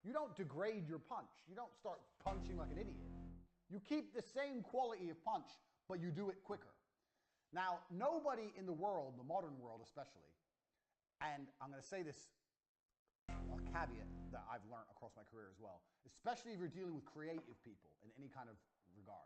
You don't degrade your punch. You don't start punching like an idiot. You keep the same quality of punch, but you do it quicker. Now, nobody in the world, the modern world especially, and I'm going to say this, a caveat that I've learned across my career as well, especially if you're dealing with creative people in any kind of regard,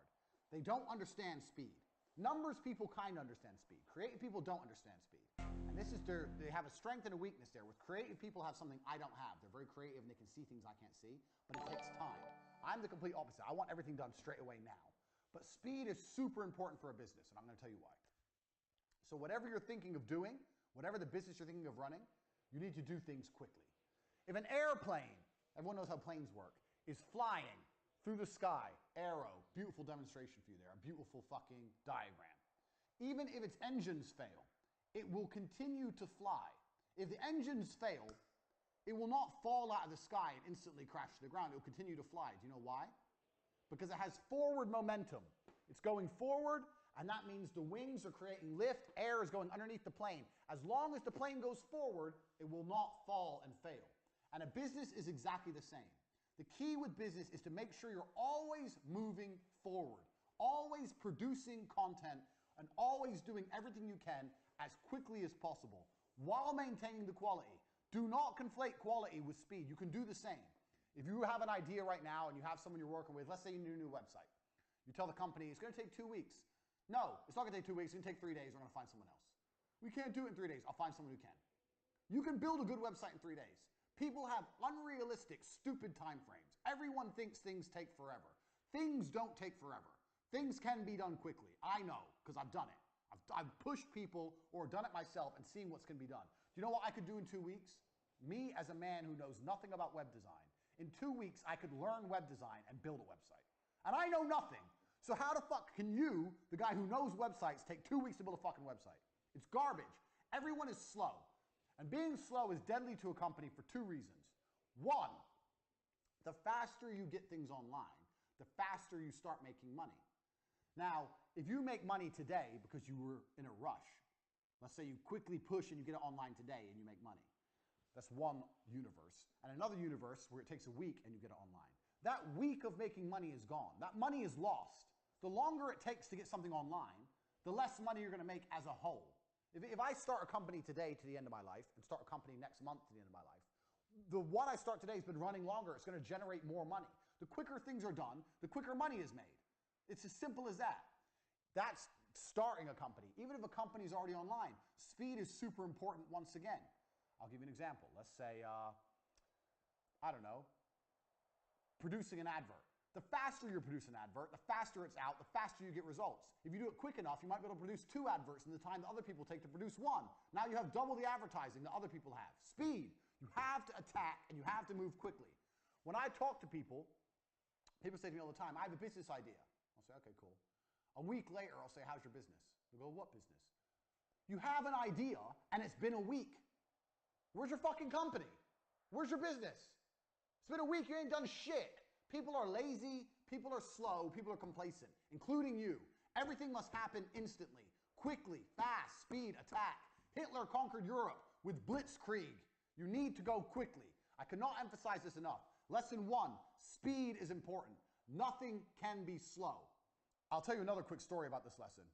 they don't understand speed. Numbers people kind of understand speed. Creative people don't understand speed. And this is they have a strength and a weakness there. With creative people have something I don't have. They're very creative and they can see things I can't see, but it takes time. I'm the complete opposite. I want everything done straight away now. But speed is super important for a business, and I'm going to tell you why. So whatever you're thinking of doing, whatever the business you're thinking of running, you need to do things quickly. If an airplane, everyone knows how planes work, is flying through the sky, arrow, beautiful demonstration for you there, a beautiful fucking diagram. Even if its engines fail, it will continue to fly. If the engines fail, it will not fall out of the sky and instantly crash to the ground. It will continue to fly. Do you know why? Because it has forward momentum. It's going forward, and that means the wings are creating lift, air is going underneath the plane. As long as the plane goes forward, it will not fall and fail. And a business is exactly the same. The key with business is to make sure you're always moving forward, always producing content, and always doing everything you can as quickly as possible while maintaining the quality. Do not conflate quality with speed. You can do the same. If you have an idea right now and you have someone you're working with, let's say you need a new website. You tell the company, it's going to take 2 weeks. No, it's not going to take 2 weeks. It's going to take 3 days. We're going to find someone else. We can't do it in 3 days. I'll find someone who can. You can build a good website in 3 days. People have unrealistic, stupid time frames. Everyone thinks things take forever. Things don't take forever. Things can be done quickly. I know, because I've done it. I've pushed people or done it myself and seen what's going to be done. Do you know what I could do in 2 weeks? Me, as a man who knows nothing about web design, in 2 weeks, I could learn web design and build a website. And I know nothing. So how the fuck can you, the guy who knows websites, take 2 weeks to build a fucking website? It's garbage. Everyone is slow. And being slow is deadly to a company for 2 reasons. One, the faster you get things online, the faster you start making money. Now, if you make money today because you were in a rush, let's say you quickly push and you get it online today and you make money. That's one universe. And another universe where it takes a week and you get it online. That week of making money is gone. That money is lost. The longer it takes to get something online, the less money you're going to make as a whole. If I start a company today to the end of my life and start a company next month to the end of my life, the one I start today has been running longer. It's going to generate more money. The quicker things are done, the quicker money is made. It's as simple as that. That's starting a company. Even if a company is already online, speed is super important once again. I'll give you an example. Let's say, I don't know, producing an advert. The faster you produce an advert, the faster it's out, the faster you get results. If you do it quick enough, you might be able to produce 2 adverts in the time that other people take to produce 1. Now you have double the advertising that other people have. Speed. You have to attack and you have to move quickly. When I talk to people say to me all the time, I have a business idea. I'll say, okay, cool. A week later, I'll say, how's your business? They'll go, what business? You have an idea and it's been a week. Where's your fucking company? Where's your business? It's been a week, you ain't done shit. People are lazy, people are slow, people are complacent, including you. Everything must happen instantly, quickly, fast, speed, attack. Hitler conquered Europe with blitzkrieg. You need to go quickly. I cannot emphasize this enough. Lesson 1, speed is important. Nothing can be slow. I'll tell you another quick story about this lesson.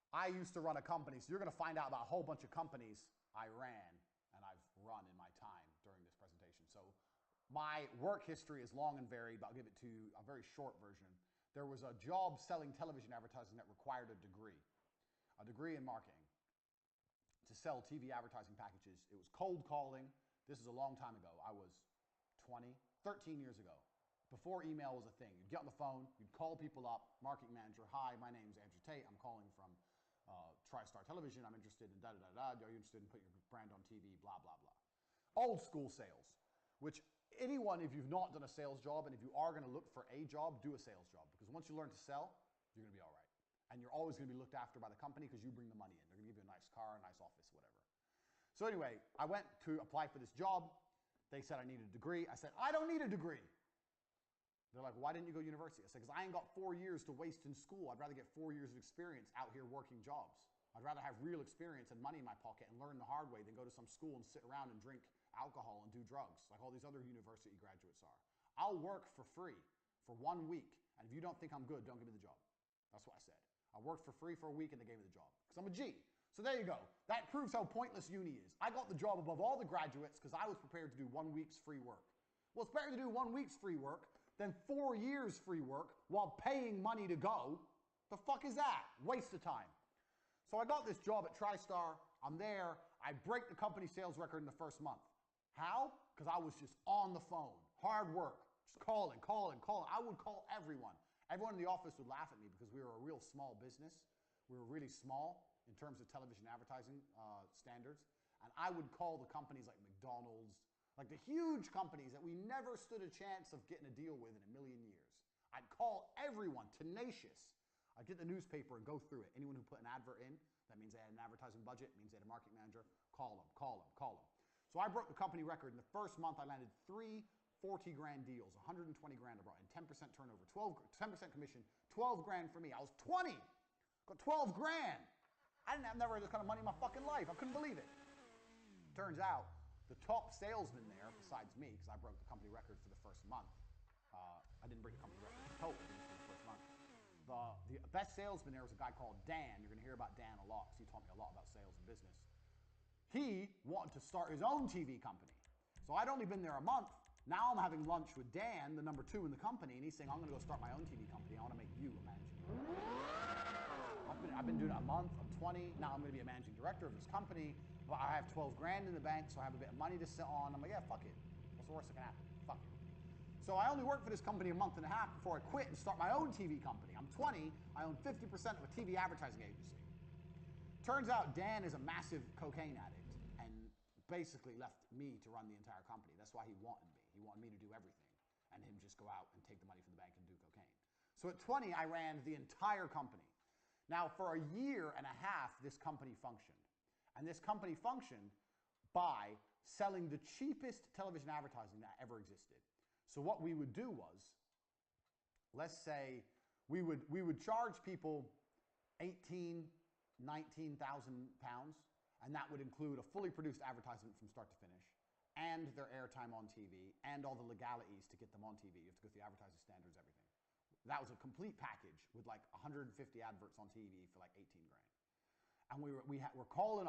I used to run a company, so you're going to find out about a whole bunch of companies I ran and I've run in my time during this presentation. So my work history is long and varied, but I'll give it to you a very short version. There was a job selling television advertising that required a degree in marketing to sell TV advertising packages. It was cold calling. This is a long time ago. I was 13 years ago. Before email was a thing. You'd get on the phone, you'd call people up, marketing manager, hi, my name's Andrew Tate, I'm calling from TriStar Television, I'm interested in da-da-da-da, are you interested in putting your brand on TV, blah, blah, blah. Old school sales, which anyone, if you've not done a sales job, and if you are gonna look for a job, do a sales job. Because once you learn to sell, you're gonna be all right. And you're always gonna be looked after by the company because you bring the money in. They're gonna give you a nice car, a nice office, whatever. So anyway, I went to apply for this job. They said I needed a degree. I said, I don't need a degree. They're like, why didn't you go to university? I said, because I ain't got 4 years to waste in school. I'd rather get 4 years of experience out here working jobs. I'd rather have real experience and money in my pocket and learn the hard way than go to some school and sit around and drink alcohol and do drugs like all these other university graduates are. I'll work for free for 1 week, and if you don't think I'm good, don't give me the job. That's what I said. I worked for free for a week, and they gave me the job because I'm a G. So there you go. That proves how pointless uni is. I got the job above all the graduates because I was prepared to do 1 week's free work. Well, it's better to do 1 week's free work than 4 years free work while paying money to go. The fuck is that? Waste of time. So I got this job at TriStar. I'm there. I break the company sales record in the first month. How? Because I was just on the phone. Hard work. Just calling. I would call everyone. Everyone in the office would laugh at me because we were a real small business. We were really small in terms of television advertising standards. And I would call the companies like McDonald's, like the huge companies that we never stood a chance of getting a deal with in a million years. I'd call everyone, tenacious. I'd get the newspaper and go through it. Anyone who put an advert in, that means they had an advertising budget, means they had a marketing manager, call them. So I broke the company record. In the first month, I landed 3 40-grand deals, 120 grand I brought in, 10% turnover, 10% commission, 12 grand for me. I was 20, got 12 grand. I didn't have never had this kind of money in my fucking life. I couldn't believe it. Turns out, the top salesman there, besides me, because I broke the company record for the first month. I didn't break the company record total for the first month. The best salesman there was a guy called Dan. You're going to hear about Dan a lot because he taught me a lot about sales and business. He wanted to start his own TV company. So I'd only been there a month. Now I'm having lunch with Dan, the number 2 in the company, and he's saying, I'm going to go start my own TV company. I want to make you a managing director. I've been doing it a month. I'm 20. Now I'm going to be a managing director of this company. But I have 12 grand in the bank, so I have a bit of money to sit on. I'm like, yeah, fuck it. What's the worst that can happen? Fuck it. So I only worked for this company a month and a half before I quit and start my own TV company. I'm 20. I own 50% of a TV advertising agency. Turns out Dan is a massive cocaine addict and basically left me to run the entire company. That's why he wanted me. He wanted me to do everything and him just go out and take the money from the bank and do cocaine. So at 20, I ran the entire company. Now, for a year and a half, this company functioned. And this company functioned by selling the cheapest television advertising that ever existed. So what we would do was, let's say we would charge people 18, 19,000 pounds, and that would include a fully produced advertisement from start to finish, and their airtime on TV, and all the legalities to get them on TV. You have to go through the advertising standards, everything. That was a complete package with like 150 adverts on TV for like 18 grand. And we're calling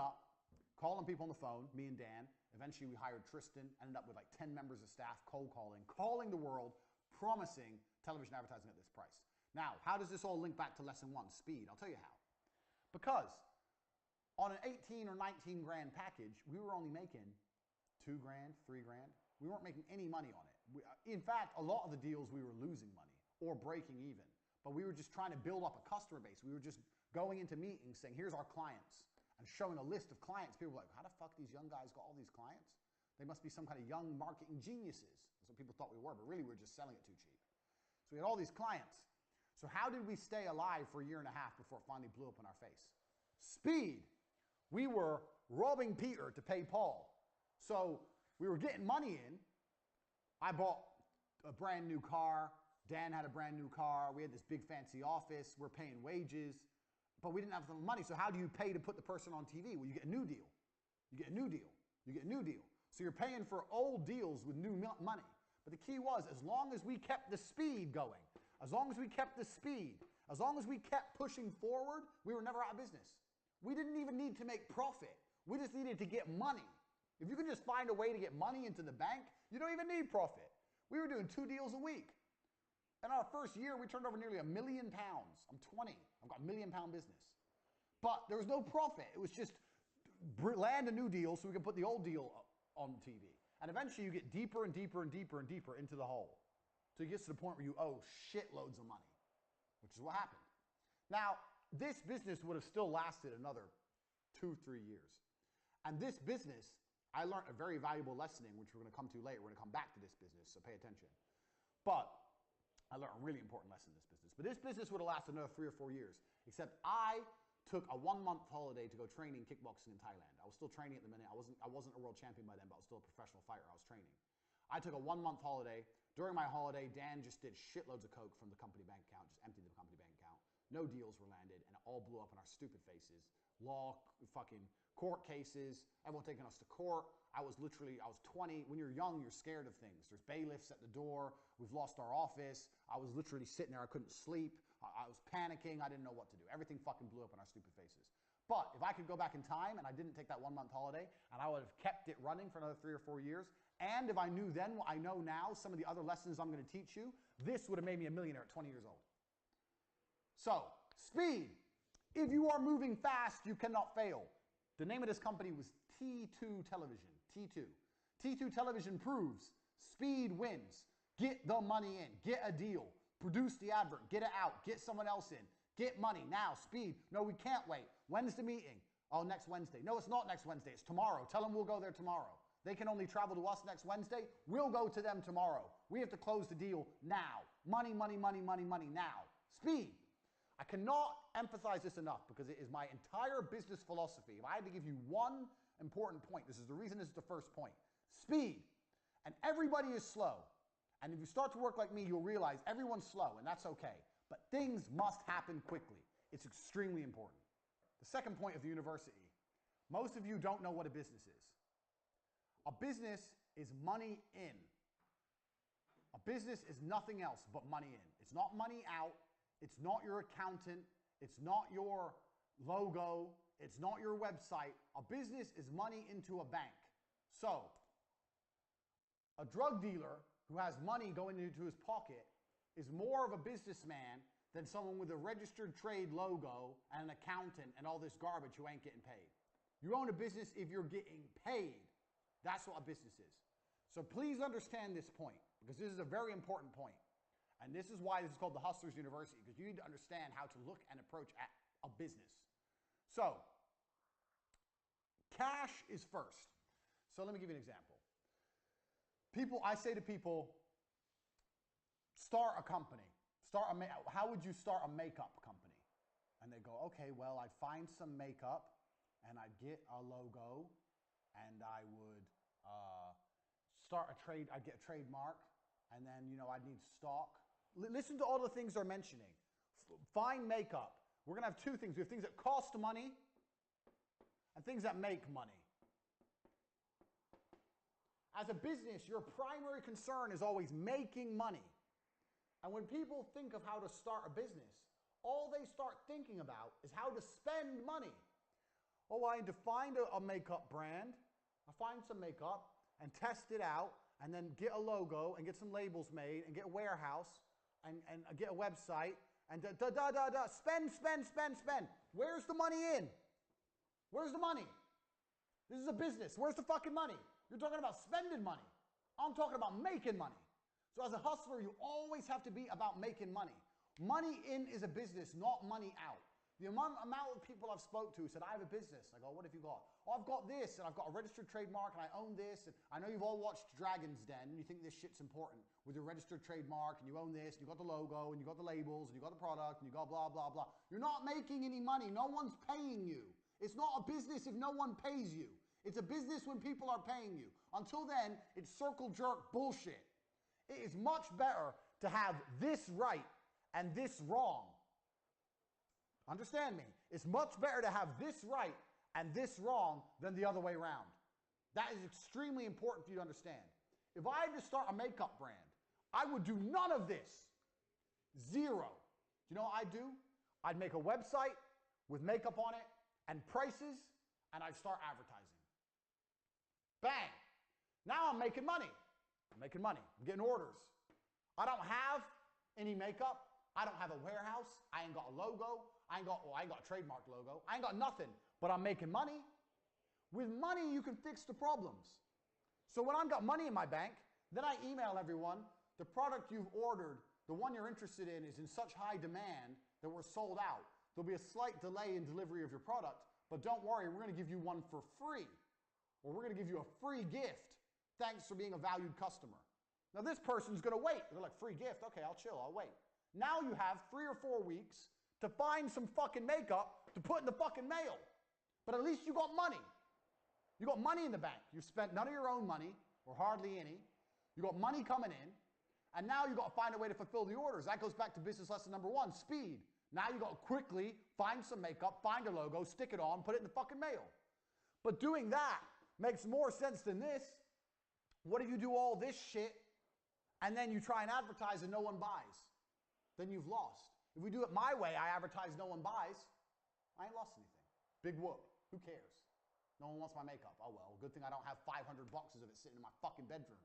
people on the phone, me and Dan. Eventually we hired Tristan, ended up with like 10 members of staff, cold calling the world, promising television advertising at this price. Now, how does this all link back to lesson 1, speed? I'll tell you how. Because on an 18 or 19 grand package, we were only making 2 grand, 3 grand. We weren't making any money on it. In fact, a lot of the deals we were losing money or breaking even. But we were just trying to build up a customer base. We were just going into meetings saying, here's our clients, and showing a list of clients. People were like, how the fuck these young guys got all these clients? They must be some kind of young marketing geniuses. That's what people thought we were, but really we were just selling it too cheap. So we had all these clients. So how did we stay alive for a year and a half before it finally blew up in our face? Speed. We were robbing Peter to pay Paul. So we were getting money in. I bought a brand new car. Dan had a brand new car. We had this big fancy office. We're paying wages, but we didn't have enough money. So how do you pay to put the person on TV? Well, you get a new deal. You get a new deal. You get a new deal. So you're paying for old deals with new money. But the key was, as long as we kept the speed going, as long as we kept the speed, as long as we kept pushing forward, we were never out of business. We didn't even need to make profit. We just needed to get money. If you can just find a way to get money into the bank, you don't even need profit. We were doing 2 deals a week. In our first year, we turned over nearly £1 million. I'm 20. I've got a £1 million business. But there was no profit. It was just land a new deal so we can put the old deal on TV. And eventually you get deeper and deeper and deeper and deeper into the hole. So it gets to the point where you owe shitloads of money, which is what happened. Now, this business would have still lasted another 2-3 years. And this business, I learned a very valuable lesson in, which we're going to come to later. We're going to come back to this business, so pay attention. But I learned a really important lesson in this business. But this business would have lasted another 3 or 4 years, except I took a 1-month holiday to go train in kickboxing in Thailand. I was still training at the minute. I wasn't a world champion by then, but I was still a professional fighter. I was training. I took a 1-month holiday. During my holiday, Dan just did shitloads of coke from the company bank account, just emptied the company bank account, No deals were landed, and it all blew up in our stupid faces. Fucking court cases, everyone taking us to court. I was 20. When you're young, you're scared of things. There's bailiffs at the door. We've lost our office. I was literally sitting there. I couldn't sleep. I was panicking. I didn't know what to do. Everything fucking blew up in our stupid faces. But if I could go back in time and I didn't take that 1 month holiday and I would have kept it running for another 3 or 4 years, and if I knew then what I know now, some of the other lessons I'm going to teach you, this would have made me a millionaire at 20 years old. So, speed. If you are moving fast, you cannot fail. The name of this company was T2 Television. T2. T2 Television proves speed wins. Get the money in. Get a deal. Produce the advert. Get it out. Get someone else in. Get money. Now, speed. No, we can't wait. When's the meeting? Oh, next Wednesday. No, it's not next Wednesday. It's tomorrow. Tell them we'll go there tomorrow. They can only travel to us next Wednesday. We'll go to them tomorrow. We have to close the deal now. Money, money, money, money, money now. Speed. I cannot emphasize this enough because it is my entire business philosophy. If I had to give you one important point, this is the reason this is the first point. Speed. And everybody is slow. And if you start to work like me, you'll realize everyone's slow, and that's okay. But things must happen quickly. It's extremely important. The second point of the university. Most of you don't know what a business is. A business is money in. A business is nothing else but money in. It's not money out. It's not your accountant. It's not your logo. It's not your website. A business is money into a bank. So, a drug dealer who has money going into his pocket is more of a businessman than someone with a registered trade logo and an accountant and all this garbage who ain't getting paid. You own a business if you're getting paid. That's what a business is. So please understand this point, because this is a very important point. And this is why this is called the Hustlers University, because you need to understand how to look and approach at a business. So, cash is first. So let me give you an example. I say to people, start a company. How would you start a makeup company? And they go, okay, well, I'd find some makeup and I'd get a logo and I would I'd get a trademark, and then, I'd need stock. Listen to all the things they're mentioning. Find makeup. We're going to have two things. We have things that cost money and things that make money. As a business, your primary concern is always making money. And when people think of how to start a business, all they start thinking about is how to spend money. Oh, I need to find a makeup brand. I find some makeup and test it out, and then get a logo and get some labels made and get a warehouse and get a website and spend. Where's the money in? Where's the money? This is a business. Where's the fucking money? You're talking about spending money. I'm talking about making money. So as a hustler, you always have to be about making money. Money in is a business, not money out. The amount of people I've spoke to said, I have a business. I go, what have you got? Oh, I've got this, and I've got a registered trademark, and I own this. And I know you've all watched Dragon's Den, and you think this shit's important with your registered trademark, and you own this, and you got the logo, and you got the labels, and you got the product, and you got blah, blah, blah. You're not making any money. No one's paying you. It's not a business if no one pays you. It's a business when people are paying you. Until then, it's circle jerk bullshit. It is much better to have this right and this wrong. Understand me. It's much better to have this right and this wrong than the other way around. That is extremely important for you to understand. If I had to start a makeup brand, I would do none of this. Zero. Do you know what I'd do? I'd make a website with makeup on it and prices, and I'd start advertising. Bang. Now I'm making money. I'm making money. I'm getting orders. I don't have any makeup. I don't have a warehouse. I ain't got a logo. I ain't got a trademark logo. I ain't got nothing, but I'm making money. With money, you can fix the problems. So when I've got money in my bank, then I email everyone, the product you've ordered, the one you're interested in is in such high demand that we're sold out. There'll be a slight delay in delivery of your product, but don't worry, we're going to give you one for free. Or we're going to give you a free gift. Thanks for being a valued customer. Now this person's going to wait. They're like, free gift? Okay, I'll chill, I'll wait. Now you have 3 or 4 weeks to find some fucking makeup to put in the fucking mail. But at least you got money. You got money in the bank. You've spent none of your own money, or hardly any. You got money coming in, and now you got to find a way to fulfill the orders. That goes back to business lesson number 1, speed. Now you got to quickly find some makeup, find a logo, stick it on, put it in the fucking mail. But doing that makes more sense than this. What if you do all this shit and then you try and advertise and no one buys? Then you've lost. If we do it my way, I advertise, no one buys, I ain't lost anything. Big whoop. Who cares? No one wants my makeup. Oh well, good thing I don't have 500 boxes of it sitting in my fucking bedroom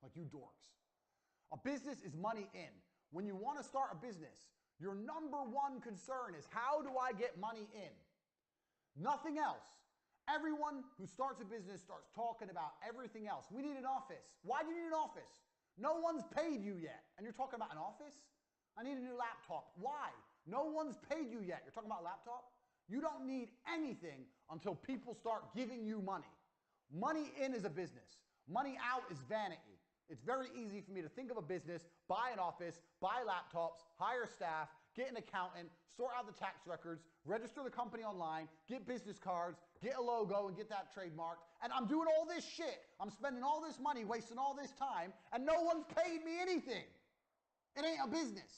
like you dorks. A business is money in. When you want to start a business, your number one concern is how do I get money in? Nothing else. Everyone who starts a business starts talking about everything else. We need an office. Why do you need an office? No one's paid you yet. And you're talking about an office? I need a new laptop. Why? No one's paid you yet. You're talking about a laptop? You don't need anything until people start giving you money. Money in is a business. Money out is vanity. It's very easy for me to think of a business, buy an office, buy laptops, hire staff, get an accountant, sort out the tax records, register the company online, get business cards, get a logo and get that trademarked. And I'm doing all this shit. I'm spending all this money, wasting all this time, and no one's paid me anything. It ain't a business.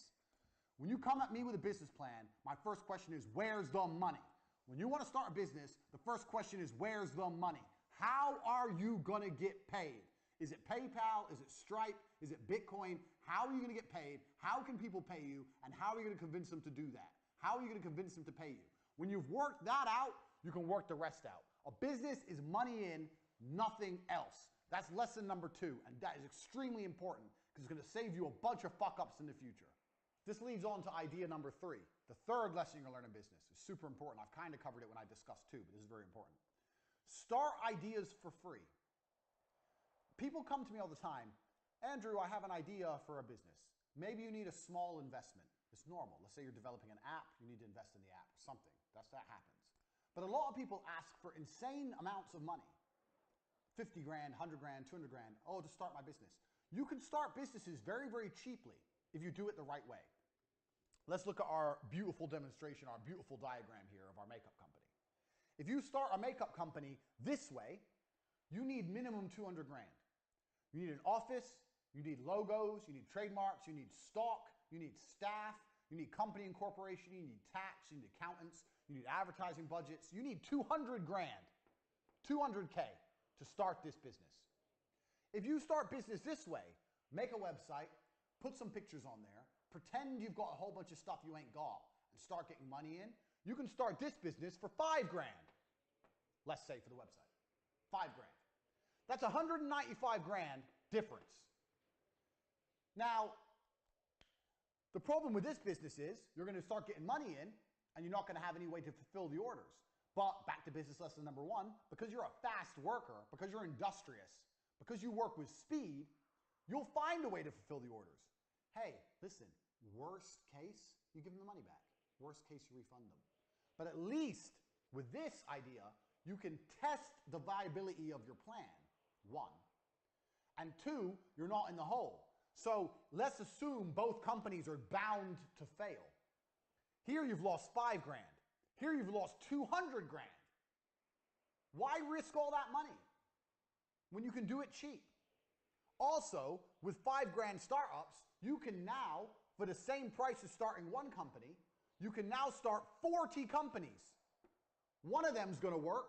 When you come at me with a business plan, my first question is, where's the money? When you want to start a business, the first question is, where's the money? How are you going to get paid? Is it PayPal? Is it Stripe? Is it Bitcoin? How are you going to get paid? How can people pay you? And how are you going to convince them to do that? How are you going to convince them to pay you? When you've worked that out, you can work the rest out. A business is money in, nothing else. That's lesson number 2, and that is extremely important because it's going to save you a bunch of fuck-ups in the future. This leads on to idea number 3. The third lesson you're going to learn in business is super important. I've kind of covered it when I discussed 2, but this is very important. Start ideas for free. People come to me all the time, Andrew, I have an idea for a business. Maybe you need a small investment. It's normal. Let's say you're developing an app, you need to invest in the app or something. That happens. But a lot of people ask for insane amounts of money. 50 grand, 100 grand, 200 grand. Oh, to start my business. You can start businesses very, very cheaply if you do it the right way. Let's look at our beautiful demonstration, our beautiful diagram here of our makeup company. If you start a makeup company this way, you need minimum 200 grand. You need an office, you need logos, you need trademarks, you need stock, you need staff, you need company incorporation, you need tax, you need accountants, you need advertising budgets. You need 200 grand, 200K to start this business. If you start business this way, make a website, put some pictures on there, pretend you've got a whole bunch of stuff you ain't got, and start getting money in, you can start this business for 5 grand. Let's say for the website. 5 grand. That's 195 grand difference. Now, the problem with this business is you're going to start getting money in and you're not going to have any way to fulfill the orders. But back to business lesson number 1, because you're a fast worker, because you're industrious, because you work with speed, you'll find a way to fulfill the orders. Hey, listen, worst case, you give them the money back. Worst case, you refund them. But at least with this idea, you can test the viability of your plan, 1. And 2, you're not in the hole. So let's assume both companies are bound to fail. Here you've lost 5 grand. Here you've lost 200 grand. Why risk all that money when you can do it cheap? Also, with 5 grand startups, you can now, for the same price as starting one company, you can now start 40 companies. One of them's going to work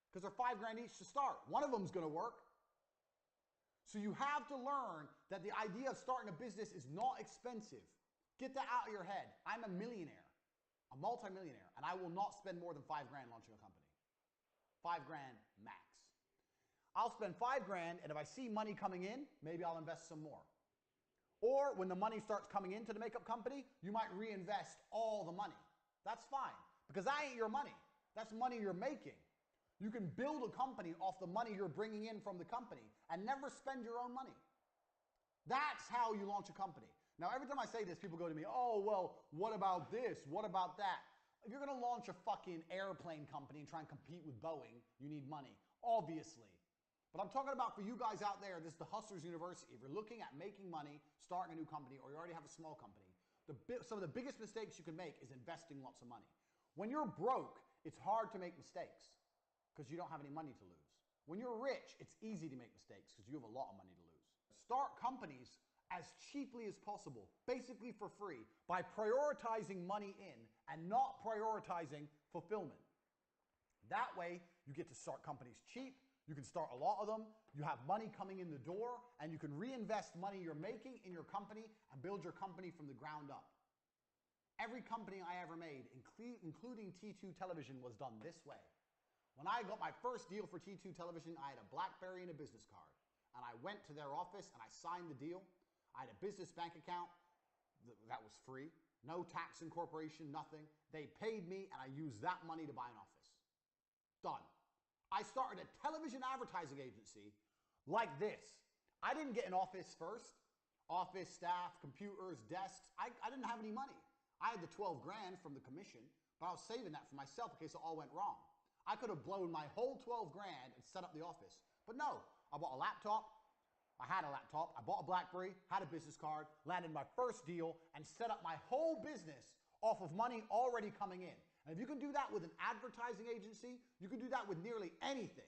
because they're 5 grand each to start. One of them's going to work. So you have to learn that the idea of starting a business is not expensive. Get that out of your head. I'm a millionaire, a multimillionaire, and I will not spend more than 5 grand launching a company. 5 grand max. I'll spend 5 grand, and if I see money coming in, maybe I'll invest some more. Or when the money starts coming into the makeup company, you might reinvest all the money. That's fine, because that ain't your money. That's money you're making. You can build a company off the money you're bringing in from the company and never spend your own money. That's how you launch a company. Now, every time I say this, people go to me, oh, well, what about this? What about that? If you're going to launch a fucking airplane company and try and compete with Boeing, you need money, obviously. But I'm talking about for you guys out there, this is the Hustlers University. If you're looking at making money, starting a new company, or you already have a small company, some of the biggest mistakes you can make is investing lots of money. When you're broke, it's hard to make mistakes because you don't have any money to lose. When you're rich, it's easy to make mistakes because you have a lot of money to lose. Start companies as cheaply as possible, basically for free, by prioritizing money in and not prioritizing fulfillment. That way, you get to start companies cheap, you can start a lot of them, you have money coming in the door, and you can reinvest money you're making in your company and build your company from the ground up. Every company I ever made, including T2 Television, was done this way. When I got my first deal for T2 Television, I had a BlackBerry and a business card. And I went to their office and I signed the deal. I had a business bank account that was free, no tax incorporation, nothing. They paid me and I used that money to buy an office. Done. I started a television advertising agency like this. I didn't get an office first. Office, staff, computers, desks. I didn't have any money. I had the 12 grand from the commission, but I was saving that for myself in case it all went wrong. I could have blown my whole 12 grand and set up the office. But no, I bought a laptop. I had a laptop, I bought a BlackBerry, had a business card, landed my first deal, and set up my whole business off of money already coming in. And if you can do that with an advertising agency, you can do that with nearly anything.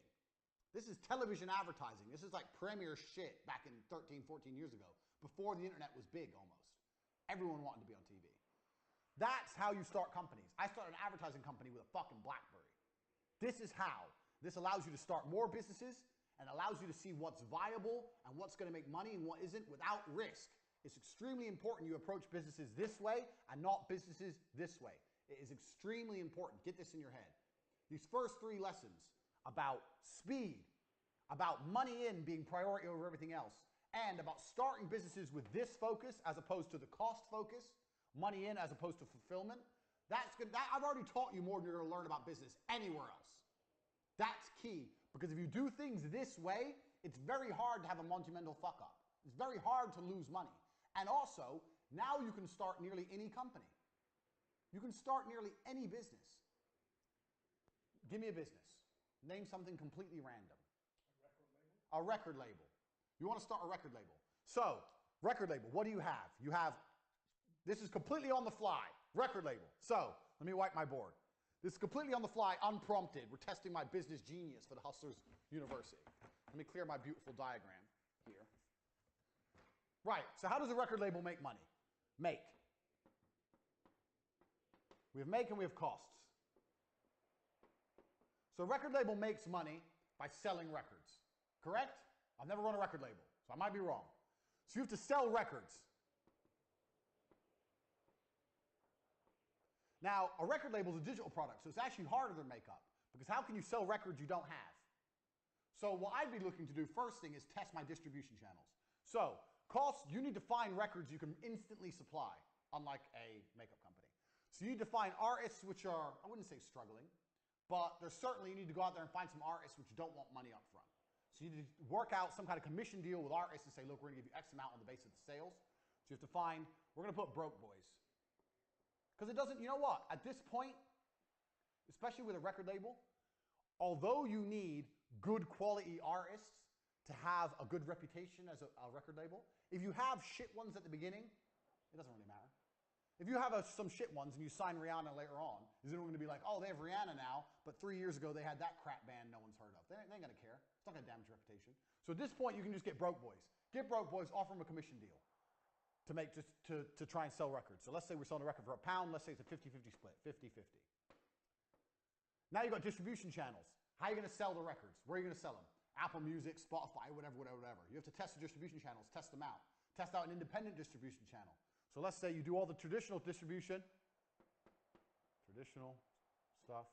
This is television advertising. This is like premier shit back in 13, 14 years ago, before the internet was big almost. Everyone wanted to be on TV. That's how you start companies. I started an advertising company with a fucking BlackBerry. This is how. This allows you to start more businesses and allows you to see what's viable and what's going to make money and what isn't without risk. It's extremely important you approach businesses this way and not businesses this way. It is extremely important. Get this in your head. These first 3 lessons about speed, about money in being priority over everything else, and about starting businesses with this focus as opposed to the cost focus, money in as opposed to fulfillment, that's good. I've already taught you more than you're going to learn about business anywhere else. That's key, because if you do things this way, it's very hard to have a monumental fuck up. It's very hard to lose money. And also, now you can start nearly any company. You can start nearly any business. Give me a business. Name something completely random. A record label. You want to start a record label. So, record label, what do you have? You have, this is completely on the fly, record label. So, let me wipe my board. This is completely on the fly, unprompted. We're testing my business genius for the Hustlers University. Let me clear my beautiful diagram here. Right, so how does a record label make money? Make. We have make and we have costs. So a record label makes money by selling records, correct? I've never run a record label, so I might be wrong. So you have to sell records. Now, a record label is a digital product, so it's actually harder than makeup, because how can you sell records you don't have? So what I'd be looking to do first thing is test my distribution channels. So costs, you need to find records you can instantly supply, unlike a makeup company. So you need to find artists which are, I wouldn't say struggling, but there's certainly, you need to go out there and find some artists which don't want money up front. So you need to work out some kind of commission deal with artists and say, look, we're going to give you X amount on the basis of the sales. So you have to find, we're going to put broke boys. Because it doesn't, you know what, at this point, especially with a record label, although you need good quality artists to have a good reputation as a record label, if you have shit ones at the beginning, it doesn't really matter. If you have some shit ones and you sign Rihanna later on, is anyone going to be like, oh, they have Rihanna now, but 3 years ago they had that crap band no one's heard of? They ain't going to care. It's not going to damage your reputation. So at this point, you can just get broke boys. Get broke boys, offer them a commission deal to make to try and sell records. So let's say we're selling a record for £1. Let's say it's a 50-50 split, 50-50. Now you've got distribution channels. How are you going to sell the records? Where are you going to sell them? Apple Music, Spotify, whatever. You have to test the distribution channels, test them out. Test out an independent distribution channel. So let's say you do all the traditional distribution, traditional stuff.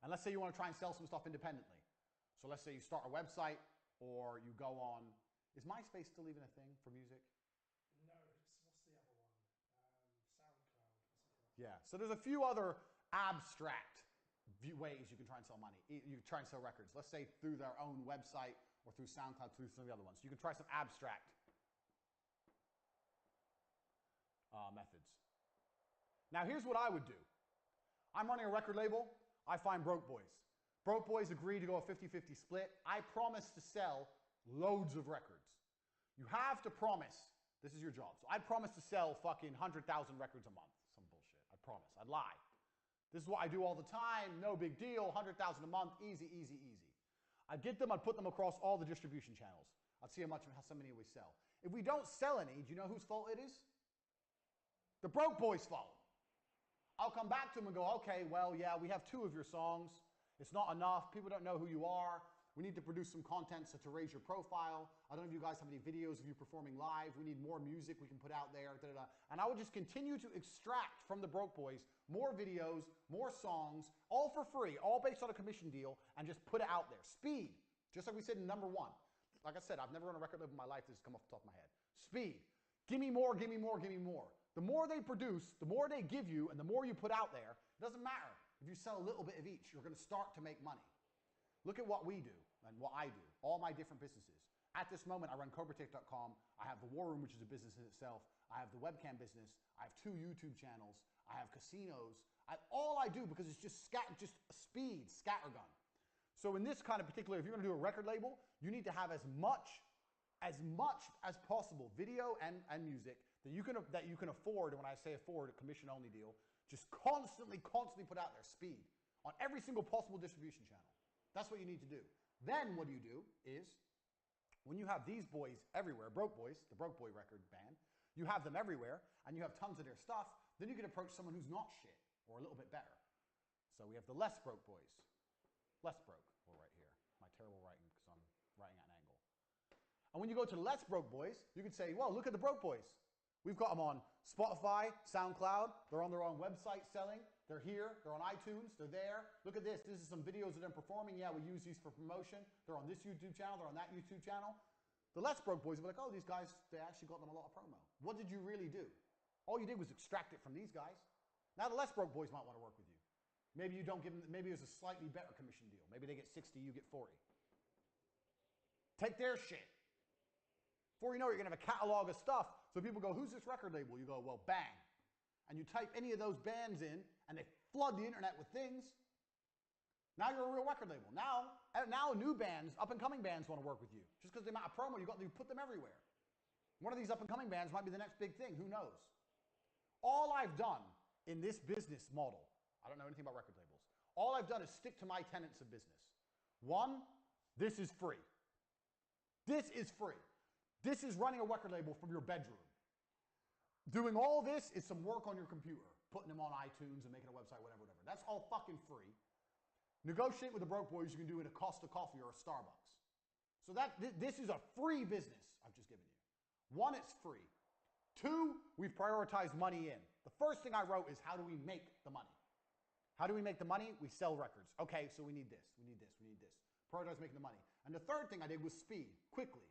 And let's say you want to try and sell some stuff independently. So let's say you start a website or you go on, is MySpace still even a thing for music? No, what's the other one? SoundCloud. Yeah, so there's a few other abstract ways you can try and sell money. You can try and sell records. Let's say through their own website or through SoundCloud, through some of the other ones. You can try some abstract methods. Now here's what I would do. I'm running a record label. I find broke boys. Broke boys agree to go a 50-50 split. I promise to sell loads of records. You have to promise. This is your job. So I promise to sell fucking 100,000 records a month. Some bullshit. I promise. I'd lie. This is what I do all the time. No big deal. 100,000 a month. Easy, easy, easy. I'd get them. I'd put them across all the distribution channels. Let's see how many we sell. If we don't sell any, do you know whose fault it is? The broke boy's fault. I'll come back to him and go, okay, well, yeah, we have 2 of your songs. It's not enough. People don't know who you are. We need to produce some content to raise your profile. I don't know if you guys have any videos of you performing live. We need more music we can put out there. Da, da, da. And I would just continue to extract from the broke boys more videos, more songs, all for free, all based on a commission deal, and just put it out there. Speed, just like we said in number 1. Like I said, I've never run a record label in my life. This has come off the top of my head. Speed. Give me more, give me more, give me more. The more they produce, the more they give you, and the more you put out there, it doesn't matter. If you sell a little bit of each, you're going to start to make money. Look at what we do and what I do, all my different businesses. At this moment, I run CobraTech.com. I have the War Room, which is a business in itself. I have the webcam business. I have 2 YouTube channels. I have casinos. All I do, because it's just speed, scattergun. So in this kind of particular, if you're going to do a record label, you need to have as much as possible, video and music, that you can afford. And when I say afford, a commission-only deal, just constantly put out there, speed, on every single possible distribution channel. That's what you need to do. Then what you do is, when you have these boys everywhere, broke boys, the Broke Boy record band, you have them everywhere, and you have tons of their stuff, then you can approach someone who's not shit, or a little bit better. So we have the less broke boys. Less broke, we're right here. My terrible writing, because I'm writing at an angle. And when you go to the less broke boys, you can say, well, look at the broke boys. We've got them on Spotify, SoundCloud. They're on their own website selling. They're here. They're on iTunes. They're there. Look at this. This is some videos of them performing. Yeah, we use these for promotion. They're on this YouTube channel. They're on that YouTube channel. The less broke boys will be like, oh, these guys, they actually got them a lot of promo. What did you really do? All you did was extract it from these guys. Now the less broke boys might want to work with you. Maybe you don't give them, maybe it's a slightly better commission deal. Maybe they get 60, you get 40. Take their shit. Before you know it, you're going to have a catalog of stuff. So people go, who's this record label? You go, well, bang. And you type any of those bands in, and they flood the internet with things. Now you're a real record label. Now new bands, up-and-coming bands want to work with you. Just because the amount of promo you got, you put them everywhere. One of these up-and-coming bands might be the next big thing. Who knows? All I've done in this business model, I don't know anything about record labels. All I've done is stick to my tenets of business. 1, this is free. This is free. This is running a record label from your bedroom. Doing all this is some work on your computer, putting them on iTunes and making a website, whatever. That's all fucking free. Negotiate with the broke boys you can do in a Costa Coffee or a Starbucks. So this is a free business I've just given you. 1, it's free. 2, we've prioritized money in. The first thing I wrote is, how do we make the money? How do we make the money? We sell records. Okay, so we need this, we need this, we need this. Prioritize making the money. And the third thing I did was speed, quickly.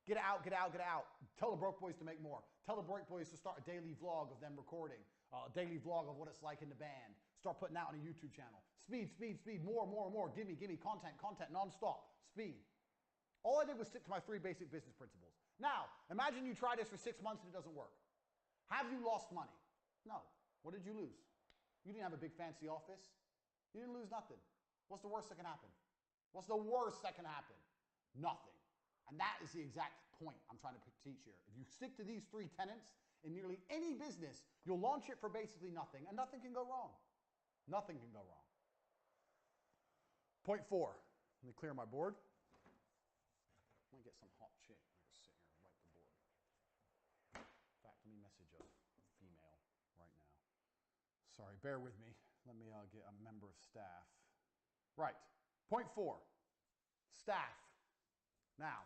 Get out, get out, get out. Tell the broke boys to make more. Tell the broke boys to start a daily vlog of them recording, a daily vlog of what it's like in the band. Start putting out on a YouTube channel. Speed, speed, speed, more, more, more. Give me, content, nonstop. Speed. All I did was stick to my 3 basic business principles. Now, imagine you try this for 6 months and it doesn't work. Have you lost money? No. What did you lose? You didn't have a big fancy office. You didn't lose nothing. What's the worst that can happen? What's the worst that can happen? Nothing. And that is the exact point I'm trying to teach here. If you stick to these 3 tenets in nearly any business, you'll launch it for basically nothing, and nothing can go wrong. Nothing can go wrong. Point 4. Let me clear my board. I'm going to get some hot chick. I'm going to sit here and wipe the board. In fact, let me message a female right now. Sorry, bear with me. Let me get a member of staff. Right. Point 4. Staff. Now,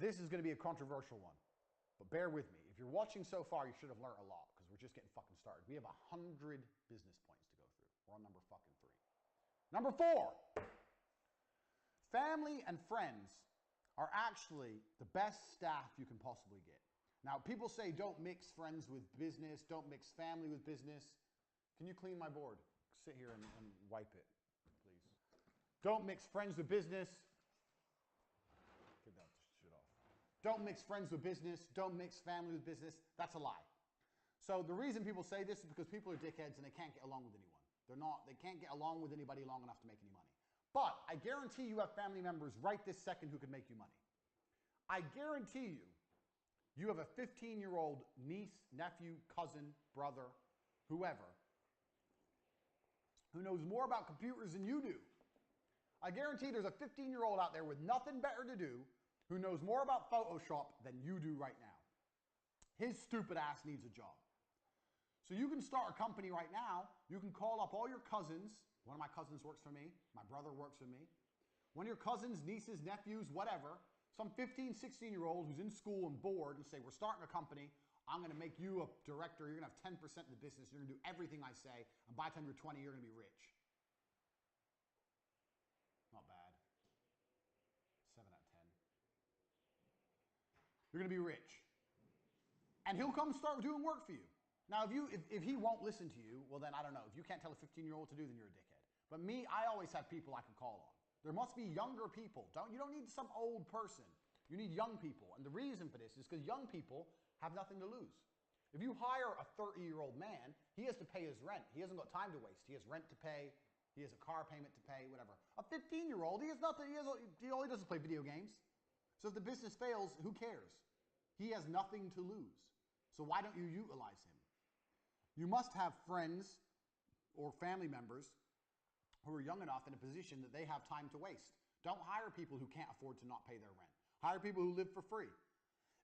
this is going to be a controversial one, but bear with me. If you're watching so far, you should have learned a lot, because we're just getting fucking started. We have 100 business points to go through. We're on number fucking 3. Number 4. Family and friends are actually the best staff you can possibly get. Now, people say don't mix friends with business, don't mix family with business. Can you clean my board? Sit here and wipe it, please. Don't mix friends with business. Don't mix friends with business. Don't mix family with business. That's a lie. So the reason people say this is because people are dickheads and they can't get along with anyone. They can't get along with anybody long enough to make any money. But I guarantee you have family members right this second who could make you money. I guarantee you have a 15-year-old niece, nephew, cousin, brother, whoever, who knows more about computers than you do. I guarantee there's a 15-year-old out there with nothing better to do who knows more about Photoshop than you do right now. His stupid ass needs a job. So you can start a company right now. You can call up all your cousins. One of my cousins works for me. My brother works for me. One of your cousins, nieces, nephews, whatever, some 15, 16-year-old who's in school and bored, and say, we're starting a company. I'm going to make you a director. You're going to have 10% of the business. You're going to do everything I say. And by the time you're 20, you're going to be rich. Not bad. 7 out of 10. You're going to be rich. And he'll come start doing work for you. Now, if he won't listen to you, well, then I don't know. If you can't tell a 15-year-old to do, then you're a dickhead. But me, I always have people I can call on. There must be younger people. You don't need some old person. You need young people. And the reason for this is because young people have nothing to lose. If you hire a 30-year-old man, he has to pay his rent. He hasn't got time to waste. He has rent to pay. He has a car payment to pay, whatever. A 15-year-old, he has nothing. He only doesn't play video games. So if the business fails, who cares? He has nothing to lose. So why don't you utilize him? You must have friends or family members who are young enough in a position that they have time to waste. Don't hire people who can't afford to not pay their rent. Hire people who live for free.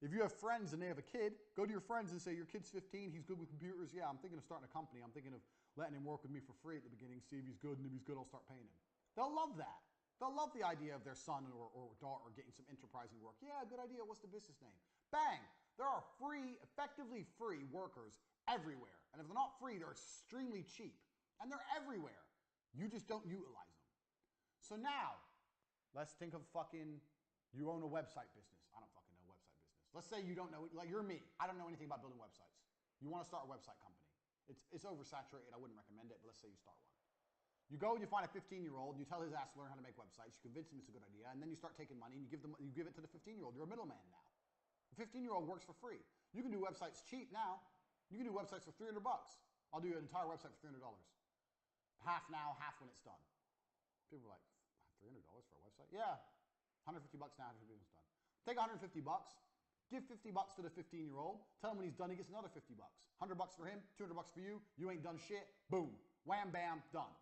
If you have friends and they have a kid, go to your friends and say, your kid's 15, he's good with computers. Yeah, I'm thinking of starting a company. I'm thinking of letting him work with me for free at the beginning, see if he's good, and if he's good, I'll start paying him. They'll love that. They'll love the idea of their son or daughter getting some enterprising work. Yeah, good idea. What's the business name? Bang! There are free, effectively free workers everywhere. And if they're not free, they're extremely cheap. And they're everywhere. You just don't utilize them. So now, let's think of you own a website business. I don't fucking know website business. Let's say you don't know, like you're me. I don't know anything about building websites. You want to start a website company. It's oversaturated. I wouldn't recommend it, but let's say you start one. You go and you find a 15-year-old, and you tell his ass to learn how to make websites. You convince him it's a good idea, and then you start taking money, and you give it to the 15-year-old. You're a middleman now. The 15-year-old works for free. You can do websites cheap now. You can do websites for $300. I'll do an entire website for $300. Half now, half when it's done. People are like, $300 for a website? Yeah. $150 now, $150 when it's done. Take $150, give $50 to the 15-year-old, tell him when he's done, he gets another $50. $100 for him, $200 for you, you ain't done shit, boom, wham, bam, done.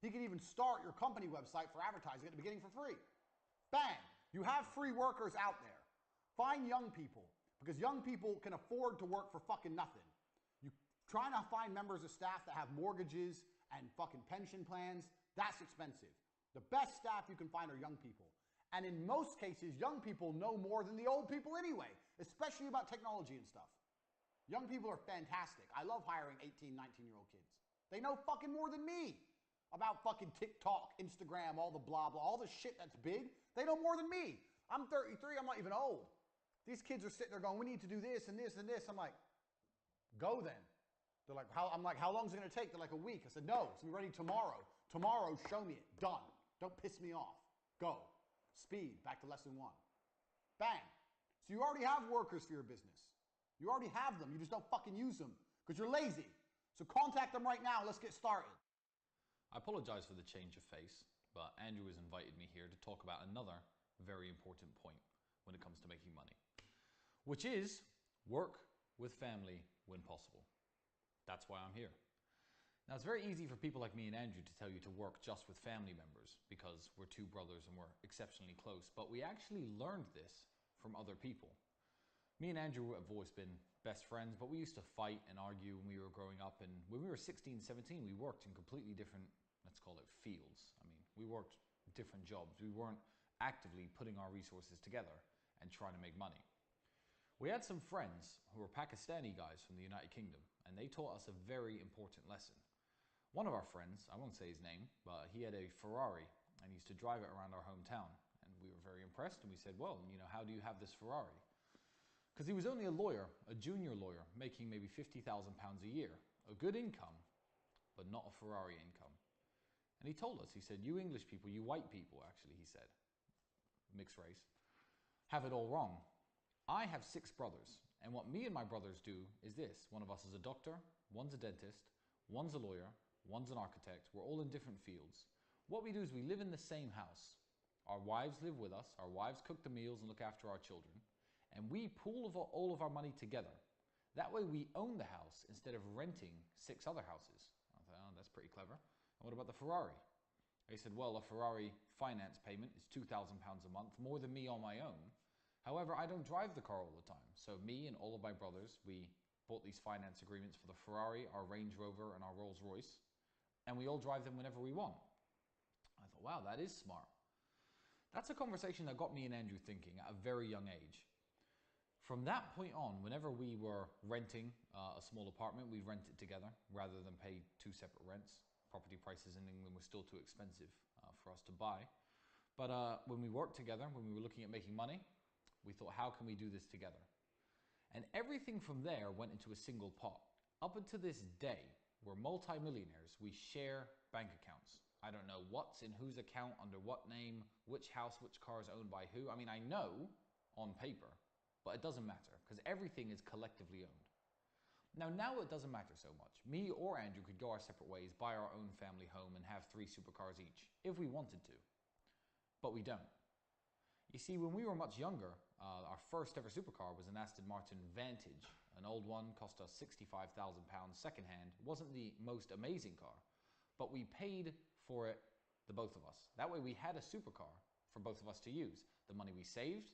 He can even start your company website for advertising at the beginning for free. Bang, you have free workers out there. Find young people, because young people can afford to work for fucking nothing. You trying to find members of staff that have mortgages and fucking pension plans, that's expensive. The best staff you can find are young people. And in most cases, young people know more than the old people anyway, especially about technology and stuff. Young people are fantastic. I love hiring 18, 19-year-old kids. They know fucking more than me about fucking TikTok, Instagram, all the blah, blah, all the shit that's big. They know more than me. I'm 33, I'm not even old. These kids are sitting there going, we need to do this and this and this. I'm like, go then. They're like, how long is it going to take? They're like, a week. I said, no, it's going to be ready tomorrow. Tomorrow, show me it. Done. Don't piss me off. Go. Speed, back to lesson 1. Bang. So you already have workers for your business. You already have them. You just don't fucking use them because you're lazy. So contact them right now. Let's get started. I apologize for the change of face, but Andrew has invited me here to talk about another very important point when it comes to making money, which is work with family when possible. That's why I'm here. Now, it's very easy for people like me and Andrew to tell you to work just with family members because we're two brothers and we're exceptionally close, but we actually learned this from other people. Me and Andrew have always been best friends, but we used to fight and argue when we were growing up, and when we were 16, 17, we worked in completely different, let's call it fields. I mean, we worked different jobs. We weren't actively putting our resources together and trying to make money. We had some friends who were Pakistani guys from the United Kingdom, and they taught us a very important lesson. One of our friends, I won't say his name, but he had a Ferrari and he used to drive it around our hometown. And we were very impressed and we said, well, how do you have this Ferrari? Because he was only a lawyer, a junior lawyer, making maybe £50,000 a year. A good income, but not a Ferrari income. And he told us, he said, you English people, you white people actually, he said, mixed race, have it all wrong. I have 6 brothers, and what me and my brothers do is this. One of us is a doctor, one's a dentist, one's a lawyer, one's an architect. We're all in different fields. What we do is we live in the same house. Our wives live with us. Our wives cook the meals and look after our children. And we pool all of our money together. That way we own the house instead of renting 6 other houses. I thought, oh, that's pretty clever. And what about the Ferrari? They said, well, a Ferrari finance payment is £2,000 a month, more than me on my own. However, I don't drive the car all the time. So me and all of my brothers, we bought these finance agreements for the Ferrari, our Range Rover, and our Rolls Royce. And we all drive them whenever we want. I thought, wow, that is smart. That's a conversation that got me and Andrew thinking at a very young age. From that point on, whenever we were renting a small apartment, we'd rent it together rather than pay two separate rents. Property prices in England were still too expensive for us to buy. But when we worked together, when we were looking at making money, we thought, how can we do this together? And everything from there went into a single pot. Up until this day, we're multimillionaires. We share bank accounts. I don't know what's in whose account, under what name, which house, which car is owned by who. I mean, I know on paper, but it doesn't matter because everything is collectively owned. Now it doesn't matter so much. Me or Andrew could go our separate ways, buy our own family home and have 3 supercars each if we wanted to, but we don't. You see, when we were much younger, our first ever supercar was an Aston Martin Vantage. An old one, cost us £65,000 secondhand. Wasn't the most amazing car, but we paid for it, the both of us. That way we had a supercar for both of us to use. The money we saved,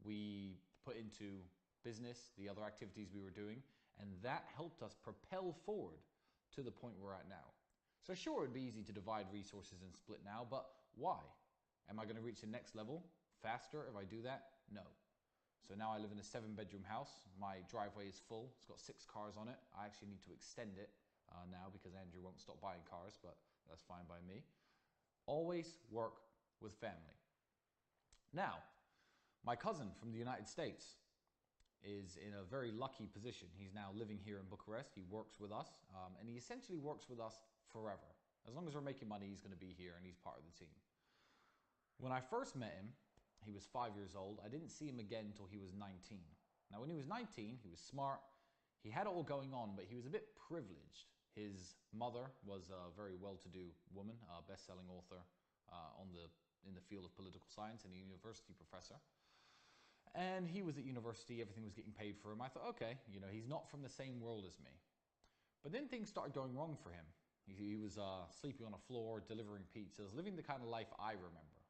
we put into business, the other activities we were doing, and that helped us propel forward to the point we're at now. So sure, it'd be easy to divide resources and split now, but why? Am I going to reach the next level faster if I do that? No. So now I live in a 7-bedroom house. My driveway is full. It's got 6 cars on it. I actually need to extend it now because Andrew won't stop buying cars, but that's fine by me. Always work with family. Now, my cousin from the United States is in a very lucky position. He's now living here in Bucharest. He works with us, and he essentially works with us forever. As long as we're making money, he's going to be here and he's part of the team. When I first met him, he was 5 years old. I didn't see him again until he was 19. Now, when he was 19, he was smart. He had it all going on, but he was a bit privileged. His mother was a very well-to-do woman, a best-selling author in the field of political science and a university professor. And he was at university, everything was getting paid for him. I thought, okay, you know, he's not from the same world as me. But then things started going wrong for him. He was sleeping on a floor, delivering pizzas, living the kind of life I remember.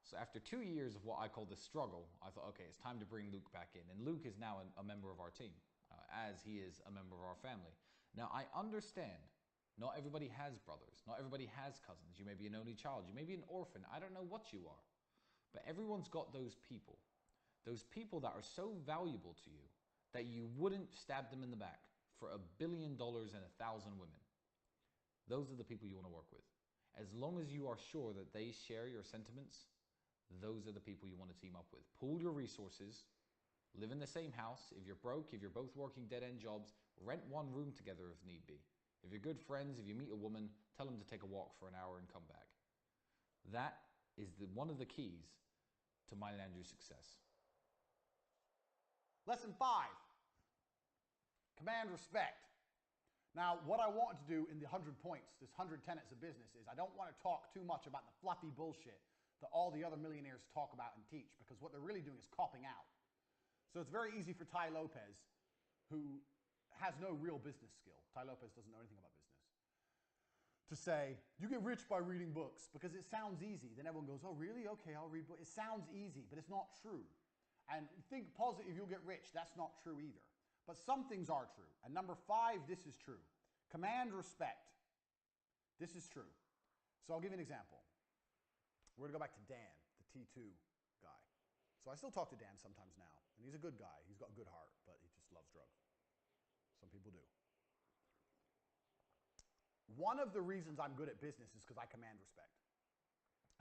So after 2 years of what I call the struggle, I thought, okay, it's time to bring Luke back in. And Luke is now a member of our team, as he is a member of our family. Now, I understand not everybody has brothers. Not everybody has cousins. You may be an only child. You may be an orphan. I don't know what you are. But everyone's got those people that are so valuable to you that you wouldn't stab them in the back for $1 billion and 1,000 women. Those are the people you want to work with. As long as you are sure that they share your sentiments, those are the people you want to team up with. Pool your resources, live in the same house. If you're broke, if you're both working dead-end jobs, rent one room together if need be. If you're good friends, if you meet a woman, tell them to take a walk for an hour and come back. That is one of the keys to mine and Andrew's success. Lesson 5, command respect. Now, what I want to do in the 100 points, this 100 tenets of business, is I don't want to talk too much about the fluffy bullshit that all the other millionaires talk about and teach, because what they're really doing is copping out. So it's very easy for Tai Lopez, who has no real business skill. Tai Lopez doesn't know anything about business, to say, you get rich by reading books, because it sounds easy. Then everyone goes, oh, really? Okay, I'll read books. It sounds easy, but it's not true. And think positive, you'll get rich. That's not true either. But some things are true. And number 5, this is true. Command respect. This is true. So I'll give you an example. We're going to go back to Dan, the T2 guy. So I still talk to Dan sometimes now. And he's a good guy. He's got a good heart, but he just loves drugs. Some people do. One of the reasons I'm good at business is because I command respect.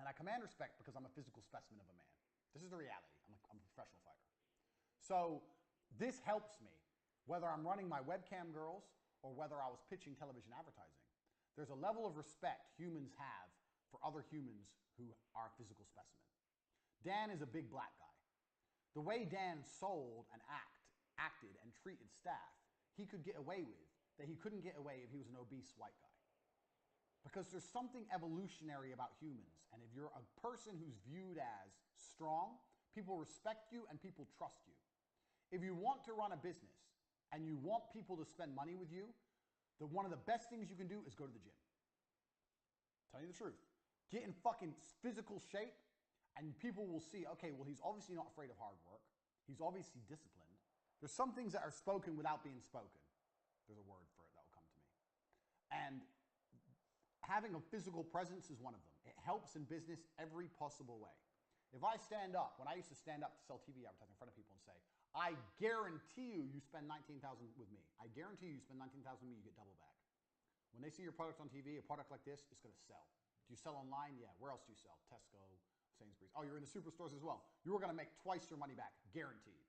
And I command respect because I'm a physical specimen of a man. This is the reality. I'm a professional fighter. So this helps me, whether I'm running my webcam girls or whether I was pitching television advertising. There's a level of respect humans have for other humans who are a physical specimen. Dan is a big black guy. The way Dan sold and acted and treated staff, he could get away with that he couldn't get away if he was an obese white guy. Because there's something evolutionary about humans. And if you're a person who's viewed as strong, people respect you and people trust you. If you want to run a business and you want people to spend money with you, one of the best things you can do is go to the gym. Tell you the truth. Get in fucking physical shape and people will see, okay, well, he's obviously not afraid of hard work. He's obviously disciplined. There's some things that are spoken without being spoken. There's a word for it that will come to me. And having a physical presence is one of them. It helps in business every possible way. If I stand up, when I used to stand up to sell TV advertising in front of people and say, I guarantee you spend $19,000 with me. I guarantee you spend $19,000 with me, you get double back. When they see your product on TV, a product like this, it's going to sell. Do you sell online? Yeah. Where else do you sell? Tesco, Sainsbury's. Oh, you're in the superstores as well. You are going to make twice your money back, guaranteed.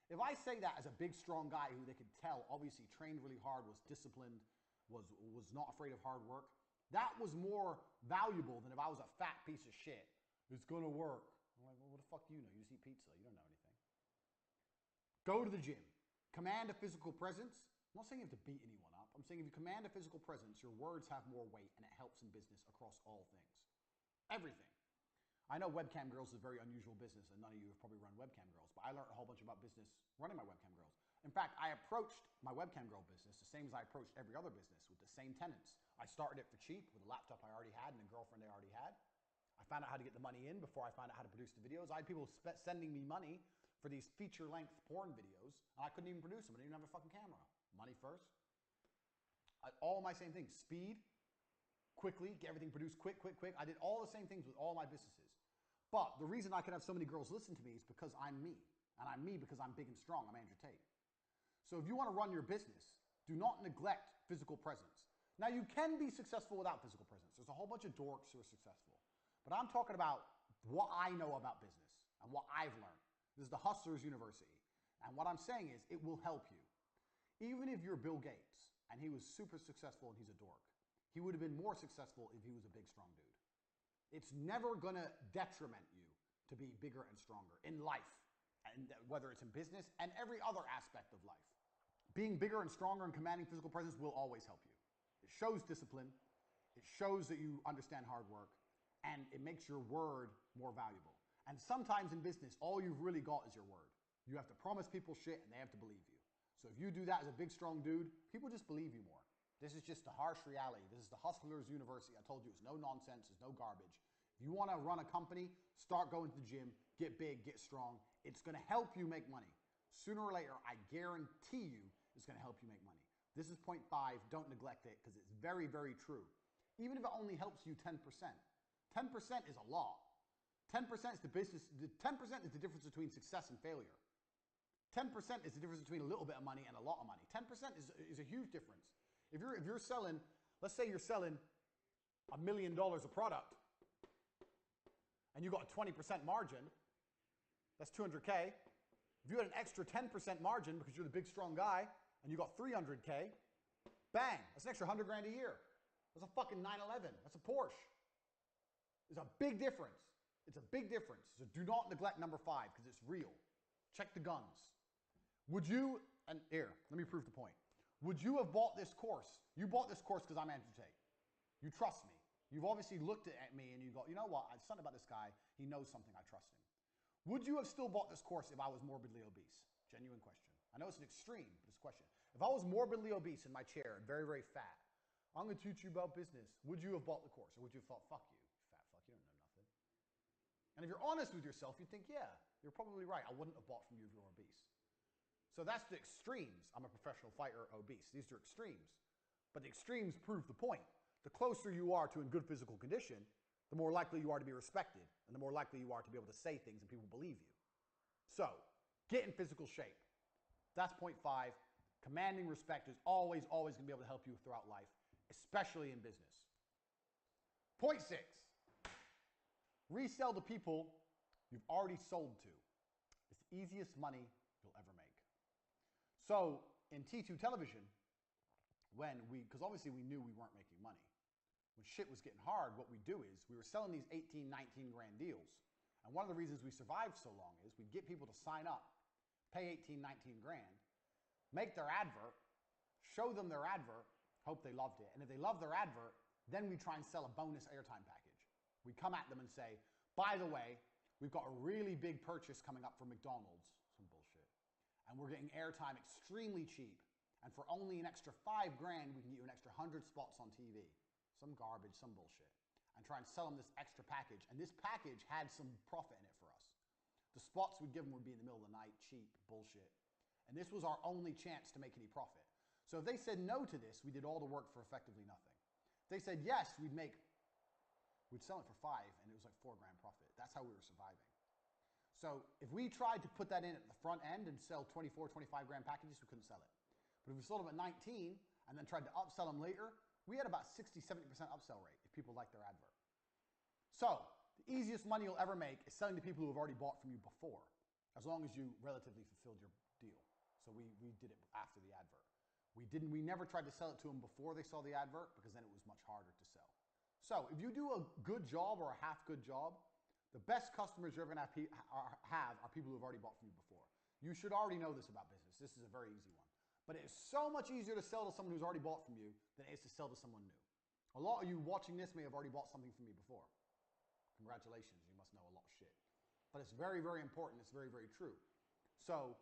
If I say that as a big, strong guy who they could tell obviously trained really hard, was disciplined, was not afraid of hard work, that was more valuable than if I was a fat piece of shit. It's going to work. I'm like, well, what the fuck do you know? You just eat pizza. You don't know anything. Go to the gym. Command a physical presence. I'm not saying you have to beat anyone up. I'm saying if you command a physical presence, your words have more weight and it helps in business across all things. Everything. I know webcam girls is a very unusual business and none of you have probably run webcam girls, but I learned a whole bunch about business running my webcam girls. In fact, I approached my webcam girl business the same as I approached every other business, with the same tenets. I started it for cheap with a laptop I already had and a girlfriend I already had. I found out how to get the money in before I found out how to produce the videos. I had people sending me money for these feature-length porn videos, and I couldn't even produce them. I didn't even have a fucking camera. Money first. All my same things. Speed, quickly, get everything produced quick. I did all the same things with all my businesses. But the reason I could have so many girls listen to me is because I'm me. And I'm me because I'm big and strong. I'm Andrew Tate. So if you want to run your business, do not neglect physical presence. Now, you can be successful without physical presence. There's a whole bunch of dorks who are successful. But I'm talking about what I know about business and what I've learned. This is the Hustlers University. And what I'm saying is it will help you. Even if you're Bill Gates and he was super successful and he's a dork, he would have been more successful if he was a big, strong dude. It's never going to detriment you to be bigger and stronger in life, and whether it's in business and every other aspect of life. Being bigger and stronger and commanding physical presence will always help you. It shows discipline. It shows that you understand hard work, and it makes your word more valuable. And sometimes in business, all you've really got is your word. You have to promise people shit, and they have to believe you. So if you do that as a big, strong dude, people just believe you more. This is just the harsh reality. This is the Hustlers University. I told you it's no nonsense. It's no garbage. If you want to run a company, start going to the gym, get big, get strong. It's going to help you make money. Sooner or later, I guarantee you, it's going to help you make money. This is point 5. Don't neglect it because it's very, very true. Even if it only helps you 10%. 10% is a lot. 10% is the business. 10% is the difference between success and failure. 10% is the difference between a little bit of money and a lot of money. 10% is a huge difference. If you're selling, let's say you're selling $1 million of product and you got a 20% margin, that's 200K. If you had an extra 10% margin because you're the big, strong guy and you got 300K, bang, that's an extra 100 grand a year. That's a fucking 911. That's a Porsche. It's a big difference. It's a big difference. So do not neglect number 5 because it's real. Check the guns. Would you, and here, let me prove the point. Would you have bought this course? You bought this course because I'm Andrew Tate. You trust me. You've obviously looked at me and you go, you know what? There's something about this guy. He knows something. I trust him. Would you have still bought this course if I was morbidly obese? Genuine question. I know it's an extreme, but it's a question. If I was morbidly obese in my chair and very, very fat, I'm going to teach you about business. Would you have bought the course? Or would you have thought, fuck you, fat fuck, you don't know nothing? And if you're honest with yourself, you'd think, yeah, you're probably right. I wouldn't have bought from you if you were obese. So that's the extremes. I'm a professional fighter, obese. These are extremes. But the extremes prove the point. The closer you are to in good physical condition, the more likely you are to be respected, and the more likely you are to be able to say things and people believe you. So, get in physical shape. That's point 5. Commanding respect is always going to be able to help you throughout life, especially in business. Point 6. Resell to people you've already sold to. It's the easiest money you'll ever make. So, in T2 television, because obviously we knew we weren't making money. When shit was getting hard, what we do is we were selling these 18, 19 grand deals. And one of the reasons we survived so long is we'd get people to sign up, pay 18, 19 grand, make their advert, show them their advert, hope they loved it. And if they loved their advert, then we try and sell a bonus airtime package. We come at them and say, by the way, we've got a really big purchase coming up for McDonald's, some bullshit. And we're getting airtime extremely cheap. And for only an extra 5 grand, we can get you an extra 100 spots on TV. Some garbage, some bullshit. And try and sell them this extra package. And this package had some profit in it for us. The spots we'd give them would be in the middle of the night, cheap, bullshit. And this was our only chance to make any profit. So if they said no to this, we did all the work for effectively nothing. If they said yes, we'd sell it for $5, and it was like $4 grand profit. That's how we were surviving. So if we tried to put that in at the front end and sell 24, 25 grand packages, we couldn't sell it. But if we sold them at 19 and then tried to upsell them later, we had about 60, 70% upsell rate if people liked their advert. So the easiest money you'll ever make is selling to people who have already bought from you before, as long as you relatively fulfilled your deal. So we did it after the advert. We never tried to sell it to them before they saw the advert, because then it was much harder to sell. So if you do a good job or a half good job, the best customers you're ever going to have are people who have already bought from you before. You should already know this about business. This is a very easy one. But it is so much easier to sell to someone who's already bought from you than it is to sell to someone new. A lot of you watching this may have already bought something from me before. Congratulations, you must know a lot of shit. But it's very, very important. It's very, very true. So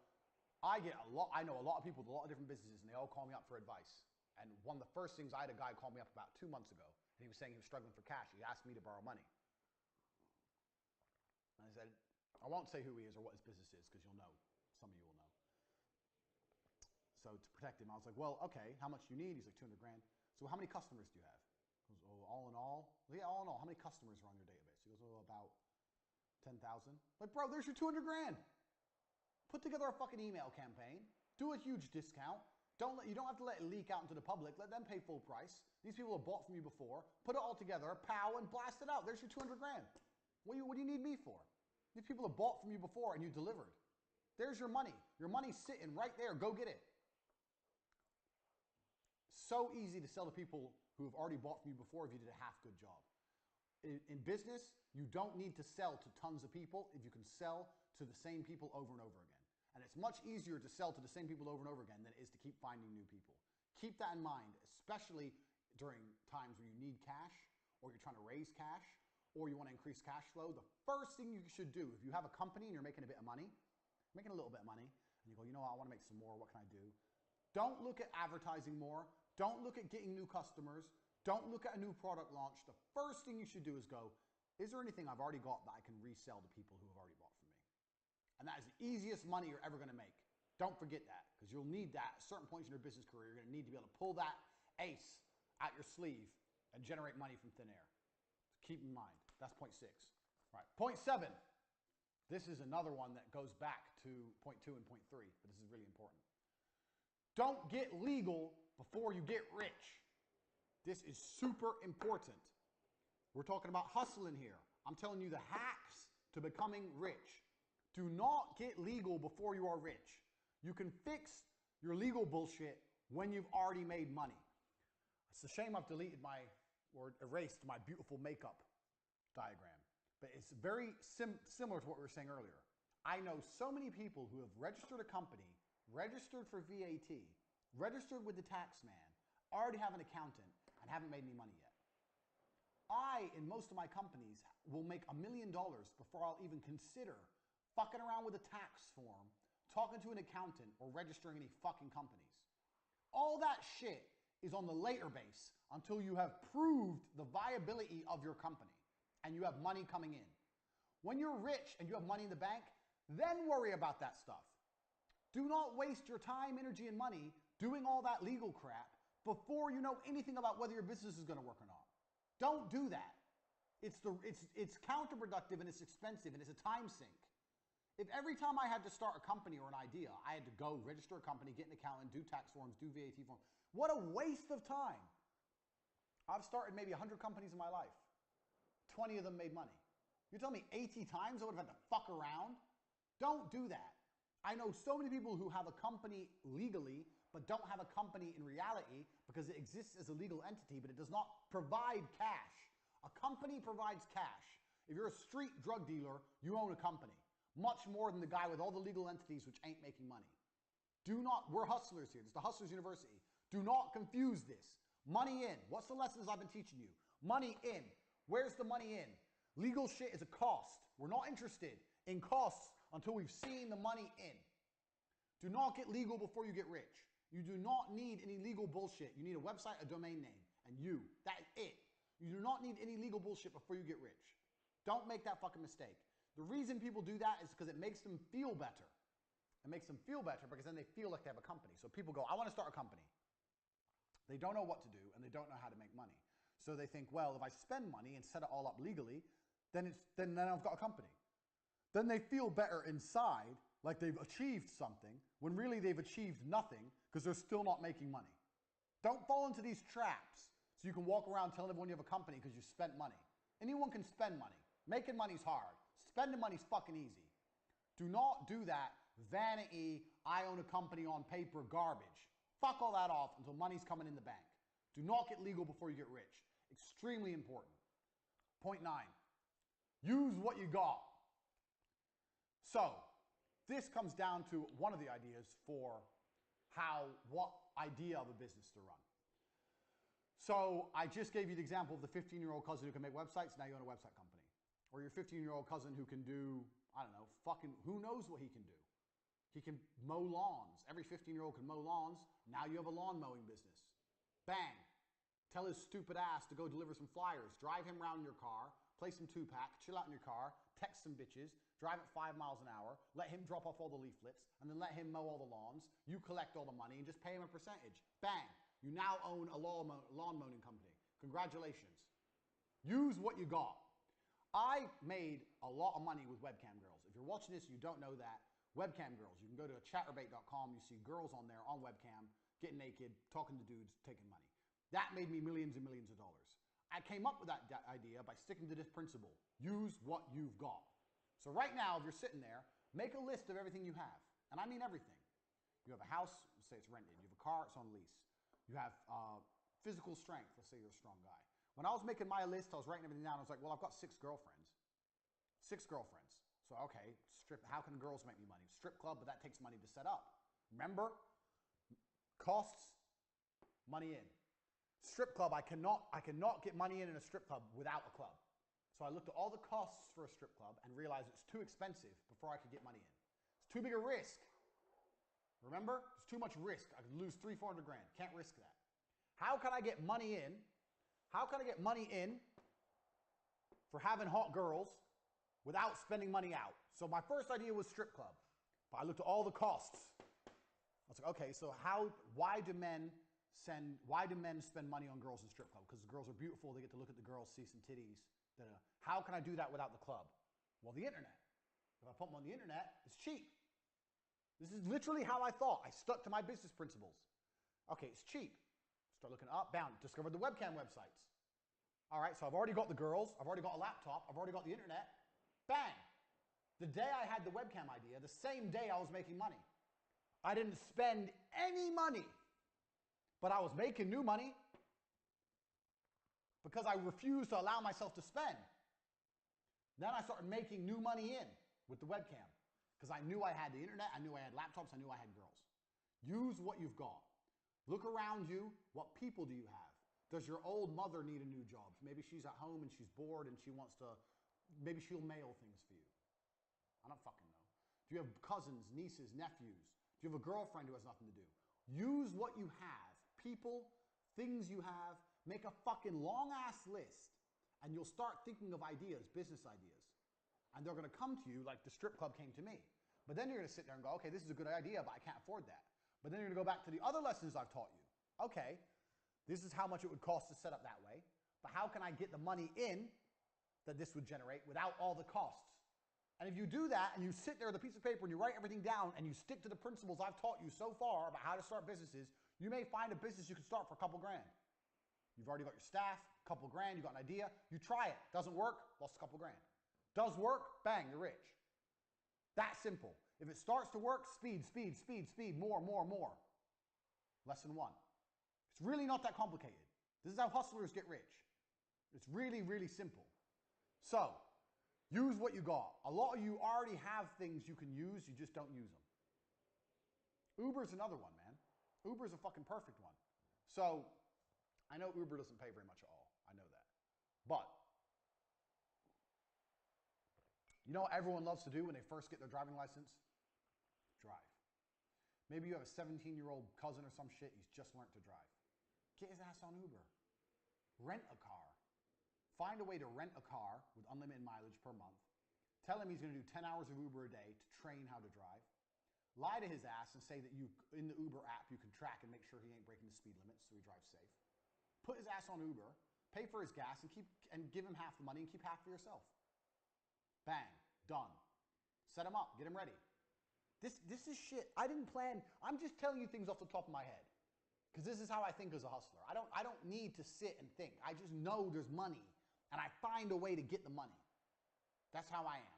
I know a lot of people with a lot of different businesses, and they all call me up for advice. And one of the first things, I had a guy call me up about 2 months ago, and he was saying he was struggling for cash. He asked me to borrow money. And I said, I won't say who he is or what his business is, because you'll know. Some of you will know. So to protect him, I was like, well, okay, how much do you need? He's like, 200 grand. So how many customers do you have? He goes, oh, all in all? Yeah, all in all. How many customers are on your database? He goes, oh, about 10,000. Like, bro, there's your 200 grand. Put together a fucking email campaign. Do a huge discount. You don't have to let it leak out into the public. Let them pay full price. These people have bought from you before. Put it all together, pow, and blast it out. There's your 200 grand. What do you need me for? These people have bought from you before and you delivered. There's your money. Your money's sitting right there. Go get it. So easy to sell to people who have already bought from you before if you did a half good job. In business, you don't need to sell to tons of people if you can sell to the same people over and over again. And it's much easier to sell to the same people over and over again than it is to keep finding new people. Keep that in mind, especially during times where you need cash, or you're trying to raise cash, or you want to increase cash flow. The first thing you should do, if you have a company and you're making a bit of money, making a little bit of money, and you go, you know what, I want to make some more, what can I do? Don't look at advertising more. Don't look at getting new customers. Don't look at a new product launch. The first thing you should do is go, is there anything I've already got that I can resell to people who have already bought from me? And that is the easiest money you're ever going to make. Don't forget that, because you'll need that at certain points in your business career. You're going to need to be able to pull that ace out your sleeve and generate money from thin air. So keep in mind, that's point 6. All right, point 7. This is another one that goes back to point 2 and point 3, but this is really important. Don't get legal before you get rich. This is super important. We're talking about hustling here. I'm telling you the hacks to becoming rich. Do not get legal before you are rich. You can fix your legal bullshit when you've already made money. It's a shame I've deleted or erased my beautiful makeup diagram. But it's very similar to what we were saying earlier. I know so many people who have registered a company, registered for VAT, registered with the tax man, already have an accountant, and haven't made any money yet. I, in most of my companies, will make $1 million before I'll even consider fucking around with a tax form, talking to an accountant, or registering any fucking companies. All that shit is on the later base until you have proved the viability of your company and you have money coming in. When you're rich and you have money in the bank, then worry about that stuff. Do not waste your time, energy, and money doing all that legal crap before you know anything about whether your business is going to work or not. Don't do that. It's counterproductive, and it's expensive, and it's a time sink. If every time I had to start a company or an idea, I had to go register a company, get an accountant, do tax forms, do VAT forms, what a waste of time. I've started maybe 100 companies in my life. 20 of them made money. You're telling me 80 times I would have had to fuck around? Don't do that. I know so many people who have a company legally, but don't have a company in reality because it exists as a legal entity, but it does not provide cash. A company provides cash. If you're a street drug dealer, you own a company. Much more than the guy with all the legal entities which ain't making money. We're hustlers here. This is the Hustlers University. Do not confuse this. Money in. What's the lessons I've been teaching you? Money in. Where's the money in? Legal shit is a cost. We're not interested in costs until we've seen the money in. Do not get legal before you get rich. You do not need any legal bullshit. You need a website, a domain name, and you. That's it. You do not need any legal bullshit before you get rich. Don't make that fucking mistake. The reason people do that is because it makes them feel better. It makes them feel better because then they feel like they have a company. So people go, I want to start a company. They don't know what to do and they don't know how to make money. So they think, well, if I spend money and set it all up legally, then I've got a company. Then they feel better inside, like they've achieved something, when really they've achieved nothing because they're still not making money. Don't fall into these traps so you can walk around telling everyone you have a company because you spent money. Anyone can spend money. Making money's hard. Spending money's fucking easy. Do not do that vanity, I own a company on paper garbage. Fuck all that off until money's coming in the bank. Do not get legal before you get rich. Extremely important. Point 9. Use what you got. So, this comes down to one of the ideas for what idea of a business to run. So, I just gave you the example of the 15-year-old cousin who can make websites, now you own a website company. Or your 15-year-old cousin who can do, I don't know, who knows what he can do. He can mow lawns. Every 15-year-old can mow lawns. Now you have a lawn mowing business. Bang. Tell his stupid ass to go deliver some flyers. Drive him around in your car. Play some 2-pack. Chill out in your car. Text some bitches. Drive at 5 miles an hour. Let him drop off all the leaflets. And then let him mow all the lawns. You collect all the money and just pay him a percentage. Bang. You now own a lawn mowing company. Congratulations. Use what you got. I made a lot of money with webcam girls. If you're watching this, you don't know that. Webcam girls. You can go to chatterbait.com. You see girls on there on webcam, getting naked, talking to dudes, taking money. That made me millions and millions of dollars. I came up with that idea by sticking to this principle. Use what you've got. So right now, if you're sitting there, make a list of everything you have. And I mean everything. You have a house, let's say it's rented. You have a car, it's on lease. You have physical strength. Let's say you're a strong guy. When I was making my list, I was writing everything down. I was like, well, I've got 6 girlfriends. 6 girlfriends. So, okay, how can girls make me money? Strip club, but that takes money to set up. Remember? Costs, money in. Strip club, I cannot get money in a strip club without a club. So I looked at all the costs for a strip club and realized it's too expensive before I could get money in. It's too big a risk. Remember? It's too much risk. I could lose 300-400 grand. Can't risk that. How can I get money in? How can I get money in for having hot girls without spending money out? So my first idea was strip club. But I looked at all the costs. I was like, okay, so why do men spend money on girls in strip club? Because the girls are beautiful, they get to look at the girls, see some titties. How can I do that without the club? Well, the internet. If I put them on the internet, it's cheap. This is literally how I thought. I stuck to my business principles. Okay, it's cheap. Start looking up, bound, discovered the webcam websites. All right, so I've already got the girls, I've already got a laptop, I've already got the internet. Bang! The day I had the webcam idea, the same day I was making money. I didn't spend any money, but I was making new money because I refused to allow myself to spend. Then I started making new money in with the webcam because I knew I had the internet, I knew I had laptops, I knew I had girls. Use what you've got. Look around you. What people do you have? Does your old mother need a new job? Maybe she's at home and she's bored and she wants to, maybe she'll mail things for you. I don't fucking know. Do you have cousins, nieces, nephews? Do you have a girlfriend who has nothing to do? Use what you have. People, things you have. Make a fucking long-ass list and you'll start thinking of ideas, business ideas. And they're going to come to you like the strip club came to me. But then you're going to sit there and go, okay, this is a good idea, but I can't afford that. But then you're going to go back to the other lessons I've taught you. Okay, this is how much it would cost to set up that way. But how can I get the money in that this would generate without all the costs? And if you do that and you sit there with a piece of paper and you write everything down and you stick to the principles I've taught you so far about how to start businesses, you may find a business you can start for a couple grand. You've already got your staff, a couple grand, you got an idea, you try it. Doesn't work, lost a couple grand. Does work, bang, you're rich. That simple. If it starts to work, speed, more. Lesson 1. It's really not that complicated. This is how hustlers get rich. It's really, really simple. So, use what you got. A lot of you already have things you can use, you just don't use them. Uber's another one, man. Uber's a fucking perfect one. So, I know Uber doesn't pay very much at all. I know that. But, you know what everyone loves to do when they first get their driving license? Drive. Maybe you have a 17-year-old cousin or some shit, he's just learned to drive. Get his ass on Uber. Rent a car. Find a way to rent a car with unlimited mileage per month. tell him he's going to do 10 hours of Uber a day to train how to drive, lie to his ass and say that in the Uber app you can track and make sure he ain't breaking the speed limit so he drives safe. Put his ass on Uber, pay for his gas, and give him half the money and keep half for yourself. Bang, done. Set him up, get him ready. This is shit. I didn't plan. I'm just telling you things off the top of my head. Because this is how I think as a hustler. I don't need to sit and think. I just know there's money, and I find a way to get the money. That's how I am.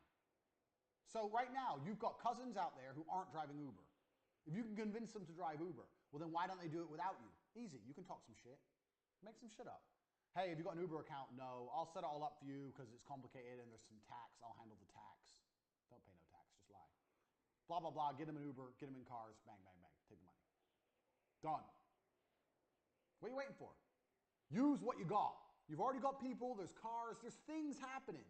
So right now, you've got cousins out there who aren't driving Uber. If you can convince them to drive Uber, well then why don't they do it without you? Easy. You can talk some shit. Make some shit up. Hey, have you got an Uber account? No. I'll set it all up for you because it's complicated and there's some tax. I'll handle the tax. Don't pay no tax. Just lie. Blah, blah, blah. Get them an Uber. Get them in cars. Bang, bang, bang. Take the money. Done. What are you waiting for? Use what you got. You've already got people. There's cars. There's things happening.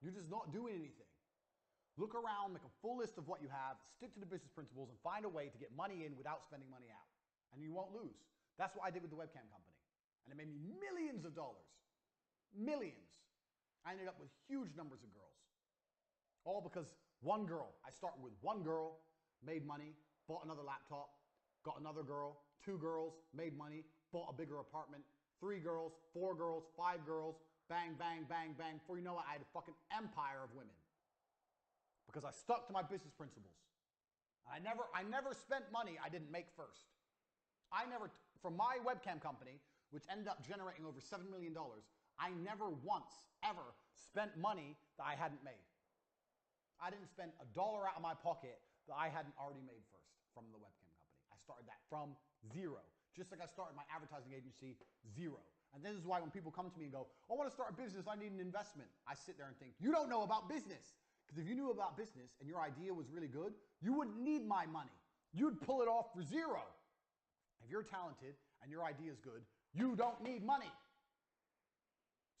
You're just not doing anything. Look around, make a full list of what you have, stick to the business principles, and find a way to get money in without spending money out. And you won't lose. That's what I did with the webcam company. And it made me millions of dollars. Millions. I ended up with huge numbers of girls. All because one girl. I started with one girl, made money, bought another laptop, got another girl, 2 girls, made money, bought a bigger apartment, 3 girls, 4 girls, 5 girls, bang, bang, bang, bang. Before you know it, I had a fucking empire of women. Because I stuck to my business principles. I never spent money I didn't make first. From my webcam company, which ended up generating over $7 million, I never once, ever spent money that I hadn't made. I didn't spend $1 out of my pocket that I hadn't already made first from the webcam company. I started that from zero. Just like I started my advertising agency, zero. And this is why when people come to me and go, I want to start a business, I need an investment. I sit there and think, you don't know about business. Because if you knew about business and your idea was really good, you wouldn't need my money. You'd pull it off for zero. If you're talented and your idea is good, you don't need money.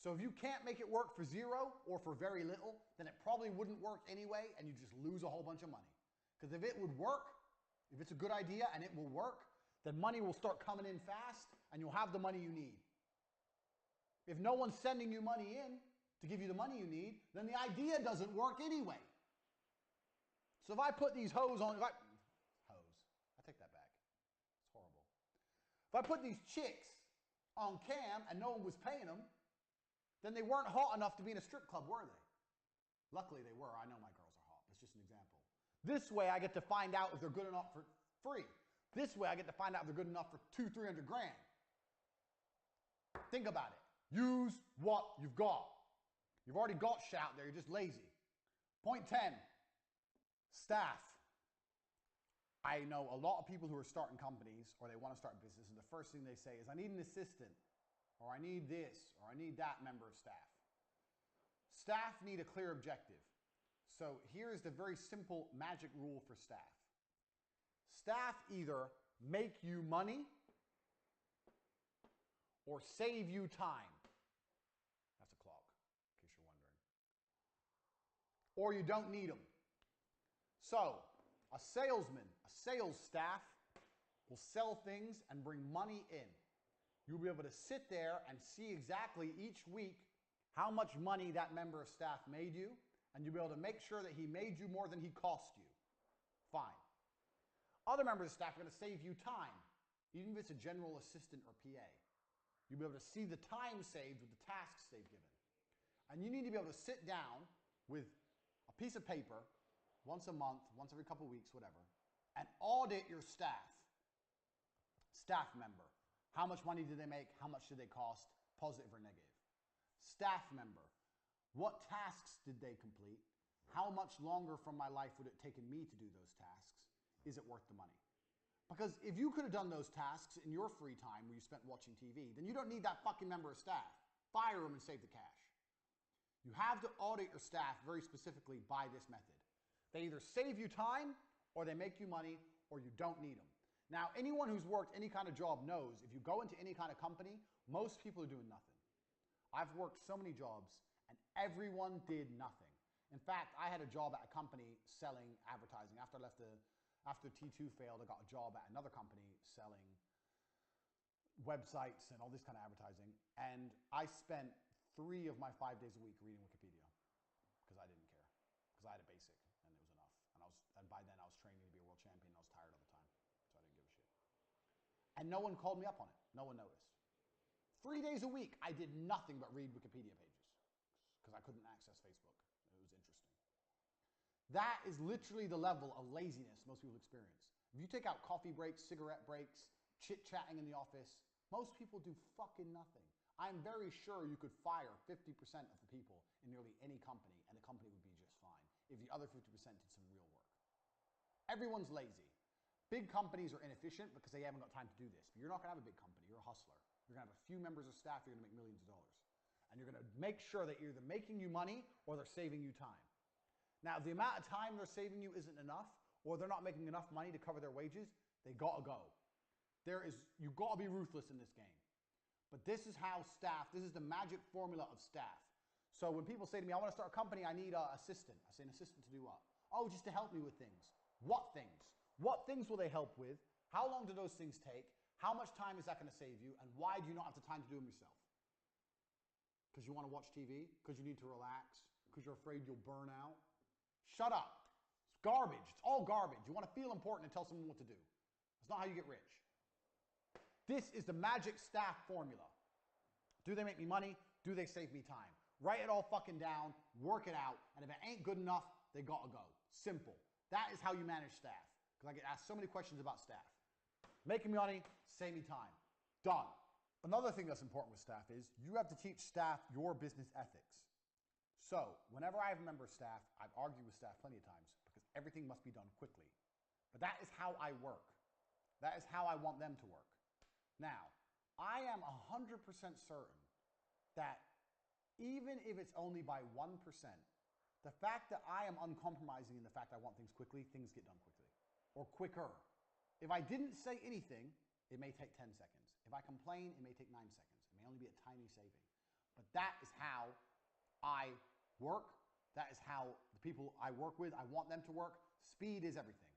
So if you can't make it work for zero or for very little, then it probably wouldn't work anyway and you just lose a whole bunch of money. Because if it would work, if it's a good idea and it will work, then money will start coming in fast and you'll have the money you need. If no one's sending you money in to give you the money you need, then the idea doesn't work anyway. So if I put these I take that back. It's horrible. If I put these chicks on cam and no one was paying them, then they weren't hot enough to be in a strip club, were they? Luckily they were. I know my girls are hot. It's just an example. This way I get to find out if they're good enough for free. This way I get to find out if they're good enough for 200-300 grand. Think about it. Use what you've got. You've already got shit out there. You're just lazy. Point 10, staff. I know a lot of people who are starting companies or they want to start business and the first thing they say is, I need an assistant, or I need this, or I need that member of staff. Staff need a clear objective. So here's the very simple magic rule for staff. Staff either make you money or save you time. That's a clock, in case you're wondering. Or you don't need them. So a salesman, a sales staff will sell things and bring money in. You'll be able to sit there and see exactly each week how much money that member of staff made you, and you'll be able to make sure that he made you more than he cost you. Fine. Other members of staff are going to save you time, even if it's a general assistant or PA. You'll be able to see the time saved with the tasks they've given. And you need to be able to sit down with a piece of paper once a month, once every couple of weeks, whatever, and audit your staff. Staff member. How much money did they make? How much did they cost? Positive or negative. Staff member. What tasks did they complete? How much longer from my life would it have taken me to do those tasks? Is it worth the money? Because if you could have done those tasks in your free time where you spent watching TV, then you don't need that fucking member of staff. Fire them and save the cash. You have to audit your staff very specifically by this method. They either save you time, or they make you money, or you don't need them. Now, anyone who's worked any kind of job knows if you go into any kind of company, most people are doing nothing. I've worked so many jobs, and everyone did nothing. In fact, I had a job at a company selling advertising. After T2 failed, I got a job at another company selling websites and all this kind of advertising. And I spent 3 of my 5 days a week reading Wikipedia because I didn't care. because I had a basic, and it was enough. And by then I was training to be a world champion, and I was tired all the time, so I didn't give a shit. And no one called me up on it. No one noticed. 3 days a week, I did nothing but read Wikipedia pages because I couldn't access Facebook. It was interesting. That is literally the level of laziness most people experience. If you take out coffee breaks, cigarette breaks, chit-chatting in the office, most people do fucking nothing. I'm very sure you could fire 50% of the people in nearly any company, and the company would be just fine if the other 50% did some real work. Everyone's lazy. Big companies are inefficient because they haven't got time to do this. But you're not going to have a big company. You're a hustler. You're going to have a few members of staff. You're going to make millions of dollars. And you're going to make sure that you're either making you money or they're saving you time. Now, if the amount of time they're saving you isn't enough, or they're not making enough money to cover their wages, they got to go. You've got to be ruthless in this game. But this is how staff, this is the magic formula of staff. So when people say to me, I want to start a company, I need an assistant. I say, an assistant to do what? Oh, just to help me with things. What things? What things will they help with? How long do those things take? How much time is that going to save you? And why do you not have the time to do them yourself? Because you want to watch TV? Because you need to relax? Because you're afraid you'll burn out? Shut up. It's garbage. It's all garbage. You want to feel important and tell someone what to do. That's not how you get rich. This is the magic staff formula. Do they make me money? Do they save me time? Write it all fucking down, work it out, and if it ain't good enough, they gotta go. Simple. That is how you manage staff. Because I get asked so many questions about staff. Making me money, save me time. Done. Another thing that's important with staff is you have to teach staff your business ethics. So, whenever I have a member of staff, I've argued with staff plenty of times because everything must be done quickly. But that is how I work. That is how I want them to work. Now, I am 100% certain that even if it's only by 1%, the fact that I am uncompromising in the fact I want things quickly, things get done quickly. Or quicker. If I didn't say anything, it may take 10 seconds. If I complain, it may take 9 seconds. It may only be a tiny saving. But that is how I work. That is how the people I work with, I want them to work. Speed is everything.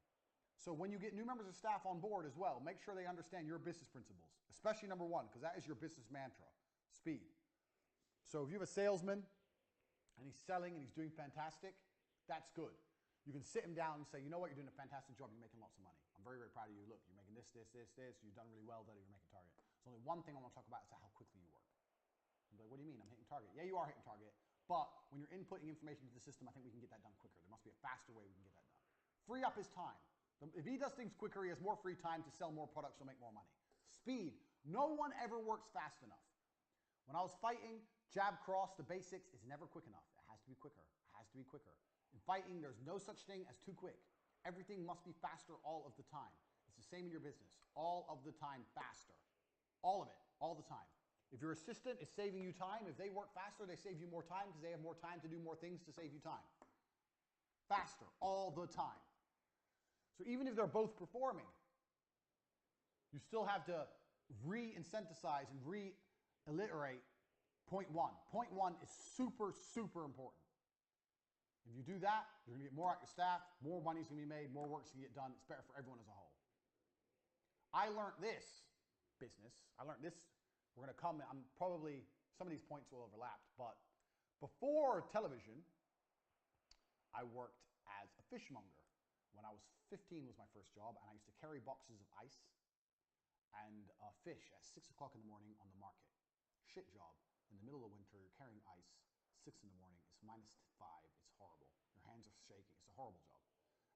So when you get new members of staff on board as well, make sure they understand your business principles, especially number one, because that is your business mantra, speed. So if you have a salesman and he's selling and he's doing fantastic, that's good. You can sit him down and say, you know what, you're doing a fantastic job, you're making lots of money. I'm very, very proud of you. Look, you're making this, you've done really well, you're making target. There's only one thing I want to talk about is how quickly you work. I'm like, what do you mean? I'm hitting target. Yeah, you are hitting target, but when you're inputting information into the system, I think we can get that done quicker. There must be a faster way we can get that done. Free up his time. If he does things quicker, he has more free time to sell more products, he'll make more money. Speed. No one ever works fast enough. When I was fighting, jab, cross, the basics is never quick enough. It has to be quicker. It has to be quicker. In fighting, there's no such thing as too quick. Everything must be faster all of the time. It's the same in your business. All of the time, faster. All of it, all the time. If your assistant is saving you time, if they work faster, they save you more time because they have more time to do more things to save you time. Faster, all the time. So even if they're both performing, you still have to re-incentivize and re-alliterate point one. Point one is super, super important. If you do that, you're going to get more out your staff, more money's going to be made, more work's going to get done. It's better for everyone as a whole. I learned this business. I learned this. We're going to come, I'm probably, some of these points will overlap, but before television, I worked as a fishmonger. When I was 15 was my first job, and I used to carry boxes of ice and fish at 6 o'clock in the morning on the market. Shit job. In the middle of winter, you're carrying ice, 6 in the morning, it's -5, it's horrible. Your hands are shaking, it's a horrible job.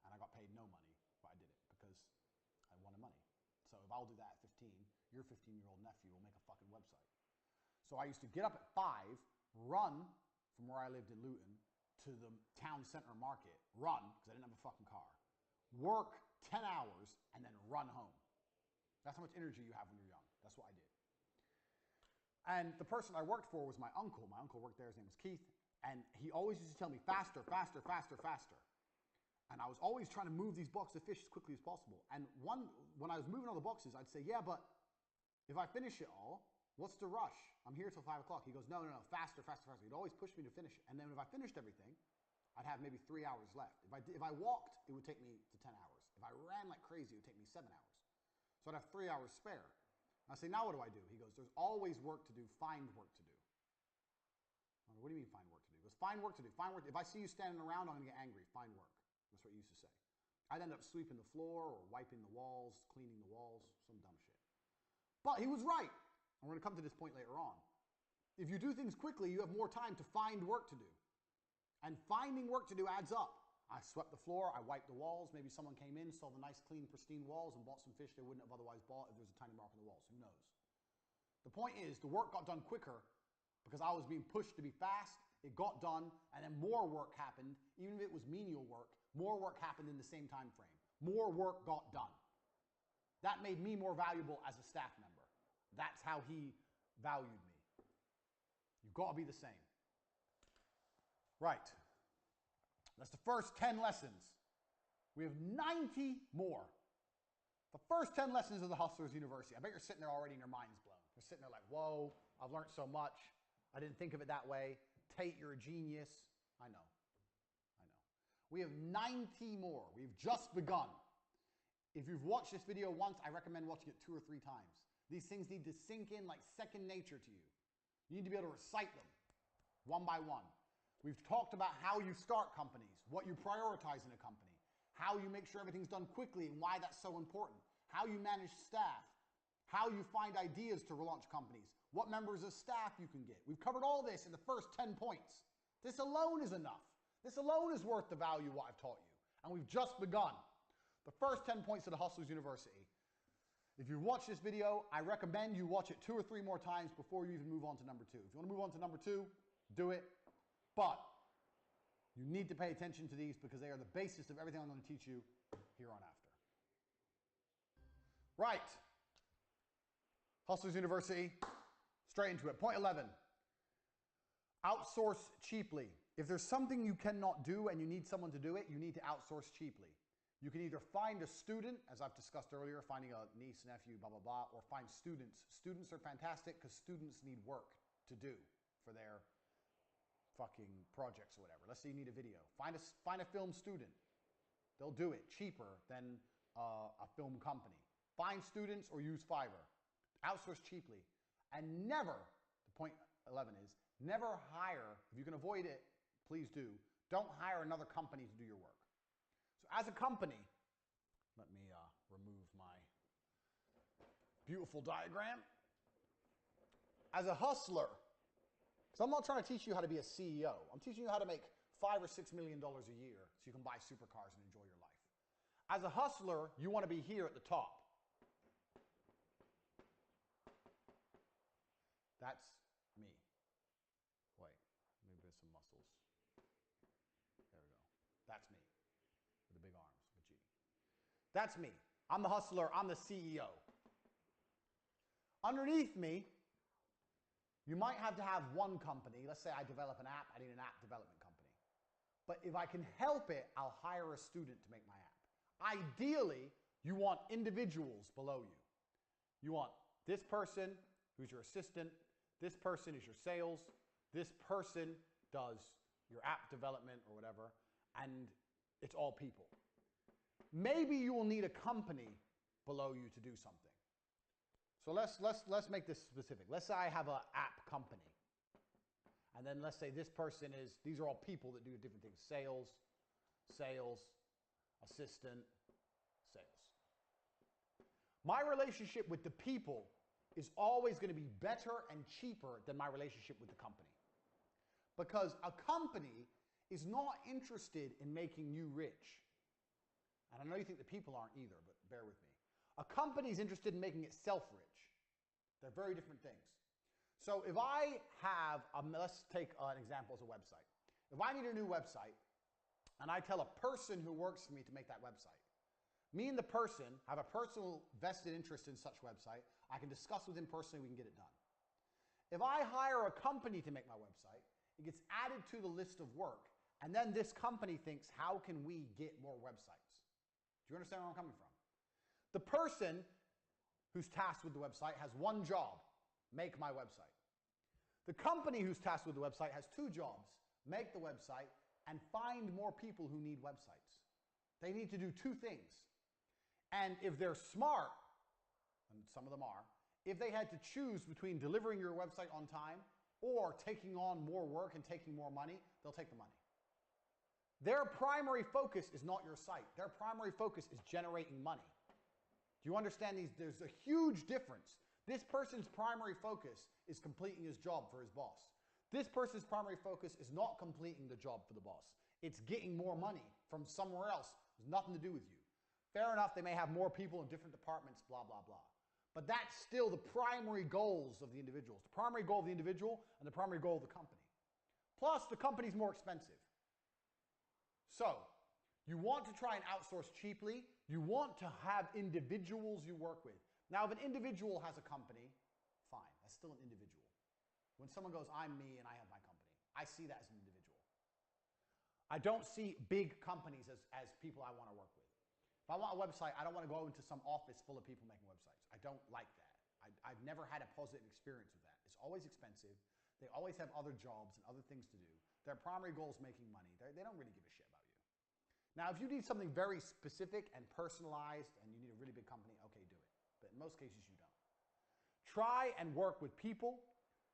And I got paid no money, but I did it because I wanted money. So if I'll do that at 15, your 15-year-old nephew will make a fucking website. So I used to get up at 5, run from where I lived in Luton to the town center market, run, because I didn't have a fucking car. Work 10 hours, and then run home. That's how much energy you have when you're young. That's what I did. And the person I worked for was my uncle. My uncle worked there. His name was Keith. And he always used to tell me, faster, faster, faster, faster. And I was always trying to move these boxes of fish as quickly as possible. And when I was moving all the boxes, I'd say, yeah, but if I finish it all, what's the rush? I'm here till 5 o'clock. He goes, no, faster, faster, faster. He'd always push me to finish it. And then if I finished everything, I'd have maybe 3 hours left. If I walked, it would take me to 10 hours. If I ran like crazy, it would take me 7 hours. So I'd have 3 hours spare. And I say, now what do I do? He goes, there's always work to do. Find work to do. I What do you mean find work to do? He goes, find work to do. Find work. If I see you standing around, I'm going to get angry. Find work. That's what he used to say. I'd end up sweeping the floor or wiping the walls, cleaning the walls, some dumb shit. But he was right. And we're going to come to this point later on. If you do things quickly, you have more time to find work to do. And finding work to do adds up. I swept the floor, I wiped the walls. Maybe someone came in, saw the nice, clean, pristine walls and bought some fish they wouldn't have otherwise bought if there was a tiny mark on the walls. Who knows? The point is, the work got done quicker because I was being pushed to be fast. It got done, and then more work happened. Even if it was menial work, more work happened in the same time frame. More work got done. That made me more valuable as a staff member. That's how he valued me. You've got to be the same. Right. That's the first 10 lessons. We have 90 more. The first 10 lessons of the Hustlers University. I bet you're sitting there already and your mind's blown. You're sitting there like, whoa, I've learned so much. I didn't think of it that way. Tate, you're a genius. I know. We have 90 more. We've just begun. If you've watched this video once, I recommend watching it 2 or 3 times. These things need to sink in like second nature to you. You need to be able to recite them one by one. We've talked about how you start companies, what you prioritize in a company, how you make sure everything's done quickly and why that's so important, how you manage staff, how you find ideas to launch companies, what members of staff you can get. We've covered all this in the first 10 points. This alone is enough. This alone is worth the value of what I've taught you. And we've just begun. The first 10 points of the Hustlers University. If you watch this video, I recommend you watch it 2 or 3 more times before you even move on to number 2. If you want to move on to number 2, do it. But you need to pay attention to these because they are the basis of everything I'm going to teach you here on after. Right. Hustlers University, straight into it. Point 11. Outsource cheaply. If there's something you cannot do and you need someone to do it, you need to outsource cheaply. You can either find a student, as I've discussed earlier, finding a niece, nephew, blah, blah, blah, or find students. Students are fantastic because students need work to do for their fucking projects or whatever. Let's say you need a video. Find a film student. They'll do it cheaper than a film company. Find students or use Fiverr. Outsource cheaply. And never, the point 11 is, never hire, if you can avoid it, please do. Don't hire another company to do your work. So as a company, let me remove my beautiful diagram. As a hustler, so I'm not trying to teach you how to be a CEO. I'm teaching you how to make $5 or $6 million a year so you can buy supercars and enjoy your life. As a hustler, you want to be here at the top. That's me. Wait, maybe there's some muscles. There we go. That's me. With the big arms, with G. That's me. I'm the hustler. I'm the CEO. Underneath me, you might have to have one company. Let's say I develop an app. I need an app development company. But if I can help it, I'll hire a student to make my app. Ideally, you want individuals below you. You want this person who's your assistant. This person is your sales. This person does your app development or whatever. And it's all people. Maybe you will need a company below you to do something. So let's make this specific. Let's say I have an app company. And then let's say this person is, these are all people that do different things. Sales, assistant, sales. My relationship with the people is always going to be better and cheaper than my relationship with the company. Because a company is not interested in making you rich. And I know you think the people aren't either, but bear with me. A company is interested in making itself rich. They're very different things. So if I have, let's take an example as a website. If I need a new website, and I tell a person who works for me to make that website, me and the person have a personal vested interest in such website. I can discuss with him personally, we can get it done. If I hire a company to make my website, it gets added to the list of work, and then this company thinks, how can we get more websites? Do you understand where I'm coming from? The person who's tasked with the website has one job, make my website. The company who's tasked with the website has 2 jobs, make the website and find more people who need websites. They need to do 2 things. And if they're smart, and some of them are, if they had to choose between delivering your website on time or taking on more work and taking more money, they'll take the money. Their primary focus is not your site. Their primary focus is generating money. Do you understand these? There's a huge difference. This person's primary focus is completing his job for his boss. This person's primary focus is not completing the job for the boss. It's getting more money from somewhere else. It has nothing to do with you. Fair enough, they may have more people in different departments, blah, blah, blah. But that's still the primary goals of the individuals. The primary goal of the individual and the primary goal of the company. Plus, the company's more expensive. So, you want to try and outsource cheaply. You want to have individuals you work with. Now, if an individual has a company, fine. That's still an individual. When someone goes, I'm me and I have my company, I see that as an individual. I don't see big companies as people I want to work with. If I want a website, I don't want to go into some office full of people making websites. I don't like that. I've never had a positive experience with that. It's always expensive. They always have other jobs and other things to do. Their primary goal is making money. They don't really give a shit about you. Now, if you need something very specific and personalized and you need a really big company, okay, do it. But in most cases, you don't. Try and work with people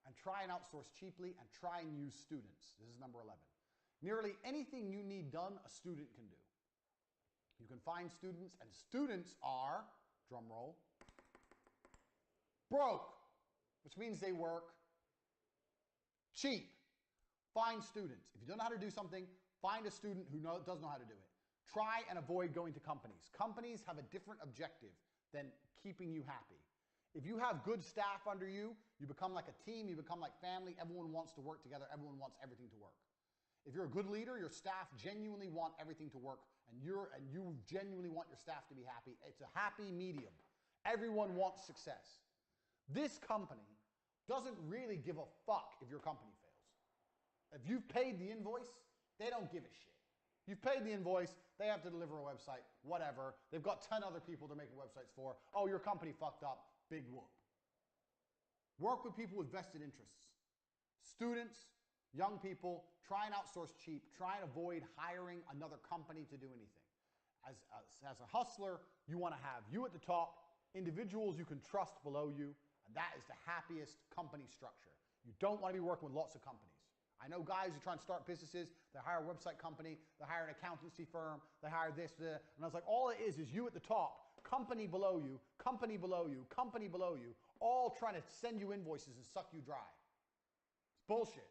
and try and outsource cheaply and try and use students. This is number 11. Nearly anything you need done, a student can do. You can find students, and students are, drum roll, broke, which means they work cheap. Find students. If you don't know how to do something, find a student who does know how to do it. Try and avoid going to companies. Companies have a different objective than keeping you happy. If you have good staff under you, you become like a team, you become like family, everyone wants to work together, everyone wants everything to work. If you're a good leader, your staff genuinely want everything to work, and you genuinely want your staff to be happy. It's a happy medium. Everyone wants success. This company doesn't really give a fuck if your company fails. If you've paid the invoice, they don't give a shit. You've paid the invoice, they have to deliver a website, whatever. They've got 10 other people they're making websites for. Oh, your company fucked up, big whoop. Work with people with vested interests. Students, young people, try and outsource cheap. Try and avoid hiring another company to do anything. As a hustler, you want to have you at the top, individuals you can trust below you, and that is the happiest company structure. You don't want to be working with lots of companies. I know guys who try and start businesses, they hire a website company, they hire an accountancy firm, they hire this, and I was like, all it is you at the top, company below you, company below you, company below you, all trying to send you invoices and suck you dry. It's bullshit.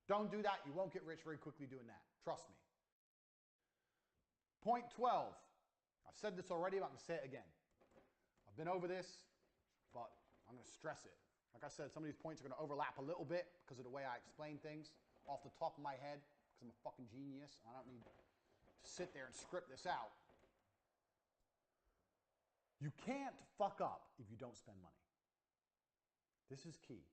Don't do that. You won't get rich very quickly doing that. Trust me. Point 12. I've said this already, but I'm going to say it again. I've been over this, but I'm going to stress it. Like I said, some of these points are going to overlap a little bit because of the way I explain things off the top of my head, because I'm a fucking genius. I don't need to sit there and script this out. You can't fuck up if you don't spend money. This is key.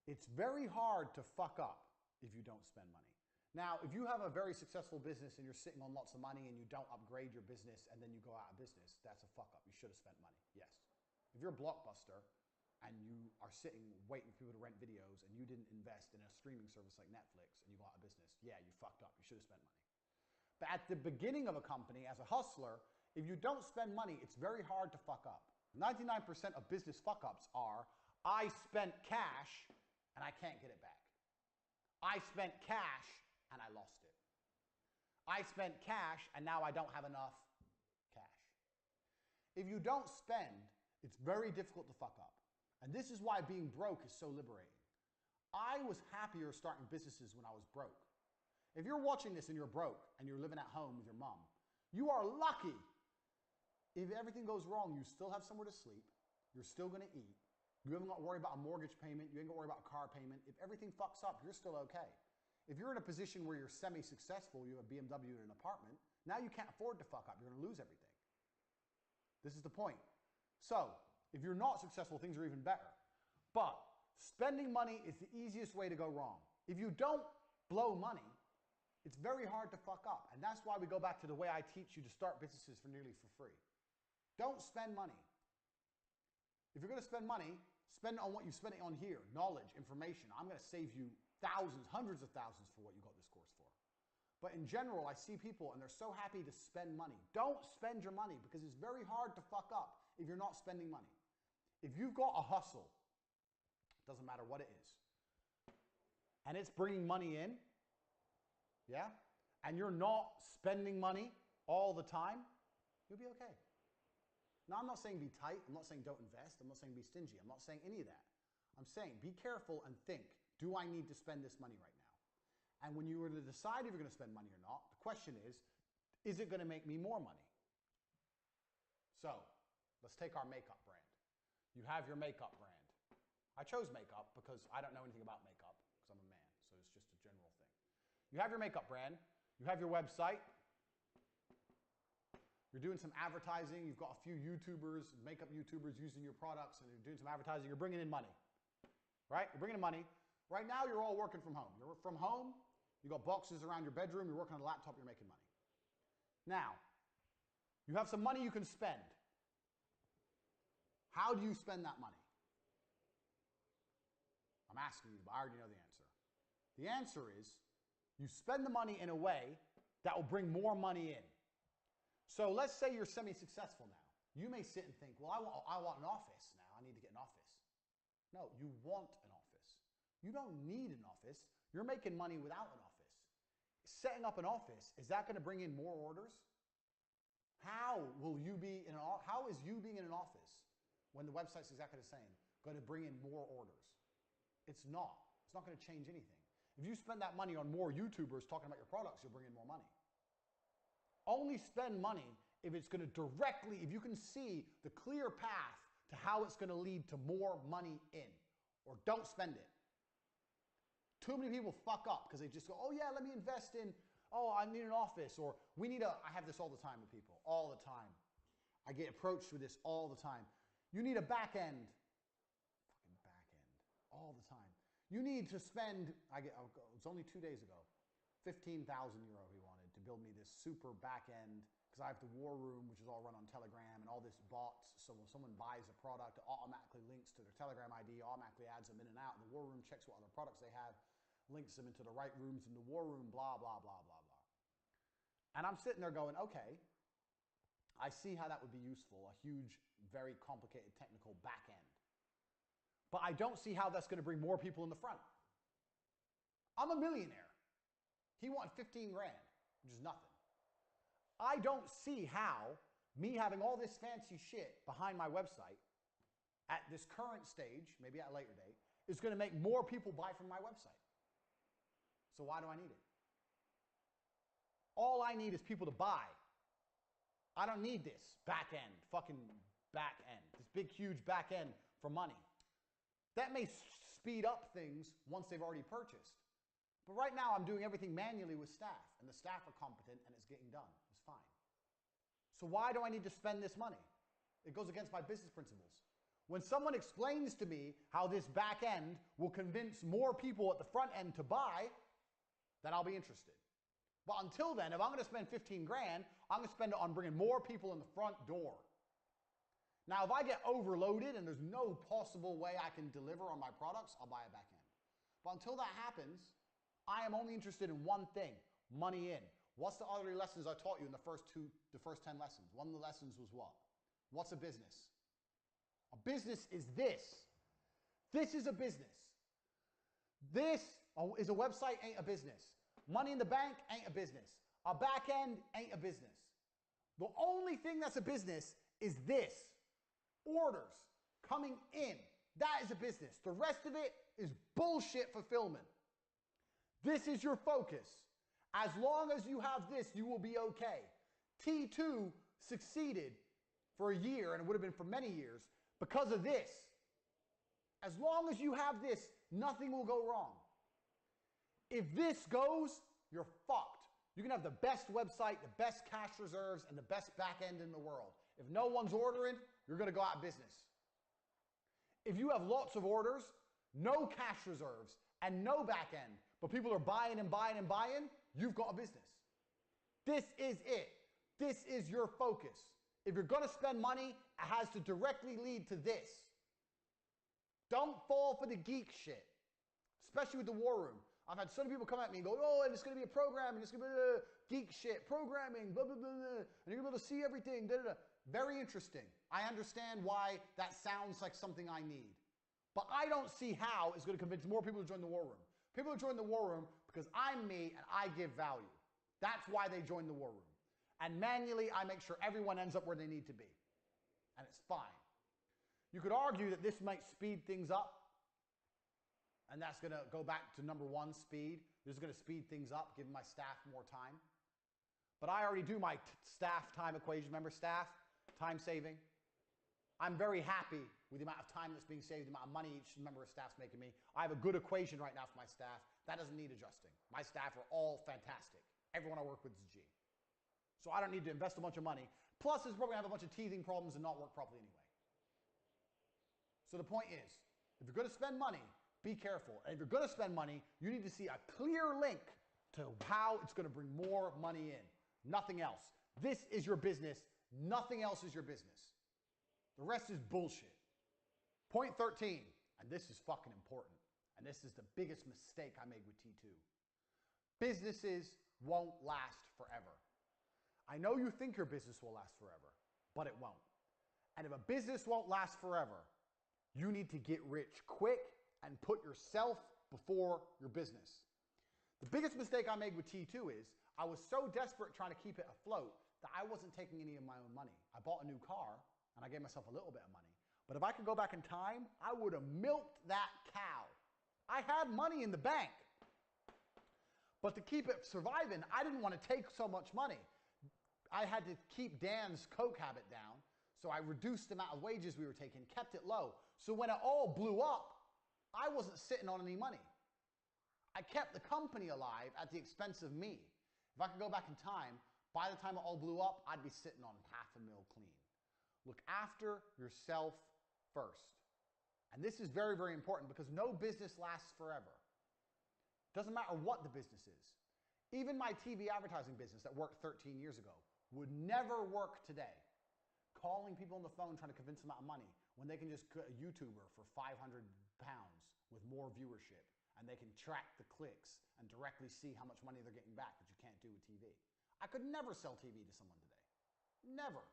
It's very hard to fuck up if you don't spend money. Now, if you have a very successful business and you're sitting on lots of money and you don't upgrade your business and then you go out of business, that's a fuck up. You should have spent money, yes. If you're a Blockbuster and you are sitting waiting for people to rent videos and you didn't invest in a streaming service like Netflix and you go out of business, yeah, you fucked up. You should have spent money. But at the beginning of a company, as a hustler, if you don't spend money, it's very hard to fuck up. 99% of business fuck-ups are, I spent cash and I can't get it back. I spent cash and I lost it. I spent cash and now I don't have enough cash. If you don't spend, it's very difficult to fuck up. And this is why being broke is so liberating. I was happier starting businesses when I was broke. If you're watching this and you're broke and you're living at home with your mom, you are lucky. If everything goes wrong, you still have somewhere to sleep. You're still going to eat. You haven't got to worry about a mortgage payment. You ain't got to worry about a car payment. If everything fucks up, you're still okay. If you're in a position where you're semi-successful, you have a BMW and an apartment, now you can't afford to fuck up. You're going to lose everything. This is the point. So, if you're not successful, things are even better. But spending money is the easiest way to go wrong. If you don't blow money, it's very hard to fuck up. And that's why we go back to the way I teach you to start businesses for nearly for free. Don't spend money. If you're going to spend money, spend it on what you spend it on here. Knowledge, information. I'm going to save you thousands, hundreds of thousands for what you got this course for. But in general, I see people and they're so happy to spend money. Don't spend your money because it's very hard to fuck up if you're not spending money. If you've got a hustle, doesn't matter what it is. and it's bringing money in, yeah, and you're not spending money all the time, you'll be okay. Now, I'm not saying be tight. I'm not saying don't invest. I'm not saying be stingy. I'm not saying any of that. I'm saying be careful and think, do I need to spend this money right now? And when you were to decide if you're going to spend money or not, the question is it going to make me more money? So let's take our makeup brand. You have your makeup brand. I chose makeup because I don't know anything about makeup because I'm a man, so it's just a general thing. You have your makeup brand. You have your website. You're doing some advertising. You've got a few YouTubers, makeup YouTubers using your products, and you're doing some advertising. You're bringing in money, right? You're bringing in money. Right now, you're all working from home. You're from home. You've got boxes around your bedroom. You're working on a laptop. You're making money. Now, you have some money you can spend. How do you spend that money? I'm asking you, but I already know the answer. The answer is you spend the money in a way that will bring more money in. So let's say you're semi-successful now. You may sit and think, well, I want an office now. I need to get an office. No, you want an office. You don't need an office. You're making money without an office. Setting up an office, is that going to bring in more orders? How is you being in an office when the website's exactly the same going to bring in more orders? It's not. It's not going to change anything. If you spend that money on more YouTubers talking about your products, you'll bring in more money. Only spend money if it's going to directly, if you can see the clear path to how it's going to lead to more money in. Or don't spend it. Too many people fuck up because they just go, oh yeah, let me invest in, oh, I need an office, or I have this all the time with people, all the time. I get approached with this all the time. You need a back end. Fucking back end. All the time. You need to spend, it was only 2 days ago, 15,000 euro he wanted to build me this super back end, because I have the war room, which is all run on Telegram, and all this bots, so when someone buys a product, it automatically links to their Telegram ID, automatically adds them in and out, and the war room checks what other products they have, links them into the right rooms in the war room, blah, blah, blah, blah, blah. And I'm sitting there going, okay, I see how that would be useful, a huge, very complicated technical back end. But I don't see how that's going to bring more people in the front. I'm a millionaire. He wanted 15 grand, which is nothing. I don't see how me having all this fancy shit behind my website at this current stage, maybe at a later date, is going to make more people buy from my website. So why do I need it? All I need is people to buy. I don't need this back end, fucking back end, this big, huge back end for money. That may speed up things once they've already purchased. But right now I'm doing everything manually with staff, and the staff are competent and it's getting done. It's fine. So why do I need to spend this money? It goes against my business principles. When someone explains to me how this back end will convince more people at the front end to buy, then I'll be interested. But until then, if I'm going to spend 15 grand, I'm going to spend it on bringing more people in the front door. Now, if I get overloaded and there's no possible way I can deliver on my products, I'll buy a back end. But until that happens, I am only interested in one thing, money in. What's the other lessons I taught you in the first 10 lessons? One of the lessons was what? What's a business? A business is this. This is a business. This is a website, ain't a business. Money in the bank ain't a business. A back end ain't a business. The only thing that's a business is this. Orders coming in. That is a business. The rest of it is bullshit fulfillment. This is your focus. As long as you have this, you will be okay. T2 succeeded for a year, and it would have been for many years, because of this. As long as you have this, nothing will go wrong. If this goes, you're fucked. You can have the best website, the best cash reserves, and the best back end in the world. If no one's ordering, you're going to go out of business. If you have lots of orders, no cash reserves, and no back end, but people are buying and buying and buying, you've got a business. This is it. This is your focus. If you're going to spend money, it has to directly lead to this. Don't fall for the geek shit, especially with the war room. I've had so many people come at me and go, oh, and it's going to be a program, and it's going to be geek shit, programming, blah, blah, blah, blah, and you're going to be able to see everything, da, da, da. Very interesting. I understand why that sounds like something I need. But I don't see how it's going to convince more people to join the war room. People join the war room because I'm me and I give value. That's why they join the war room. And manually, I make sure everyone ends up where they need to be. And it's fine. You could argue that this might speed things up. And that's going to go back to number one, speed. This is going to speed things up, give my staff more time. But I already do my staff time equation. Remember staff, time saving? I'm very happy with the amount of time that's being saved, the amount of money each member of staff's making me. I have a good equation right now for my staff. That doesn't need adjusting. My staff are all fantastic. Everyone I work with is G. So I don't need to invest a bunch of money. Plus, it's probably going to have a bunch of teething problems and not work properly anyway. So the point is, if you're going to spend money, be careful. And if you're going to spend money, you need to see a clear link to how it's going to bring more money in. Nothing else. This is your business. Nothing else is your business. The rest is bullshit. Point 13, and this is fucking important, and this is the biggest mistake I made with T2. Businesses won't last forever. I know you think your business will last forever, but it won't. And if a business won't last forever, you need to get rich quick and put yourself before your business. The biggest mistake I made with T2 is I was so desperate trying to keep it afloat that I wasn't taking any of my own money. I bought a new car and I gave myself a little bit of money. But if I could go back in time, I would have milked that cow. I had money in the bank. But to keep it surviving, I didn't want to take so much money. I had to keep Dan's coke habit down, so I reduced the amount of wages we were taking, kept it low. So when it all blew up, I wasn't sitting on any money. I kept the company alive at the expense of me. If I could go back in time, by the time it all blew up, I'd be sitting on $500,000 clean. Look after yourself first. And this is very, very important because no business lasts forever. Doesn't matter what the business is. Even my TV advertising business that worked 13 years ago would never work today. Calling people on the phone trying to convince them out of money when they can just get a YouTuber for 500 pounds with more viewership and they can track the clicks and directly see how much money they're getting back, which you can't do with TV. I could never sell TV to someone today. Never.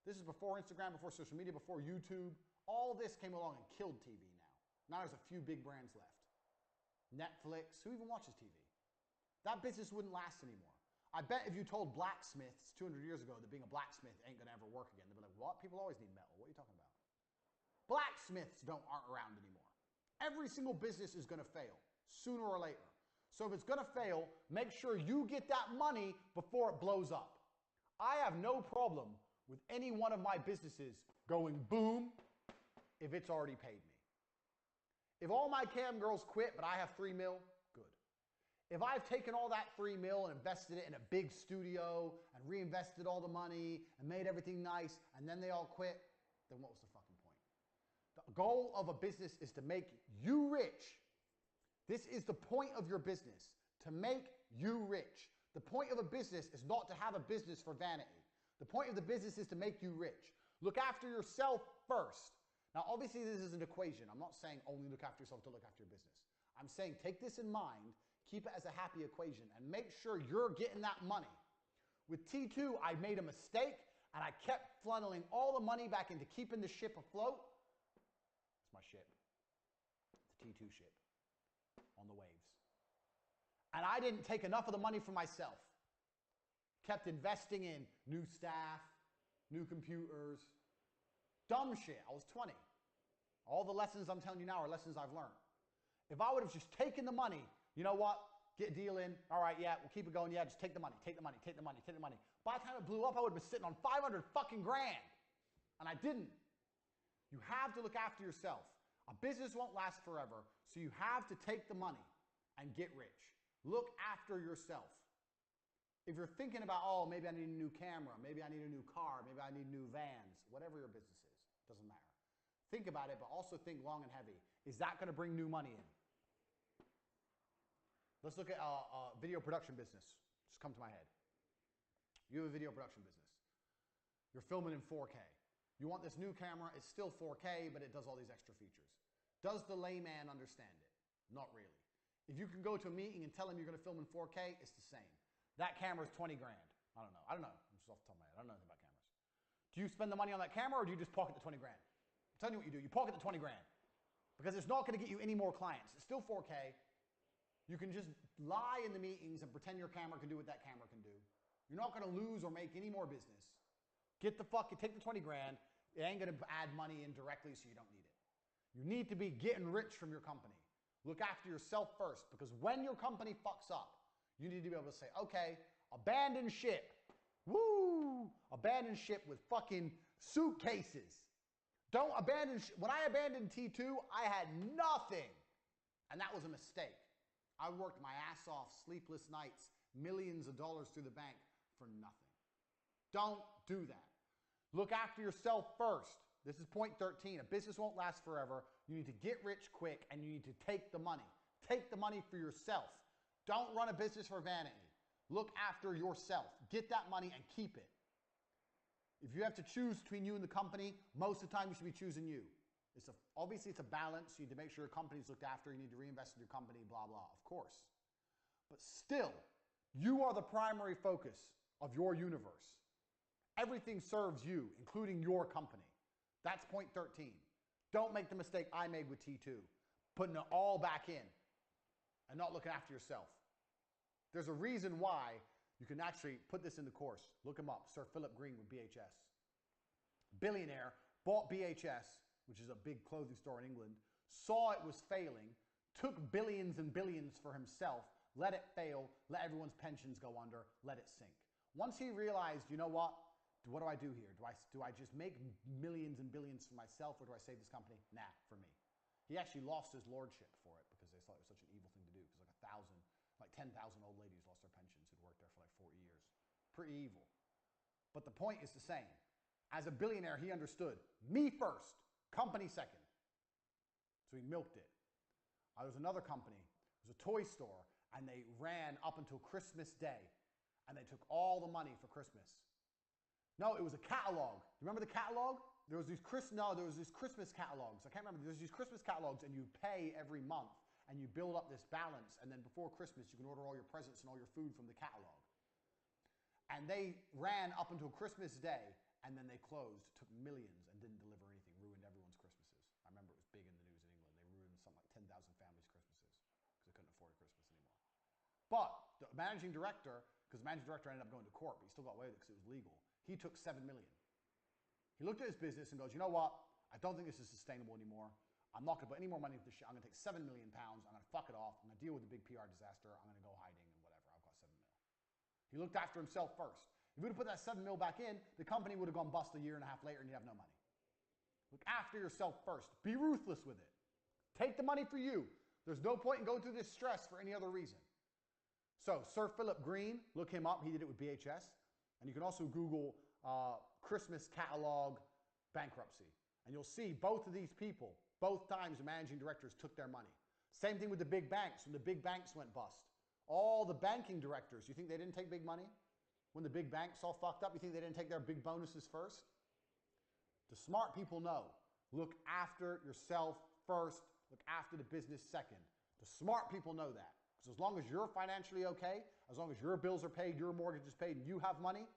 This is before Instagram, before social media, before YouTube. All this came along and killed TV now. Now there's a few big brands left. Netflix, who even watches TV? That business wouldn't last anymore. I bet if you told blacksmiths 200 years ago that being a blacksmith ain't gonna ever work again, they'd be like, what? People always need metal. What are you talking about? Blacksmiths aren't around anymore. Every single business is gonna fail, sooner or later. So if it's gonna fail, make sure you get that money before it blows up. I have no problem with any one of my businesses going boom if it's already paid me. If all my cam girls quit, but I have $3 million, good. If I've taken all that $3 million and invested it in a big studio and reinvested all the money and made everything nice and then they all quit, then what was the fucking point? The goal of a business is to make you rich. This is the point of your business, to make you rich. The point of a business is not to have a business for vanity. The point of the business is to make you rich. Look after yourself first. Now, obviously, this is an equation. I'm not saying only look after yourself to look after your business. I'm saying take this in mind, keep it as a happy equation, and make sure you're getting that money. With T2, I made a mistake, and I kept funneling all the money back into keeping the ship afloat. It's my ship. It's a T2 ship on the waves. And I didn't take enough of the money for myself. Kept investing in new staff, new computers, dumb shit. I was 20. All the lessons I'm telling you now are lessons I've learned. If I would have just taken the money, you know what? Get a deal in. All right, yeah, we'll keep it going. Yeah, just take the money, take the money, take the money, take the money. By the time it blew up, I would have been sitting on 500 fucking grand. And I didn't. You have to look after yourself. A business won't last forever, so you have to take the money and get rich. Look after yourself. If you're thinking about, oh, maybe I need a new camera, maybe I need a new car, maybe I need new vans, whatever your business is, doesn't matter. Think about it, but also think long and heavy. Is that going to bring new money in? Let's look at a video production business. Just come to my head. You have a video production business. You're filming in 4K. You want this new camera, it's still 4K, but it does all these extra features. Does the layman understand it? Not really. If you can go to a meeting and tell him you're going to film in 4K, it's the same. That camera is 20 grand. I don't know. I'm just off the top of my head. I don't know anything about cameras. Do you spend the money on that camera or do you just pocket the 20 grand? I'm telling you what you do. You pocket the 20 grand because it's not going to get you any more clients. It's still 4K. You can just lie in the meetings and pretend your camera can do what that camera can do. You're not going to lose or make any more business. Take the 20 grand. It ain't going to add money in directly, so you don't need it. You need to be getting rich from your company. Look after yourself first, because when your company fucks up, you need to be able to say, okay, abandon ship. Woo! Abandon ship with fucking suitcases. Don't abandon ship. When I abandoned T2, I had nothing. And that was a mistake. I worked my ass off, sleepless nights, millions of dollars through the bank for nothing. Don't do that. Look after yourself first. This is point 13. A business won't last forever. You need to get rich quick, and you need to take the money. Take the money for yourself. Don't run a business for vanity. Look after yourself. Get that money and keep it. If you have to choose between you and the company, most of the time you should be choosing you. Obviously, it's a balance. You need to make sure your company's looked after. You need to reinvest in your company, blah, blah, of course. But still, you are the primary focus of your universe. Everything serves you, including your company. That's point 13. Don't make the mistake I made with T2, putting it all back in and not looking after yourself. There's a reason why you can actually put this in the course. Look him up, Sir Philip Green with BHS. Billionaire, bought BHS, which is a big clothing store in England, saw it was failing, took billions and billions for himself, let it fail, let everyone's pensions go under, let it sink. Once he realized, you know what do I do here? Do I just make millions and billions for myself, or do I save this company? Nah, for me. He actually lost his lordship for it because they thought it was such an evil thing to do, because like 10,000 old ladies lost their pensions who'd worked there for like 40 years. Pretty evil. But the point is the same. As a billionaire, he understood, me first, company second. So he milked it. There was another company, it was a toy store, and they ran up until Christmas Day, and they took all the money for Christmas. No, it was a catalog. Remember the catalog? There was these Christmas catalogs. I can't remember. There's these Christmas catalogs, and you pay every month, and you build up this balance, and then before Christmas, you can order all your presents and all your food from the catalog. And they ran up until Christmas Day, and then they closed, took millions, and didn't deliver anything, ruined everyone's Christmases. I remember it was big in the news in England. They ruined something like 10,000 families' Christmases because they couldn't afford Christmas anymore. But the managing director, because the managing director ended up going to court, but he still got away with it because it was legal. He took $7 million. He looked at his business and goes, you know what? I don't think this is sustainable anymore. I'm not going to put any more money into this shit. I'm going to take £7 million. I'm going to fuck it off. I'm going to deal with the big PR disaster. I'm going to go hiding and whatever. I've got $7 million. He looked after himself first. If he would have put that $7 million back in, the company would have gone bust a year and a half later and you'd have no money. Look after yourself first. Be ruthless with it. Take the money for you. There's no point in going through this stress for any other reason. So, Sir Philip Green, look him up. He did it with BHS. And you can also Google Christmas catalog bankruptcy. And you'll see both of these people, both times the managing directors took their money. Same thing with the big banks. When the big banks went bust, all the banking directors, you think they didn't take big money? When the big banks all fucked up, you think they didn't take their big bonuses first? The smart people know. Look after yourself first. Look after the business second. The smart people know that. Because as long as you're financially okay, as long as your bills are paid, your mortgage is paid, and you have money,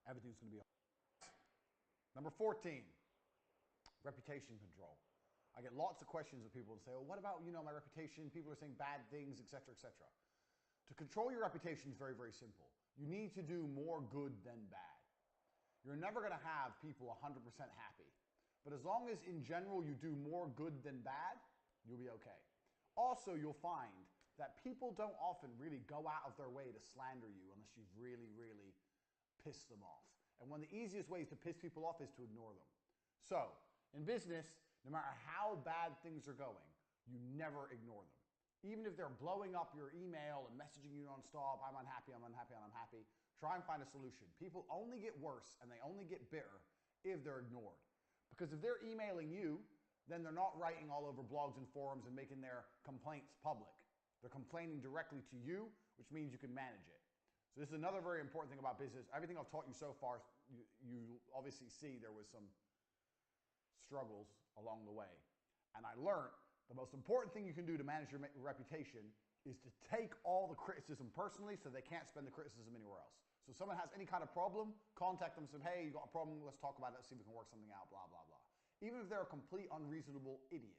everything's going to be okay. Number 14, reputation control. I get lots of questions of people who say, well, what about, my reputation? People are saying bad things, etc., etc. To control your reputation is very, very simple. You need to do more good than bad. You're never going to have people 100% happy. But as long as, in general, you do more good than bad, you'll be okay. Also, you'll find that people don't often really go out of their way to slander you unless you've really, really pissed them off. And one of the easiest ways to piss people off is to ignore them. So, in business, no matter how bad things are going, you never ignore them. Even if they're blowing up your email and messaging you nonstop, I'm unhappy, I'm unhappy, I'm unhappy, try and find a solution. People only get worse and they only get bitter if they're ignored. Because if they're emailing you, then they're not writing all over blogs and forums and making their complaints public. They're complaining directly to you, which means you can manage it. So this is another very important thing about business. Everything I've taught you so far, you obviously see there was some struggles along the way. And I learned the most important thing you can do to manage your reputation is to take all the criticism personally so they can't spend the criticism anywhere else. So if someone has any kind of problem, contact them and say, hey, you got a problem, let's talk about it, let's see if we can work something out, blah, blah, blah. Even if they're a complete unreasonable idiot,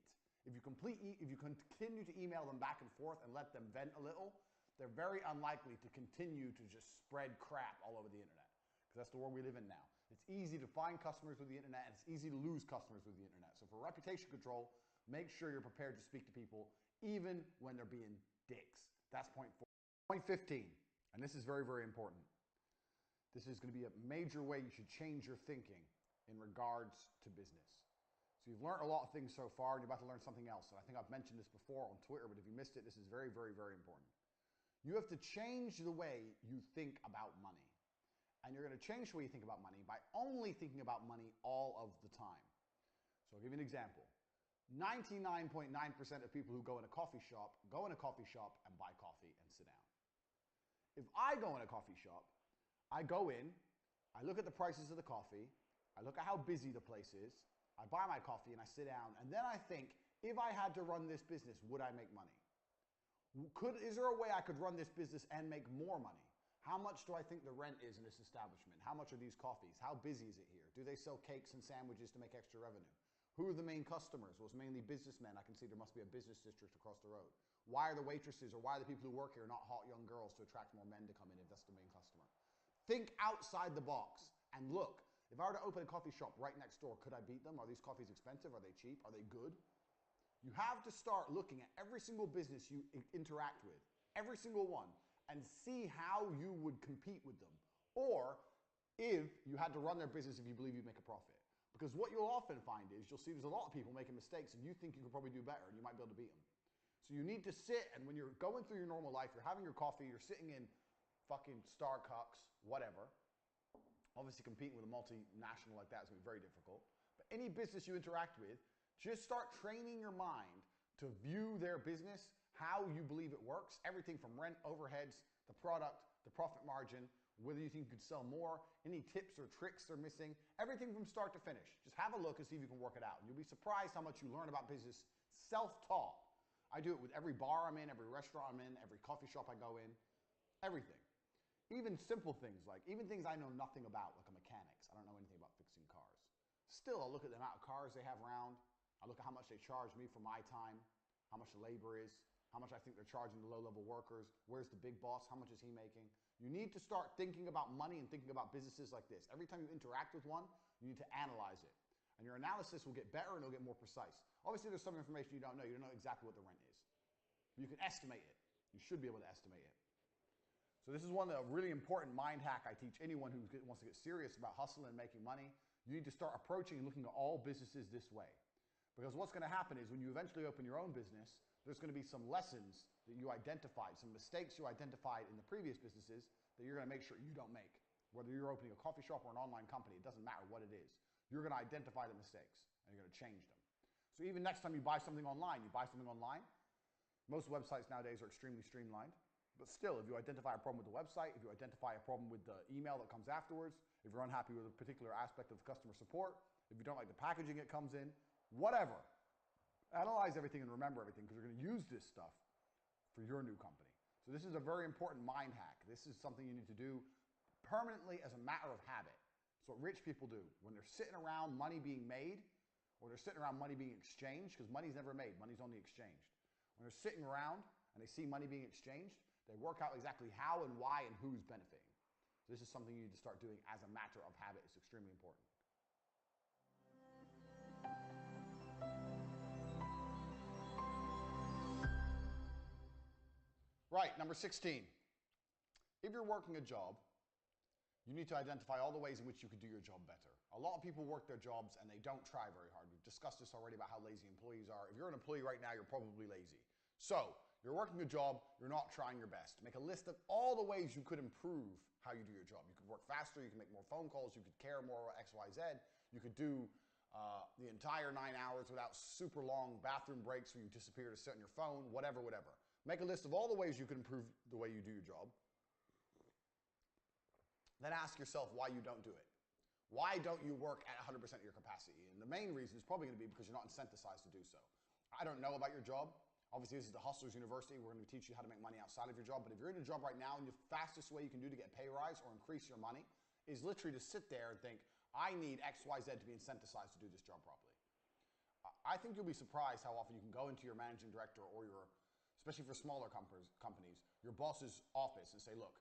If you continue to email them back and forth and let them vent a little, they're very unlikely to continue to just spread crap all over the internet. Because that's the world we live in now. It's easy to find customers with the internet, and it's easy to lose customers with the internet. So for reputation control, make sure you're prepared to speak to people even when they're being dicks. That's point 4. Point 15, and this is very, very important. This is going to be a major way you should change your thinking in regards to business. So you've learned a lot of things so far, and you're about to learn something else. And I think I've mentioned this before on Twitter, but if you missed it, this is very, very, very important. You have to change the way you think about money. And you're going to change the way you think about money by only thinking about money all of the time. So I'll give you an example. 99.9% of people who go in a coffee shop and buy coffee and sit down. If I go in a coffee shop, I go in, I look at the prices of the coffee, I look at how busy the place is, I buy my coffee and I sit down, and then I think, if I had to run this business, would I make money? Is there a way I could run this business and make more money? How much do I think the rent is in this establishment? How much are these coffees? How busy is it here? Do they sell cakes and sandwiches to make extra revenue? Who are the main customers? Well, it's mainly businessmen. I can see there must be a business district across the road. Why are the waitresses or why are the people who work here not hot young girls to attract more men to come in if that's the main customer? Think outside the box and look. If I were to open a coffee shop right next door, could I beat them? Are these coffees expensive? Are they cheap? Are they good? You have to start looking at every single business you interact with, every single one, and see how you would compete with them. Or if you had to run their business if you believe you'd make a profit. Because what you'll often find is you'll see there's a lot of people making mistakes and you think you could probably do better and you might be able to beat them. So you need to sit, and when you're going through your normal life, you're having your coffee, you're sitting in fucking Starbucks, whatever. Obviously competing with a multinational like that is going to be very difficult. But any business you interact with, just start training your mind to view their business how you believe it works. Everything from rent, overheads, the product, the profit margin, whether you think you could sell more, any tips or tricks they're missing, everything from start to finish. Just have a look and see if you can work it out. And you'll be surprised how much you learn about business self-taught. I do it with every bar I'm in, every restaurant I'm in, every coffee shop I go in, everything. Even simple things, like even things I know nothing about, like a mechanics. I don't know anything about fixing cars. Still, I'll look at the amount of cars they have around. I look at how much they charge me for my time, how much the labor is, how much I think they're charging the low-level workers, where's the big boss, how much is he making? You need to start thinking about money and thinking about businesses like this. Every time you interact with one, you need to analyze it. And your analysis will get better and it'll get more precise. Obviously, there's some information you don't know. You don't know exactly what the rent is. But you can estimate it. You should be able to estimate it. So this is one of the really important mind hack I teach anyone who wants to get serious about hustling and making money. You need to start approaching and looking at all businesses this way. Because what's going to happen is when you eventually open your own business, there's going to be some lessons that you identified, some mistakes you identified in the previous businesses that you're going to make sure you don't make. Whether you're opening a coffee shop or an online company, it doesn't matter what it is. You're going to identify the mistakes and you're going to change them. So even next time you buy something online, most websites nowadays are extremely streamlined. But still, if you identify a problem with the website, if you identify a problem with the email that comes afterwards, if you're unhappy with a particular aspect of customer support, if you don't like the packaging it comes in, whatever. Analyze everything and remember everything because you're going to use this stuff for your new company. So this is a very important mind hack. This is something you need to do permanently as a matter of habit. It's what rich people do. When they're sitting around money being made, or they're sitting around money being exchanged, because money's never made, money's only exchanged. When they're sitting around and they see money being exchanged, they work out exactly how and why and who's benefiting. So this is something you need to start doing as a matter of habit. It's extremely important. Right, number 16. If you're working a job, you need to identify all the ways in which you could do your job better. A lot of people work their jobs and they don't try very hard. We've discussed this already about how lazy employees are. If you're an employee right now, you're probably lazy. So, you're working a job, you're not trying your best. Make a list of all the ways you could improve how you do your job. You could work faster, you can make more phone calls, you could care more about X, Y, Z. You could do the entire 9 hours without super long bathroom breaks where you disappear to sit on your phone, whatever, whatever. Make a list of all the ways you could improve the way you do your job. Then ask yourself why you don't do it. Why don't you work at 100% of your capacity? And the main reason is probably going to be because you're not incentivized to do so. I don't know about your job. Obviously, this is the Hustlers University. We're going to teach you how to make money outside of your job. But if you're in a job right now and the fastest way you can do to get a pay rise or increase your money is literally to sit there and think, I need X, Y, Z to be incentivized to do this job properly. I think you'll be surprised how often you can go into your managing director or your, especially for smaller companies, your boss's office and say, look,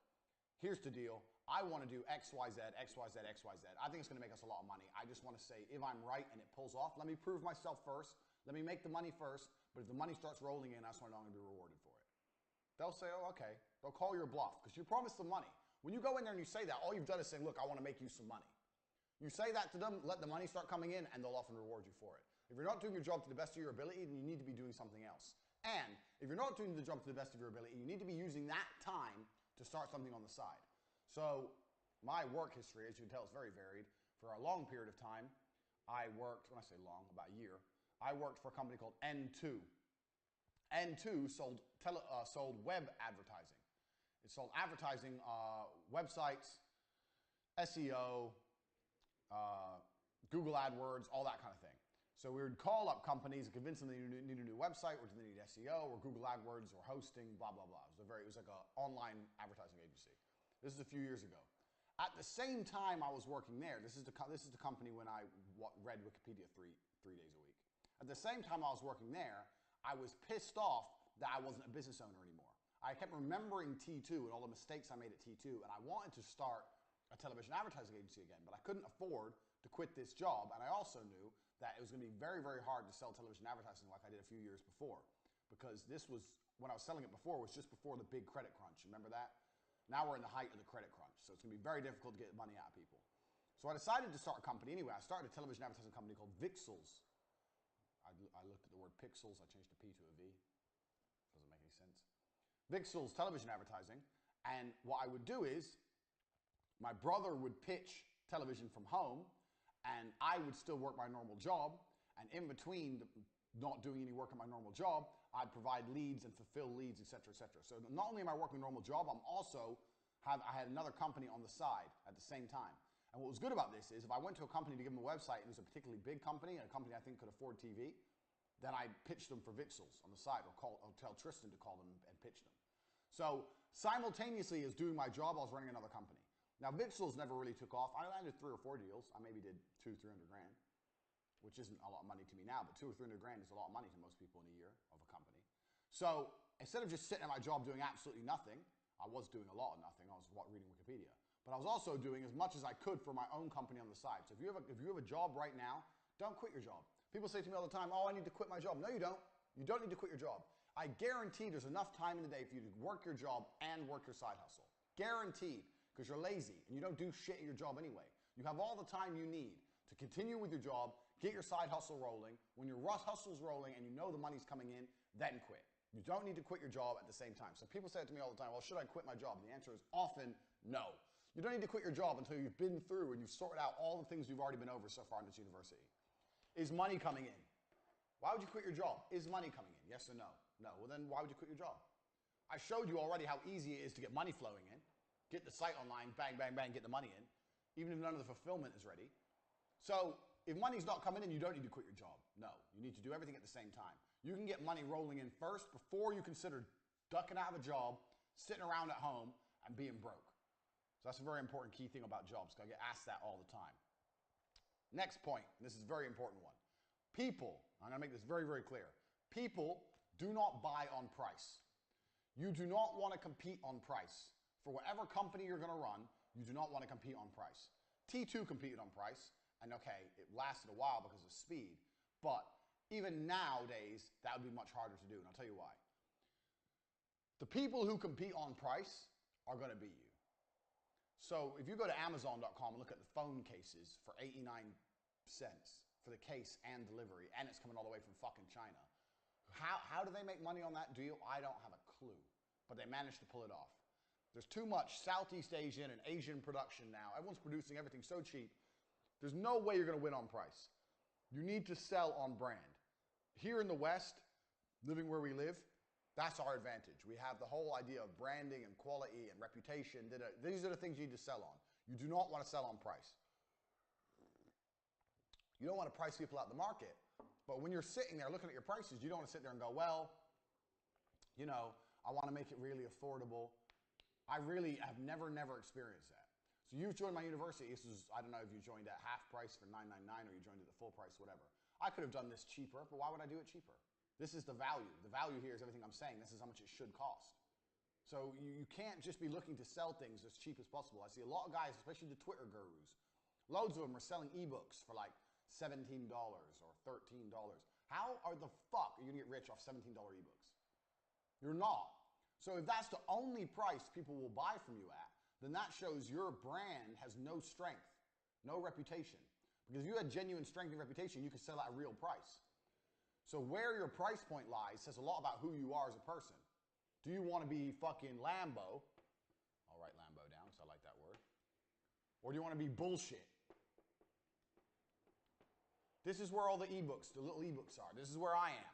here's the deal. I want to do X, Y, Z, X, Y, Z, X, Y, Z. I think it's going to make us a lot of money. I just want to say, if I'm right and it pulls off, let me prove myself first. Let me make the money first. But if the money starts rolling in, that's when I'm going to be rewarded for it. They'll say, oh, okay. They'll call your bluff because you promised them money. When you go in there and you say that, all you've done is say, look, I want to make you some money. You say that to them, let the money start coming in, and they'll often reward you for it. If you're not doing your job to the best of your ability, then you need to be doing something else. And if you're not doing the job to the best of your ability, you need to be using that time to start something on the side. So my work history, as you can tell, is very varied. For a long period of time, I worked, when I say long, about a year, I worked for a company called N2. N2 sold web advertising. It sold advertising, websites, SEO, Google AdWords, all that kind of thing. So we would call up companies and convince them they need a new website, or they need SEO, or Google AdWords, or hosting, blah, blah, blah. It was like an online advertising agency. This is a few years ago. At the same time I was working there, this is the company when I read Wikipedia three days a week. At the same time I was working there, I was pissed off that I wasn't a business owner anymore. I kept remembering T2 and all the mistakes I made at T2, and I wanted to start a television advertising agency again, but I couldn't afford to quit this job, and I also knew that it was going to be very, very hard to sell television advertising like I did a few years before, because this was, when I was selling it before, was just before the big credit crunch. Remember that? Now we're in the height of the credit crunch, so it's going to be very difficult to get money out of people. So I decided to start a company anyway. I started a television advertising company called Vixels. I looked at the word pixels, I changed the P to a V. Doesn't make any sense. Vixels television advertising, and what I would do is, my brother would pitch television from home, and I would still work my normal job, and in between not doing any work at my normal job, I'd provide leads and fulfill leads, et cetera, et cetera. So not only am I working a normal job, I had another company on the side at the same time. And what was good about this is if I went to a company to give them a website and it was a particularly big company and a company I think could afford TV, then I'd pitch them for Vixels on the side, or tell Tristan to call them and pitch them. So simultaneously as doing my job, I was running another company. Now Vixels never really took off. I landed 3 or 4 deals. I maybe did 200-300 grand, which isn't a lot of money to me now, but 200 or 300 grand is a lot of money to most people in a year of a company. So instead of just sitting at my job doing absolutely nothing, I was doing a lot of nothing. I was reading Wikipedia. But I was also doing as much as I could for my own company on the side. So if you have a job right now, don't quit your job. People say to me all the time, oh, I need to quit my job. No, you don't. You don't need to quit your job. I guarantee there's enough time in the day for you to work your job and work your side hustle. Guaranteed, because you're lazy and you don't do shit at your job anyway. You have all the time you need to continue with your job, get your side hustle rolling. When your hustle's rolling and you know the money's coming in, then quit. You don't need to quit your job at the same time. So people say it to me all the time, well, should I quit my job? And the answer is often no. You don't need to quit your job until you've been through and you've sorted out all the things you've already been over so far in this university. Is money coming in? Why would you quit your job? Is money coming in? Yes or no? No. Well, then why would you quit your job? I showed you already how easy it is to get money flowing in. Get the site online, bang, bang, bang, get the money in, even if none of the fulfillment is ready. So if money's not coming in, you don't need to quit your job. No, you need to do everything at the same time. You can get money rolling in first before you consider ducking out of a job, sitting around at home, and being broke. So that's a very important key thing about jobs, because I get asked that all the time. Next point, and this is a very important one. People, I'm going to make this very, very clear. People do not buy on price. You do not want to compete on price. For whatever company you're going to run, you do not want to compete on price. T2 competed on price, and okay, it lasted a while because of speed, but even nowadays, that would be much harder to do, and I'll tell you why. The people who compete on price are going to beat you. So if you go to Amazon.com and look at the phone cases for 89 cents for the case and delivery, and it's coming all the way from fucking China. How do they make money on that deal? I don't have a clue, but they managed to pull it off. There's too much Southeast Asian and Asian production now. Everyone's producing everything so cheap. There's no way you're going to win on price. You need to sell on brand. Here in the West, living where we live, that's our advantage. We have the whole idea of branding and quality and reputation. These are the things you need to sell on. You do not want to sell on price. You don't want to price people out of the market, but when you're sitting there looking at your prices, you don't want to sit there and go, well, you know, I want to make it really affordable. I really have never experienced that. So you've joined my university. This is, I don't know if you joined at half price for $9.99 or you joined at the full price, whatever. I could have done this cheaper, but why would I do it cheaper? This is the value. The value here is everything I'm saying. This is how much it should cost. So you can't just be looking to sell things as cheap as possible. I see a lot of guys, especially the Twitter gurus, loads of them are selling ebooks for like $17 or $13. How are the fuck are you gonna get rich off $17 ebooks? You're not. So if that's the only price people will buy from you at, then that shows your brand has no strength, no reputation. Because if you had genuine strength and reputation, you could sell at a real price. So where your price point lies says a lot about who you are as a person. Do you want to be fucking Lambo? I'll write Lambo down because I like that word. Or do you want to be bullshit? This is where all the ebooks, the little ebooks are. This is where I am.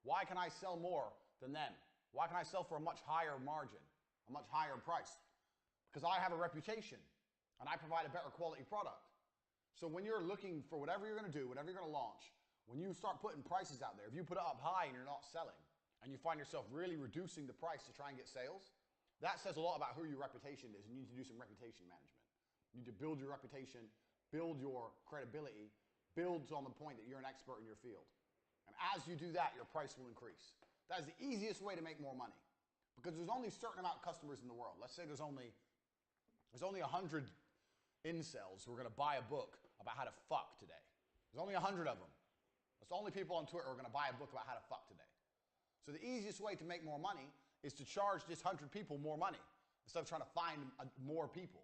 Why can I sell more than them? Why can I sell for a much higher margin, a much higher price? Because I have a reputation and I provide a better quality product. So when you're looking for whatever you're going to do, whatever you're going to launch, when you start putting prices out there, if you put it up high and you're not selling, and you find yourself really reducing the price to try and get sales, that says a lot about who your reputation is, and you need to do some reputation management. You need to build your reputation, build your credibility, build on the point that you're an expert in your field. And as you do that, your price will increase. That is the easiest way to make more money. Because there's only a certain amount of customers in the world. Let's say there's only 100 incels who are going to buy a book about how to fuck today. There's only 100 of them. That's the only people on Twitter who are going to buy a book about how to fuck today. So the easiest way to make more money is to charge this 100 people more money instead of trying to find more people.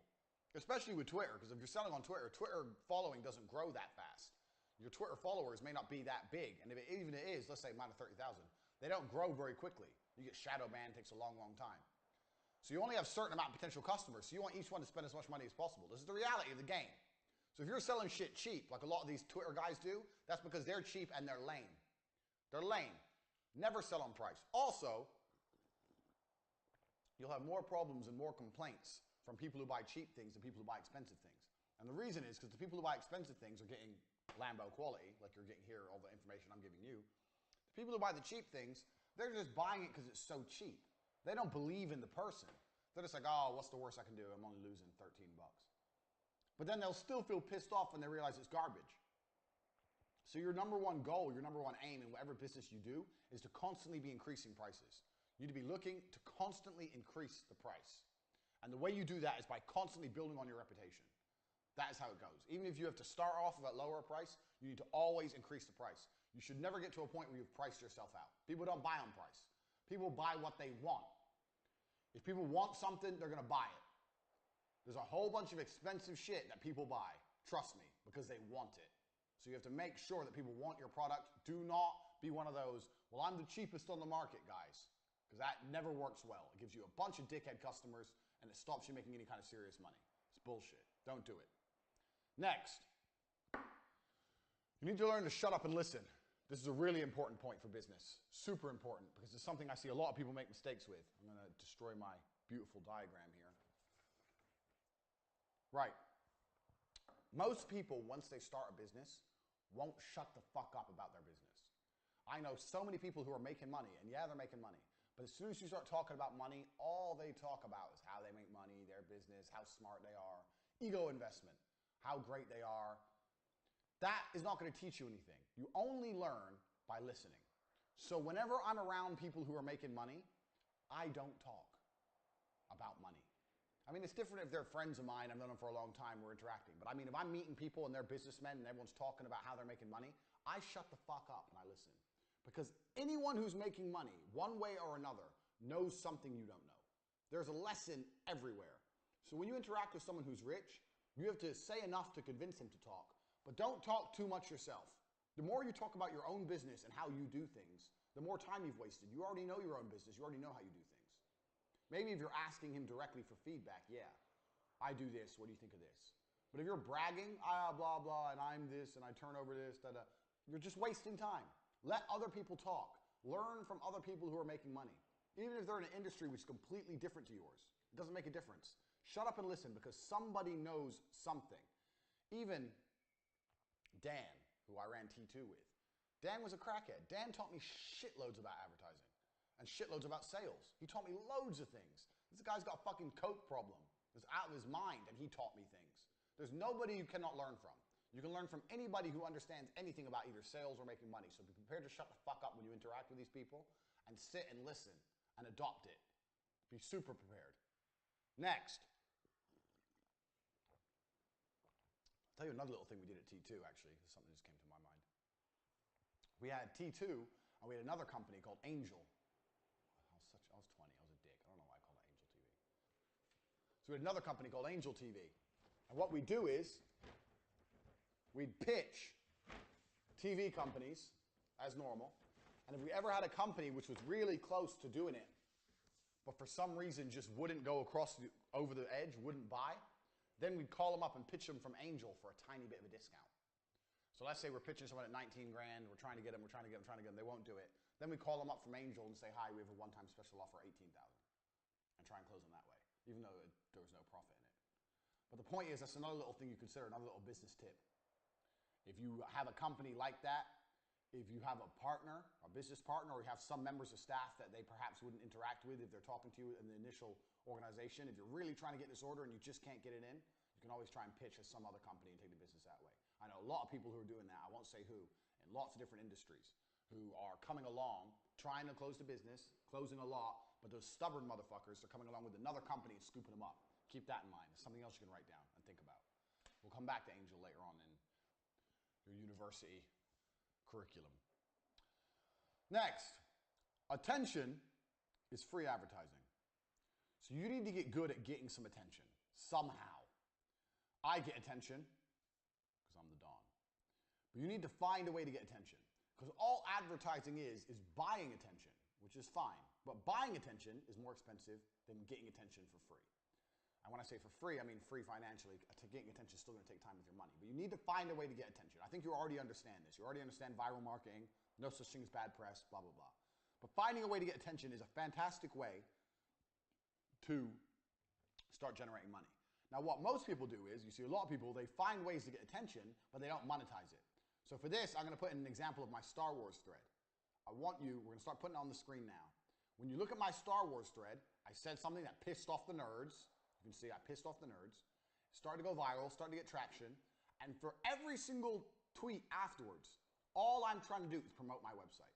Especially with Twitter, because if you're selling on Twitter, Twitter following doesn't grow that fast. Your Twitter followers may not be that big. And if it, even it is, let's say minus 30,000, they don't grow very quickly. You get shadow banned, takes a long, long time. So you only have a certain amount of potential customers. So you want each one to spend as much money as possible. This is the reality of the game. So if you're selling shit cheap, like a lot of these Twitter guys do, that's because they're cheap and they're lame. They're lame. Never sell on price. Also, you'll have more problems and more complaints from people who buy cheap things than people who buy expensive things. And the reason is because the people who buy expensive things are getting Lambo quality, like you're getting here, all the information I'm giving you. The people who buy the cheap things, they're just buying it because it's so cheap. They don't believe in the person. They're just like, oh, what's the worst I can do? I'm only losing 13 bucks. But then they'll still feel pissed off when they realize it's garbage. So your number one goal, your number one aim in whatever business you do is to constantly be increasing prices. You need to be looking to constantly increase the price. And the way you do that is by constantly building on your reputation. That is how it goes. Even if you have to start off with a lower price, you need to always increase the price. You should never get to a point where you've priced yourself out. People don't buy on price. People buy what they want. If people want something, they're going to buy it. There's a whole bunch of expensive shit that people buy, trust me, because they want it. So you have to make sure that people want your product. Do not be one of those, well, I'm the cheapest on the market, guys, because that never works well. It gives you a bunch of dickhead customers, and it stops you making any kind of serious money. It's bullshit. Don't do it. Next, you need to learn to shut up and listen. This is a really important point for business. Super important, because it's something I see a lot of people make mistakes with. I'm going to destroy my beautiful diagram here. Right. Most people, once they start a business, won't shut the fuck up about their business. I know so many people who are making money, and yeah, they're making money. But as soon as you start talking about money, all they talk about is how they make money, their business, how smart they are, ego investment, how great they are. That is not going to teach you anything. You only learn by listening. So whenever I'm around people who are making money, I don't talk about money. I mean, it's different if they're friends of mine, I've known them for a long time, we're interacting. But I mean, if I'm meeting people and they're businessmen and everyone's talking about how they're making money, I shut the fuck up and I listen. Because anyone who's making money, one way or another, knows something you don't know. There's a lesson everywhere. So when you interact with someone who's rich, you have to say enough to convince him to talk. But don't talk too much yourself. The more you talk about your own business and how you do things, the more time you've wasted. You already know your own business. You already know how you do things. Maybe if you're asking him directly for feedback, yeah, I do this, what do you think of this? But if you're bragging, blah, blah, and I'm this, and I turn over this, da-da, you're just wasting time. Let other people talk. Learn from other people who are making money. Even if they're in an industry which is completely different to yours, it doesn't make a difference. Shut up and listen because somebody knows something. Even Dan, who I ran T2 with, Dan was a crackhead. Dan taught me shitloads about advertising. And shitloads about sales. He taught me loads of things. This guy's got a fucking coke problem. He's out of his mind, and he taught me things. There's nobody you cannot learn from. You can learn from anybody who understands anything about either sales or making money. So be prepared to shut the fuck up when you interact with these people and sit and listen and adopt it. Be super prepared. Next. I'll tell you another little thing we did at T2, actually. Something just came to my mind. We had T2, and we had another company called Angel. I was 20. I was a dick. I don't know why I called it Angel TV. So we had another company called Angel TV. And what we do is, we'd pitch TV companies as normal. And if we ever had a company which was really close to doing it, but for some reason just wouldn't go over the edge, wouldn't buy, then we'd call them up and pitch them from Angel for a tiny bit of a discount. So let's say we're pitching someone at 19 grand, we're trying to get them, they won't do it. Then we call them up from Angel and say, hi, we have a one-time special offer, 18,000, and try and close them that way, even though there was no profit in it. But the point is, that's another little thing you consider, another little business tip. If you have a company like that, if you have a partner, a business partner, or you have some members of staff that they perhaps wouldn't interact with if they're talking to you in the initial organization, if you're really trying to get this order and you just can't get it in, you can always try and pitch as some other company and take the business that way. I know a lot of people who are doing that, I won't say who, in lots of different industries, who are coming along, trying to close the business, closing a lot, but those stubborn motherfuckers are coming along with another company and scooping them up. Keep that in mind. It's something else you can write down and think about. We'll come back to Angel later on in your university curriculum. Next, attention is free advertising. So you need to get good at getting some attention somehow. I get attention because I'm the Don. But you need to find a way to get attention. Because all advertising is buying attention, which is fine. But buying attention is more expensive than getting attention for free. And when I say for free, I mean free financially. Getting attention is still going to take time with your money. But you need to find a way to get attention. I think you already understand this. You already understand viral marketing, no such thing as bad press, blah, blah, blah. But finding a way to get attention is a fantastic way to start generating money. Now, what most people do is, you see a lot of people, they find ways to get attention, but they don't monetize it. So for this, I'm going to put in an example of my Star Wars thread. We're going to start putting it on the screen now. When you look at my Star Wars thread, I said something that pissed off the nerds. You can see I pissed off the nerds. Started to go viral, started to get traction. And for every single tweet afterwards, all I'm trying to do is promote my website.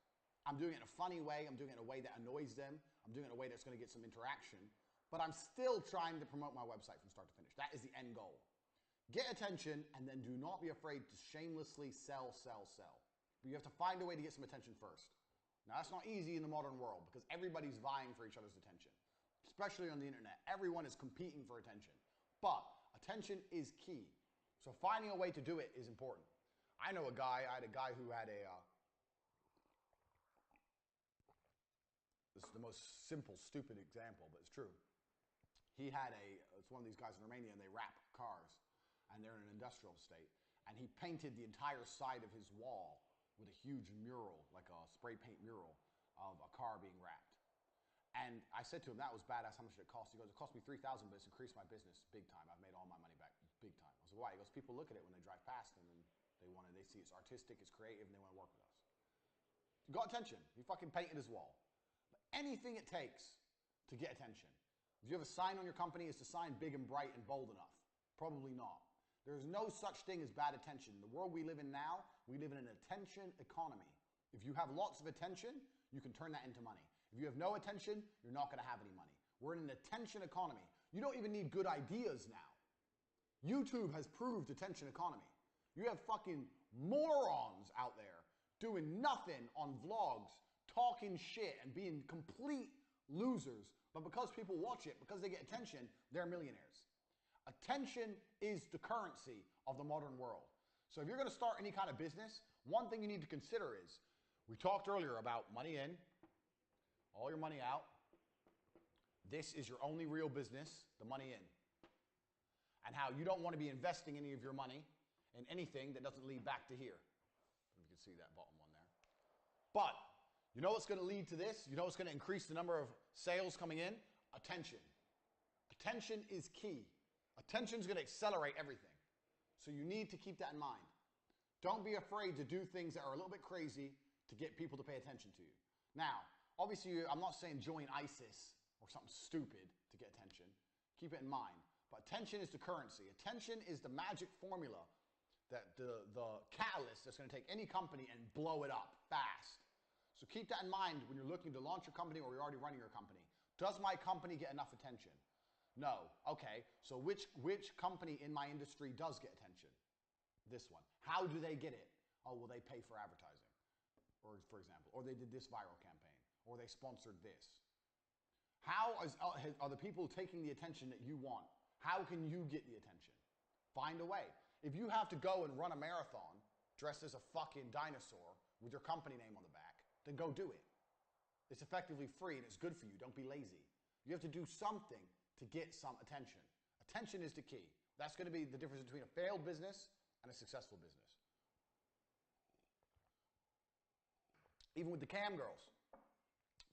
I'm doing it in a funny way. I'm doing it in a way that annoys them. I'm doing it in a way that's going to get some interaction. But I'm still trying to promote my website from start to finish. That is the end goal. Get attention, and then do not be afraid to shamelessly sell. But you have to find a way to get some attention first. Now, that's not easy in the modern world because everybody's vying for each other's attention, especially on the internet. Everyone is competing for attention. But attention is key. So finding a way to do it is important. I had a guy who had this is the most simple, stupid example, but it's true. It's one of these guys in Romania, and they wrap cars, and they're in an industrial estate. And he painted the entire side of his wall with a huge mural, like a spray paint mural of a car being wrapped. And I said to him, that was badass, how much did it cost? He goes, it cost me $3,000, but it's increased my business big time. I've made all my money back big time. I said, why? He goes, people look at it when they drive past them, and they see it's artistic, it's creative, and they want to work with us. He got attention. He fucking painted his wall. But anything it takes to get attention. If you have a sign on your company, is the sign big and bright and bold enough? Probably not. There's no such thing as bad attention. The world we live in now, we live in an attention economy. If you have lots of attention, you can turn that into money. If you have no attention, you're not going to have any money. We're in an attention economy. You don't even need good ideas now. YouTube has proved attention economy. You have fucking morons out there doing nothing on vlogs, talking shit and being complete losers. But because people watch it, because they get attention, they're millionaires. Attention is the currency of the modern world. So if you're going to start any kind of business, one thing you need to consider is, we talked earlier about money in, all your money out. This is your only real business, the money in. And how you don't want to be investing any of your money in anything that doesn't lead back to here. You can see that bottom one there. But you know what's going to lead to this? You know what's going to increase the number of sales coming in? Attention. Attention is key. Attention is going to accelerate everything. So you need to keep that in mind. Don't be afraid to do things that are a little bit crazy to get people to pay attention to you. Now, obviously, I'm not saying join ISIS or something stupid to get attention. Keep it in mind. But attention is the currency. Attention is the magic formula the catalyst that's going to take any company and blow it up fast. So keep that in mind when you're looking to launch your company or you're already running your company. Does my company get enough attention? No. Okay, so which company in my industry does get attention? This one. How do they get it? Oh, well, they pay for advertising, or for example, or they did this viral campaign, or they sponsored this. How are the people taking the attention that you want? How can you get the attention? Find a way. If you have to go and run a marathon dressed as a fucking dinosaur with your company name on the back, then go do it. It's effectively free and it's good for you. Don't be lazy. You have to do something to get some attention. Attention is the key. That's going to be the difference between a failed business and a successful business. Even with the cam girls.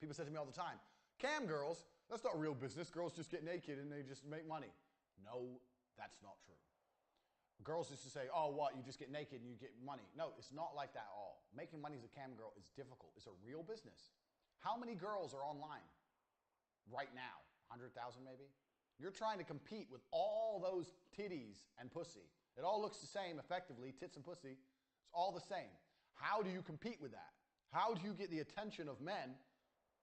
People say to me all the time, cam girls, that's not real business. Girls just get naked and they just make money. No, that's not true. Girls used to say, oh, what, you just get naked and you get money. No, it's not like that at all. Making money as a cam girl is difficult. It's a real business. How many girls are online right now? 100,000 maybe? You're trying to compete with all those titties and pussy. It all looks the same effectively, tits and pussy. It's all the same. How do you compete with that? How do you get the attention of men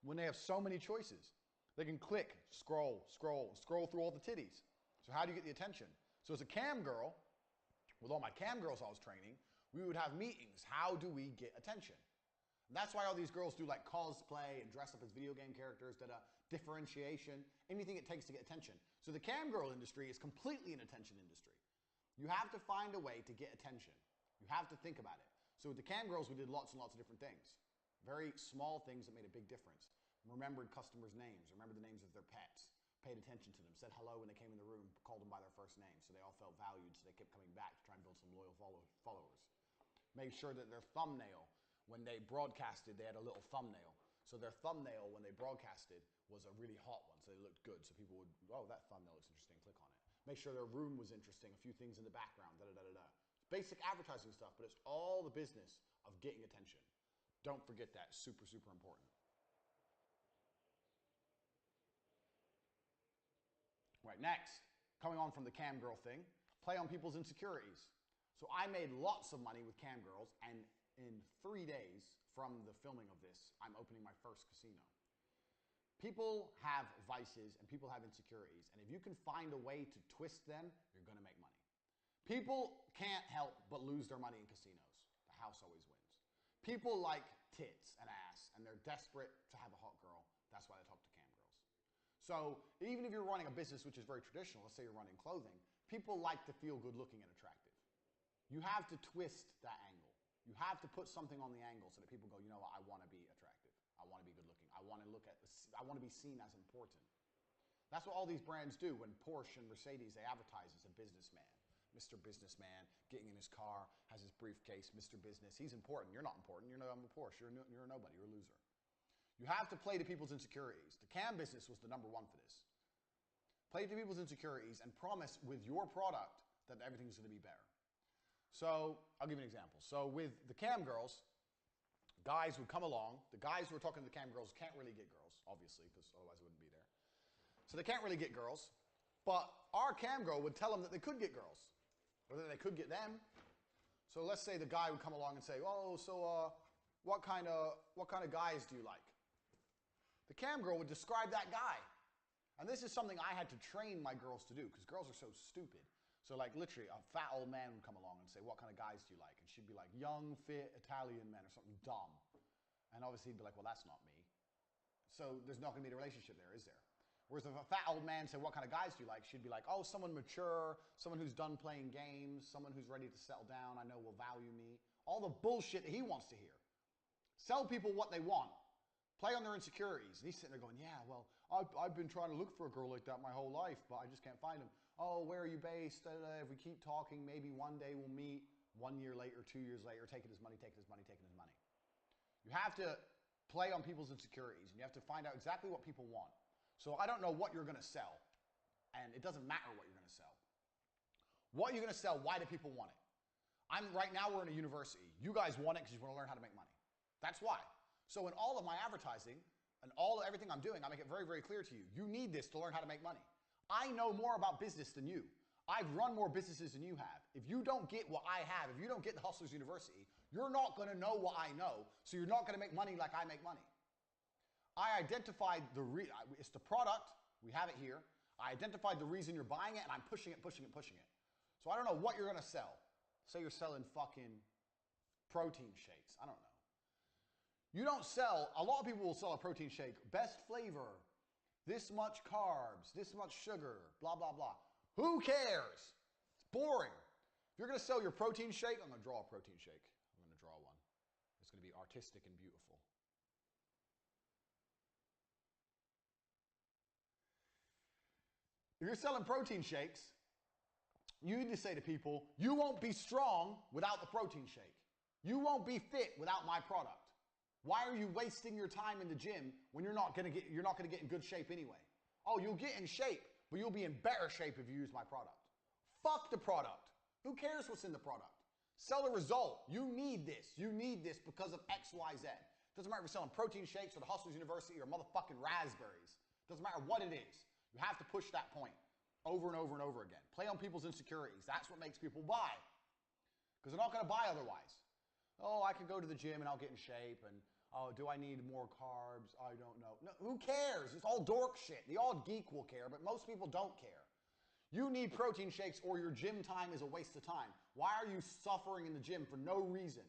when they have so many choices? They can click, scroll through all the titties. So how do you get the attention? So as a cam girl, with all my cam girls I was training, we would have meetings. How do we get attention? And that's why all these girls do like cosplay and dress up as video game characters, differentiation, anything it takes to get attention. So the cam girl industry is completely an attention industry. You have to find a way to get attention. You have to think about it. So with the cam girls, we did lots and lots of different things. Very small things that made a big difference. Remembered customers' names, remembered the names of their pets, paid attention to them, said hello when they came in the room, called them by their first name, so they all felt valued, so they kept coming back to try and build some loyal followers. Made sure that their thumbnail, when they broadcasted, they had a little thumbnail. So their thumbnail, when they broadcasted, was a really hot one, so they looked good, so people would, oh, that thumbnail looks interesting, click on it. Make sure their room was interesting, a few things in the background, da-da-da-da-da. Basic advertising stuff, but it's all the business of getting attention. Don't forget that, super, super important. Right, next, coming on from the cam girl thing, play on people's insecurities. So I made lots of money with cam girls, and in 3 days from the filming of this, I'm opening my first casino. People have vices and people have insecurities, and if you can find a way to twist them, you're going to make money. People can't help but lose their money in casinos. The house always wins. People like tits and ass, and they're desperate to have a hot girl. That's why they talk to cam girls. So even if you're running a business which is very traditional, let's say you're running clothing, people like to feel good looking and attractive. You have to twist that angle. You have to put something on the angle so that people go, you know what, I want to be attractive. I want to be good looking. I want to be seen as important. That's what all these brands do when Porsche and Mercedes, they advertise as a businessman. Mr. Businessman, getting in his car, has his briefcase, Mr. Business. He's important. You're not important. I'm a Porsche. You're a nobody. You're a loser. You have to play to people's insecurities. The cam business was the number one for this. Play to people's insecurities and promise with your product that everything's going to be better. So I'll give you an example. So with the cam girls, guys would come along. The guys who are talking to the cam girls can't really get girls, obviously, because otherwise they wouldn't be there. So they can't really get girls. But our cam girl would tell them that they could get girls, or that they could get them. So let's say the guy would come along and say, oh, so what kind of guys do you like? The cam girl would describe that guy. And this is something I had to train my girls to do because girls are so stupid. So like literally a fat old man would come along and say, what kind of guys do you like? And she'd be like, young, fit, Italian men or something dumb. And obviously he'd be like, well, that's not me. So there's not going to be a relationship there, is there? Whereas if a fat old man said, what kind of guys do you like? She'd be like, oh, someone mature, someone who's done playing games, someone who's ready to settle down, I know will value me. All the bullshit that he wants to hear. Sell people what they want. Play on their insecurities. And he's sitting there going, yeah, well, I've been trying to look for a girl like that my whole life, but I just can't find him. Oh, where are you based? If we keep talking, maybe one day we'll meet. 1 year later, 2 years later, taking his money, taking his money, taking his money. You have to play on people's insecurities, and you have to find out exactly what people want. So I don't know what you're going to sell, and it doesn't matter what you're going to sell. What you're going to sell, why do people want it? Right now we're in a university. You guys want it because you want to learn how to make money. That's why. So in all of my advertising and everything I'm doing, I make it very, very clear to you. You need this to learn how to make money. I know more about business than you. I've run more businesses than you have. If you don't get what I have, if you don't get the Hustlers University, you're not going to know what I know, so you're not going to make money like I make money. I identified it's the product. We have it here. I identified the reason you're buying it, and I'm pushing it. So I don't know what you're going to sell. Say you're selling fucking protein shakes. I don't know. You don't sell, a lot of people will sell a protein shake, best flavor, this much carbs, this much sugar, blah, blah, blah. Who cares? It's boring. If you're going to sell your protein shake, I'm going to draw a protein shake. I'm going to draw one. It's going to be artistic and beautiful. If you're selling protein shakes, you need to say to people, you won't be strong without the protein shake. You won't be fit without my product. Why are you wasting your time in the gym when you're not going to get in good shape anyway? Oh, you'll get in shape, but you'll be in better shape if you use my product. Fuck the product. Who cares what's in the product? Sell a result. You need this. You need this because of X, Y, Z. Doesn't matter if you're selling protein shakes or the Hustlers University or motherfucking raspberries. Doesn't matter what it is. You have to push that point over and over and over again. Play on people's insecurities. That's what makes people buy. Because they're not going to buy otherwise. Oh, I can go to the gym and I'll get in shape, and oh, do I need more carbs? I don't know. No, who cares? It's all dork shit. The odd geek will care, but most people don't care. You need protein shakes or your gym time is a waste of time. Why are you suffering in the gym for no reason?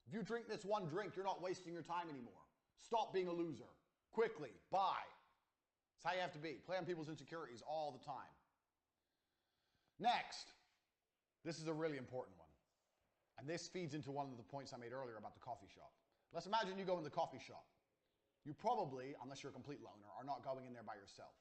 If you drink this one drink, you're not wasting your time anymore. Stop being a loser. Quickly, buy. That's how you have to be. Play on people's insecurities all the time. Next, this is a really important one. And this feeds into one of the points I made earlier about the coffee shop. Let's imagine you go in the coffee shop. You probably, unless you're a complete loner, are not going in there by yourself.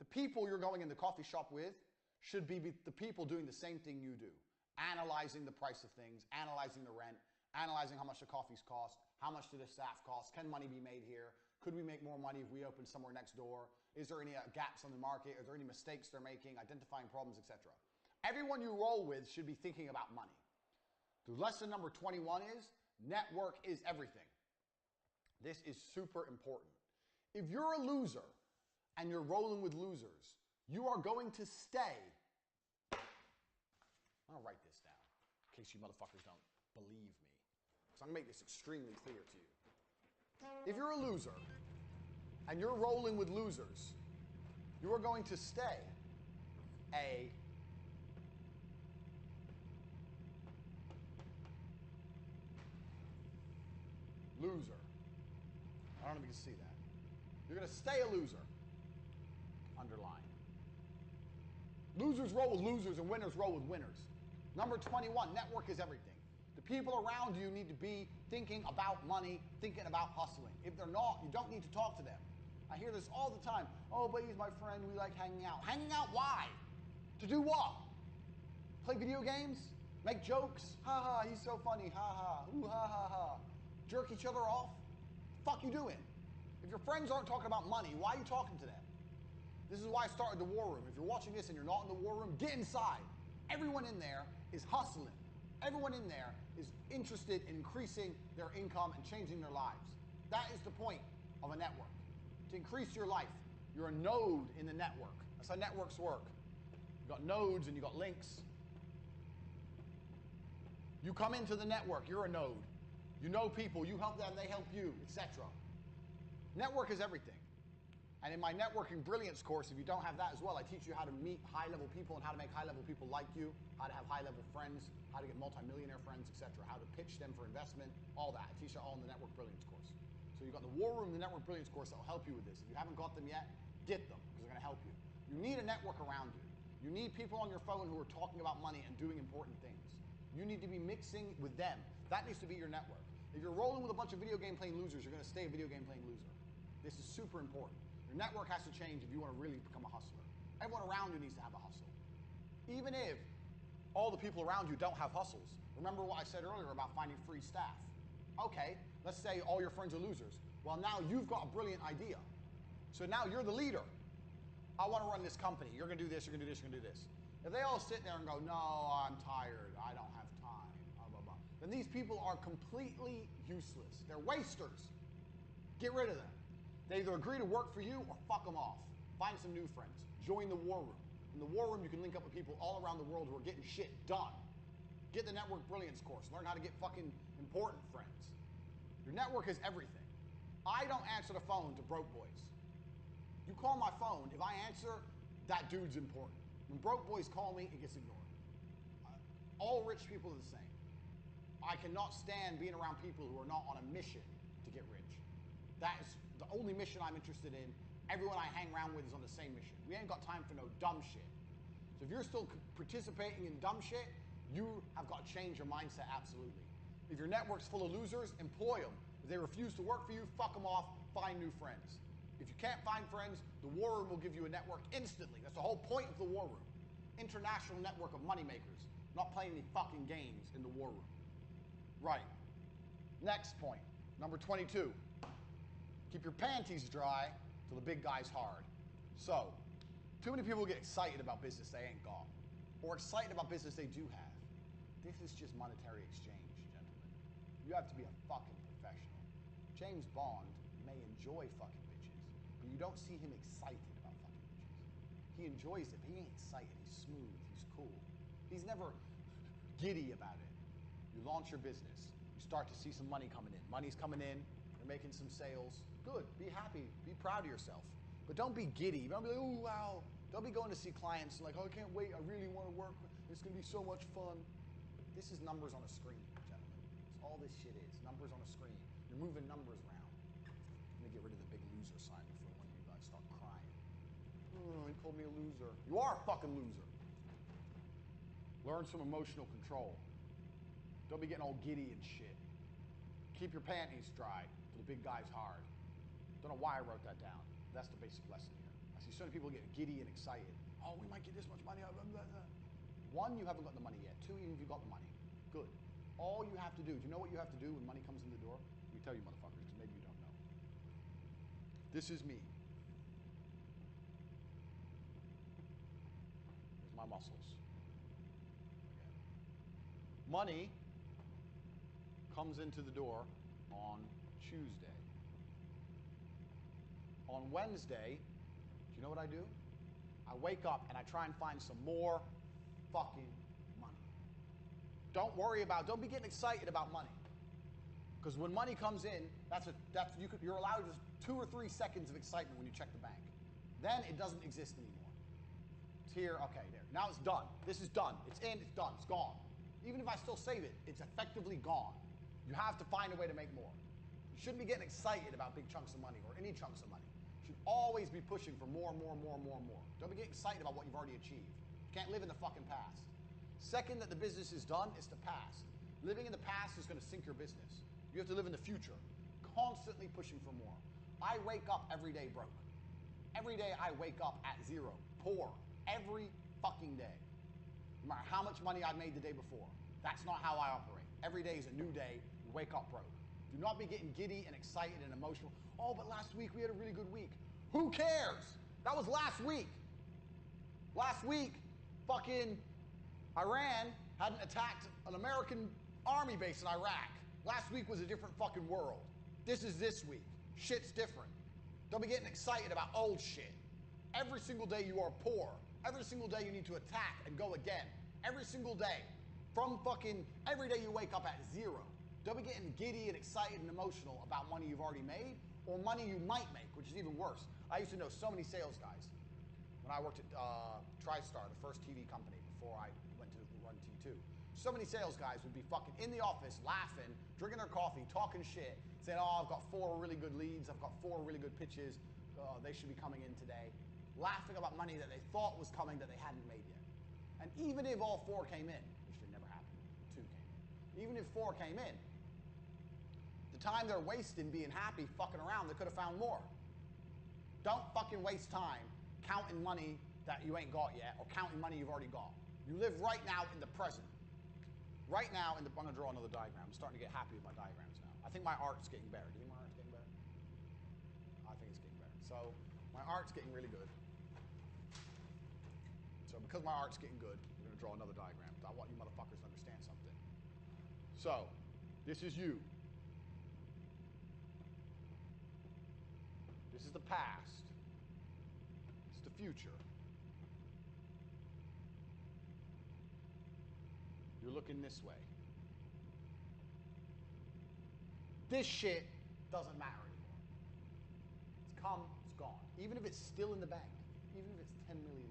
The people you're going in the coffee shop with should be the people doing the same thing you do. Analyzing the price of things, analyzing the rent, analyzing how much the coffees cost, how much do the staff cost, can money be made here, could we make more money if we open somewhere next door, is there any gaps on the market, are there any mistakes they're making, identifying problems, etc. Everyone you roll with should be thinking about money. The lesson number 21 is, network is everything. This is super important. If you're a loser and you're rolling with losers, you are going to stay. I'm going to write this down in case you motherfuckers don't believe me. Because I'm going to make this extremely clear to you. If you're a loser and you're rolling with losers, you are going to stay a loser. I don't know if you can see that. You're going to stay a loser. Underline. Losers roll with losers and winners roll with winners. Number 21, network is everything. The people around you need to be thinking about money, thinking about hustling. If they're not, you don't need to talk to them. I hear this all the time. Oh, but he's my friend. We like hanging out. Hanging out why? To do what? Play video games? Make jokes? Ha ha, he's so funny. Ha ha. Ooh, ha ha ha. Jerk each other off? The fuck you doing? If your friends aren't talking about money, why are you talking to them? This is why I started the war room. If you're watching this and you're not in the war room, get inside. Everyone in there is hustling. Everyone in there is interested in increasing their income and changing their lives. That is the point of a network. To increase your life, you're a node in the network. That's how networks work. You've got nodes and you've got links. You come into the network, you're a node. You know people, you help them, they help you, etc. Network is everything. And in my Networking Brilliance course, if you don't have that as well, I teach you how to meet high-level people and how to make high-level people like you, how to have high-level friends, how to get multi-millionaire friends, etc., how to pitch them for investment, all that. I teach you all in the Network Brilliance course. So you've got the War Room, the Network Brilliance course that will help you with this. If you haven't got them yet, get them, because they're going to help you. You need a network around you. You need people on your phone who are talking about money and doing important things. You need to be mixing with them. That needs to be your network. If you're rolling with a bunch of video game playing losers, you're going to stay a video game playing loser. This is super important. Your network has to change if you want to really become a hustler. Everyone around you needs to have a hustle. Even if all the people around you don't have hustles. Remember what I said earlier about finding free staff. Okay, let's say all your friends are losers. Well, now you've got a brilliant idea. So now you're the leader. I want to run this company. You're going to do this, you're going to do this, you're going to do this. If they all sit there and go, no, I'm tired, I don't have time, blah, blah, blah, then these people are completely useless. They're wasters. Get rid of them. They either agree to work for you or fuck them off. Find some new friends. Join the war room. In In the war room, you can link up with people all around the world who are getting shit done. Get the Network Brilliance course. Learn how to get fucking important friends. Your network is everything. I don't answer the phone to broke boys. You call my phone, if I answer, that dude's important. When broke boys call me, it gets ignored. All rich people are the same. I cannot stand being around people who are not on a mission to get rich. That is the only mission I'm interested in. Everyone I hang around with is on the same mission. We ain't got time for no dumb shit. So if you're still participating in dumb shit, you have got to change your mindset absolutely. If your network's full of losers, employ them. If they refuse to work for you, fuck them off, find new friends. If you can't find friends, the war room will give you a network instantly. That's the whole point of the war room. International network of moneymakers. Not playing any fucking games in the war room. Right. Next point, number 22. Keep your panties dry till the big guy's hard. So, too many people get excited about business they ain't got. Or excited about business they do have. This is just monetary exchange, gentlemen. You have to be a fucking professional. James Bond may enjoy fucking bitches, but you don't see him excited about fucking bitches. He enjoys it, but he ain't excited. He's smooth. He's cool. He's never giddy about it. You launch your business. You start to see some money coming in. Money's coming in. You're making some sales. Good. Be happy. Be proud of yourself. But don't be giddy. Don't be like, oh, wow. Don't be going to see clients and like, oh, I can't wait. I really want to work. It's going to be so much fun. This is numbers on a screen, gentlemen. That's all this shit is. Numbers on a screen. You're moving numbers around. Let me get rid of the big loser sign before one of you guys start crying. Oh, he called me a loser. You are a fucking loser. Learn some emotional control. Don't be getting all giddy and shit. Keep your panties dry till the big guy's hard. Don't know why I wrote that down. That's the basic lesson here. I see so many people get giddy and excited. Oh, we might get this much money. Blah, blah, blah. One, you haven't got the money yet. Two, even if you got the money. Good. All you have to do, do you know what you have to do when money comes in the door? Let me tell you, motherfuckers, because maybe you don't know. This is me. Here's my muscles. Again. Money comes into the door on Tuesday. On Wednesday, do you know what I do? I wake up and I try and find some more fucking money. Don't be getting excited about money. Because when money comes in, you're allowed just 2 or 3 seconds of excitement when you check the bank. Then it doesn't exist anymore. It's here, okay, there. Now it's done. This is done. It's in, it's done, it's gone. Even if I still save it, it's effectively gone. You have to find a way to make more. You shouldn't be getting excited about big chunks of money or any chunks of money. You should always be pushing for more and more and more and more and more. Don't be getting excited about what you've already achieved. You can't live in the fucking past. Second that the business is done, it's the past. Living in the past is going to sink your business. You have to live in the future, constantly pushing for more. I wake up every day broke. Every day I wake up at zero, poor, every fucking day. No matter how much money I made the day before. That's not how I operate. Every day is a new day. You wake up broke. Do not be getting giddy and excited and emotional. Oh, but last week we had a really good week. Who cares? That was last week. Last week, fucking Iran hadn't attacked an American army base in Iraq. Last week was a different fucking world. This is this week. Shit's different. Don't be getting excited about old shit. Every single day you are poor. Every single day you need to attack and go again. Every single day. Every day you wake up at zero. Don't be getting giddy and excited and emotional about money you've already made or money you might make, which is even worse. I used to know so many sales guys when I worked at TriStar, the first TV company before I went to run T2. So many sales guys would be fucking in the office laughing, drinking their coffee, talking shit, saying, oh, I've got 4 really good leads, I've got 4 really good pitches, they should be coming in today. Laughing about money that they thought was coming that they hadn't made yet. And even if all 4 came in, which did never happen, 2 came in. Even if 4 came in, the time they're wasting being happy fucking around, they could have found more. Don't fucking waste time counting money that you ain't got yet or counting money you've already got. You live right now in the present. Right now, I'm going to draw another diagram. I'm starting to get happy with my diagrams now. I think my art's getting better. Do you think my art's getting better? I think it's getting better. So my art's getting really good. So because my art's getting good, we're going to draw another diagram. I want you motherfuckers to understand something. So this is you. This is the past. This is the future. You're looking this way. This shit doesn't matter anymore. It's come, it's gone. Even if it's still in the bank, even if it's $10 million,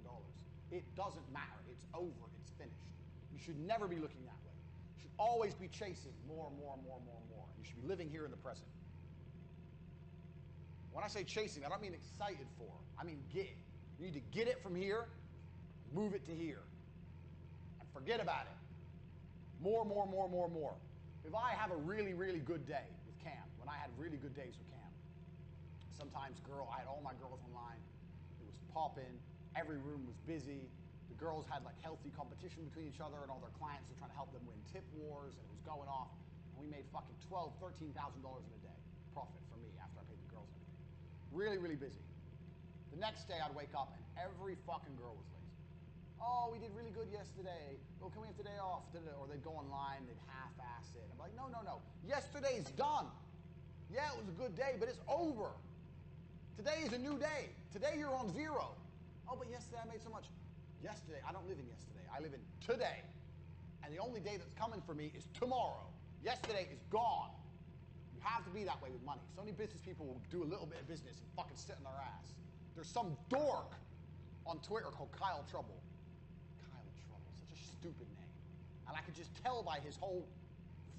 it doesn't matter. It's over, it's finished. You should never be looking that way. You should always be chasing more and more and more and more and more. You should be living here in the present. When I say chasing, I don't mean excited for. I mean get it. You need to get it from here, move it to here, and forget about it. More, more, more, more, more. If I have a really, really good day with Cam, when I had really good days with Cam, sometimes I had all my girls online. It was popping. Every room was busy. The girls had like healthy competition between each other, and all their clients were trying to help them win tip wars, and it was going off. And we made fucking $12,000, $13,000 in a day profit for me after I paid the girls and everything. Really, really busy. The next day I'd wake up and every fucking girl was lazy. Oh, we did really good yesterday. Oh, can we have today off? Or they'd go online, they'd half-ass it. I'm like, no, no, no. Yesterday's done. Yeah, it was a good day, but it's over. Today is a new day. Today you're on zero. Oh, but yesterday I made so much. Yesterday, I don't live in yesterday. I live in today. And the only day that's coming for me is tomorrow. Yesterday is gone. You have to be that way with money. So many business people will do a little bit of business and fucking sit on their ass. There's some dork on Twitter called Kyle Trouble. Such a stupid name. And I could just tell by his whole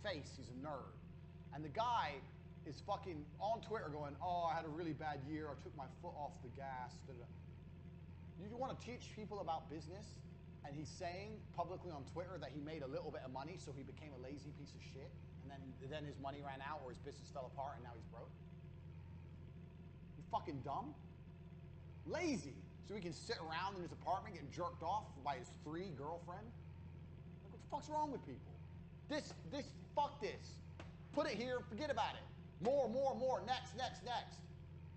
face he's a nerd. And the guy is fucking on Twitter going, oh, I had a really bad year. I took my foot off the gas. You want to teach people about business? And he's saying publicly on Twitter that he made a little bit of money, so he became a lazy piece of shit. And then his money ran out or his business fell apart and now he's broke. You fucking dumb? Lazy. So he can sit around in his apartment getting jerked off by his free girlfriend? Like, what the fuck's wrong with people? Fuck this. Put it here, forget about it. More, next.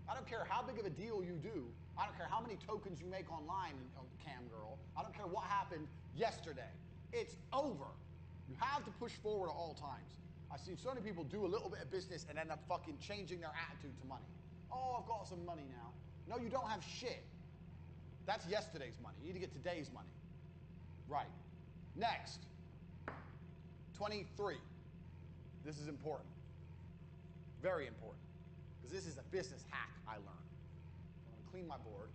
I don't care how big of a deal you do. I don't care how many tokens you make online, Cam girl. I don't care what happened yesterday. It's over. You have to push forward at all times. I've seen so many people do a little bit of business and end up fucking changing their attitude to money. Oh, I've got some money now. No, you don't have shit. That's yesterday's money. You need to get today's money. Right. Next. 23. This is important. Very important. Because this is a business hack I learned. I'm going to clean my board.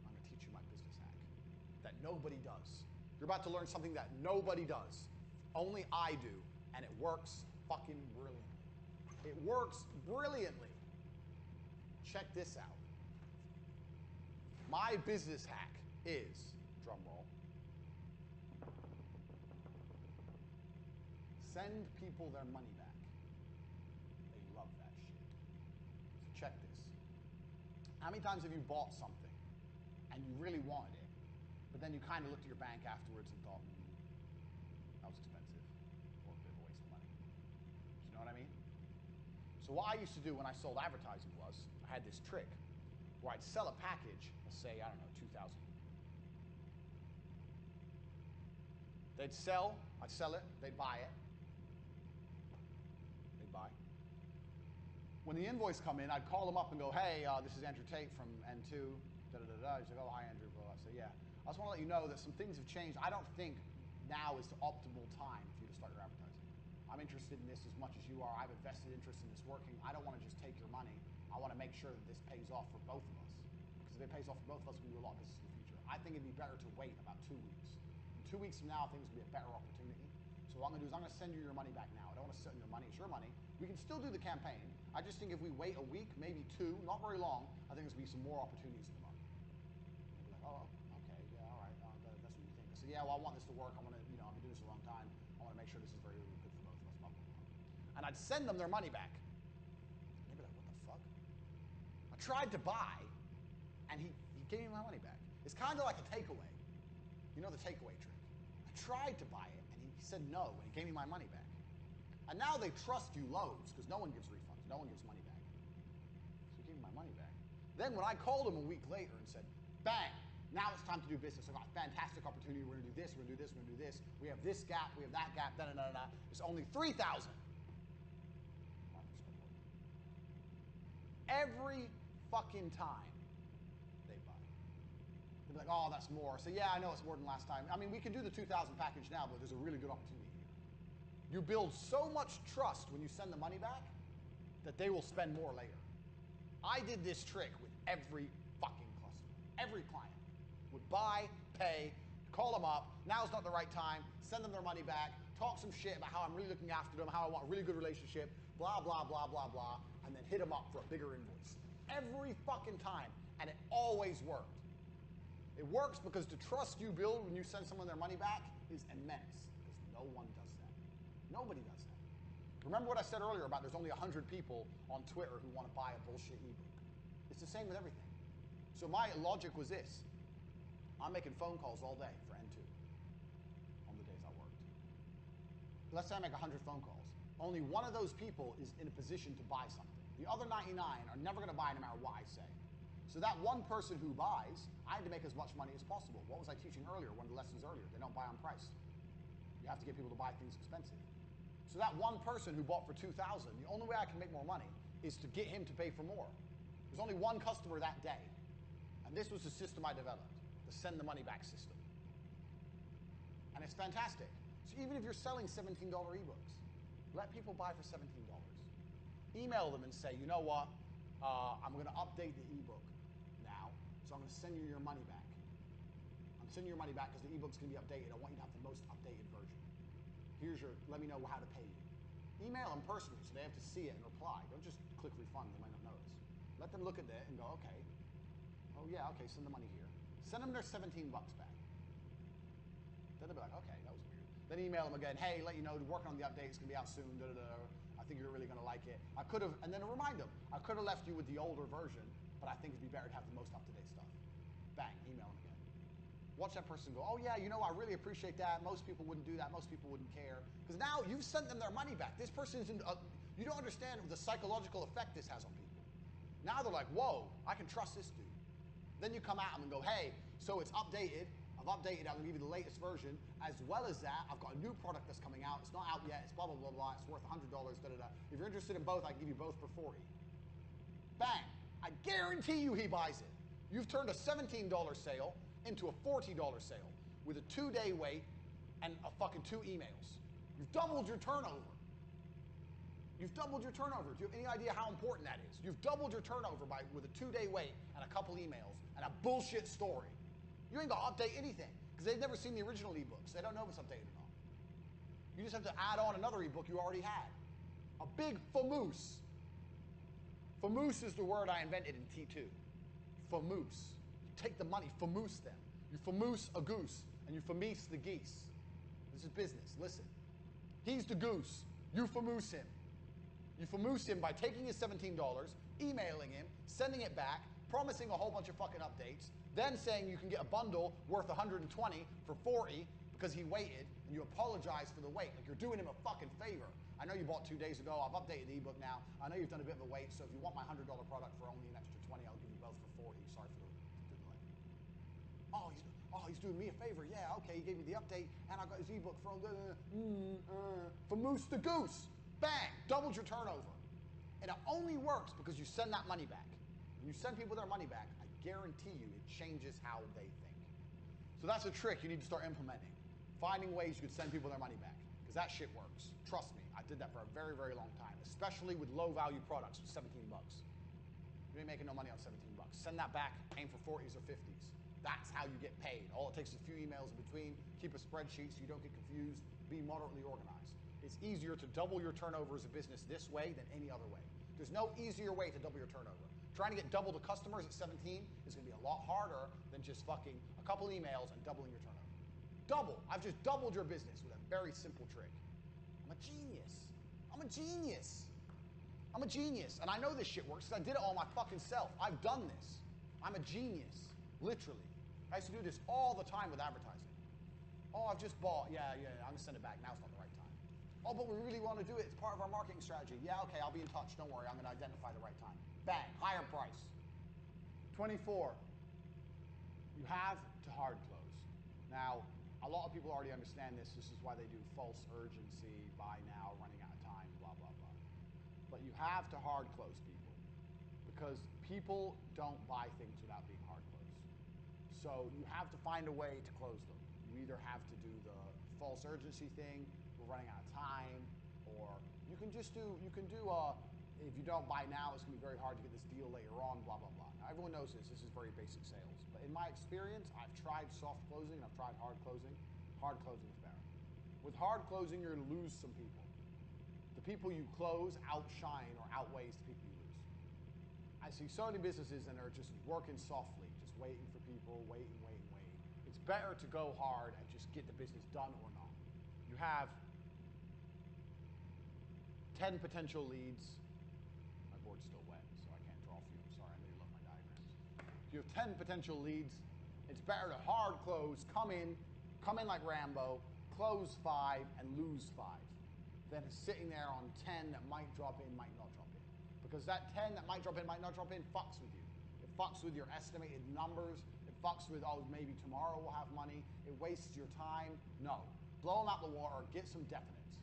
I'm going to teach you my business hack that nobody does. You're about to learn something that nobody does. Only I do. And it works fucking brilliantly. It works brilliantly. Check this out. My business hack is, drum roll, send people their money back. They love that shit. So check this. How many times have you bought something and you really wanted it, but then you kind of looked at your bank afterwards and thought, that was expensive, or a bit of a waste of money. Do you know what I mean? So what I used to do when I sold advertising was, I had this trick where I'd sell a package, let's say, I don't know, 2,000. I'd sell it, they'd buy it. They'd buy. When the invoice come in, I'd call them up and go, hey, this is Andrew Tate from N2, da-da-da-da. He's like, oh, hi, Andrew, blah, blah. I say, yeah. I just want to let you know that some things have changed. I don't think now is the optimal time for you to start your advertising. I'm interested in this as much as you are. I have a vested interest in this working. I don't want to just take your money. I want to make sure that this pays off for both of us. Because if it pays off for both of us, we can do a lot of business in the future. I think it'd be better to wait about 2 weeks. In 2 weeks from now, I think it's going to be a better opportunity. So what I'm going to do is I'm going to send you your money back now. I don't want to sit on your money. It's your money. We can still do the campaign. I just think if we wait a week, maybe 2, not very long, I think there's going to be some more opportunities in the market. And they'll be like, oh, okay, yeah, all right. That's what you think. I said, yeah, well, I want this to work. I want to, I've been doing this a long time. I want to make sure this is very good for both of us, blah, blah, blah. And I'd send them their money back. And they'd be like, what the fuck? I tried to buy, and he gave me my money back. It's kind of like a takeaway. You know the takeaway trick. I tried to buy it, and he said no, and he gave me my money back. And now they trust you loads, because no one gives refunds. No one gives money back. So he gave me my money back. Then when I called him a week later and said, bang, now it's time to do business. I've got a fantastic opportunity. We're going to do this, we're going to do this, we're going to do this. We have this gap, we have that gap, da-da-da-da. It's only 3,000. Marcus, no more. Every fucking time they buy. They'll be like, oh, that's more. So yeah, I know it's more than last time. I mean, we can do the 2,000 package now, but there's a really good opportunity here. You build so much trust when you send the money back that they will spend more later. I did this trick with every fucking customer. Every client would buy, pay, call them up, now's not the right time, send them their money back, talk some shit about how I'm really looking after them, how I want a really good relationship, blah, blah, blah, blah, blah, and then hit them up for a bigger invoice. Every fucking time, and it always worked. It works because the trust you build when you send someone their money back is immense, because no one does that. Nobody does that. Remember what I said earlier about there's only 100 people on Twitter who want to buy a bullshit ebook. It's the same with everything. So my logic was this. I'm making phone calls all day for N2 on the days I worked. Let's say I make 100 phone calls. Only one of those people is in a position to buy something. The other 99 are never going to buy no matter what I say. So that one person who buys, I had to make as much money as possible. What was I teaching earlier, one of the lessons earlier? They don't buy on price. You have to get people to buy things expensive. So that one person who bought for 2,000, the only way I can make more money is to get him to pay for more. There's only one customer that day. And this was the system I developed, the send the money back system. And it's fantastic. So even if you're selling $17 ebooks, let people buy for $17. Email them and say, you know what, I'm going to update the ebook now, so I'm going to send you your money back. I'm sending you your money back because the ebook's going to be updated. I want you to have the most updated version. Let me know how to pay you. Email them personally so they have to see it and reply. Don't just click refund, they might not notice. Let them look at that and go, okay, oh yeah, okay, send the money here. Send them their 17 bucks back. Then they'll be like, okay, that was weird. Then email them again, hey, let you know, working on the update, it's gonna be out soon, da da da. I think you're really gonna like it. I could have, and then remind them, I could have left you with the older version, but I think it'd be better to have the most up-to-date stuff. Bang, email them again. Watch that person go, oh yeah, you know, I really appreciate that. Most people wouldn't do that. Most people wouldn't care. Because now you've sent them their money back. This person isn't, you don't understand the psychological effect this has on people. Now they're like, whoa, I can trust this dude. Then you come at them and go, hey, so it's updated. I've updated, I'm gonna give you the latest version. As well as that, I've got a new product that's coming out. It's not out yet, it's blah, blah, blah, blah. It's worth $100, da, da, da. If you're interested in both, I can give you both for 40. Bang, I guarantee you he buys it. You've turned a $17 sale into a $40 sale with a 2-day wait and a fucking 2 emails. You've doubled your turnover. You've doubled your turnover. Do you have any idea how important that is? You've doubled your turnover with a 2-day wait and a couple emails and a bullshit story. You ain't gonna update anything because they've never seen the original ebooks. They don't know if it's updated or not. You just have to add on another ebook you already had. A big famoose. Famoose is the word I invented in T2. Famoose. Take the money, famoose them. You famoose a goose, and you famease the geese. This is business, listen. He's the goose, you famoose him. You famoose him by taking his $17, emailing him, sending it back, promising a whole bunch of fucking updates, then saying you can get a bundle worth 120 for 40 because he waited, and you apologize for the wait. Like you're doing him a fucking favor. I know you bought 2 days ago, I've updated the ebook now. I know you've done a bit of a wait, so if you want my $100 product for only an extra 20, I'll give you both for 40. Sorry for the delay. Oh, he's doing me a favor. Yeah, okay, he gave me the update, and I got his ebook from Moose the Goose. Bang, doubled your turnover. And it only works because you send that money back. When you send people their money back, I guarantee you it changes how they think. So that's a trick you need to start implementing. Finding ways you could send people their money back, because that shit works. Trust me, I did that for a very, very long time, especially with low-value products with 17 bucks. You ain't making no money on 17 bucks. Send that back, aim for 40s or 50s. That's how you get paid. All it takes is a few emails in between. Keep a spreadsheet so you don't get confused. Be moderately organized. It's easier to double your turnover as a business this way than any other way. There's no easier way to double your turnover. Trying to get double the customers at 17 is gonna be a lot harder than just fucking a couple emails and doubling your turnover. Double. I've just doubled your business with a very simple trick. I'm a genius. I'm a genius. I'm a genius. And I know this shit works because I did it all my fucking self. I've done this. I'm a genius. Literally. I used to do this all the time with advertising. Oh, I've just bought. Yeah, I'm gonna send it back. Now it's not the right time. Oh, but we really want to do it. It's part of our marketing strategy. Yeah, okay, I'll be in touch. Don't worry. I'm gonna identify the right time. Bang, higher price. 24. You have to hard close. Now, a lot of people already understand this. This is why they do false urgency, buy now, running out of time, blah, blah, blah. But you have to hard close people because people don't buy things without being hard closed. So you have to find a way to close them. You either have to do the false urgency thing, we're running out of time, or you can just do, if you don't buy now, it's gonna be very hard to get this deal later on, blah, blah, blah. Now everyone knows this is very basic sales. But in my experience, I've tried soft closing and I've tried hard closing. Hard closing is better. With hard closing, you're gonna lose some people. The people you close outshine or outweighs the people you lose. I see so many businesses and they're just working softly, just waiting for people, waiting. It's better to go hard and just get the business done or not. You have 10 potential leads. My board's still wet, so I can't draw for you. I'm sorry, I know you love my diagrams. You have 10 potential leads. It's better to hard close, come in like Rambo, close 5 and lose 5, than sitting there on 10 that might drop in, might not drop in. Because that 10 that might drop in, might not drop in, fucks with you. It fucks with your estimated numbers. It fucks with, oh, maybe tomorrow we'll have money. It wastes your time. No. Blow them out the water. Get some definites.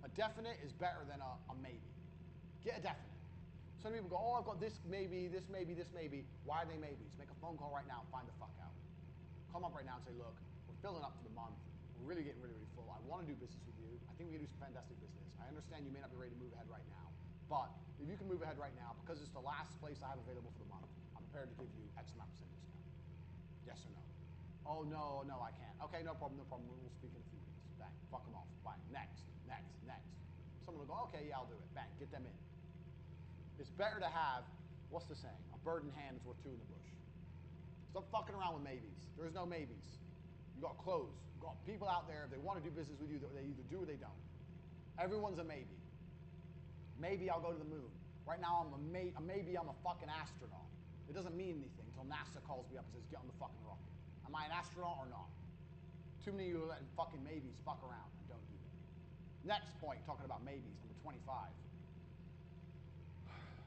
A definite is better than a maybe. Get a definite. Some people go, oh, I've got this maybe, this maybe, this maybe. Why are they maybes? Make a phone call right now and find the fuck out. Come up right now and say, look, we're filling up for the month. We're really getting really, really full. I want to do business with you. I think we can do some fantastic business. I understand you may not be ready to move ahead right now. But if you can move ahead right now, because it's the last place I have available for the month, I'm prepared to give you X amount % discount. Yes or no? Oh, no, I can't. Okay, no problem. We'll speak in a few weeks. Bang, fuck them off. Bang, next. Someone will go, okay, yeah, I'll do it. Bang, get them in. It's better to have, what's the saying? A bird in hand is worth 2 in the bush. Stop fucking around with maybes. There is no maybes. You got to close. You got people out there, if they want to do business with you, they either do or they don't. Everyone's a maybe. Maybe I'll go to the moon. Right now, maybe I'm a fucking astronaut. It doesn't mean anything until NASA calls me up and says, get on the fucking rocket. Am I an astronaut or not? Too many of you are letting fucking maybes fuck around and don't do that. Next point, talking about maybes, number 25.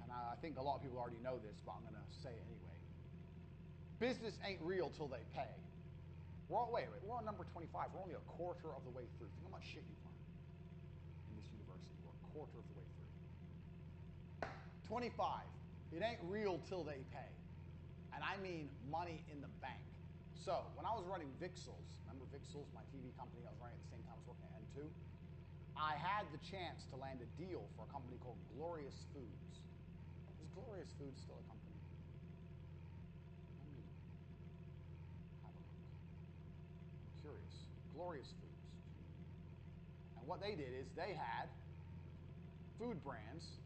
And I think a lot of people already know this, but I'm going to say it anyway. Business ain't real till they pay. Wait, we're on number 25. We're only a quarter of the way through. Think how much shit you've learned in this university. We're a quarter of the way through. 25. It ain't real till they pay. And I mean money in the bank. So when I was running Vixels, remember Vixels, my TV company I was running at the same time I was working at N2? I had the chance to land a deal for a company called Glorious Foods. Is Glorious Foods still a company? Let me have a look. I'm curious. Glorious Foods. And what they did is they had food brands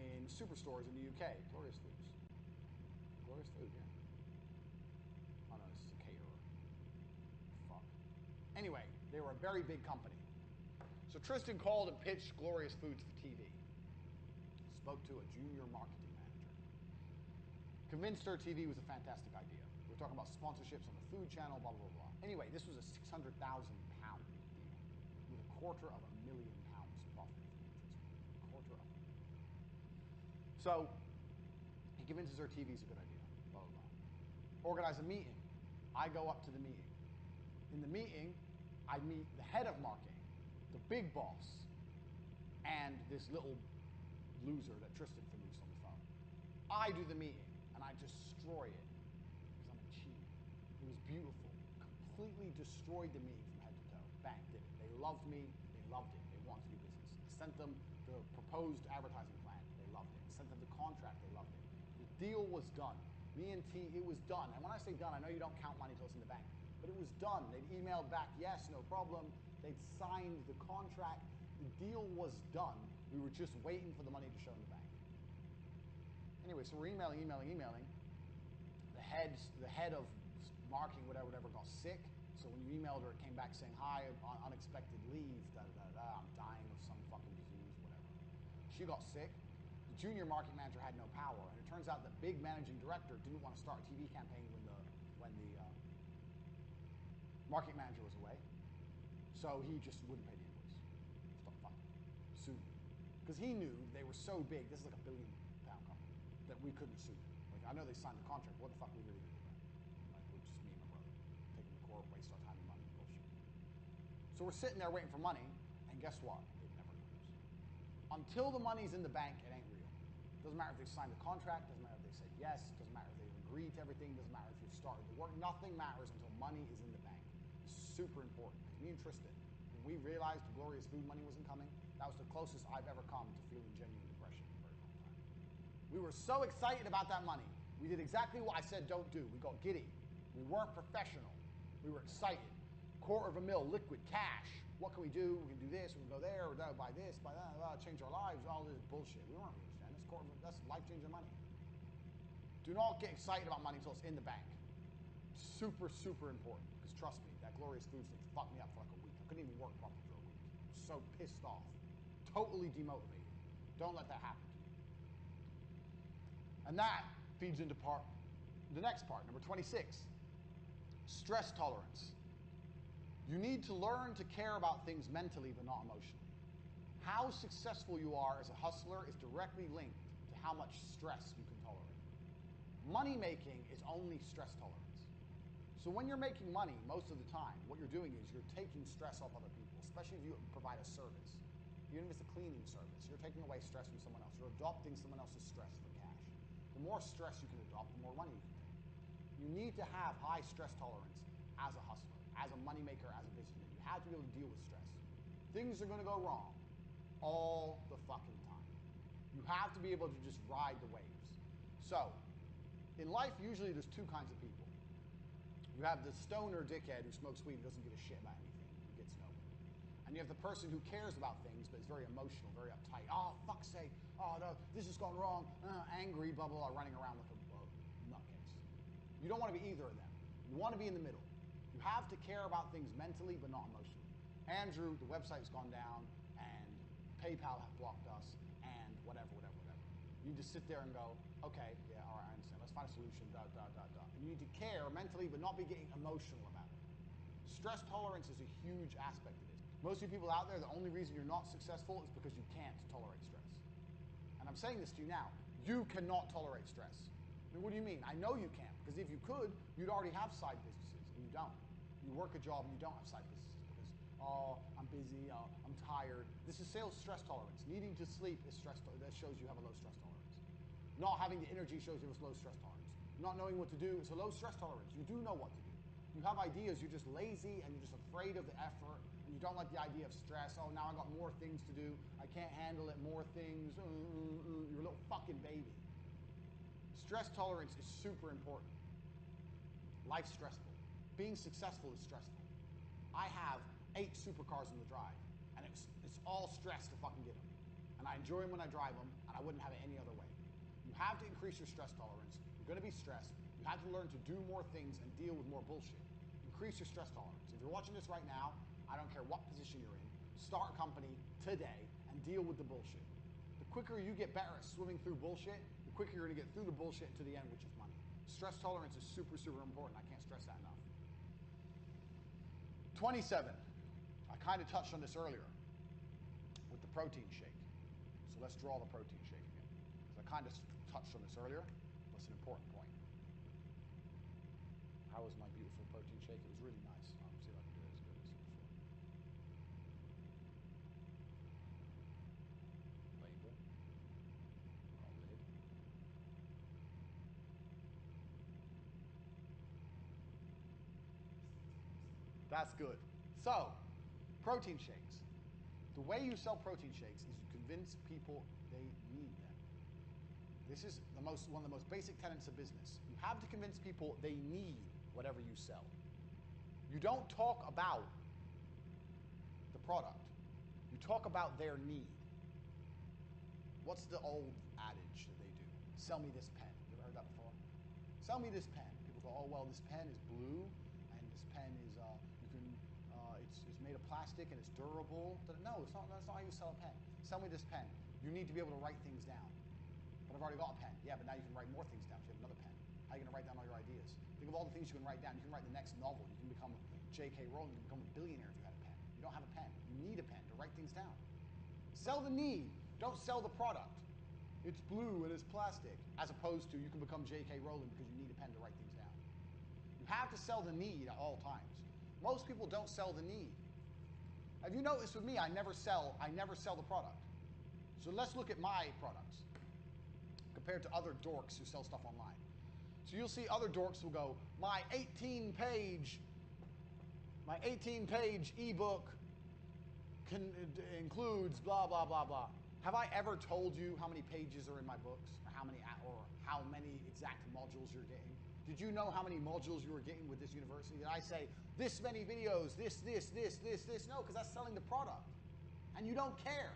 in superstores in the UK. Glorious Foods. Glorious Food, yeah. Oh no, this is a caterer. Fuck. Anyway, they were a very big company. So Tristan called and pitched Glorious Foods for TV. Spoke to a junior marketing manager. Convinced her TV was a fantastic idea. We were talking about sponsorships on the Food Channel, blah, blah, blah. Anyway, this was a £600,000 deal with £250,000 profit for me and Tristan. £250,000. So he convinces her TV's a good idea, blah, blah, blah. Organize a meeting. I go up to the meeting. In the meeting, I meet the head of marketing, the big boss, and this little loser that Tristan produced on the phone. I do the meeting, and I destroy it, because I'm a G. It was beautiful. Completely destroyed the meeting from head to toe. Bang, did it. They loved me. They loved it. They wanted to do business. I sent them the proposed advertising plan. They loved it. I sent them the contract. They loved it. The deal was done. Me and T, it was done. And when I say done, I know you don't count money until it's in the bank. But it was done. They'd emailed back, yes, no problem. They'd signed the contract. The deal was done. We were just waiting for the money to show in the bank. Anyway, so we're emailing. The head of marketing, whatever, got sick. So when you emailed her, it came back saying, hi, on unexpected leave, I'm dying of some fucking disease, whatever. She got sick. The junior marketing manager had no power. And it turns out the big managing director didn't want to start a TV campaign when the marketing manager was away. So he just wouldn't pay the invoice. Stop fucking. Sued me. Because he knew they were so big, this is like £1 billion company, that we couldn't sue them. Like, I know they signed the contract, what the fuck are we really going to do about it? Like, we're just me and my brother. Take them to court, waste our time and money, bullshit. So we're sitting there waiting for money, and guess what? It never comes. Until the money's in the bank, it ain't real. Doesn't matter if they signed the contract, doesn't matter if they said yes, doesn't matter if they agreed to everything. Doesn't matter if you've started the work. Nothing matters until money is in the bank. It's super important. Because me and Tristan, when we realized the glorious food money wasn't coming, that was the closest I've ever come to feeling genuine depression in a very long time. We were so excited about that money. We did exactly what I said don't do. We got giddy. We weren't professional. We were excited. $250,000 liquid cash. What can we do? We can do this. We can go there. Or buy this, buy that. Change our lives. All this bullshit. We weren't rich then. That's life-changing money. Do not get excited about money until it's in the bank. Super, super important. Because trust me, that glorious foods thing fucked me up for like a week. I couldn't even work properly for a week. I was so pissed off. Totally demotivated. Don't let that happen to you. And that feeds into the next part, number 26. Stress tolerance. You need to learn to care about things mentally but not emotionally. How successful you are as a hustler is directly linked to how much stress you can tolerate. Money making is only stress tolerance. So when you're making money, most of the time, what you're doing is you're taking stress off other people, especially if you provide a service. Even if it's a cleaning service, you're taking away stress from someone else. You're adopting someone else's stress for cash. The more stress you can adopt, the more money you can take. You need to have high stress tolerance as a hustler, as a moneymaker, as a businessman. You have to be able to deal with stress. Things are going to go wrong all the fucking time. You have to be able to just ride the waves. So, in life, usually there's two kinds of people. You have the stoner dickhead who smokes weed and doesn't give a shit about anything, who gets nowhere. And you have the person who cares about things but is very emotional, very uptight. Oh, fuck's sake. Oh, no, this has gone wrong. Angry, blah, blah, blah, running around like a nutcase. You don't want to be either of them. You want to be in the middle. You have to care about things mentally but not emotionally. Andrew, the website's gone down, and PayPal have blocked us, and whatever. You need to sit there and go, okay, yeah, all right, I understand. Let's find a solution, And you need to care mentally but not be getting emotional about it. Stress tolerance is a huge aspect of this. Most of you people out there, the only reason you're not successful is because you can't tolerate stress. And I'm saying this to you now. You cannot tolerate stress. I mean, what do you mean? I know you can't, because if you could, you'd already have side businesses, and you don't. You work a job and you don't have side businesses because, oh, I'm busy, I'm tired. This is sales stress tolerance. Needing to sleep is stress that shows you have a low stress tolerance. Not having the energy shows you have a low stress tolerance. Not knowing what to do is a low stress tolerance. You do know what to do. You have ideas, you're just lazy and you're just afraid of the effort and you don't like the idea of stress. Oh, now I got more things to do. I can't handle it, more things. You're a little fucking baby. Stress tolerance is super important. Life's stressful. Being successful is stressful. I have 8 supercars in the drive, and it's all stress to fucking get them. And I enjoy them when I drive them, and I wouldn't have it any other way. You have to increase your stress tolerance. You're going to be stressed. You have to learn to do more things and deal with more bullshit. Increase your stress tolerance. If you're watching this right now, I don't care what position you're in, start a company today and deal with the bullshit. The quicker you get better at swimming through bullshit, the quicker you're going to get through the bullshit and to the end, which is money. Stress tolerance is super, super important. I can't stress that enough. 27. I kind of touched on this earlier with the protein shake. So let's draw the protein shake again. Because I kind of touched on this earlier, but it's an important point. How was my beautiful protein shake? It was really nice. I'll see if I can do it as good as before. Label. Not lid. That's good. So, protein shakes. The way you sell protein shakes is you convince people they need them. This is one of the most basic tenets of business. You have to convince people they need whatever you sell. You don't talk about the product. You talk about their need. What's the old adage that they do? Sell me this pen. You ever heard that before? Sell me this pen. People go, oh, well, this pen is blue, and this pen is, it's made of plastic and it's durable. No, that's not how you sell a pen. Sell me this pen. You need to be able to write things down. But I've already got a pen. Yeah, but now you can write more things down. So you have another pen. How are you going to write down all your ideas? Think of all the things you can write down. You can write the next novel. You can become J.K. Rowling. You can become a billionaire if you had a pen. You don't have a pen. You need a pen to write things down. Sell the need. Don't sell the product. It's blue and it's plastic. As opposed to you can become J.K. Rowling because you need a pen to write things down. You have to sell the need at all times. Most people don't sell the need. Have you noticed with me, I never sell the product. So let's look at my products compared to other dorks who sell stuff online. So you'll see other dorks will go, my 18-page ebook includes blah, blah, blah, blah. Have I ever told you how many pages are in my books, or how many exact modules you're getting? Did you know how many modules you were getting with this university? Did I say, this many videos, this? No, because that's selling the product. And you don't care.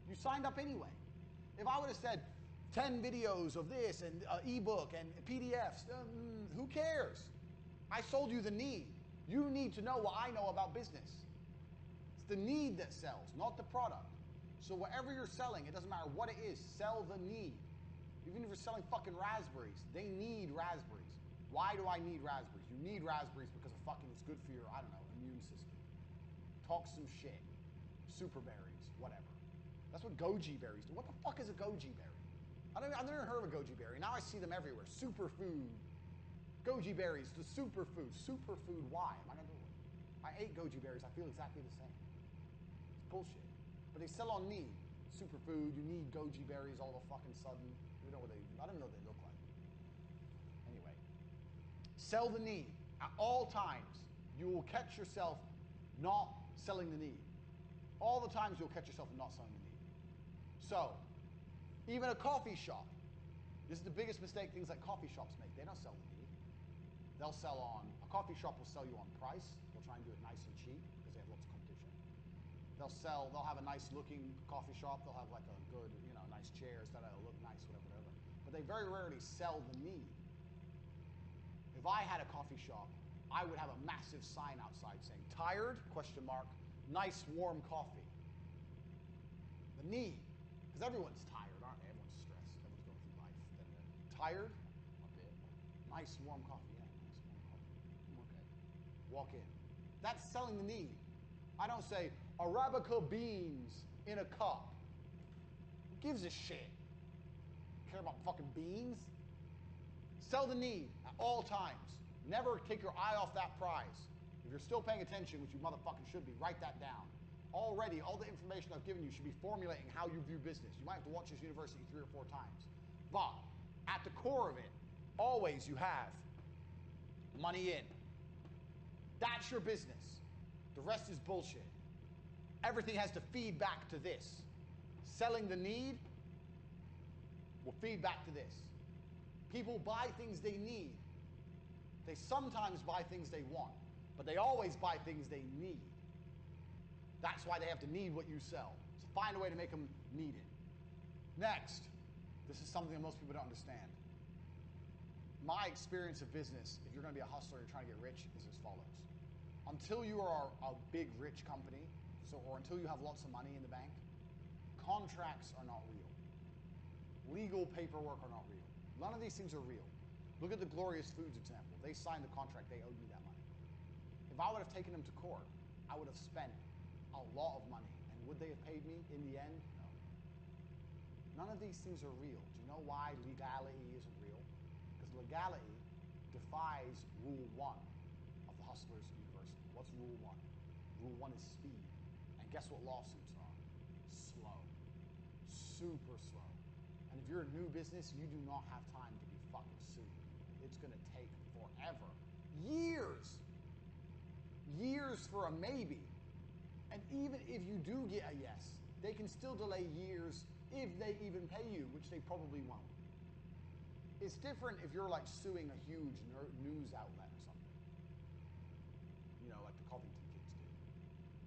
You signed up anyway. If I would have said 10 videos of this and ebook and PDFs, who cares? I sold you the need. You need to know what I know about business. It's the need that sells, not the product. So whatever you're selling, it doesn't matter what it is, sell the need. Even if you're selling fucking raspberries, they need raspberries. Why do I need raspberries? You need raspberries because of fucking it's good for your, I don't know, immune system. Talk some shit. Super berries, whatever. That's what goji berries do. What the fuck is a goji berry? I've never heard of a goji berry. Now I see them everywhere. Superfood. Goji berries, the superfood. Superfood, why? Am I gonna do it? I ate goji berries. I feel exactly the same. It's bullshit. But they sell on need. Superfood, you need goji berries all of a fucking sudden. I don't even know what they look like. Anyway. Sell the need. At all times, you will catch yourself not selling the need. All the times you'll catch yourself not selling the need. So, even a coffee shop. This is the biggest mistake things like coffee shops make. They don't sell the need. A coffee shop will sell you on price. They'll try and do it nice and cheap because they have lots of competition. They'll have a nice looking coffee shop. They'll have like a good, nice chairs that'll look nice, whatever. But they very rarely sell the need. If I had a coffee shop, I would have a massive sign outside saying, tired, ? Nice warm coffee. The need. Because everyone's tired, aren't they? Everyone's stressed. Everyone's going through life. Tired? A bit. Nice warm coffee. Yeah, nice warm coffee. Okay. Walk in. That's selling the need. I don't say, Arabica beans in a cup. Who gives a shit? Care about fucking beans? Sell the need at all times. Never take your eye off that prize. If you're still paying attention, which you motherfucking should be, write that down. Already, all the information I've given you should be formulating how you view business. You might have to watch this university 3 or 4 times. But at the core of it, always you have money in. That's your business. The rest is bullshit. Everything has to feed back to this. Selling the need will feed back to this. People buy things they need. They sometimes buy things they want, but they always buy things they need. That's why they have to need what you sell. So find a way to make them need it. Next, this is something that most people don't understand. My experience of business, if you're going to be a hustler and you're trying to get rich, is as follows. Until you are a big, rich company, or until you have lots of money in the bank, contracts are not real. Legal paperwork are not real. None of these things are real. Look at the Glorious Foods example. They signed the contract. They owed me that money. If I would have taken them to court, I would have spent a lot of money. And would they have paid me in the end? No. None of these things are real. Do you know why legality isn't real? Because legality defies Rule 1 of the Hustlers University. What's Rule 1? Rule 1 is speed. And guess what lawsuits are? Slow. Super slow. And if you're a new business, you do not have time to be fucking suing people. It's going to take forever. Years. Years for a maybe. And even if you do get a yes, they can still delay years if they even pay you, which they probably won't. It's different if you're like suing a huge news outlet or something. Like the Covington kids did.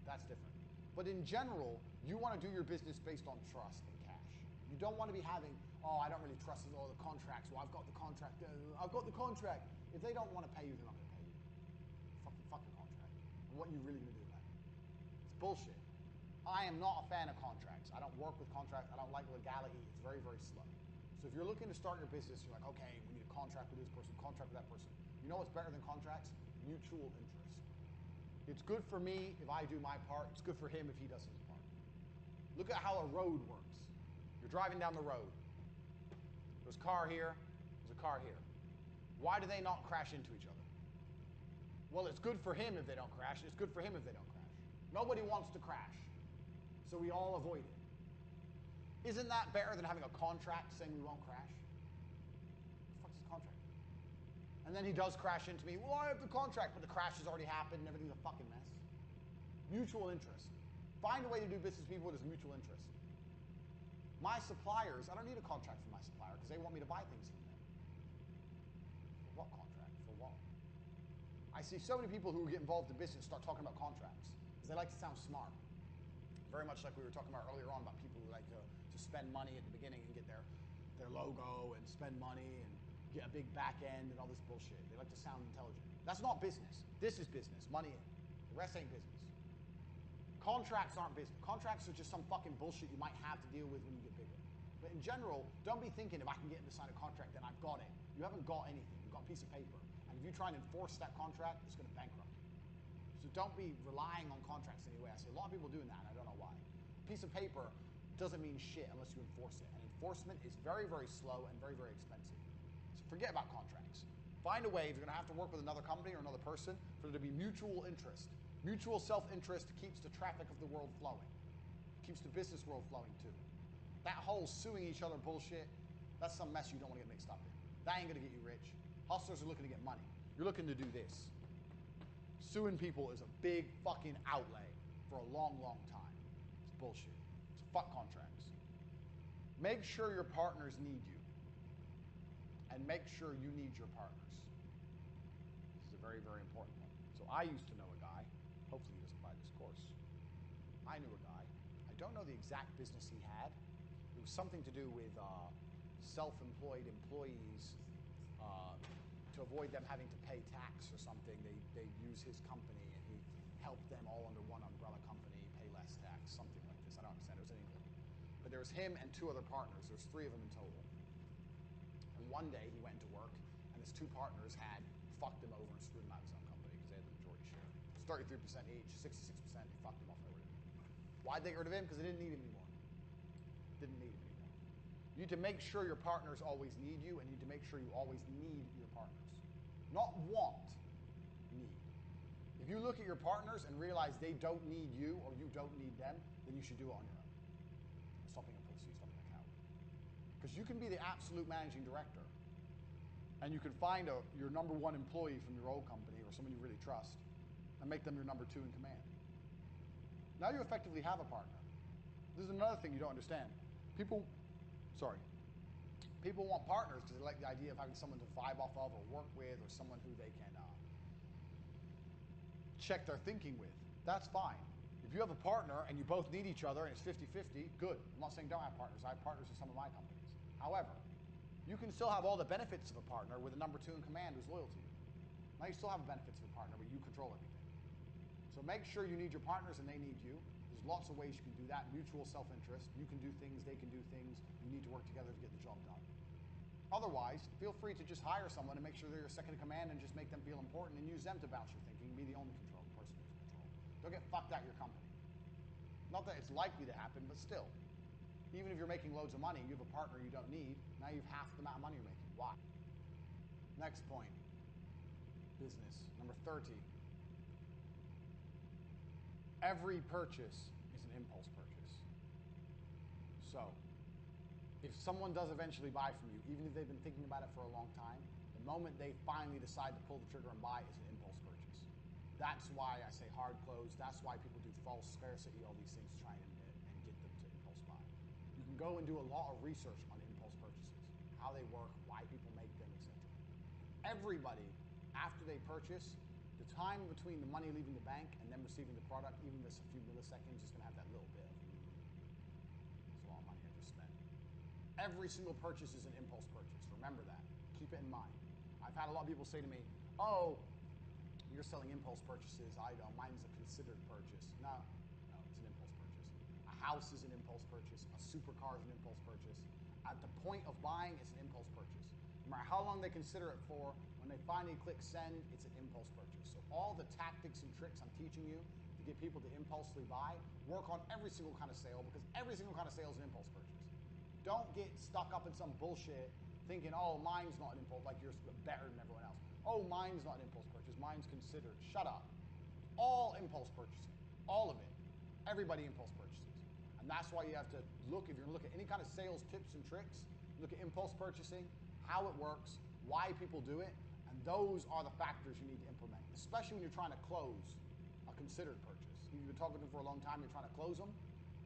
That's different. But in general, you want to do your business based on trust and cash. You don't want to be having, I don't really trust all the contracts. Well, I've got the contract. I've got the contract. If they don't want to pay you, they're not going to pay you. Fuck the contract. And what are you really going to do about it? It's bullshit. I am not a fan of contracts. I don't work with contracts. I don't like legality. It's very, very slow. So if you're looking to start your business, you're like, okay, we need a contract with this person, contract with that person. You know what's better than contracts? Mutual interest. It's good for me if I do my part. It's good for him if he does his part. Look at how a road works. You're driving down the road. There's a car here. There's a car here. Why do they not crash into each other? Well, it's good for him if they don't crash. It's good for him if they don't crash. Nobody wants to crash. So we all avoid it. Isn't that better than having a contract saying we won't crash? What the fuck does a contract do? then he does crash into me. Well, I have the contract, but the crash has already happened and everything's a fucking mess. Mutual interest. Find a way to do business with people that is mutual interest. My suppliers, I don't need a contract from my supplier because they want me to buy things from them. For what contract? For what? I see so many people who get involved in business start talking about contracts because they like to sound smart. Very much like we were talking about earlier on about people who like to spend money at the beginning and get their logo and spend money and get a big back end and all this bullshit. They like to sound intelligent. That's not business. This is business. Money in. The rest ain't business. Contracts aren't business. Contracts are just some fucking bullshit you might have to deal with when you get bigger. But in general, don't be thinking if I can get him to sign a contract, then I've got it. You haven't got anything. You've got a piece of paper. And if you try and enforce that contract, it's going to bankrupt you. So don't be relying on contracts anyway. I see a lot of people doing that, and I don't know why. A piece of paper doesn't mean shit unless you enforce it. And enforcement is very, very slow and very, very expensive. So forget about contracts. Find a way, if you're going to have to work with another company or another person, for there to be mutual interest. Mutual self-interest keeps the traffic of the world flowing. Keeps the business world flowing too. That whole suing each other bullshit, that's some mess you don't want to get mixed up in. That ain't going to get you rich. Hustlers are looking to get money. You're looking to do this. Suing people is a big fucking outlay for a long, long time. It's bullshit. It's fuck contracts. Make sure your partners need you. And make sure you need your partners. This is a very, very important one. So I used to know a guy. Hopefully he doesn't buy this course. I knew a guy. I don't know the exact business he had. It was something to do with self-employed employees to avoid them having to pay tax or something. They use his company and he helped them all under one umbrella company pay less tax, something like this. I don't understand. It was in England. But there was him and two other partners. There's three of them in total. And one day he went into work and his two partners had fucked him over and screwed him out of his own company because they had the majority share. 33% each, 66%, they fucked him off, got rid of him. Why'd they get rid of him? Because they didn't need him anymore. Didn't need him anymore. You need to make sure your partners always need you, and you need to make sure you always need your partners. Not want, need. If you look at your partners and realize they don't need you or you don't need them, then you should do it on your own. Stop being a pussy, stop being a coward. Because you can be the absolute managing director, and you can find your number one employee from your old company or someone you really trust, and make them your number two in command. Now you effectively have a partner. This is another thing you don't understand. People want partners because they like the idea of having someone to vibe off of or work with or someone who they can check their thinking with. That's fine. If you have a partner and you both need each other and it's 50-50, good. I'm not saying don't have partners. I have partners in some of my companies. However, you can still have all the benefits of a partner with a number two in command who's loyal to you. Now you still have the benefits of a partner, but you control everything. So make sure you need your partners and they need you. There's lots of ways you can do that. Mutual self-interest. You can do things, they can do things. You need to work together to get the job done. Otherwise, feel free to just hire someone and make sure they're your second in command and just make them feel important and use them to bounce your thinking and be the only person who's in control. Don't get fucked at your company. Not that it's likely to happen, but still. Even if you're making loads of money and you have a partner you don't need, now you've half the amount of money you're making. Why? Next point. Business. Number 30. Every purchase is an impulse purchase. So, if someone does eventually buy from you, even if they've been thinking about it for a long time, the moment they finally decide to pull the trigger and buy is an impulse purchase. That's why I say hard close. That's why people do false scarcity, all these things to try and get them to impulse buy. You can go and do a lot of research on impulse purchases, how they work, why people make them, etc. Everybody, after they purchase, the time between the money leaving the bank and them receiving the product, even if it's a few milliseconds, is going to have that little bit of, that's a lot of money I just spent. Every single purchase is an impulse purchase. Remember that. Keep it in mind. I've had a lot of people say to me, oh, you're selling impulse purchases. I don't. Mine's a considered purchase. No, it's an impulse purchase. A house is an impulse purchase. A supercar is an impulse purchase. At the point of buying, it's an impulse purchase. No matter how long they consider it for, when they finally click send, it's an impulse purchase. So all the tactics and tricks I'm teaching you to get people to impulsively buy, work on every single kind of sale, because every single kind of sale is an impulse purchase. Don't get stuck up in some bullshit thinking, oh, mine's not an impulse, like you're better than everyone else. Oh, mine's not an impulse purchase, mine's considered. Shut up. All impulse purchasing. All of it. Everybody impulse purchases. And that's why you have to look, if you're going to look at any kind of sales tips and tricks, look at impulse purchasing, how it works, why people do it, and Those are the factors you need to implement, especially when you're trying to close a considered purchase. If you've been talking to them for a long time, you're trying to close them,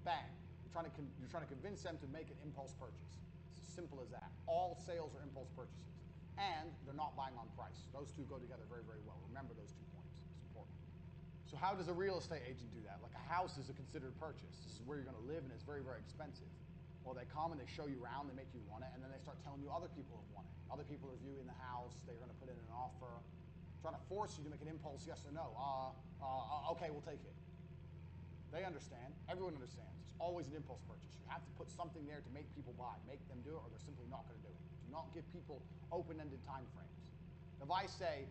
bang. You're trying to convince them to make an impulse purchase. It's as simple as that. All sales are impulse purchases. And they're not buying on price. Those two go together very, very well. Remember those 2 points. It's important. So how does a real estate agent do that? Like a house is a considered purchase. This is where you're going to live, and it's very, very expensive. Well, they come and they show you around, they make you want it, and then they start telling you other people have won it. Other people are viewing the house, they're going to put in an offer, trying to force you to make an impulse yes or no. Okay, we'll take it. They understand. Everyone understands. It's always an impulse purchase. You have to put something there to make people buy. Make them do it, or they're simply not going to do it. Do not give people open-ended time frames. If I say,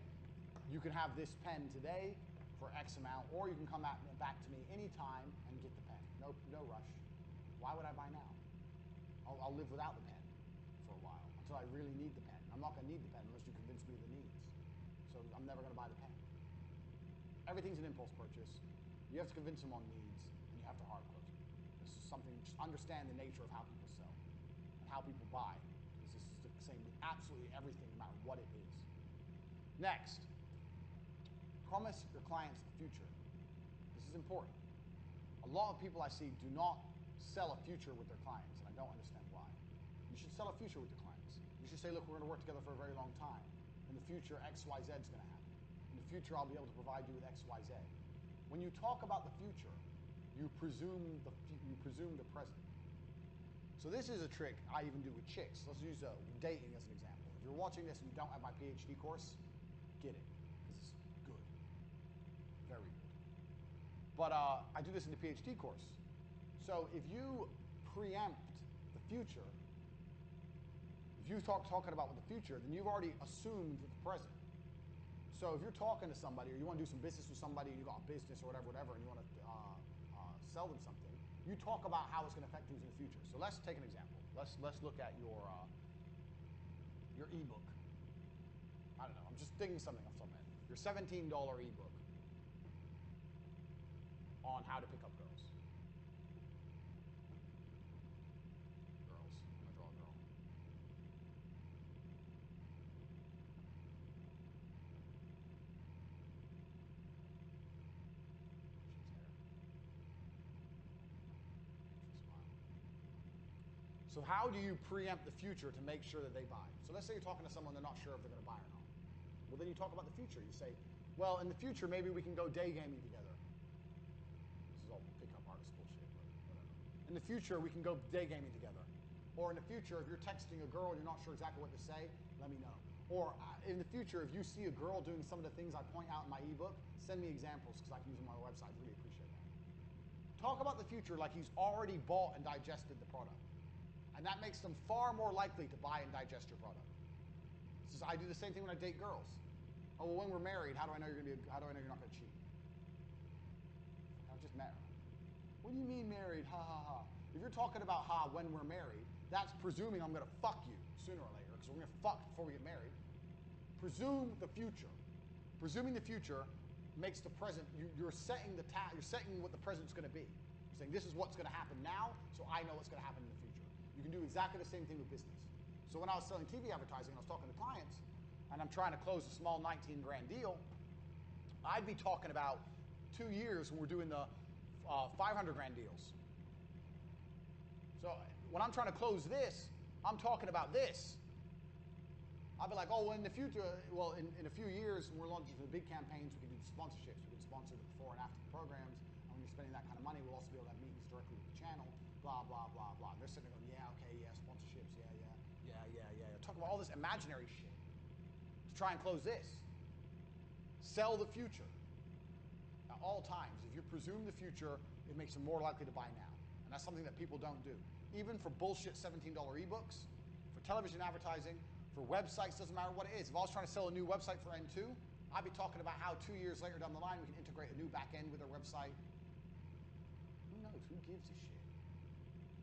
you can have this pen today for X amount, or you can come back to me anytime and get the pen. No rush. Why would I buy now? I'll live without the pen for a while until I really need the pen. I'm not going to need the pen unless you convince me of the needs. So I'm never going to buy the pen. Everything's an impulse purchase. You have to convince them on needs, and you have to hard close them. This is something, just understand the nature of how people sell and how people buy, because this is the same with absolutely everything, no matter what it is. Next, promise your clients the future. This is important. A lot of people I see do not sell a future with their clients, and I don't understand why. You should sell a future with your clients. You should say, look, we're going to work together for a very long time. In the future, X, Y, Z is going to happen. In the future, I'll be able to provide you with X, Y, Z. When you talk about the future, you presume the present. So this is a trick I even do with chicks. Let's use dating as an example. If you're watching this and you don't have my PhD course, get it, because it's good. Very good. But I do this in the PhD course. So if you preempt the future, if you talking about the future, then you've already assumed the present. So if you're talking to somebody, or you want to do some business with somebody, and you got a business or whatever, and you want to sell them something, you talk about how it's going to affect things in the future. So let's take an example. Let's look at your ebook. I don't know. I'm just thinking something off the top of my head. Your $17 ebook on how to pick up girls. Girls. I'm going to draw a girl. She's there. She smiled. So how do you preempt the future to make sure that they buy? So let's say you're talking to someone, they're not sure if they're going to buy or not. Well, then you talk about the future. You say, well, in the future, maybe we can go day gaming together. This is all pickup artist bullshit, but whatever. In the future, we can go day gaming together. Or in the future, if you're texting a girl and you're not sure exactly what to say, let me know. Or in the future, if you see a girl doing some of the things I point out in my ebook, send me examples because I can use them on my website. I really appreciate that. Talk about the future like he's already bought and digested the product. And that makes them far more likely to buy and digest your product. I do the same thing when I date girls. Oh, well, when we're married, how do I know you're not going to cheat? I just met her. What do you mean married? Ha ha ha. If you're talking about when we're married, that's presuming I'm going to fuck you sooner or later, because we're going to fuck before we get married. Presume the future. Presuming the future makes the present. You're setting you're setting what the present's going to be. You're saying this is what's going to happen now, so I know what's going to happen in the future. You can do exactly the same thing with business. So when I was selling TV advertising, and I was talking to clients, and I'm trying to close a small 19 grand deal, I'd be talking about 2 years when we're doing the 500 grand deals. So when I'm trying to close this, I'm talking about this. I'd be like, oh, well, in the future, well, in a few years, when we're launching the big campaigns, we can do the sponsorships. We can sponsor the before and after the programs. And when you're spending that kind of money, we'll also be able to have meetings directly with the channel, blah, blah, blah, blah. And they're sitting there going, yeah, okay, yeah, sponsorships, yeah. Talk about all this imaginary shit to try and close this. Sell the future. At all times, if you presume the future, it makes them more likely to buy now. And that's something that people don't do. Even for bullshit $17 ebooks, for television advertising, for websites, doesn't matter what it is. If I was trying to sell a new website for N2, I'd be talking about how 2 years later down the line, we can integrate a new back end with our website. Who knows? Who gives a shit?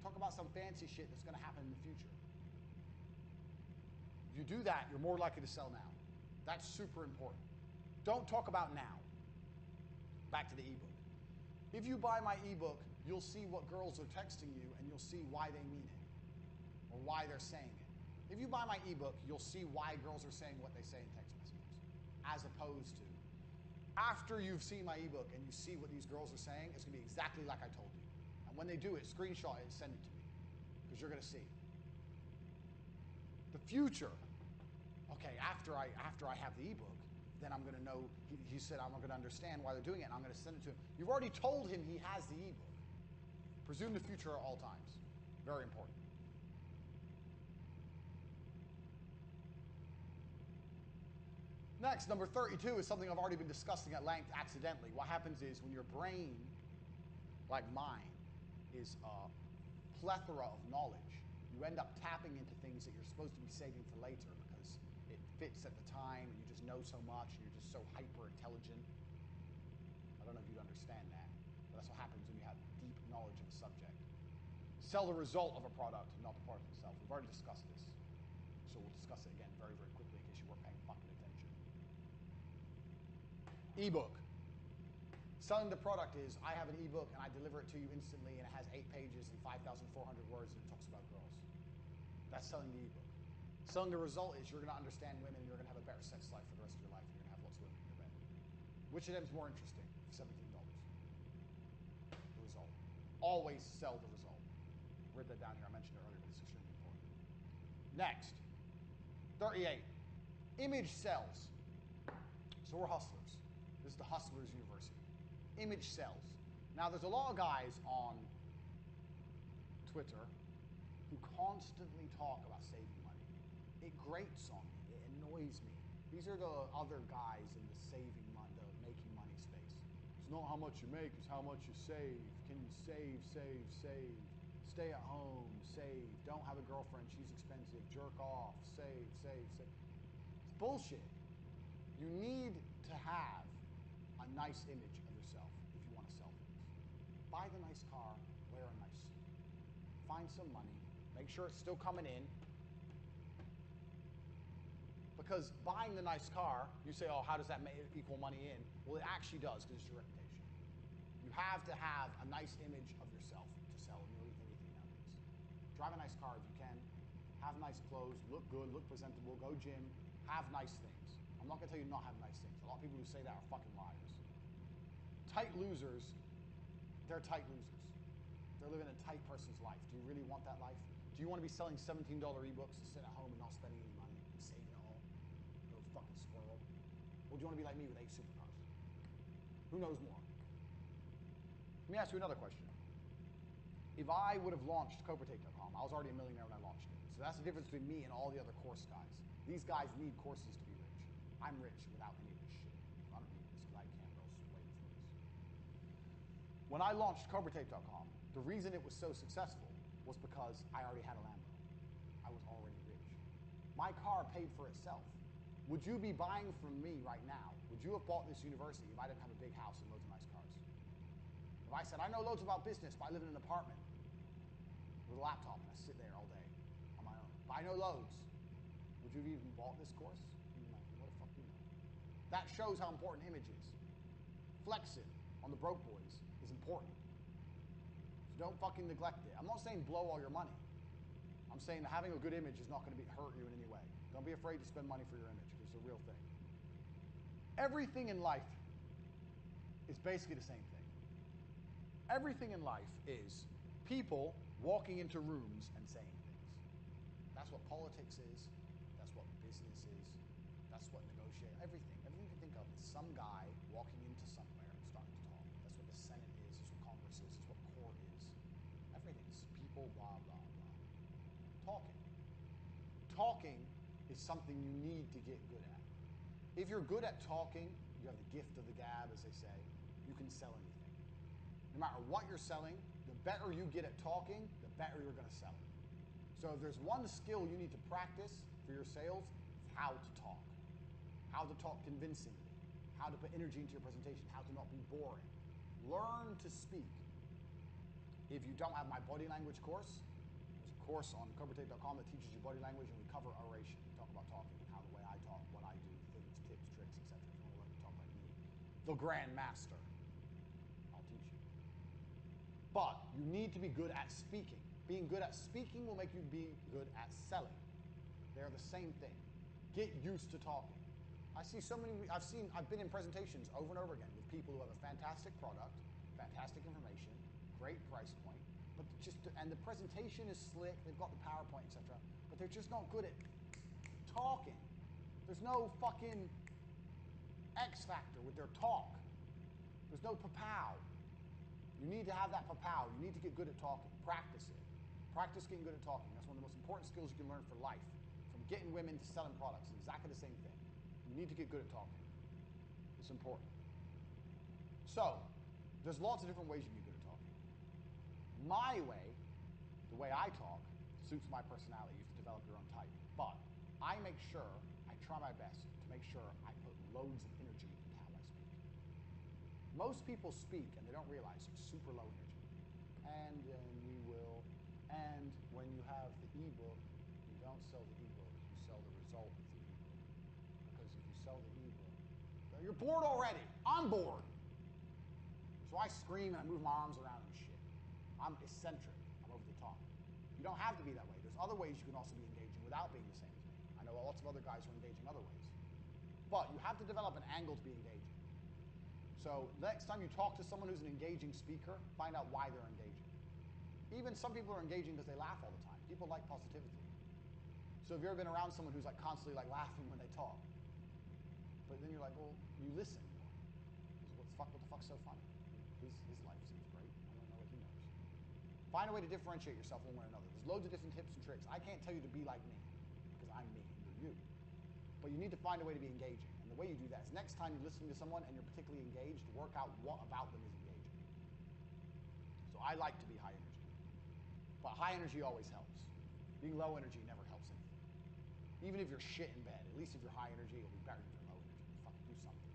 Talk about some fancy shit that's going to happen in the future. If you do that, you're more likely to sell now. That's super important. Don't talk about now. Back to the ebook. If you buy my ebook, you'll see what girls are texting you, and you'll see why they mean it, or why they're saying it. If you buy my ebook, you'll see why girls are saying what they say in text messages. as opposed to after you've seen my ebook and you see what these girls are saying, it's going to be exactly like I told you. And when they do it, screenshot it and send it to me because you're going to see. The future. Okay, after I have the ebook, then I'm going to know, he said I'm going to understand why they're doing it, and I'm going to send it to him. You've already told him he has the ebook. Presume the future at all times. Very important. Next, number 32 is something I've already been discussing at length accidentally. What happens is when your brain, like mine, is a plethora of knowledge, you end up tapping into things that you're supposed to be saving for later because it fits at the time and you just know so much and you're just so hyper intelligent. I don't know if you'd understand that, but that's what happens when you have deep knowledge of a subject. Sell the result of a product, not the product itself. We've already discussed this, so we'll discuss it again very, very quickly in case you weren't paying fucking attention. Ebook. Selling the product is, I have an ebook and I deliver it to you instantly and it has 8 pages and 5,400 words and it talks about girls. That's selling the ebook. Selling the result is you're going to understand women and you're going to have a better sex life for the rest of your life and you're going to have lots of women in your bed. Which of them is more interesting for $17? The result. Always sell the result. I read that down here. I mentioned it earlier, but it's extremely important. Next, 38. Image sells. So we're hustlers. This is the Hustlers University. Image sells. Now, there's a lot of guys on Twitter who constantly talk about saving money. It grates on me. It annoys me. These are the other guys in the saving money, the making money space. It's not how much you make, it's how much you save. Can you save, save, save? Stay at home, save. Don't have a girlfriend, she's expensive. Jerk off, save, save, save. It's bullshit. You need to have a nice image of yourself if you want to sell things. Buy the nice car, wear a nice suit. Find some money, make sure it's still coming in. Because buying the nice car, you say, oh, how does that equal money in? Well, it actually does because it's your reputation. You have to have a nice image of yourself to sell nearly anything nowadays. Drive a nice car if you can. Have nice clothes, look good, look presentable, go gym, have nice things. I'm not going to tell you not have nice things. A lot of people who say that are fucking liars. Tight losers, they're tight losers. They're living a tight person's life. Do you really want that life? Do you want to be selling $17 ebooks and sitting at home and not spending any money and saving it all? Little fucking squirrel. Or do you want to be like me with 8 supercars? Who knows more? Let me ask you another question. If I would have launched CobraTape.com, I was already a millionaire when I launched it. So that's the difference between me and all the other course guys. These guys need courses to be rich. I'm rich without any of this shit. I don't need this because I have Canberra's way before this. When I launched CobraTape.com, the reason it was so successful was because I already had a Lambo. I was already rich. My car paid for itself. Would you be buying from me right now? Would you have bought this university if I didn't have a big house and loads of nice cars? If I said, I know loads about business, but I live in an apartment with a laptop and I sit there all day on my own, but I know loads, would you have even bought this course? You'd be like, what the fuck do you know? That shows how important image is. Flexing on the broke boys is important. So don't fucking neglect it. I'm not saying blow all your money. I'm saying that having a good image is not going to hurt you in any way. Don't be afraid to spend money for your image because it's a real thing. Everything in life is basically the same thing. Everything in life is people walking into rooms and saying things. That's what politics is. That's what business is. That's what negotiate. Everything you can think of is some guy walking into somewhere and starting to talk. That's what the Senate is. That's what Congress is. That's what court is. Everything's people, blah, blah, blah. Talking. Talking is something you need to get good at. If you're good at talking, you have the gift of the gab, as they say, you can sell anything. No matter what you're selling, the better you get at talking, the better you're going to sell it. So if there's one skill you need to practice for your sales, it's how to talk. How to talk convincingly. How to put energy into your presentation. How to not be boring. Learn to speak. If you don't have my body language course, there's a course on CobraTape.com that teaches you body language, and we cover oration. We talk about talking and how the way I talk, what I do, things, tips, tricks, etc. If you want to learn to talk like me, the Grand Master, I'll teach you. But you need to be good at speaking. Being good at speaking will make you be good at selling. They're the same thing. Get used to talking. I've been in presentations over and over again with people who have a fantastic product, fantastic information, great price point, and the presentation is slick, they've got the PowerPoint, etc., but they're just not good at talking. There's no fucking X factor with their talk. There's no pa-pow. You need to have that pa-pow. You need to get good at talking. Practice it. Practice getting good at talking. That's one of the most important skills you can learn for life. From getting women to selling products, it's exactly the same thing. You need to get good at talking. It's important. So, there's lots of different ways you can get good at talking. My way, the way I talk, suits my personality. You have to develop your own type. But I try my best to make sure I put loads of energy into how I speak. Most people speak, and they don't realize, super low energy. And when you have the ebook, you don't sell the ebook, you sell the result of the ebook. Because if you sell the ebook, you're bored already. I'm bored. So I scream and I move my arms around and shit. I'm eccentric. I'm over the top. You don't have to be that way. There's other ways you can also be engaging without being the same as me. I know lots of other guys who are engaging other ways. But you have to develop an angle to be engaging. So next time you talk to someone who's an engaging speaker, find out why they're engaging. Even some people are engaging because they laugh all the time. People like positivity. So have you ever been around someone who's like constantly like laughing when they talk? But then you're like, well, you listen more. Because what the fuck's so funny? His life seems great. I want to know what he knows. Find a way to differentiate yourself one way or another. There's loads of different tips and tricks. I can't tell you to be like me, because I'm me and you're you. But you need to find a way to be engaging. And the way you do that is next time you're listening to someone and you're particularly engaged, work out what about them is engaging. So I like to be high energy. But high energy always helps. Being low energy never helps anything. Even if you're shit in bed, at least if you're high energy, it'll be better if you're low energy. Fucking do something.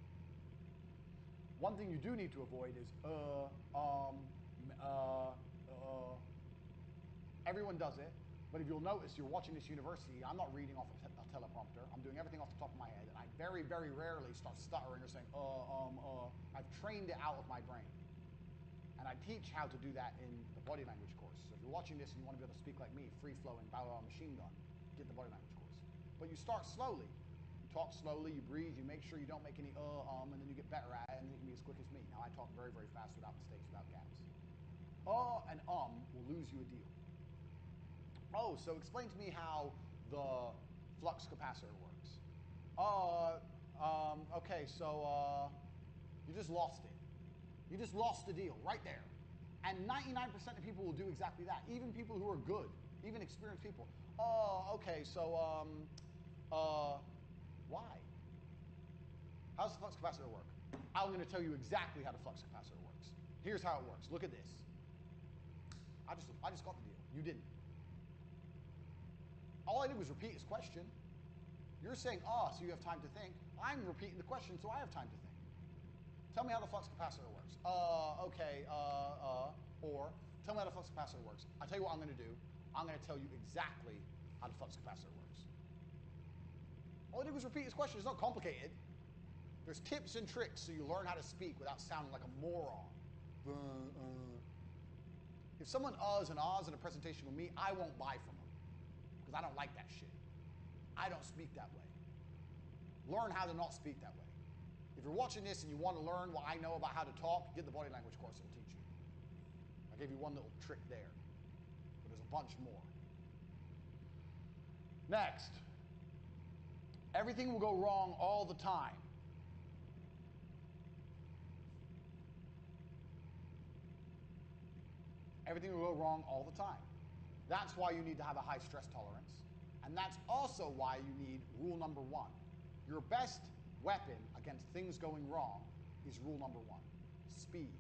One thing you do need to avoid is, everyone does it, but if you'll notice, you're watching this university, I'm not reading off a teleprompter, I'm doing everything off the top of my head, and I very, very rarely start stuttering or saying, I've trained it out of my brain. And I teach how to do that in the body language course. So if you're watching this and you want to be able to speak like me, free-flowing, bow machine gun, get the body language course. But you start slowly. You talk slowly, you breathe, you make sure you don't make any and then you get better at it, and then you can be as quick as me. Now I talk very, very fast without mistakes, without gaps. And will lose you a deal. Oh, so explain to me how the flux capacitor works. Okay, so you just lost it. You just lost the deal right there. And 99% of people will do exactly that. Even people who are good, even experienced people. Okay, so why? How does the flux capacitor work? I'm going to tell you exactly how the flux capacitor works. Here's how it works. Look at this. I just got the deal. You didn't. All I did was repeat his question. You're saying, so you have time to think. I'm repeating the question, so I have time to think. Tell me how the flux capacitor works. Okay, or tell me how the flux capacitor works. I'll tell you what I'm going to do. I'm going to tell you exactly how the flux capacitor works. All I did was repeat his question. It's not complicated. There's tips and tricks so you learn how to speak without sounding like a moron. If someone uhs and ahs in a presentation with me, I won't buy from them because I don't like that shit. I don't speak that way. Learn how to not speak that way. If you're watching this and you want to learn what I know about how to talk, get the body language course. It'll teach you. I gave you one little trick there, but there's a bunch more. Next, everything will go wrong all the time. Everything will go wrong all the time. That's why you need to have a high stress tolerance, and that's also why you need rule number 1. Your best weapon against things going wrong is rule number 1, speed.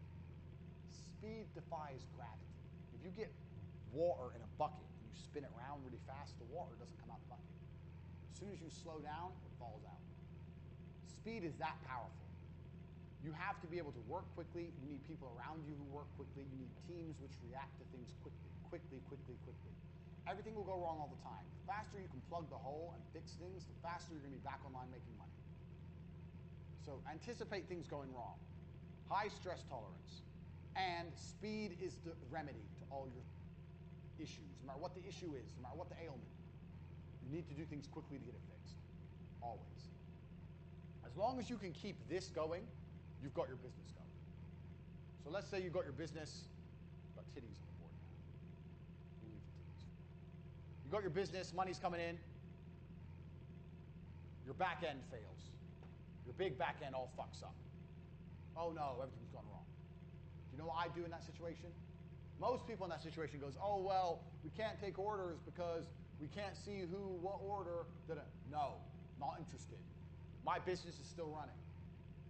Speed defies gravity. If you get water in a bucket and you spin it around really fast, the water doesn't come out the bucket. As soon as you slow down, it falls out. Speed is that powerful. You have to be able to work quickly. You need people around you who work quickly. You need teams which react to things quickly. Everything will go wrong all the time. The faster you can plug the hole and fix things, the faster you're going to be back online making money. So anticipate things going wrong. High stress tolerance. And speed is the remedy to all your issues. No matter what the issue is, no matter what the ailment, you need to do things quickly to get it fixed. Always. As long as you can keep this going, you've got your business going. So let's say you've got your business, got titties on the board now. We'll leave the titties for now. You got your business, money's coming in. Your back end fails. Your big back end all fucks up. Oh no, everything's gone wrong. Do you know what I do in that situation? Most people in that situation goes, oh well, we can't take orders because we can't see who, what order. No, not interested. My business is still running.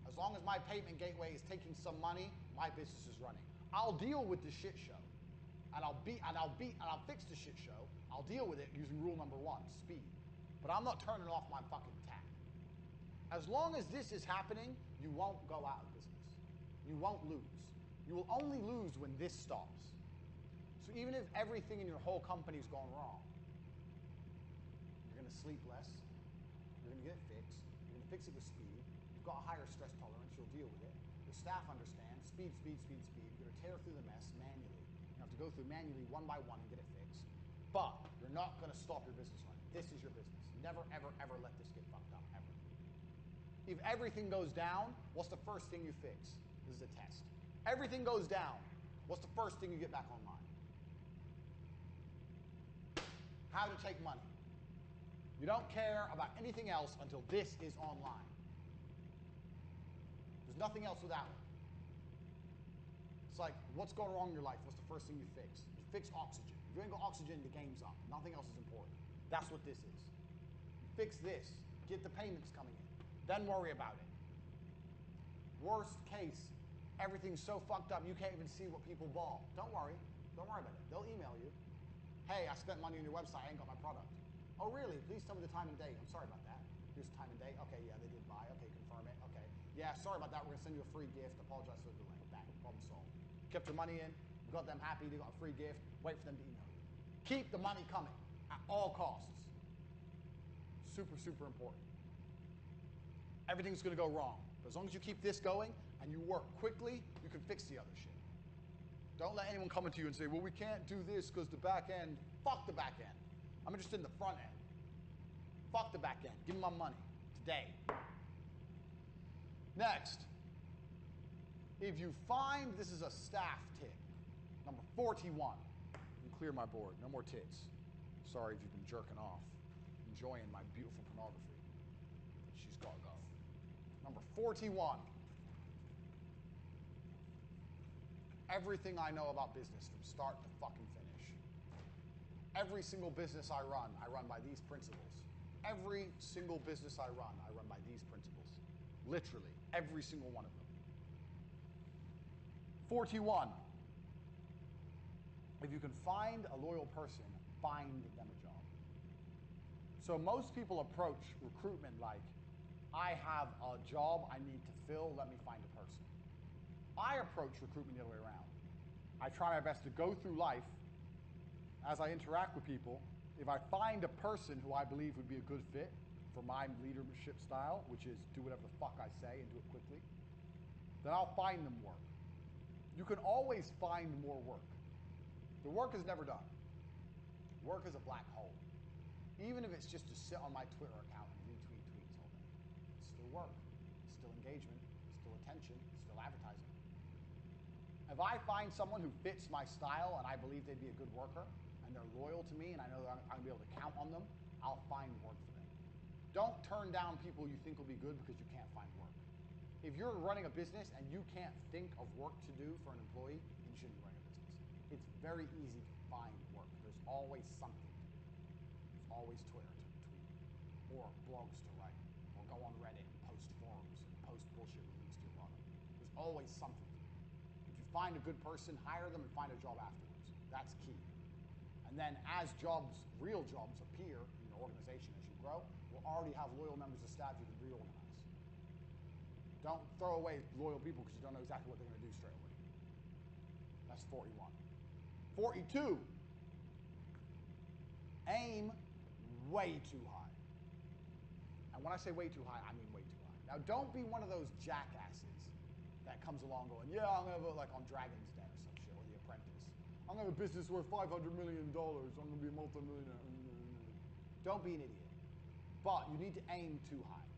As long as my payment gateway is taking some money, my business is running. I'll deal with the shit show. And I'll fix the shit show. I'll deal with it using rule number 1, speed. But I'm not turning off my fucking tap. As long as this is happening, you won't go out of business. You won't lose. You will only lose when this stops. So even if everything in your whole company's gone wrong, you're going to sleep less. You're going to get it fixed. You're going to fix it with speed. You've got a higher stress tolerance. You'll deal with it. Your staff understand. Speed, speed, speed, speed. You're going to tear through the mess manually. You have to go through manually one by one and get it fixed. But you're not going to stop your business running. This is your business. Never, ever, ever let this get fucked up, ever. If everything goes down, what's the first thing you fix? This is a test. Everything goes down. What's the first thing you get back online? How to take money. You don't care about anything else until this is online. There's nothing else without it. It's like, what's going wrong in your life? What's the first thing you fix? You fix oxygen. If you ain't got oxygen, the game's up. Nothing else is important. That's what this is. You fix this. Get the payments coming in. Then worry about it. Worst case, everything's so fucked up you can't even see what people bought. Don't worry. Don't worry about it. They'll email you. Hey, I spent money on your website. I ain't got my product. Oh, really? Please tell me the time and date. I'm sorry about that. Here's the time and date. Okay, yeah, they did buy. Okay, confirm it. Okay. Yeah, sorry about that. We're going to send you a free gift. Apologize for the delay. Bang. Problem solved. Kept your money in. You got them happy. They got a free gift. Wait for them to email you. Keep the money coming at all costs. Super, super important. Everything's going to go wrong. But as long as you keep this going and you work quickly, you can fix the other shit. Don't let anyone come into you and say, well, we can't do this because the back end. Fuck the back end. I'm interested in the front end. Fuck the back end. Give me my money today. Next. If you find, this is a staff tip, number 41. You clear my board. No more tits. Sorry if you've been jerking off, enjoying my beautiful pornography. She's got to go. Number 41. Everything I know about business from start to fucking finish. Every single business I run by these principles. Every single business I run by these principles. Literally, every single one of them. 41. If you can find a loyal person, find them a job. So most people approach recruitment like, I have a job I need to fill, let me find a person. I approach recruitment the other way around. I try my best to go through life as I interact with people. If I find a person who I believe would be a good fit for my leadership style, which is do whatever the fuck I say and do it quickly, then I'll find them work. You can always find more work. The work is never done. Work is a black hole. Even if it's just to sit on my Twitter account and retweet tweets all day. It's still work. It's still engagement. It's still attention. It's still advertising. If I find someone who fits my style and I believe they'd be a good worker and they're loyal to me and I know that I'm going to be able to count on them, I'll find work for them. Don't turn down people you think will be good because you can't find work. If you're running a business and you can't think of work to do for an employee, then you shouldn't be running a business. It's very easy to find work. There's always something to do. There's always Twitter to tweet, or blogs to write, or go on Reddit and post forums and post bullshit with links to your product. There's always something to do. If you find a good person, hire them and find a job afterwards. That's key. And then as jobs, real jobs appear in your organization as you grow, you'll already have loyal members of staff you can reorganize. Don't throw away loyal people because you don't know exactly what they're going to do straight away. That's 41. 42. Aim way too high. And when I say way too high, I mean way too high. Now, don't be one of those jackasses that comes along going, yeah, I'm going to vote like on Dragon's Den or some shit, or The Apprentice. I'm going to have a business worth $500 million. I'm going to be a multimillionaire. Don't be an idiot. But you need to aim too high.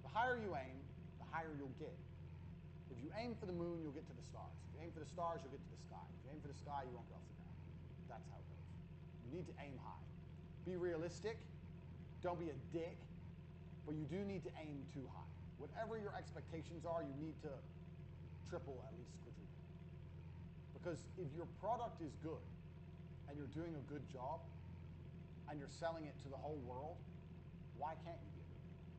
The higher you aim, the higher you'll get. If you aim for the moon, you'll get to the stars. If you aim for the stars, you'll get to the sky. If you aim for the sky, you won't get off the ground. That's how it goes. You need to aim high. Be realistic. Don't be a dick. But you do need to aim too high. Whatever your expectations are, you need to triple, at least quadruple. Because if your product is good and you're doing a good job and you're selling it to the whole world, why can't you be a millionaire?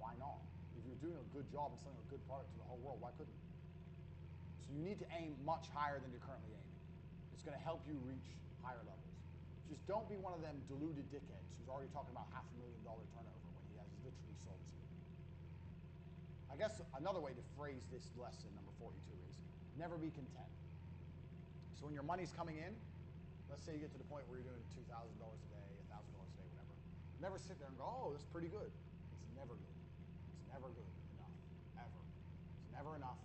Why not? If you're doing a good job and selling a good product to the whole world, why couldn't you? So you need to aim much higher than you're currently aiming. It's going to help you reach higher levels. Just don't be one of them deluded dickheads who's already talking about $500,000 turnover when he has literally sold zero. I guess another way to phrase this lesson, number 42, is never be content. So when your money's coming in, let's say you get to the point where you're doing $2,000 a day, $1,000 a day, whatever. Never sit there and go, oh, that's pretty good. It's never good. It's never good enough, ever. It's never enough.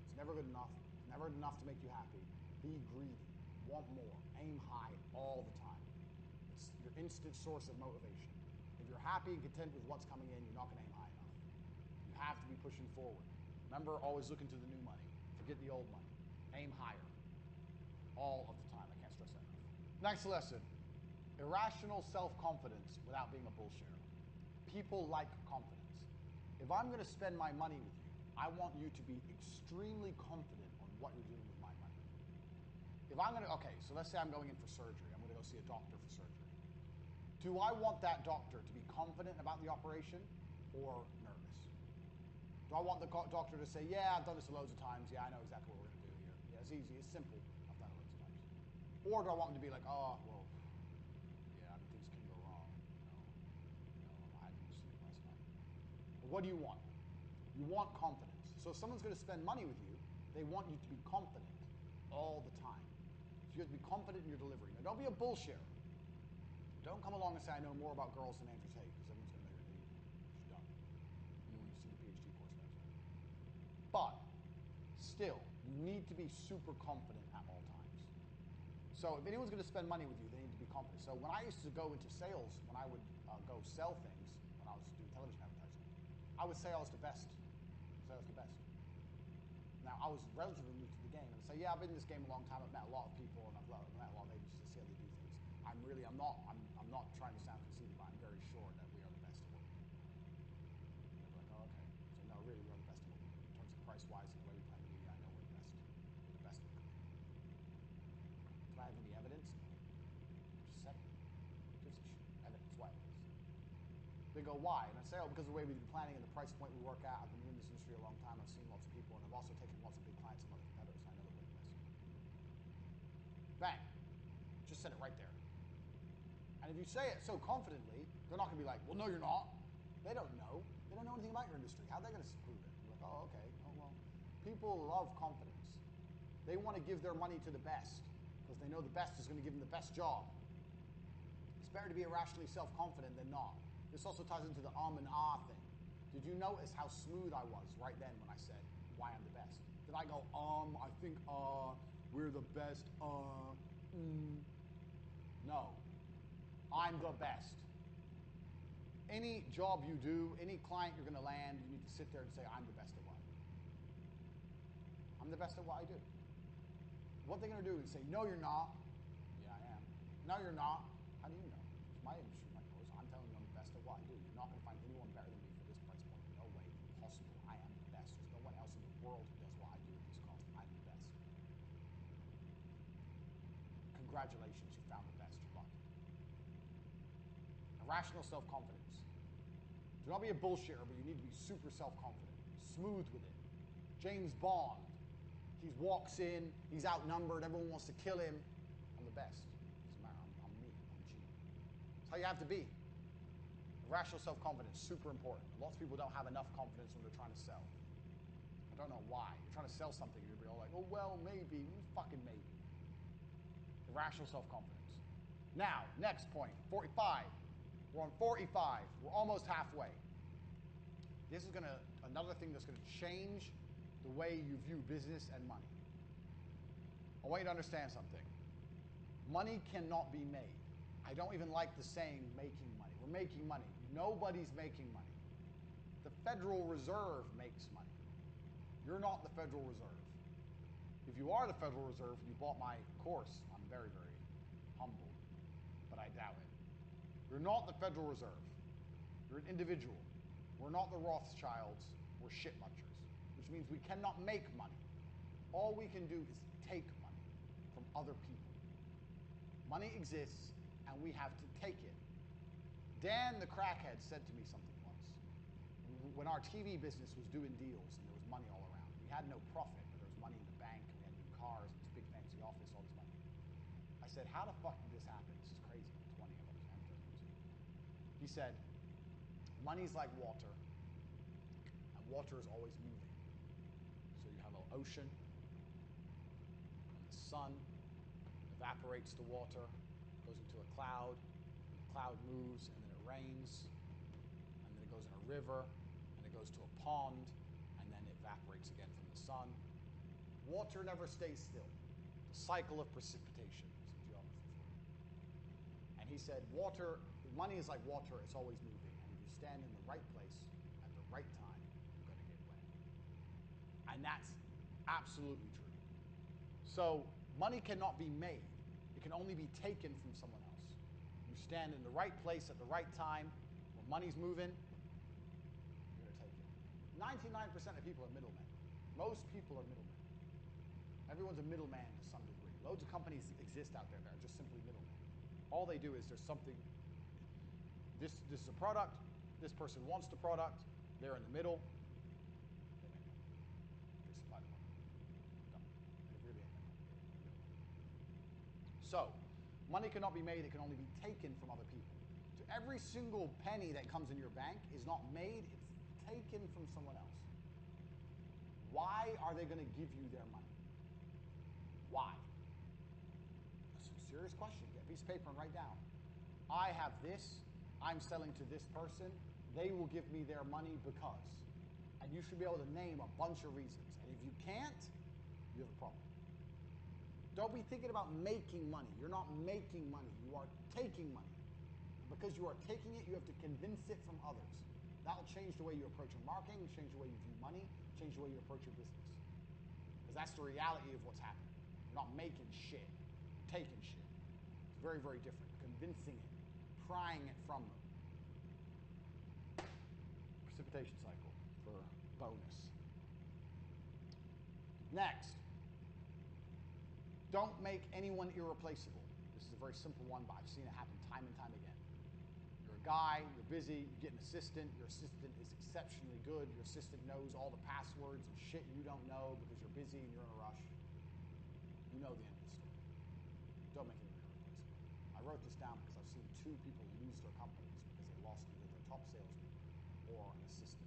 It's never good enough. It's never enough to make you happy. Be greedy. Want more. Aim high all the time. It's your instant source of motivation. If you're happy and content with what's coming in, you're not going to aim high enough. You have to be pushing forward. Remember, always look into the new money. Forget the old money. Aim higher. All of the time. I can't stress that enough. Next lesson. Irrational self-confidence without being a bullshitter. People like confidence. If I'm going to spend my money with you, I want you to be extremely confident on what you're doing with my money. If I'm going to, okay, so let's say I'm going in for surgery. I'm going to go see a doctor for surgery. Do I want that doctor to be confident about the operation or nervous? Do I want the doctor to say, yeah, I've done this loads of times. Yeah, I know exactly what we're going to do here. Yeah, it's easy. It's simple. I've done it loads of times. Or do I want him to be like, oh, well, yeah, I mean, things can go wrong. I didn't sleep last night. But what do you want? You want confidence. So if someone's going to spend money with you, they want you to be confident all the time. So you have to be confident in your delivery. Now, don't be a bullshitter. Don't come along and say, I know more about girls than Andrew Tate, because everyone's going to know you're an idiot. She's done. Anyone who's seen the PhD course knows that. But still, you need to be super confident at all times. So if anyone's going to spend money with you, they need to be confident. So when I used to go into sales, when I would go sell things, when I was doing television advertising, I would say I was the best. Say I was the best. Now, I was relatively new to the game, and I'd say, yeah, I've been in this game a long time, I've met a lot of people, and I've met a lot of agencies to see how they do things. I'm not trying to sound conceited, but I'm very sure that we are the best at what we do. And they'd be like, oh, okay. So no, really, we're the best at what we do. In terms of price-wise and the way we plan the media, I know we're the best. We're the best in the country. Do I have any evidence? No. Just said it. Who gives a shit? Evidence. What evidence? They go, why? And I say, oh, because of the way we do planning and the price point we work at. I've been in this industry a long time. I've seen lots of people, and I've also taken lots of big clients from other competitors. I know that we're the best. Bang. Just said it right there. And if you say it so confidently, they're not going to be like, well, no, you're not. They don't know. They don't know anything about your industry. How are they going to prove it? You're like, oh, okay. Oh, well. People love confidence. They want to give their money to the best because they know the best is going to give them the best job. It's better to be irrationally self-confident than not. This also ties into the and ah thing. Did you notice how smooth I was right then when I said why I'm the best? Did I go, I think, we're the best, No. I'm the best. Any job you do, any client you're going to land, you need to sit there and say, I'm the best at what I do. I'm the best at what I do. What they're going to do is say, no, you're not. Yeah, I am. No, you're not. How do you know? It's my industry, not yours. I'm telling you I'm the best at what I do. You're not going to find anyone better than me for this price point. No way. Impossible. I am the best. There's no one else in the world who does what I do at this cost. I'm the best. Congratulations, you found the best. You're lucky. Irrational self-confidence. Do not be a bullshitter, but you need to be super self-confident. Smooth with it. James Bond. He walks in, he's outnumbered, everyone wants to kill him. I'm the best. Doesn't matter, I'm me, I'm G. That's how you have to be. Irrational self-confidence, super important. Lots of people don't have enough confidence when they're trying to sell. I don't know why. You're trying to sell something and you'll be all like, oh, well, maybe. Fucking maybe. Irrational self-confidence. Now, next point, 45. We're on 45. We're almost halfway. This is another thing that's going to change the way you view business and money. I want you to understand something. Money cannot be made. I don't even like the saying making money. We're making money. Nobody's making money. The Federal Reserve makes money. You're not the Federal Reserve. If you are the Federal Reserve and you bought my course, I'm very, very humbled, but I doubt it. You're not the Federal Reserve. You're an individual. We're not the Rothschilds. We're shit munchers, which means we cannot make money. All we can do is take money from other people. Money exists, and we have to take it. Dan the crackhead said to me something once. When our TV business was doing deals and there was money all around. We had no profit, but there was money in the bank, and we had new cars and this big fancy office, all this money. I said, how the fuck did this happen? This is crazy. I'm 20, I'm advertising music. He said, money's like water, and water is always moving. So you have an ocean, and the sun evaporates the water, goes into a cloud, and the cloud moves, and then it rains, and then it goes in a river, and it goes to a pond, and then it evaporates again from the sun. Water never stays still. The cycle of precipitation, some geography for you. And he said, money is like water, it's always moving, and if you stand in the right place at the right time, you're going to get wet. And that's absolutely true. So money cannot be made. It can only be taken from someone else. You stand in the right place at the right time, when money's moving, you're going to take it. 99% of people are middlemen. Most people are middlemen. Everyone's a middleman to some degree. Loads of companies exist out there that are just simply middlemen. All they do is there's something, this is a product, this person wants the product, they're in the middle, they make money. They supply the product. Done. And it really ain't that complicated. They're middlemen. So, money cannot be made, it can only be taken from other people. So every single penny that comes in your bank is not made, it's taken from someone else. Why are they going to give you their money? Why? That's a serious question. Get a piece of paper and write down. I have this, I'm selling to this person, they will give me their money because. And you should be able to name a bunch of reasons. And if you can't, you have a problem. Don't be thinking about making money. You're not making money. You are taking money. And because you are taking it, you have to convince it from others. That'll change the way you approach your marketing, change the way you view money, change the way you approach your business. Because that's the reality of what's happening. You're not making shit. You're taking shit. It's very, very different. Convincing it. Prying it from them. Precipitation cycle for bonus. Next. Don't make anyone irreplaceable. This is a very simple one, but I've seen it happen time and time again. You're a guy, you're busy, you get an assistant, your assistant is exceptionally good, your assistant knows all the passwords and shit you don't know because you're busy and you're in a rush. You know the end of the story. Don't make anyone irreplaceable. I wrote this down because I've seen 2 people lose their companies because they lost either their top salesman or an assistant.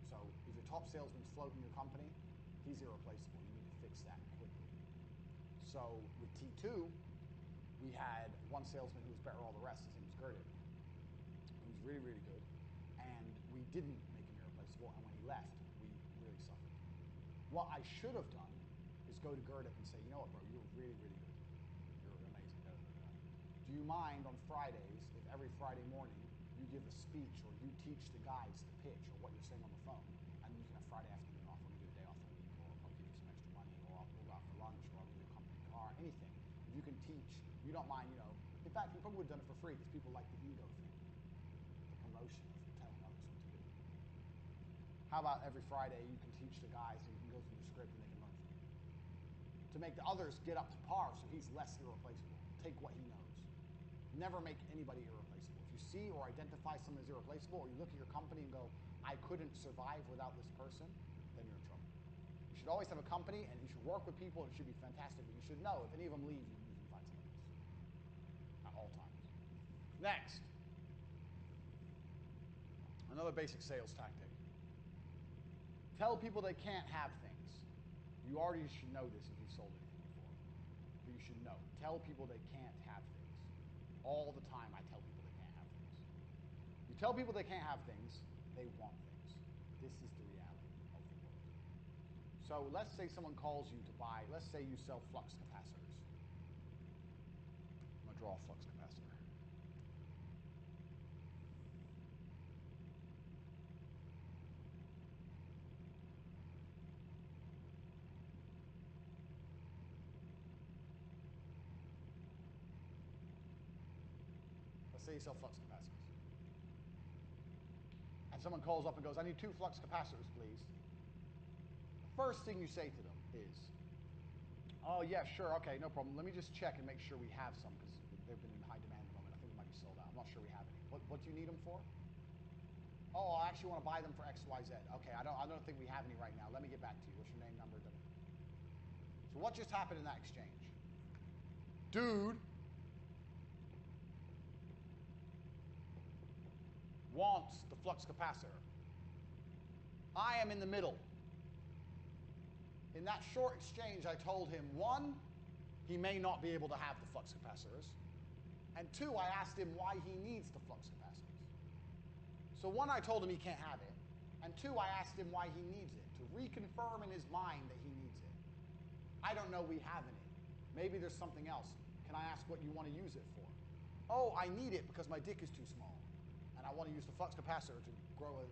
So if your top salesman's floating your company, he's irreplaceable. You need to fix that quickly. So with T2, we had one salesman who was better than all the rest. His name was Gerdip. He was really, really good. And we didn't make him irreplaceable. And when he left, we really suffered. What I should have done is go to Gerdip and say, you know what, bro, you're really, really good. You're amazing. Da, da, da, da. Do you mind on Fridays, if every Friday morning you give a speech or you teach the guys the pitch or what you're saying on the phone, and then you can have Friday afternoon off, or maybe a day off a week, or I'll give you some extra money, or we'll go out for lunch, or I'll give you a company car, anything. If you can teach, you don't mind, in fact, we probably would have done it for free because people like the ego thing, the promotion of telling others what to do. How about every Friday you can teach the guys and you can go through the script and they can learn from you. To make the others get up to par so he's less irreplaceable. Take what he knows. Never make anybody irreplaceable. If you see or identify someone as irreplaceable, or you look at your company and go, I couldn't survive without this person, then you're in trouble. You should always have a company and you should work with people and it should be fantastic, but you should know if any of them leave, you can find someone else. At all times. Next. Another basic sales tactic. Tell people they can't have things. You already should know this if you've sold anything before. But you should know. Tell people they can't have things. All the time I tell people they can't have things. You tell people they can't have things, they want things. This is the reality of the world. So let's say someone calls you to buy, let's say you sell flux capacitors. I'm going to draw a flux capacitor. Let's say you sell flux capacitors. And someone calls up and goes, I need 2 flux capacitors, please. The first thing you say to them is, oh, yeah, sure, okay, no problem. Let me just check and make sure we have some, because they've been in high demand at the moment. I think they might be sold out. I'm not sure we have any. What do you need them for? Oh, I actually want to buy them for X, Y, Z. Okay, I don't think we have any right now. Let me get back to you. What's your name, number? Da-da. So what just happened in that exchange? Dude wants the flux capacitor. I am in the middle. In that short exchange, I told him, 1, he may not be able to have the flux capacitors, and 2, I asked him why he needs the flux capacitors. So 1, I told him he can't have it, and 2, I asked him why he needs it, to reconfirm in his mind that he needs it. I don't know we have any. Maybe there's something else. Can I ask what you want to use it for? Oh, I need it because my dick is too small, and I want to use the flux capacitor to grow a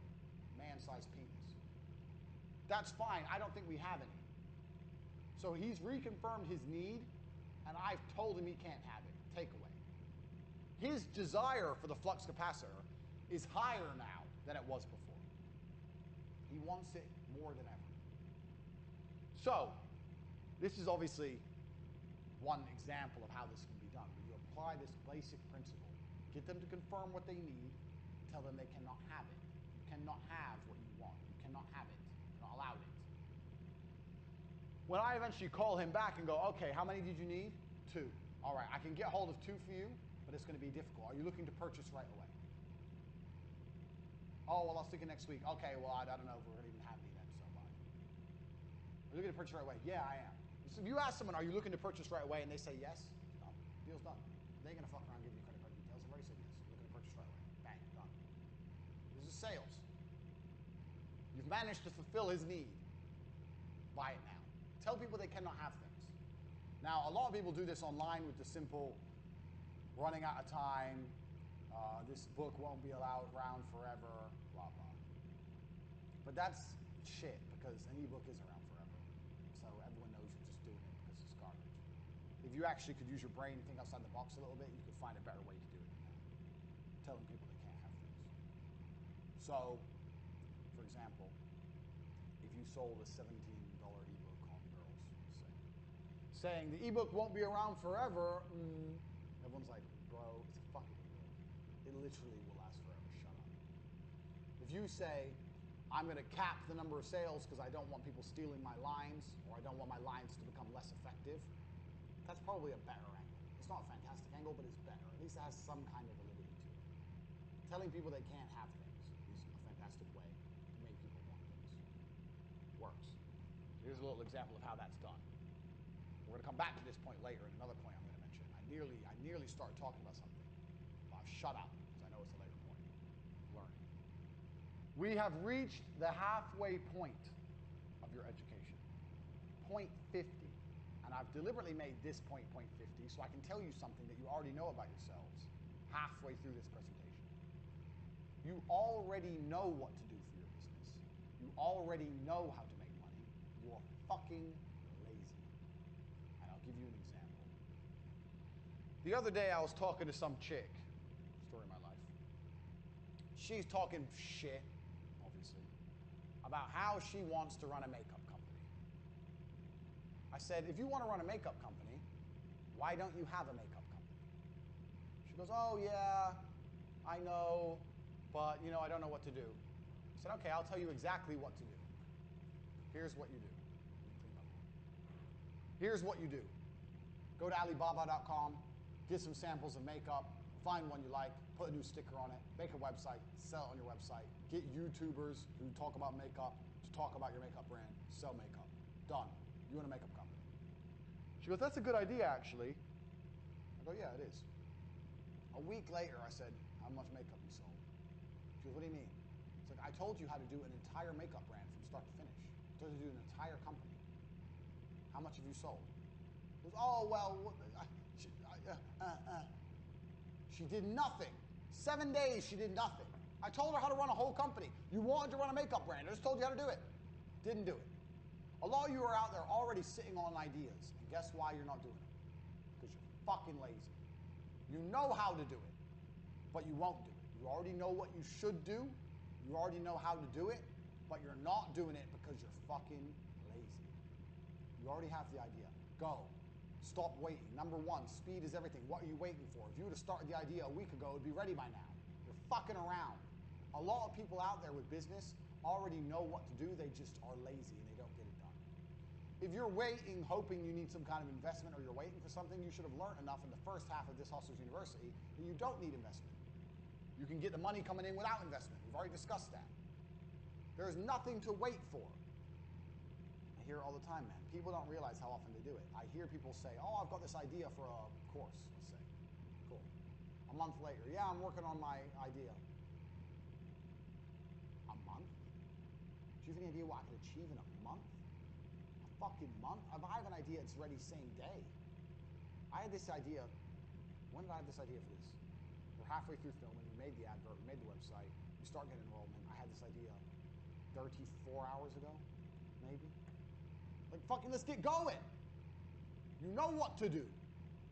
man-sized penis. That's fine. I don't think we have any. So he's reconfirmed his need, and I've told him he can't have it. Takeaway. His desire for the flux capacitor is higher now than it was before. He wants it more than ever. So, this is obviously one example of how this can be done, but you apply this basic principle. Get them to confirm what they need, tell them they cannot have it. You cannot have what you want. You cannot have it. You're not allowed it. When I eventually call him back and go, okay, how many did you need? 2. All right, I can get hold of 2 for you, but it's going to be difficult. Are you looking to purchase right away? Oh, well, I was thinking next week. Okay, well, I don't know if we're going to even have any then, so bye. Are you looking to purchase right away? Yeah, I am. So if you ask someone, are you looking to purchase right away, and they say yes, it's done. Deal's done. They ain't going to fuck around and give you credit card details. They've already said yes. Looking to purchase right away. Bang, done. This is sales. You've managed to fulfill his need. Buy it now. Tell people they cannot have things. Now, a lot of people do this online with the simple running out of time, this book won't be allowed around forever, blah, blah. But that's shit, because an ebook is around forever. So everyone knows you're just doing it because it's garbage. If you actually could use your brain and think outside the box a little bit, you could find a better way to do it than that. Telling people they can't have things. So, for example, if you sold a $17 ebook on girls, saying the ebook won't be around forever, everyone's like, bro, it's a fucking ebook. It literally will last forever. Shut up. If you say, I'm going to cap the number of sales because I don't want people stealing my lines, or I don't want my lines to become less effective, that's probably a better angle. It's not a fantastic angle, but it's better. At least it has some kind of validity to it. Telling people they can't have things is a fantastic way to make people want things. Works. Here's a little example of how that's done. We're going to come back to this point later in another point I'm going to mention. I nearly started talking about something, but I've shut up because I know it's a later point. Learning. We have reached the halfway point of your education. Point 50. And I've deliberately made this point 50 so I can tell you something that you already know about yourselves halfway through this presentation. You already know what to do for your business. You already know how to make money. You are fucking lazy. And I'll give you an example. The other day I was talking to some chick, story of my life. She's talking shit, obviously, about how she wants to run a makeup company. I said, if you want to run a makeup company, why don't you have a makeup company? She goes, oh yeah, I know, but I don't know what to do. I said, okay, I'll tell you exactly what to do. Here's what you do. Let me clean my board. Here's what you do. Go to Alibaba.com, get some samples of makeup, find one you like, put a new sticker on it, make a website, sell it on your website, get YouTubers who talk about makeup to talk about your makeup brand, sell makeup. Done. You want a makeup company. She goes, that's a good idea, actually. I go, yeah, it is. A week later, I said, how much makeup you sold? She goes, what do you mean? It's like, I told you how to do an entire makeup brand from start to finish. I told you to do an entire company. How much have you sold? She goes, oh, well, she did nothing. 7 days, she did nothing. I told her how to run a whole company. You wanted to run a makeup brand. I just told you how to do it. Didn't do it. A lot of you are out there already sitting on ideas, and guess why you're not doing them? Because you're fucking lazy. You know how to do it. but you won't do it. You already know what you should do. You already know how to do it, but you're not doing it because you're fucking lazy. You already have the idea. Go. Stop waiting. Number one, speed is everything. What are you waiting for? If you would have started the idea a week ago, it would be ready by now. You're fucking around. A lot of people out there with business already know what to do. They just are lazy and they don't get it done. If you're waiting, hoping you need some kind of investment or you're waiting for something, you should have learned enough in the first half of this Hustlers University that you don't need investment. You can get the money coming in without investment. We've already discussed that. There's nothing to wait for. I hear it all the time, man. People don't realize how often they do it. I hear people say, oh, I've got this idea for a course, let's say. Cool. A month later, yeah, I'm working on my idea. A month? Do you have any idea what I could achieve in a month? A fucking month? If I have an idea, it's ready same day. I had this idea. When did I have this idea for this? We're halfway through filming. We made the advert. We made the website. We start getting enrollment. I had this idea 34 hours ago, maybe. Like, fucking, let's get going. You know what to do.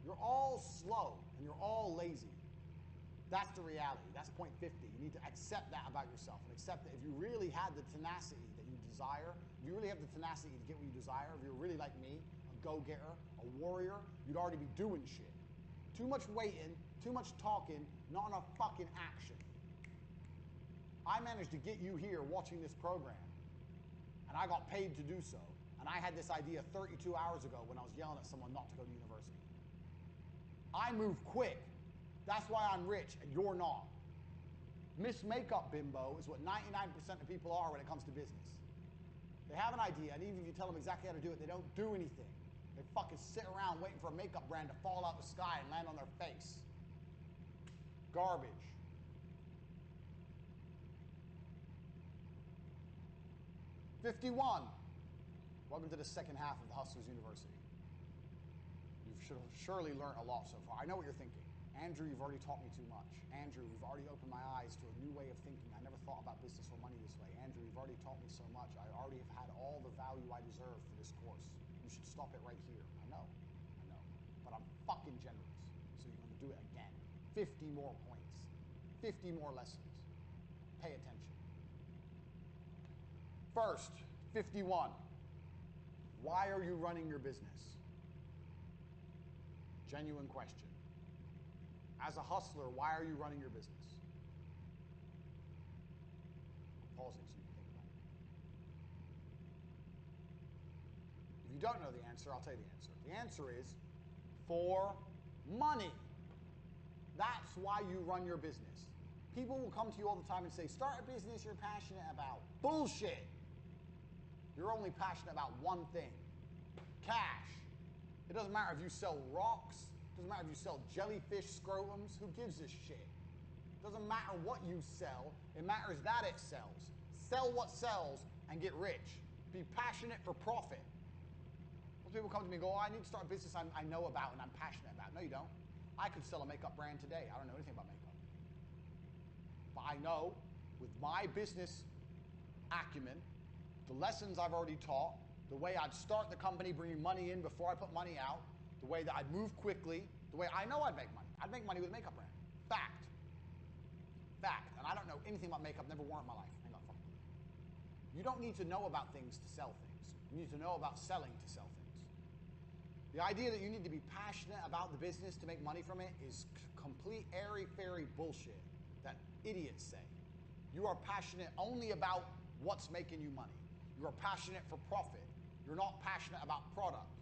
You're all slow and you're all lazy. That's the reality. That's point 50. You need to accept that about yourself and accept that if you really had the tenacity that you desire, if you really have the tenacity to get what you desire, if you're really like me, a go-getter, a warrior, you'd already be doing shit. Too much waiting, too much talking, not enough fucking action. I managed to get you here watching this program, and I got paid to do so. And I had this idea 32 hours ago when I was yelling at someone not to go to university. I move quick. That's why I'm rich and you're not. Miss Makeup Bimbo is what 99% of people are when it comes to business. They have an idea, and even if you tell them exactly how to do it, they don't do anything. They fucking sit around waiting for a makeup brand to fall out the sky and land on their face. Garbage. '51. Welcome to the second half of the Hustlers University. You should have surely learned a lot so far. I know what you're thinking. Andrew, you've already taught me too much. Andrew, you've already opened my eyes to a new way of thinking. I never thought about business or money this way. Andrew, you've already taught me so much. I already have had all the value I deserve for this course. You should stop it right here. I know. But I'm fucking generous. So you're going to do it again. 50 more points. 50 more lessons. Pay attention. First, 51. Why are you running your business? Genuine question. As a hustler, why are you running your business? I'm pausing so you can think about it. If you don't know the answer, I'll tell you the answer. The answer is for money. That's why you run your business. People will come to you all the time and say, start a business you're passionate about. Bullshit. You're only passionate about one thing. Cash. It doesn't matter if you sell rocks. It doesn't matter if you sell jellyfish scrotums. Who gives a shit? It doesn't matter what you sell. It matters that it sells. Sell what sells and get rich. Be passionate for profit. Most people come to me and go, oh, I need to start a business I know about and I'm passionate about. No, you don't. I could sell a makeup brand today. I don't know anything about makeup. But I know with my business acumen, the lessons I've already taught, the way I'd start the company bringing money in before I put money out, the way that I'd move quickly, the way I know I'd make money. I'd make money with a makeup brand. Fact. And I don't know anything about makeup, never wore it in my life. I ain't got a fucking clue. You don't need to know about things to sell things. You need to know about selling to sell things. The idea that you need to be passionate about the business to make money from it is complete airy-fairy bullshit that idiots say. You are passionate only about what's making you money. You are passionate for profit. You're not passionate about product.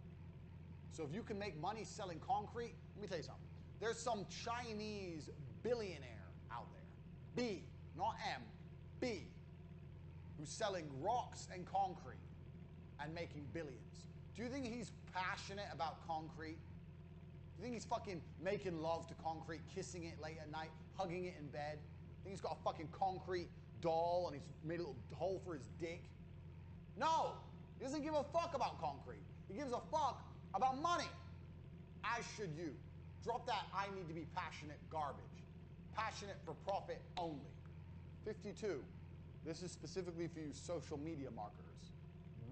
So if you can make money selling concrete, let me tell you something. There's some Chinese billionaire out there, B, not M, B, who's selling rocks and concrete and making billions. Do you think he's passionate about concrete? Do you think he's fucking making love to concrete, kissing it late at night, hugging it in bed? Think he's got a fucking concrete doll and he's made a little hole for his dick? No, he doesn't give a fuck about concrete. He gives a fuck about money, as should you. Drop that I need to be passionate garbage. Passionate for profit only. 52, this is specifically for you social media marketers.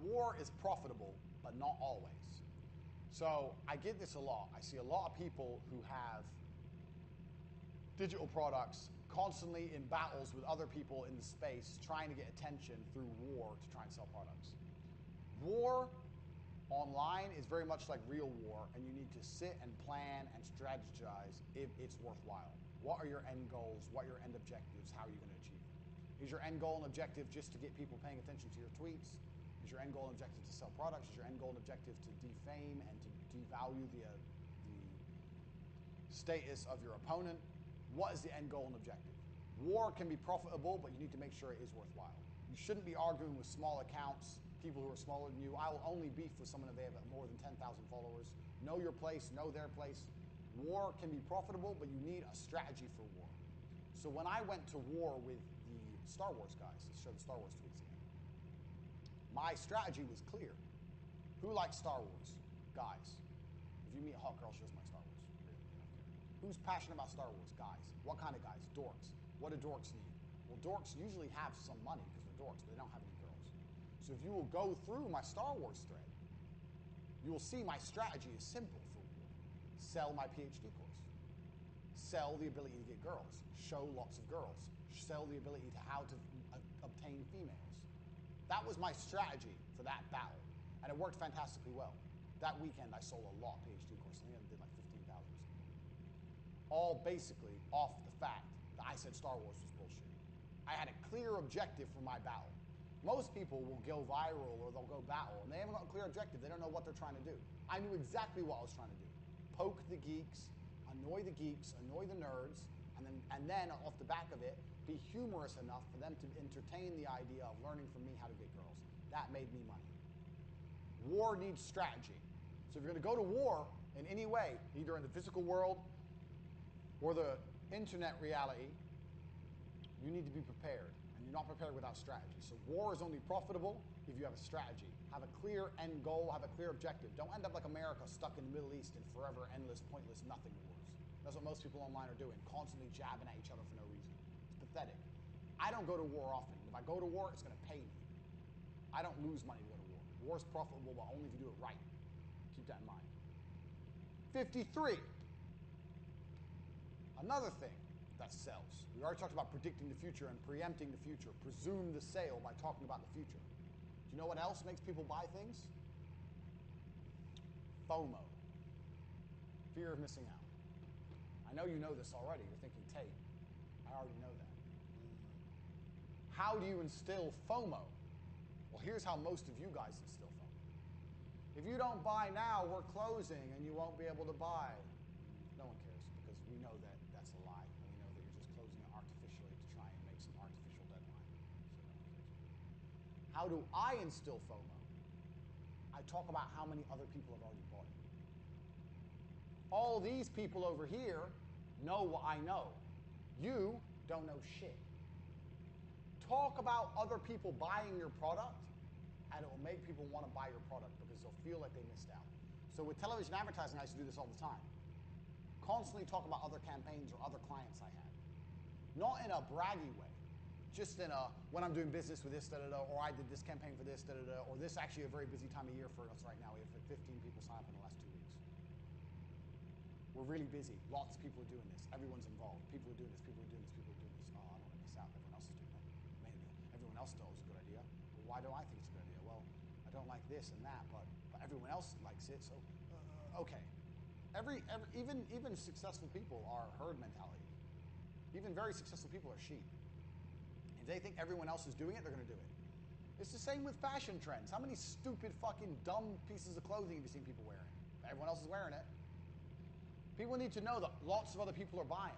War is profitable, but not always. So I get this a lot. I see a lot of people who have digital products, constantly in battles with other people in the space, trying to get attention through war to try and sell products. War online is very much like real war, and you need to sit and plan and strategize if it's worthwhile. What are your end goals? What are your end objectives? How are you going to achieve them? Is your end goal and objective just to get people paying attention to your tweets? Is your end goal and objective to sell products? Is your end goal and objective to defame and to devalue the status of your opponent? What is the end goal and objective? War can be profitable, but you need to make sure it is worthwhile. You shouldn't be arguing with small accounts, people who are smaller than you. I will only beef with someone if they have more than 10,000 followers. Know your place, know their place. War can be profitable, but you need a strategy for war. So when I went to war with the Star Wars guys, let's show the Star Wars tweets again. My strategy was clear. Who likes Star Wars? Guys. If you meet a hot girl, she doesn't like Star Wars. Really, they don't care. Who's passionate about Star Wars? Guys. What kind of guys? Dorks. What do dorks need? Well, dorks usually have some money because they're dorks, but they don't have any girls. So if you will go through my Star Wars thread, you will see my strategy is simple for war. Sell my PhD course. Sell the ability to get girls. Show lots of girls. Sell the ability to how to obtain females. That was my strategy for that battle, and it worked fantastically well. That weekend, I sold a lot of PhD courses. I think I did like 15,000 or something. All basically off the fact that I said Star Wars was bullshit. I had a clear objective for my battle. Most people will go viral or they'll go battle, and they haven't got a clear objective. They don't know what they're trying to do. I knew exactly what I was trying to do. Poke the geeks, annoy the nerds, and then off the back of it, be humorous enough for them to entertain the idea of learning from me how to get girls. That made me money. War needs strategy. So if you're going to go to war in any way, either in the physical world or the internet reality, you need to be prepared. And you're not prepared without strategy. So war is only profitable if you have a strategy. Have a clear end goal, have a clear objective. Don't end up like America, stuck in the Middle East in forever, endless, pointless, nothing wars. That's what most people online are doing, constantly jabbing at each other for no reason. It's pathetic. I don't go to war often. If I go to war, it's going to pay me. I don't lose money to go to war. War is profitable, but only if you do it right. Keep that in mind. 53. Another thing that sells. We already talked about predicting the future and preempting the future. Presume the sale by talking about the future. Do you know what else makes people buy things? FOMO. Fear of missing out. I know you know this already. You're thinking, Tate, I already know that. How do you instill FOMO? Well, here's how most of you guys instill FOMO. If you don't buy now, we're closing and you won't be able to buy. No one cares because we know that that's a lie, and we know that you're just closing it artificially to try and make some artificial deadline. So no one cares. How do I instill FOMO? I talk about how many other people have already bought it. All these people over here know what I know. You don't know shit. Talk about other people buying your product, and it will make people want to buy your product because they'll feel like they missed out. So with television advertising, I used to do this all the time. Constantly talk about other campaigns or other clients I had. Not in a braggy way, just in a, when I'm doing business with this, or I did this campaign for this, or this actually a very busy time of year for us right now. We have 15 people sign up in the last 2 weeks. We're really busy. Lots of people are doing this. Everyone's involved. People are doing this, people are doing this, people are doing this. Oh, I don't want to miss out. Everyone else is doing it. Man, everyone else thought it was a good idea. Well, why don't I think it's a good idea? Well, I don't like this and that, but everyone else likes it, so okay. Even successful people are herd mentality. Even very successful people are sheep. If they think everyone else is doing it, they're going to do it. It's the same with fashion trends. How many stupid, fucking, dumb pieces of clothing have you seen people wearing? Everyone else is wearing it. People need to know that lots of other people are buying.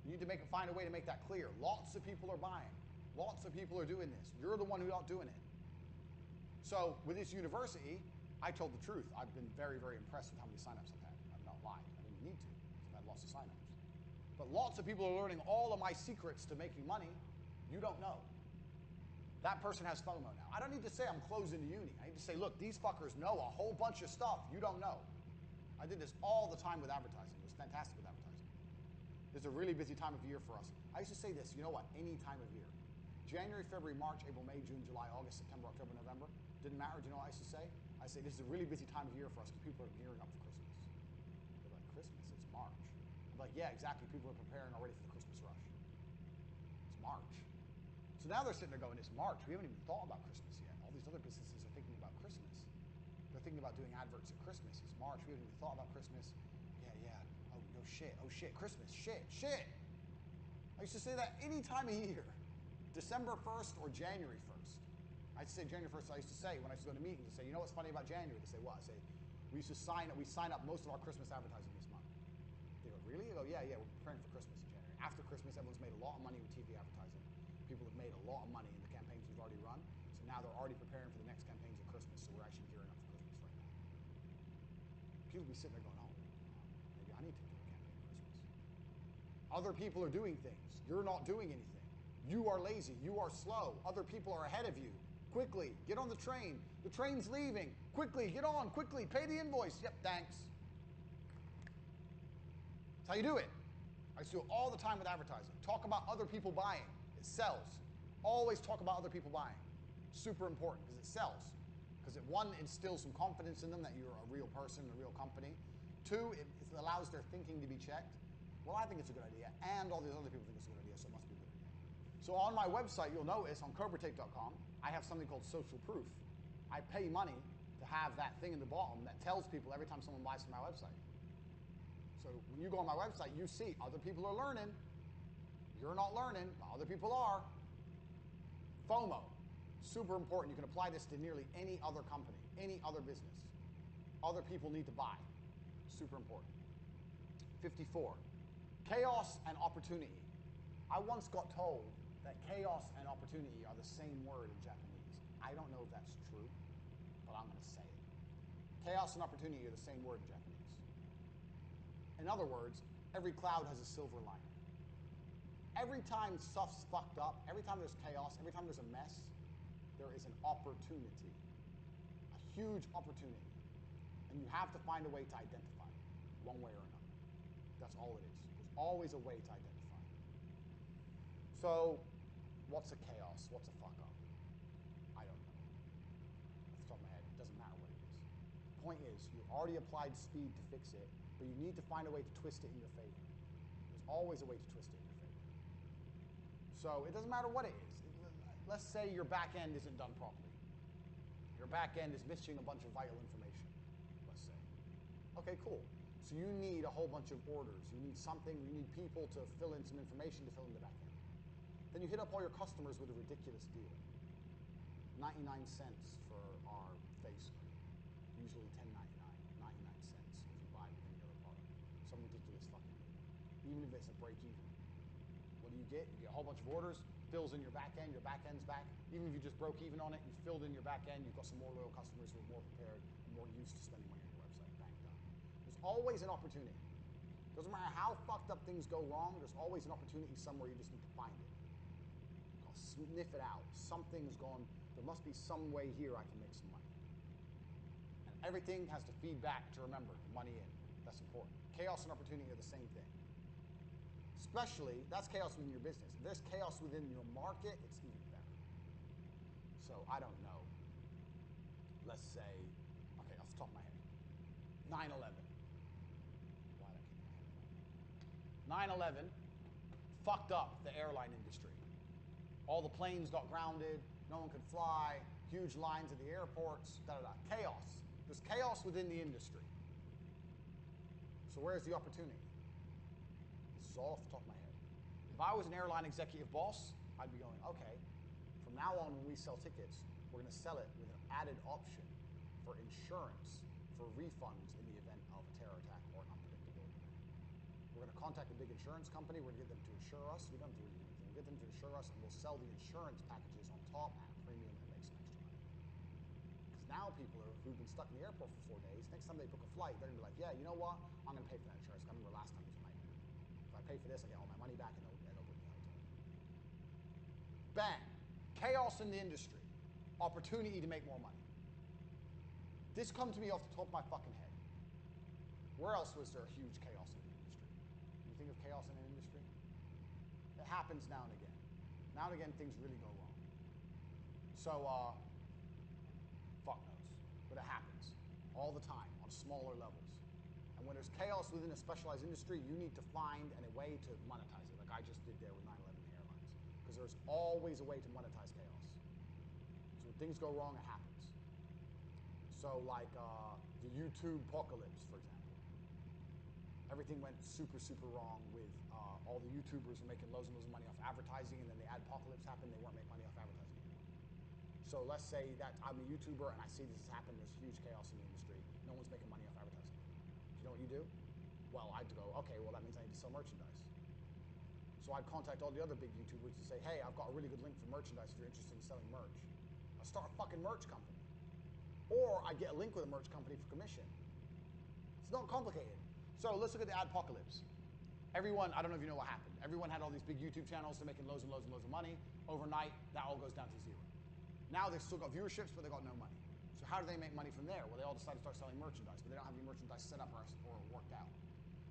You need to find a way to make that clear. Lots of people are buying. Lots of people are doing this. You're the one who's not doing it. So with this university, I told the truth. I've been very, very impressed with how many signups I've had. I've not lied. I didn't need to because I've had lots of signups. But lots of people are learning all of my secrets to making money. You don't know. That person has FOMO now. I don't need to say I'm closing the uni. I need to say, look, these fuckers know a whole bunch of stuff you don't know. I did this all the time with advertising. It was fantastic with advertising. It's a really busy time of year for us. I used to say this, you know what, any time of year. January, February, March, April, May, June, July, August, September, October, November. Didn't matter. Do you know what I used to say? I say this is a really busy time of year for us because people are gearing up for Christmas. They're like, Christmas? It's March. I'm Like, yeah, exactly. People are preparing already for the Christmas rush. It's March. So now they're sitting there going, it's March. We haven't even thought about Christmas yet. All these other businesses are thinking about Christmas. They're thinking about doing adverts at Christmas. It's March. We haven't even thought about Christmas. Yeah. Oh, no shit. Oh, shit. Christmas. Shit. I used to say that any time of year. December 1st or January 1st. I used to say January 1st. I used to say, when I used to go to meetings, I say, you know what's funny about January? They say, what? I say, we sign up most of our Christmas advertising this month. They go, really? I go, yeah, we're preparing for Christmas in January. After Christmas, everyone's made a lot of money with TV advertising. People have made a lot of money in the campaigns we've already run. So now they're already preparing for the next campaigns at Christmas. So we're actually gearing up for Christmas right now. People be sitting there going, oh, maybe I need to do a campaign at Christmas. Other people are doing things. You're not doing anything. You are lazy. You are slow. Other people are ahead of you. Quickly, get on the train. The train's leaving. Quickly, get on. Quickly, pay the invoice. Yep, thanks. That's how you do it. I used to do it all the time with advertising. Talk about other people buying. It sells. Always talk about other people buying. Super important because it sells. Because one, instills some confidence in them that you're a real person, a real company. Two, it allows their thinking to be checked. Well, I think it's a good idea, and all these other people think it's a good idea, so it must be a good idea. So on my website, you'll notice on CobraTape.com, I have something called social proof. I pay money to have that thing in the bottom that tells people every time someone buys from my website. So when you go on my website, you see other people are learning. You're not learning, but other people are. FOMO, super important. You can apply this to nearly any other company, any other business. Other people need to buy, super important. 54, chaos and opportunity. I once got told that chaos and opportunity are the same word in Japanese. I don't know if that's true, but I'm going to say it. Chaos and opportunity are the same word in Japanese. In other words, every cloud has a silver lining. Every time stuff's fucked up, every time there's chaos, every time there's a mess, there is an opportunity, a huge opportunity. And you have to find a way to identify it, one way or another. That's all it is. There's always a way to identify it. So, what's a chaos? What's a fuck up? I don't know. Off the top of my head, it doesn't matter what it is. The point is, you already applied speed to fix it, but you need to find a way to twist it in your favor. There's always a way to twist it in your favor. So it doesn't matter what it is. Let's say your back end isn't done properly. Your back end is missing a bunch of vital information, let's say. Okay, cool. So you need a whole bunch of orders. You need something, you need people to fill in some information to fill in the back end. Then you hit up all your customers with a ridiculous deal. 99 cents for our face cream. Usually $10.99, 99 cents if you buy with any other product. Some ridiculous fucking deal. Even if it's a break even. What do you get? You get a whole bunch of orders, fills in your back end's back. Even if you just broke even on it, you filled in your back end, you've got some more loyal customers who are more prepared and more used to spending money on your website. Bang, done. There's always an opportunity. Doesn't matter how fucked up things go wrong, there's always an opportunity somewhere, you just need to find it. I'll sniff it out. Something's gone, there must be some way here I can make some money. And everything has to feed back to remember the money in. That's important. Chaos and opportunity are the same thing. Especially, that's chaos within your business. If there's chaos within your market, it's even better. So, I don't know. Let's say, okay, off the top of my head, 9/11. Why did I kick my head right now? 9/11 fucked up the airline industry. All the planes got grounded, no one could fly, huge lines at the airports, chaos. There's chaos within the industry. So where's the opportunity? This is all off the top of my head. If I was an airline executive boss, I'd be going, okay, from now on when we sell tickets, we're going to sell it with an added option for insurance for refunds in the event of a terror attack or an unpredictability event. We're going to contact a big insurance company. We're going to get them to insure us. We don't have to really do anything. We'll get them to insure us, and we'll sell the insurance packages on top at a premium and make some extra money. Because now people who've been stuck in the airport for 4 days, next time they book a flight, they're going to be like, yeah, you know what? I'm going to pay for that insurance. I remember last time it was a nightmare. If I pay for this, I get all my money back, and it'll book me a hotel. Bang. Chaos in the industry. Opportunity to make more money. This comes to me off the top of my fucking head. Where else was there a huge chaos in an industry? Can you think of chaos in an industry? It happens now and again. Now and again, things really go wrong. So, fuck knows. But it happens all the time on smaller levels. And And when there's chaos within a specialized industry, you need to find a way to monetize it, like I just did there with 9/11 and the airlines. Because there's always a way to monetize chaos. So when things go wrong, it happens. So like the YouTube apocalypse, for example. Everything went super, super wrong with all the YouTubers were making loads and loads of money off advertising, and then the apocalypse happened, they weren't making money off advertising anymore. So let's say that I'm a YouTuber and I see this has happened, there's huge chaos in the industry, no one's making money off advertising. Do you know what you do? Well, I'd go, okay, well that means I need to sell merchandise. So I'd contact all the other big YouTubers to say, hey, I've got a really good link for merchandise if you're interested in selling merch. I'll start a fucking merch company. Or I get a link with a merch company for commission. It's not complicated. So let's look at the adpocalypse. Everyone, I don't know if you know what happened. Everyone had all these big YouTube channels, they're making loads and loads and loads of money. Overnight, that all goes down to zero. Now they've still got viewerships, but they got no money. So how do they make money from there? Well, they all decide to start selling merchandise, but they don't have any merchandise set up or worked out.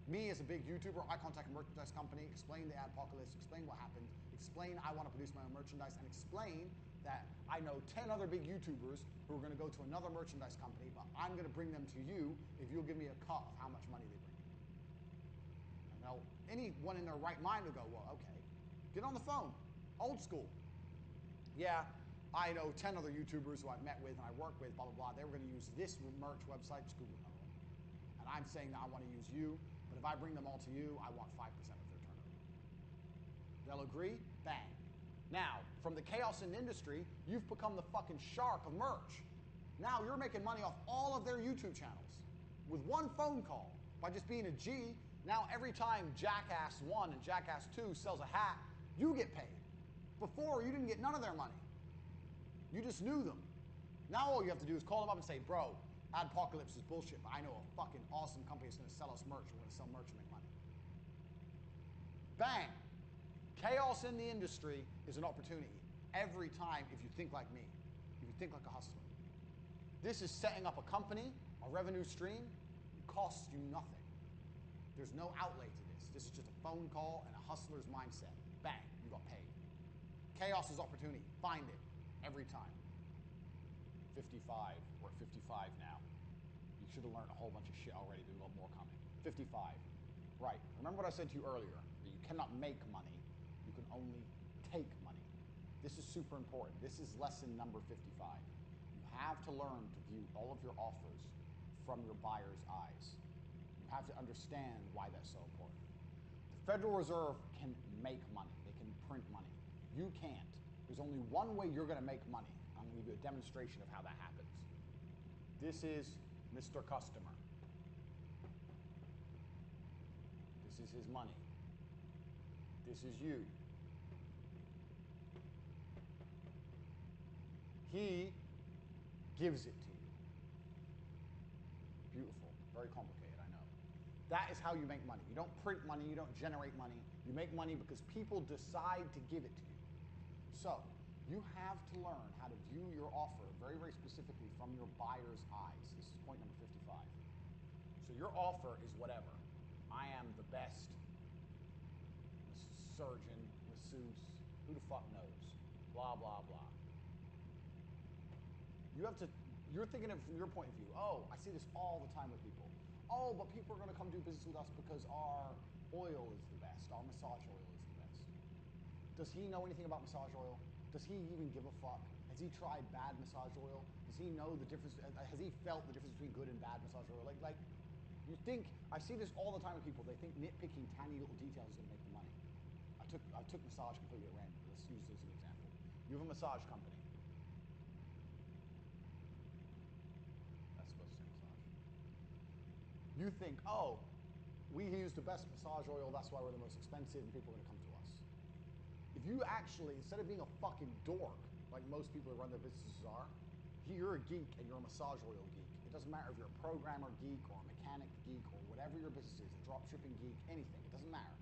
Me as a big YouTuber, I contact a merchandise company, explain the adpocalypse, explain what happened, explain I want to produce my own merchandise, and explain that I know 10 other big YouTubers who are going to go to another merchandise company, but I'm going to bring them to you if you'll give me a cut of how much money they bring. And now anyone in their right mind will go, well, okay, get on the phone, old school. Yeah, I know 10 other YouTubers who I've met with and I work with, blah, blah, blah. They were going to use this merch website, just Google another one. And I'm saying that I want to use you, but if I bring them all to you, I want 5% of their turnover. They'll agree, bang. Now, from the chaos in the industry, you've become the fucking shark of merch. Now you're making money off all of their YouTube channels with one phone call by just being a G. Now every time Jackass 1 and Jackass 2 sells a hat, you get paid. Before, you didn't get none of their money. You just knew them. Now all you have to do is call them up and say, bro, adpocalypse is bullshit, but I know a fucking awesome company that's going to sell us merch, and we're going to sell merch and make money. Bang. Chaos in the industry is an opportunity every time if you think like me, if you think like a hustler. This is setting up a company, a revenue stream. It costs you nothing. There's no outlay to this. This is just a phone call and a hustler's mindset. Bang, you got paid. Chaos is opportunity. Find it every time. 55. We're at 55 now. You should have learned a whole bunch of shit already, but we've got more coming. 55. Right. Remember what I said to you earlier, that you cannot make money. You can only take money. This is super important. This is lesson number 55. You have to learn to view all of your offers from your buyer's eyes. You have to understand why that's so important. The Federal Reserve can make money. They can print money. You can't. There's only one way you're going to make money. I'm going to give you a demonstration of how that happens. This is Mr. Customer. This is his money. This is you. He gives it to you. Beautiful. Very complicated, I know. That is how you make money. You don't print money. You don't generate money. You make money because people decide to give it to you. So, you have to learn how to view your offer very, very specifically from your buyer's eyes. This is point number 55. So your offer is whatever. I am the best surgeon, masseuse, who the fuck knows? Blah, blah, blah. You're thinking of it from your point of view. Oh, I see this all the time with people. Oh, but people are going to come do business with us because our oil is the best. Our massage oil is the best. Does he know anything about massage oil? Does he even give a fuck? Has he tried bad massage oil? Does he know the difference? Has he felt the difference between good and bad massage oil? Like, you think, I see this all the time with people. They think nitpicking tiny little details is going to make them money. I took massage completely at random. Let's use this as an example. You have a massage company. That's supposed to say massage. You think, oh, we use the best massage oil, that's why we're the most expensive, and people are going to come to us. If you actually, instead of being a fucking dork, like most people who run their businesses are, you're a geek and you're a massage oil geek. It doesn't matter if you're a programmer geek or a mechanic geek or whatever your business is, a drop shipping geek, anything, it doesn't matter.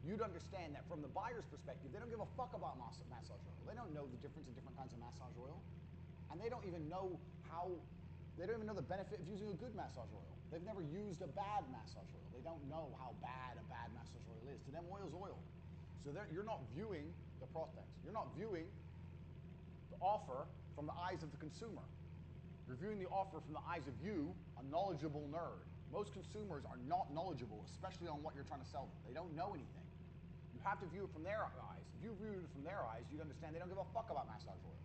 You'd understand that from the buyer's perspective, they don't give a fuck about massage oil. They don't know the difference in different kinds of massage oil. And they don't even know they don't even know the benefit of using a good massage oil. They've never used a bad massage oil. They don't know how bad a bad massage oil is. To them, oil's oil. So you're not viewing the prospects. You're not viewing the offer from the eyes of the consumer. You're viewing the offer from the eyes of you, a knowledgeable nerd. Most consumers are not knowledgeable, especially on what you're trying to sell them. They don't know anything. You have to view it from their eyes. If you view it from their eyes, you'd understand they don't give a fuck about massage oil.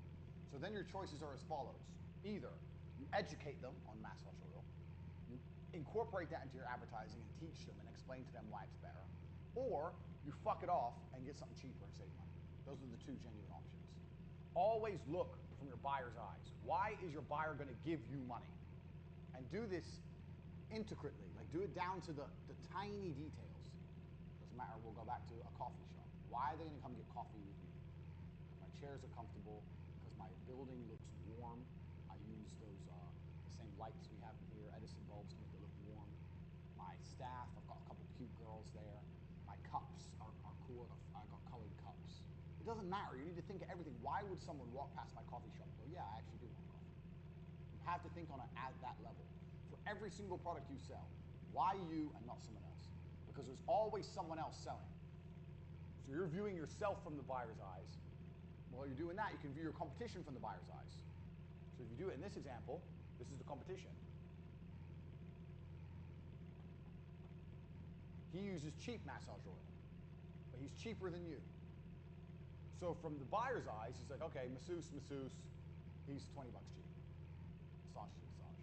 So then your choices are as follows. Either you educate them on massage oil, you incorporate that into your advertising and teach them and explain to them why it's better, or you fuck it off and get something cheaper and save money. Those are the two genuine options. Always look from your buyer's eyes. Why is your buyer going to give you money? And do this intricately, like do it down to the tiny details. Doesn't matter, we'll go back to a coffee shop. Why are they going to come get coffee with me? Because my chairs are comfortable, because my building looks warm. I use those the same lights we have in here, Edison bulbs, to make it look warm. My staff, I've got a couple cute girls there. My cups are cool. I've got colored cups. It doesn't matter. You need to think of everything. Why would someone walk past my coffee shop and go, yeah, I actually do want coffee? You have to think on it at that level. For every single product you sell, why you and not someone else? Because there's always someone else selling. So you're viewing yourself from the buyer's eyes. While you're doing that, you can view your competition from the buyer's eyes. So if you do it in this example, this is the competition. He uses cheap massage oil, but he's cheaper than you. So from the buyer's eyes, he's like, okay, masseuse, he's 20 bucks cheaper. Massage to massage.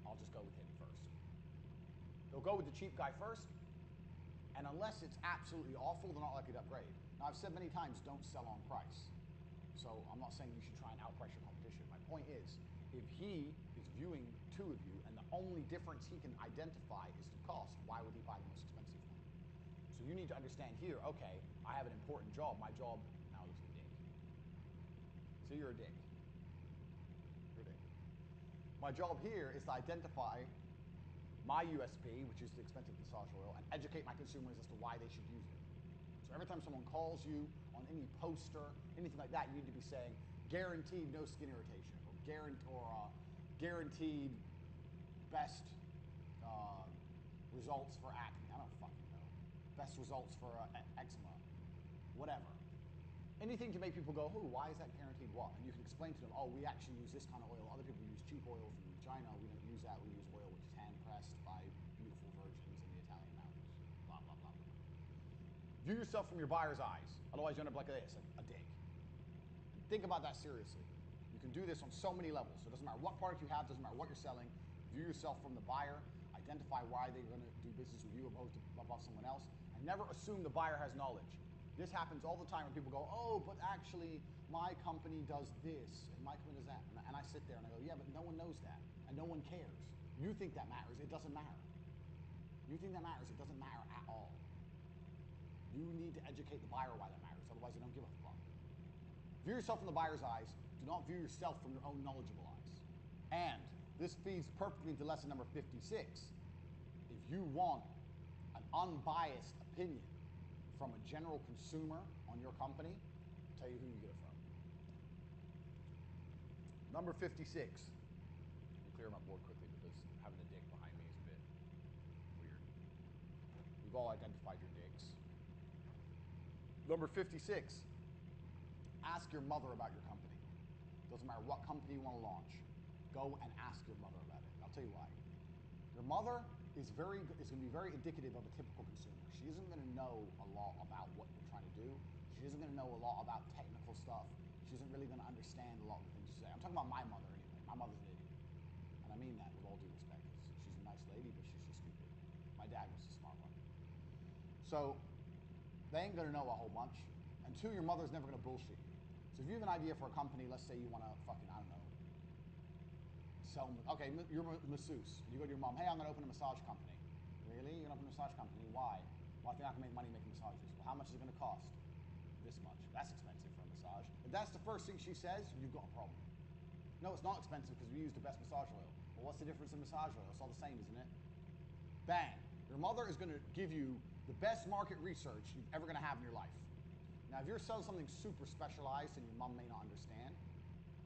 I'll just go with him first. They'll go with the cheap guy first, and unless it's absolutely awful, they're not likely to upgrade. Now, I've said many times, don't sell on price. So I'm not saying you should try and outprice your competition. My point is, if he is viewing two of you, and the only difference he can identify is the cost, why would he buy the most expensive one? So you need to understand here, okay, I have an important job. My job, now it looks like a dick. So you're a dick. You're a dick. My job here is to identify my USP, which is the expensive massage oil, and educate my consumers as to why they should use it. So every time someone calls you on any poster, anything like that, you need to be saying, guaranteed no skin irritation, or guaranteed best results for acne. I don't fucking know. Best results for eczema, whatever. Anything to make people go, oh, why is that guaranteed what? And you can explain to them, oh, we actually use this kind of oil. Other people use cheap oil from China. We don't use that. We use oil which is hand-pressed by beautiful virgins in the Italian mountains. Blah, blah, blah, blah. View yourself from your buyer's eyes. Otherwise, you end up like this, a dick. And think about that seriously. You can do this on so many levels. So it doesn't matter what product you have, doesn't matter what you're selling. View yourself from the buyer. Identify why they're going to do business with you above someone else. And never assume the buyer has knowledge. This happens all the time when people go, oh, but actually my company does this and my company does that. And I sit there and I go, yeah, but no one knows that and no one cares. You think that matters. It doesn't matter. You think that matters. It doesn't matter at all. You need to educate the buyer why that matters. Otherwise, they don't give a fuck. View yourself from the buyer's eyes. Do not view yourself from your own knowledgeable eyes. And this feeds perfectly into lesson number 56. If you want an unbiased opinion from a general consumer on your company, I'll tell you who you get it from. Number 56. Let me clear my board quickly because having a dick behind me is a bit weird. We've all identified your dicks. Number 56. Ask your mother about your company. Doesn't matter what company you want to launch. Go and ask your mother about it. I'll tell you why. Your mother is going to be very indicative of a typical consumer. She isn't going to know a lot about what you're trying to do. She isn't going to know a lot about technical stuff. She isn't really going to understand a lot of the things you say. I'm talking about my mother anyway. My mother's an idiot. And I mean that with all due respect, because she's a nice lady, but she's just stupid. My dad was a smart one. So they ain't going to know a whole bunch. And two, your mother's never going to bullshit you. So if you have an idea for a company, let's say you want to fucking, I don't know, okay, you're a masseuse, and you go to your mom, hey, I'm going to open a massage company. Really? You're going to open a massage company? Why? Well, I think I can make money making massages. Well, how much is it going to cost? This much. That's expensive for a massage. If that's the first thing she says, you've got a problem. No, it's not expensive because we use the best massage oil. Well, what's the difference in massage oil? It's all the same, isn't it? Bang. Your mother is going to give you the best market research you're ever going to have in your life. Now, if you're selling something super specialized and your mom may not understand,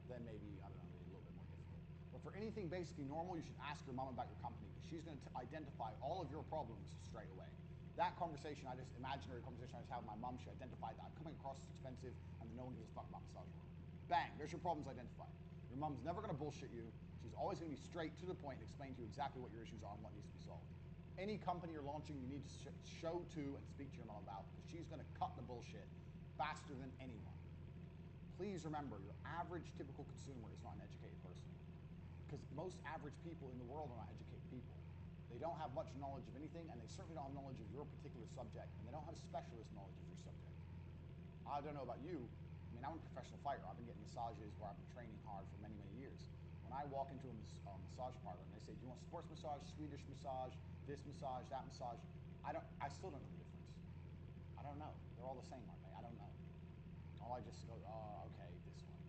then maybe, I don't know, maybe a little bit more difficult. But for anything basically normal, you should ask your mom about your company because she's going to identify all of your problems straight away. That conversation, imaginary conversation I just had with my mom, she identified that I'm coming across as expensive and that no one gives a fuck about massage oil. Bang, there's your problems identified. Your Your mom's never going to bullshit you. She's always going to be straight to the point and explain to you exactly what your issues are and what needs to be solved. Any company you're launching, you need to show to and speak to your mom about, because she's going to cut the bullshit faster than anyone. Please remember, your average typical consumer is not an educated person, because most average people in the world are not educated people. They don't have much knowledge of anything, and they certainly don't have knowledge of your particular subject, and they don't have specialist knowledge of your subject. I don't know about you. I mean, I'm a professional fighter. I've been getting massages where I've been training hard for many, many years. When I walk into a massage parlor and they say, do you want sports massage, Swedish massage, this massage, that massage, I still don't know the difference. I don't know. They're all the same, aren't they? I don't know. All I just go, oh, okay, this one.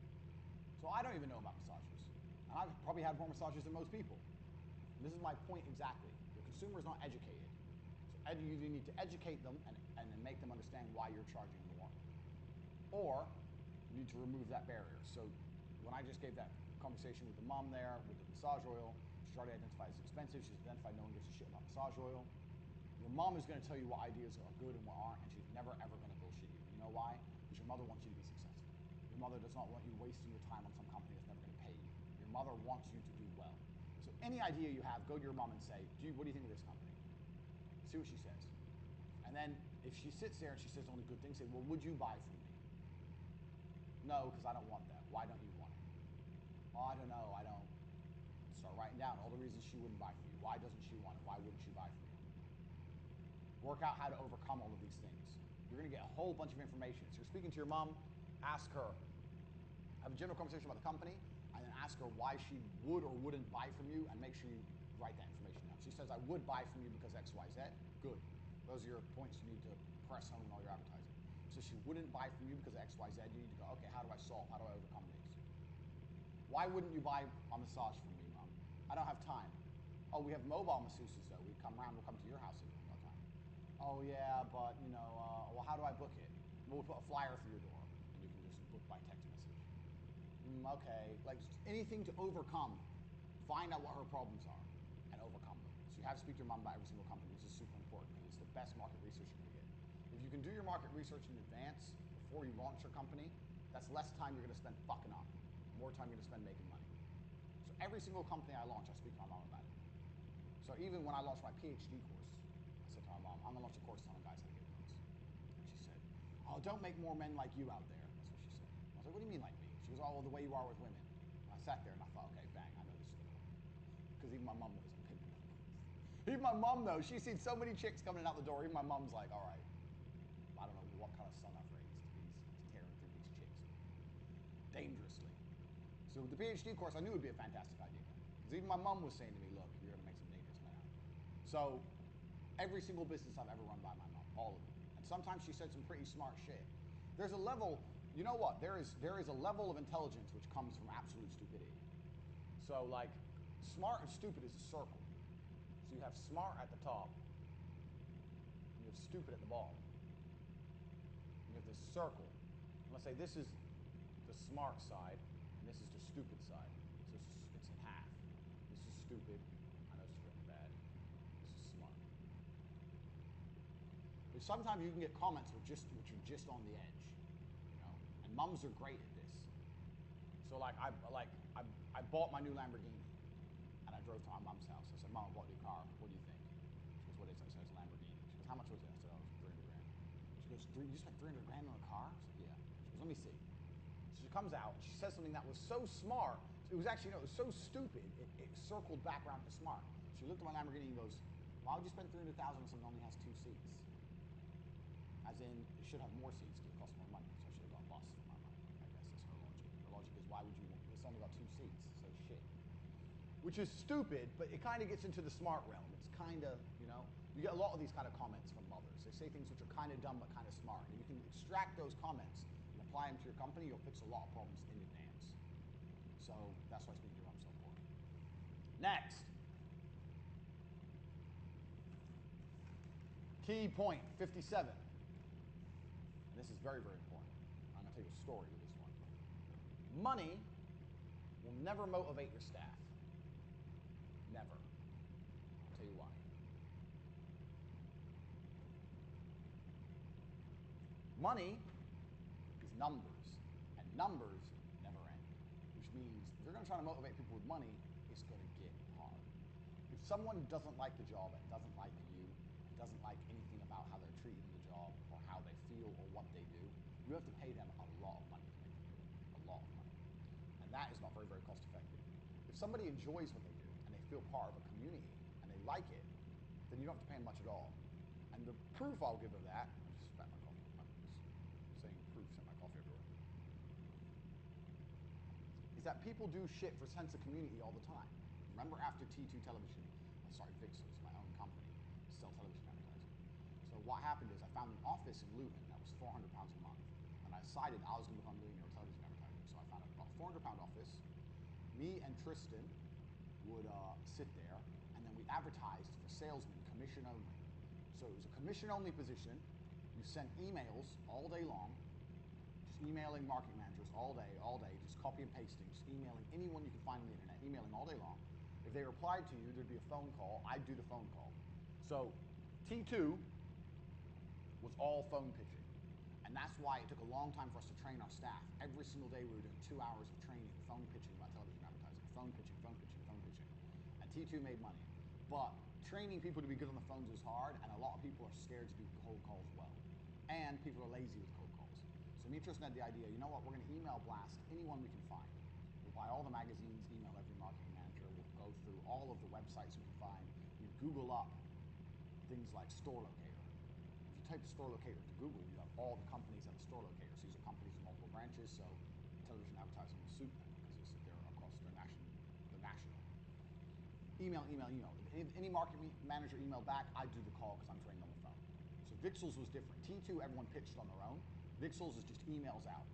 So I don't even know about massages. And I've probably had more massages than most people. And this is my point exactly. The consumer is not educated. So you need to educate them and then make them understand why you're charging more. Or you need to remove that barrier. So when I just gave that conversation with the mom there, with the massage oil, she's already identified it's expensive. She's identified no one gives a shit about massage oil. Your mom is going to tell you what ideas are good and what aren't, and she's never ever going to bullshit you. You know why? Because your mother wants you to be successful. Your mother does not want you wasting your time on some company that's never going to pay you. Your mother wants you to do well. So any idea you have, go to your mom and say, gee, what do you think of this company? See what she says. And then if she sits there and she says only good things, say, well, would you buy from me? No, because I don't want that. Why don't you want it? Oh, I don't know. I don't. Start writing down all the reasons she wouldn't buy from you. Why doesn't she want it? Why wouldn't she buy from you? Work out how to overcome all of these things. You're going to get a whole bunch of information. So you're speaking to your mom, ask her. Have a general conversation about the company, and then ask her why she would or wouldn't buy from you, and make sure you write that information down. She says, I would buy from you because X, Y, Z. Good. Those are your points you need to press home in all your advertising. So she wouldn't buy from you because of X, Y, Z. You need to go, okay, how do I solve? How do I overcome these? Why wouldn't you buy a massage from me, Mom? I don't have time. Oh, we have mobile masseuses, though. We come around, we'll come to your house if you haven't got time. Oh, yeah, but, well, how do I book it? We'll put a flyer for your door, and you can just book by text message. Okay, like anything to overcome. Find out what her problems are and overcome them. So you have to speak to your mom about every single company. This is super important because it's the best market research you're going to get. If you can do your market research in advance before you launch your company, that's less time you're going to spend fucking up, more time you're going to spend making money. So every single company I launch, I speak to my mom about it. So even when I launched my PhD course, I said to my mom, I'm going to launch a course telling guys how to get girls. And she said, oh, don't make more men like you out there. That's what she said. I was like, what do you mean like me? She goes, oh, well, the way you are with women. And I sat there and I thought, okay, bang, I know this is going to work. Because even my mom knows I'm pimping. Even my mom knows. She's seen so many chicks coming out the door. Even my mom's like, all right, I don't know what kind of son I've raised. He's tearing through these chicks dangerously. So with the PhD course, I knew it would be a fantastic idea. Because even my mom was saying to me, look, you're going to make some dangerous men out of it. So every single business I've ever run by my mom, all of them. And sometimes she said some pretty smart shit. There's a level, you know what? There is a level of intelligence which comes from absolute stupidity. So like, smart and stupid is a circle. So you have smart at the top, and you have stupid at the bottom. And you have this circle. And let's say this is the smart side, and this is the stupid side. So it's in half. This is stupid. I know it's written bad. This is smart. But sometimes you can get comments which are just on the edge, And mums are great at this. So I bought my new Lamborghini. And I drove to my mom's house. I said, Mom, I bought a new car. What do you think? She goes, what is it? I said, it's a Lamborghini. She goes, how much was it? I said, oh, it was 300 grand. She goes, you spent 300 grand on a car? I said, yeah. She goes, let me see. So she comes out and she says something that was so smart. It was actually, it was so stupid, it circled back around to smart. She looked at my Lamborghini and goes, why would you spend 300,000 on something that only has 2 seats? As in, it should have more seats because it costs more money. So I should have got a bus for my money. I guess that's her logic. Her logic is, why would you want, it's only got 2 seats, so shit. Which is stupid, but it kind of gets into the smart realm. It's kind of, you get a lot of these kind of comments from mothers. They say things which are kind of dumb but kind of smart. And if you can extract those comments and apply them to your company, you'll fix a lot of problems in advance. So that's why speaking to your mom is so important. Next. Key point 57. And this is very, very important. I'm going to tell you a story with this one. Money will never motivate your staff. Never. I'll tell you why. Money is numbers, and numbers never end, which means you're going to trying to motivate people with money, it's going to get hard. If someone doesn't like the job and doesn't like you, and doesn't like anything about how they're treated in the job or how they feel or what they do, you have to pay them a lot of money to make them do it. A lot of money. And that is not very, very cost effective. If somebody enjoys what they do and they feel part of a community and they like it, then you don't have to pay them much at all. And the proof I'll give of that, I just spat my coffee. I'm just saying proof, sent my coffee everywhere, is that people do shit for sense of community all the time. Remember after T2 Television, Vixels, my own company, sell television advertising. So what happened is I found an office in Luton that was £400 a month, and I decided I was going to become a millionaire with television advertising. So I found about a £400 office. Me and Tristan would sit there, and then we advertised for salesmen, commission only. So it was a commission only position. You sent emails all day long, just emailing marketing managers all day, just copy and pasting, just emailing anyone you could find on the internet, emailing all day long. If they replied to you, there'd be a phone call. I'd do the phone call. So T2 was all phone pitching. And that's why it took a long time for us to train our staff. Every single day we were doing 2 hours of training, phone pitching about television advertising. Phone pitching, phone pitching, phone pitching. And T2 made money. But training people to be good on the phones is hard, and a lot of people are scared to do cold calls well. And people are lazy with cold calls. So me and Tristan had the idea, you know what, we're going to email blast anyone we can find. We'll buy all the magazines, email every marketing manager. We'll go through all of the websites we can find. We Google up things like store locator. If you type store locator into Google, you have all the companies at the store locator. So these are companies with multiple branches, so television advertising will suit them because they're across, they're national. Email. If any marketing manager emailed back, I'd do the call because I'm trained on the phone. So Vixels was different. T2, everyone pitched on their own. Vixels is just emails out.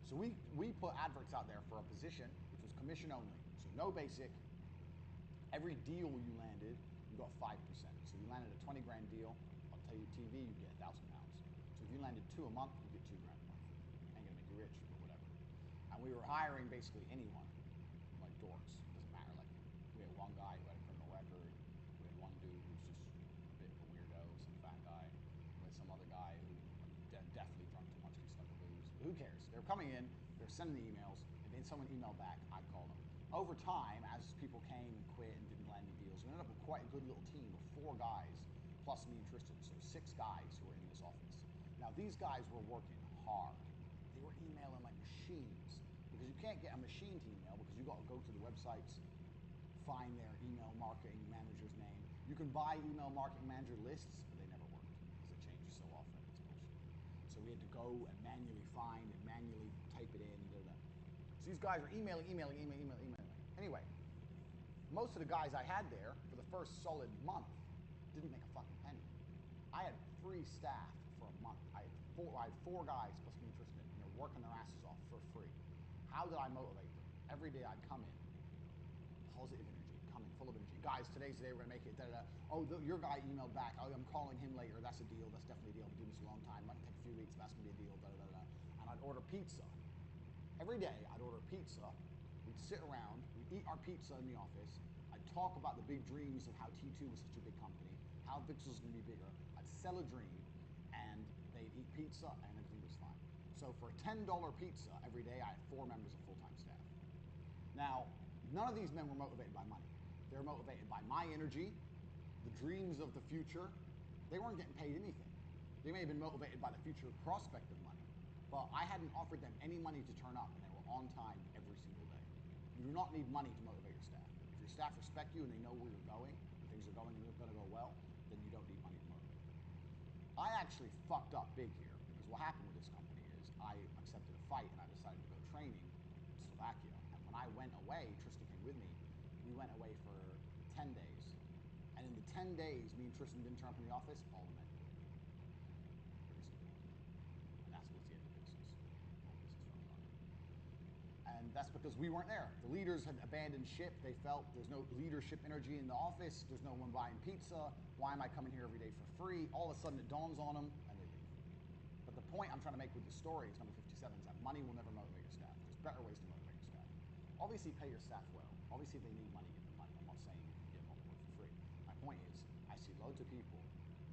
So we put adverts out there for a position, which was commission only. So no basic. Every deal you landed, you got 5%. So you landed a 20 grand deal on TV, you get £1,000. So if you landed 2 a month, you get 2 grand a month. Ain't gonna make you rich, but whatever. And we were hiring basically anyone, like dorks. It doesn't matter. Like we had one guy who had a criminal record. We had one dude who was just a bit of a weirdo, some fat guy. We had some other guy who definitely drunk too much because he stunk of booze. But who cares? They were coming in, they were sending the emails. If someone emailed back, I'd call them. Over time, as people came and quit and didn't land any deals, we ended up with quite a good little team of 4 guys, plus me and Tristan. So 6 guys who were in this office. Now these guys were working hard. They were emailing like machines. Because you can't get a machine to email because you got to go to the websites, find their email marketing manager's name. You can buy email marketing manager lists, but they never worked because it changes so often. It's bullshit. So we had to go and manually find and manually type it in. So these guys are emailing. Anyway, most of the guys I had there for the first solid month didn't make a fucking penny. I had free staff for a month. I had 4 guys plus me and Tristan, and they're working their asses off for free. How did I motivate them? Every day I'd come in, positive energy, coming full of energy. Guys, today's the day, we're gonna make it, da-da-da. Oh, your guy emailed back. Oh, I'm calling him later. That's a deal. That's definitely a deal. I've been doing this a long time. Might take a few weeks, but that's gonna be a deal, da-da-da-da. And I'd order pizza. Every day I'd order pizza. We'd sit around, we'd eat our pizza in the office. I'd talk about the big dreams of how T2 was such a big company, how Vixels was gonna be bigger. I'd sell a dream, and they'd eat pizza, and everything was fine. So for a $10 pizza every day, I had 4 members of full-time staff. Now, none of these men were motivated by money. They were motivated by my energy, the dreams of the future. They weren't getting paid anything. They may have been motivated by the future prospect of money, but I hadn't offered them any money to turn up, and they were on time every single day. You do not need money to motivate your staff. If your staff respect you and they know where you're going, and things are going and they're gonna go well, then you don't need money to motivate them. I actually fucked up big here, because what happened with this company is I accepted a fight and I decided to go training in Slovakia. And when I went away, Tristan came with me, we went away for 10 days. And in the 10 days, me and Tristan didn't turn up in the office, all the men quit. Every single one. And that was the end of Vixels. The whole business fell apart. And that's because we weren't there. The leaders had abandoned ship. They felt there's no leadership energy in the office. There's no one buying pizza. Why am I coming here every day for free? All of a sudden it dawns on them and they leave. But the point I'm trying to make with this story is number 57 is that money will never motivate your staff. There's better ways to motivate your staff. Obviously pay your staff well. Obviously if they need money, give them money. I'm not saying you can give them all the work for free. My point is, I see loads of people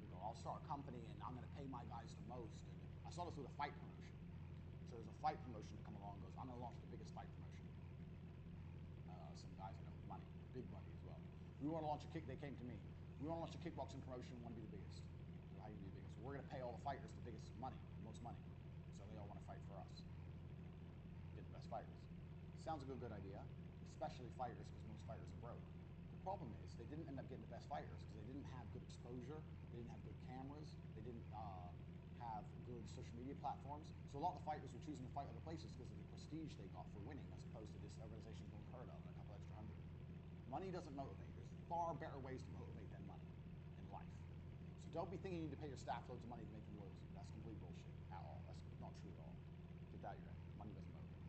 who go, I'll start a company and I'm gonna pay my guys the most. And I saw this with a fight promotion. So there's a fight promotion that come along and goes, I'm gonna launch the biggest fight promotion. We want to launch a kick. They came to me. We want to launch a kickboxing promotion. We want to be the biggest. So how do you be the biggest? We're going to pay all the fighters the biggest money, the most money. So they all want to fight for us. Get the best fighters. Sounds like a good idea, especially fighters, because most fighters are broke. The problem is they didn't end up getting the best fighters because they didn't have good exposure, they didn't have good cameras, they didn't have good social media platforms. So a lot of the fighters were choosing to fight other places because of the prestige they got for winning, as opposed to this organization going unheard of and a couple extra hundred. Money doesn't motivate. There's far better ways to motivate than money in life. So don't be thinking you need to pay your staff loads of money to make them loyal to you. That's complete bullshit at all. That's not true at all. Get that out of your head. Money doesn't motivate.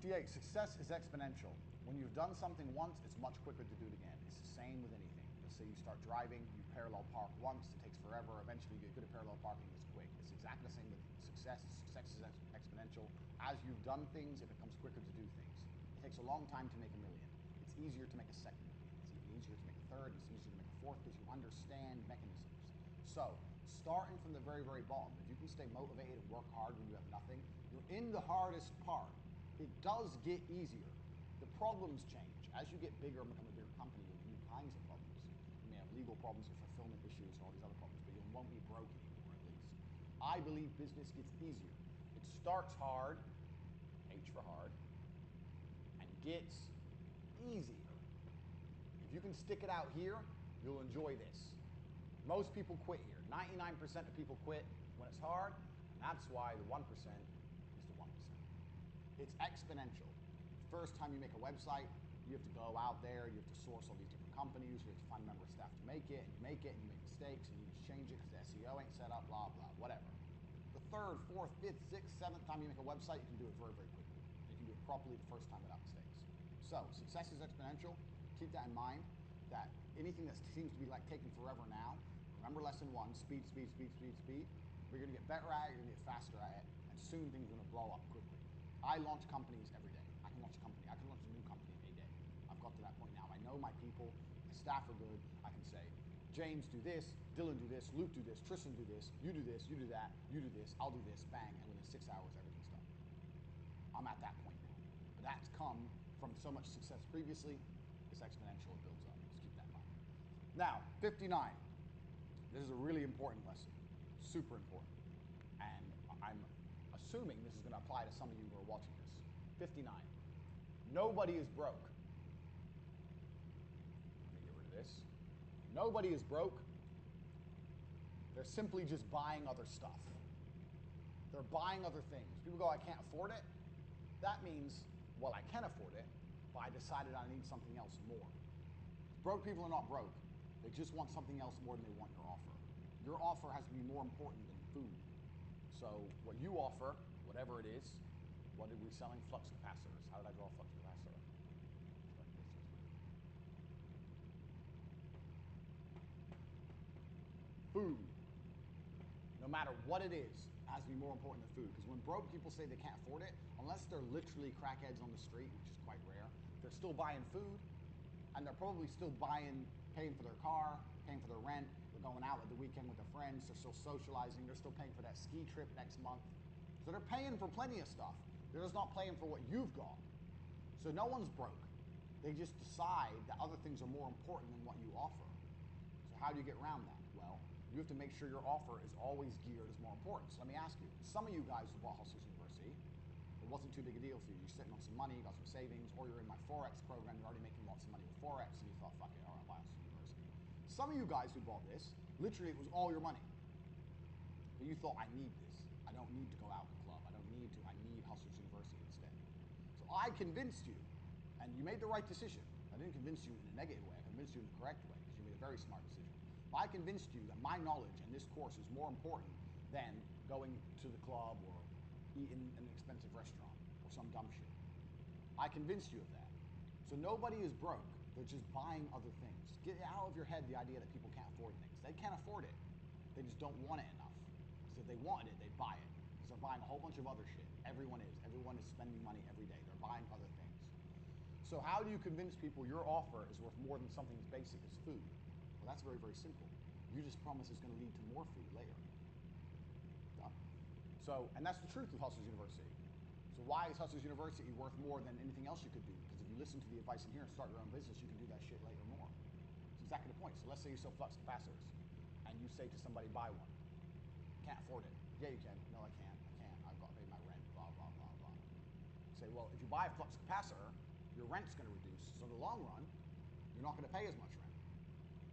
58, success is exponential. When you've done something once, it's much quicker to do it again. It's the same with anything. Let's say you start driving, you parallel park once, it takes forever, eventually you get good at parallel parking, it's quick. It's exactly the same with success. Success is exponential. As you've done things, it becomes quicker to do things. It takes a long time to make $1 million. It's easier to make a second $1 million. It's even easier to make a third, it's easier to make a fourth because you understand mechanisms. So, starting from the very, very bottom, if you can stay motivated and work hard when you have nothing, you're in the hardest part. It does get easier. The problems change. As you get bigger and become a bigger company, you'll have new kinds of problems. You may have legal problems or fulfillment issues or all these other problems, but you won't be broke anymore, at least. I believe business gets easier. It starts hard, H for hard, and gets easier. If you can stick it out here, you'll enjoy this. Most people quit here. 99% of people quit when it's hard, and that's why the 1% is the 1%. It's exponential. First time you make a website, you have to go out there, you have to source all these different companies, you have to find a member of staff to make it, and you make it, and you make mistakes, and you need to change it because the SEO ain't set up, blah, blah, whatever. The third, fourth, fifth, sixth, seventh time you make a website, you can do it very, very quickly. And you can do it properly the first time without mistakes. So, success is exponential. Keep that in mind, that anything that seems to be like taking forever now, remember lesson 1, speed, speed, speed, speed, speed. You're gonna get better at it, you're gonna get faster at it, and soon things are gonna blow up quickly. I launch companies every day. I can launch a company. I can launch a new company in a day. I've got to that point now. I know my people, my staff are good. I can say, James, do this, Dylan, do this, Luke, do this, Tristan, do this, you do this, you do that, you do this, I'll do this, bang, and within 6 hours, everything's done. I'm at that point now. But that's come from so much success previously. It's exponential, it builds up. Just keep that in mind. Now, 59. This is a really important lesson. Super important. And I'm assuming this is going to apply to some of you who are watching this. 59. Nobody is broke. Let me get rid of this. Nobody is broke. They're simply just buying other stuff. They're buying other things. People go, I can't afford it. That means, well, I can afford it, but I decided I need something else more. Broke people are not broke. They just want something else more than they want your offer. Your offer has to be more important than food. So what you offer, whatever it is, what are we selling? Flux capacitors. How did I draw a flux capacitor? Like this, isn't it? Food. No matter what it is, has to be more important than food. Because when broke people say they can't afford it, unless they're literally crackheads on the street, which is quite rare, they're still buying food, and they're probably still paying for their car, paying for their rent, they're going out at the weekend with their friends, they're still socializing, they're still paying for that ski trip next month. So they're paying for plenty of stuff. They're just not paying for what you've got. So no one's broke. They just decide that other things are more important than what you offer. So how do you get around that? Well, you have to make sure your offer is always geared as more important. So let me ask you, some of you guys who bought Hustlers University, it wasn't too big a deal for you. You're sitting on some money, you got some savings, or you're in my Forex program, you're already making lots of money with Forex, and you thought, fuck it, all right, I'll buy Hustlers University. Some of you guys who bought this, literally it was all your money. But you thought, I need this. I don't need to go out and club. I need Hustlers University instead. So I convinced you, and you made the right decision. I didn't convince you in a negative way. I convinced you in the correct way, because you made a very smart decision. But I convinced you that my knowledge and this course is more important than going to the club or eating in an expensive restaurant or some dumb shit. I convinced you of that. So nobody is broke. They're just buying other things. Get out of your head the idea that people can't afford things. They can't afford it. They just don't want it enough. Because if they wanted it, they'd buy it. Because they're buying a whole bunch of other shit. Everyone is. Everyone is spending money every day. They're buying other things. So how do you convince people your offer is worth more than something as basic as food? Well, that's very, very simple. You just promise it's going to lead to more food later. Done. So, and that's the truth with Hustlers University. So why is Hustlers University worth more than anything else you could do? Because if you listen to the advice in here and start your own business, you can do that shit later more. exactly the point. So let's say you sell flux capacitors, and you say to somebody, buy one. Can't afford it. Yeah, you can. No, I can't. I've got to pay my rent, blah, blah, blah, blah. Say, well, if you buy a flux capacitor, your rent's going to reduce. So in the long run, you're not going to pay as much rent,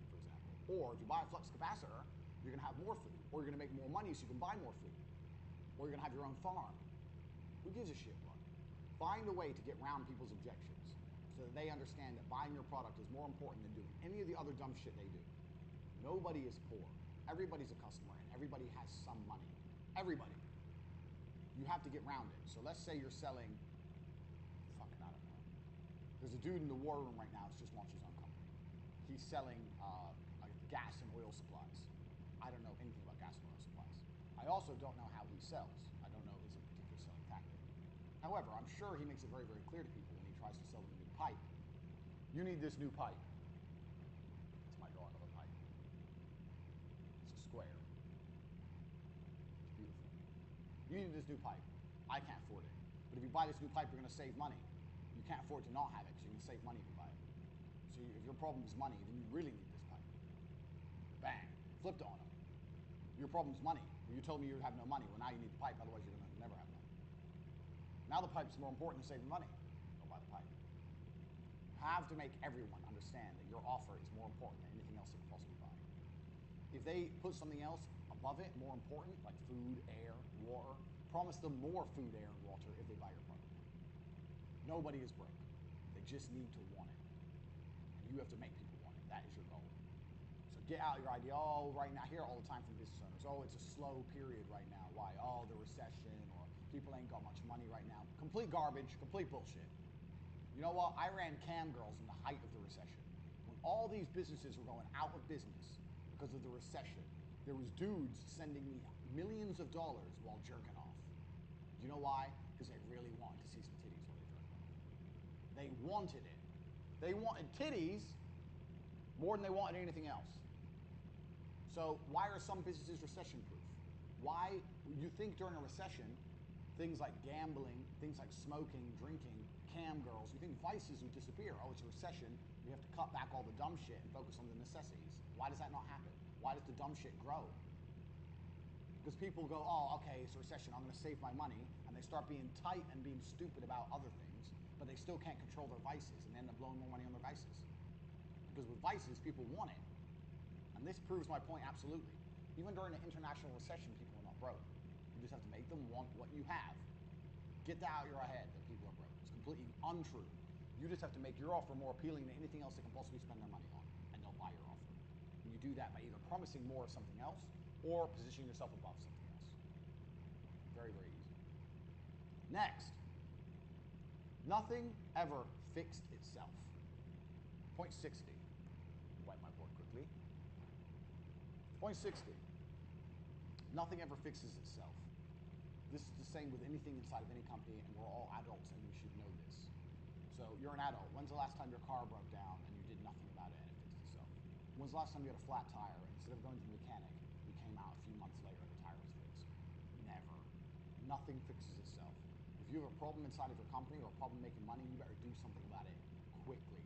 for example. Or if you buy a flux capacitor, you're going to have more food. Or you're going to make more money so you can buy more food. Or you're going to have your own farm. Who gives a shit what? Find a way to get around people's objections so that they understand that buying your product is more important than doing any of the other dumb shit they do. Nobody is poor. Everybody's a customer and everybody has some money. Everybody. You have to get around it. So let's say you're selling, fucking, I don't know. There's a dude in the war room right now that's just launched his own company. He's selling gas and oil supplies. I don't know anything about gas and oil supplies. I also don't know how he sells. I don't know his particular selling tactic. However, I'm sure he makes it very, very clear to people when he tries to sell them a new pipe. You need this new pipe. That's my drawing of a pipe. It's a square. It's beautiful. You need this new pipe. I can't afford it. But if you buy this new pipe, you're going to save money. You can't afford to not have it, so you're going to save money if you buy it. So if your problem is money, then you really need this pipe. Bang. Flipped it on him. Your problem is money. Well, you told me you have no money. Well, now you need the pipe, otherwise you're going to never have money. Now the pipe's more important than saving money. Don't buy the pipe. You have to make everyone understand that your offer is more important than anything else they can possibly buy. If they put something else above it, more important, like food, air, water, promise them more food, air, and water if they buy your product. Nobody is broke. They just need to want it. And you have to make people want it. That is your goal. So get out your idea. Oh, right now, I hear all the time from business owners, oh, it's a slow period right now. Why? Oh, the recession, or people ain't got much money right now. Complete garbage, complete bullshit. You know what? I ran cam girls in the height of the recession. When all these businesses were going out of business because of the recession, there was dudes sending me millions of dollars while jerking off. You know why? Because they really wanted to see some titties while they jerked off. They wanted it. They wanted titties more than they wanted anything else. So why are some businesses recession-proof? Why, you think during a recession, things like gambling, things like smoking, drinking, cam girls, you think vices would disappear. Oh, it's a recession, we have to cut back all the dumb shit and focus on the necessities. Why does that not happen? Why does the dumb shit grow? Because people go, oh, okay, it's a recession, I'm gonna save my money, and they start being tight and being stupid about other things, but they still can't control their vices, and they end up blowing more money on their vices. Because with vices, people want it. And this proves my point absolutely. Even during an international recession, people are not broke. You just have to make them want what you have. Get that out of your head that people are broke. It's completely untrue. You just have to make your offer more appealing than anything else they can possibly spend their money on, and they'll buy your offer. And you do that by either promising more of something else or positioning yourself above something else. Very, very easy. Next, nothing ever fixed itself. Point 60. Wipe my board quickly. Point 60. Nothing ever fixes itself. This is the same with anything inside of any company, and we're all adults and we should know this. So you're an adult. When's the last time your car broke down and you did nothing about it and it fixed itself? When's the last time you had a flat tire and instead of going to the mechanic, you came out a few months later and the tire was fixed? Never. Nothing fixes itself. If you have a problem inside of your company or a problem making money, you better do something about it quickly.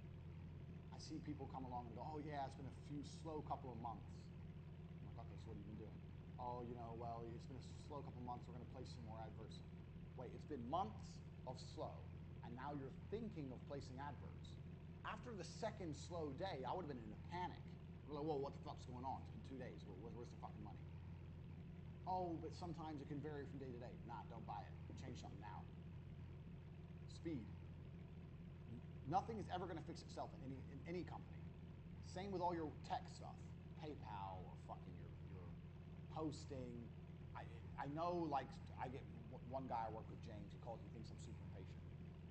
I see people come along and go, oh yeah, it's been a slow couple of months. I'm like, okay, so what have you been doing? Oh, well, it's been a slow couple of months. We're going to place some more adverts. Wait, it's been months of slow, and now you're thinking of placing adverts. After the second slow day, I would have been in a panic. I'm like, whoa, what the fuck's going on? It's been 2 days. Where's the fucking money? Oh, but sometimes it can vary from day to day. Nah, don't buy it. Change something now. Speed. Nothing is ever going to fix itself in any company. Same with all your tech stuff. PayPal or fucking your hosting. I know, like, I get one guy I work with, James, he thinks I'm super impatient.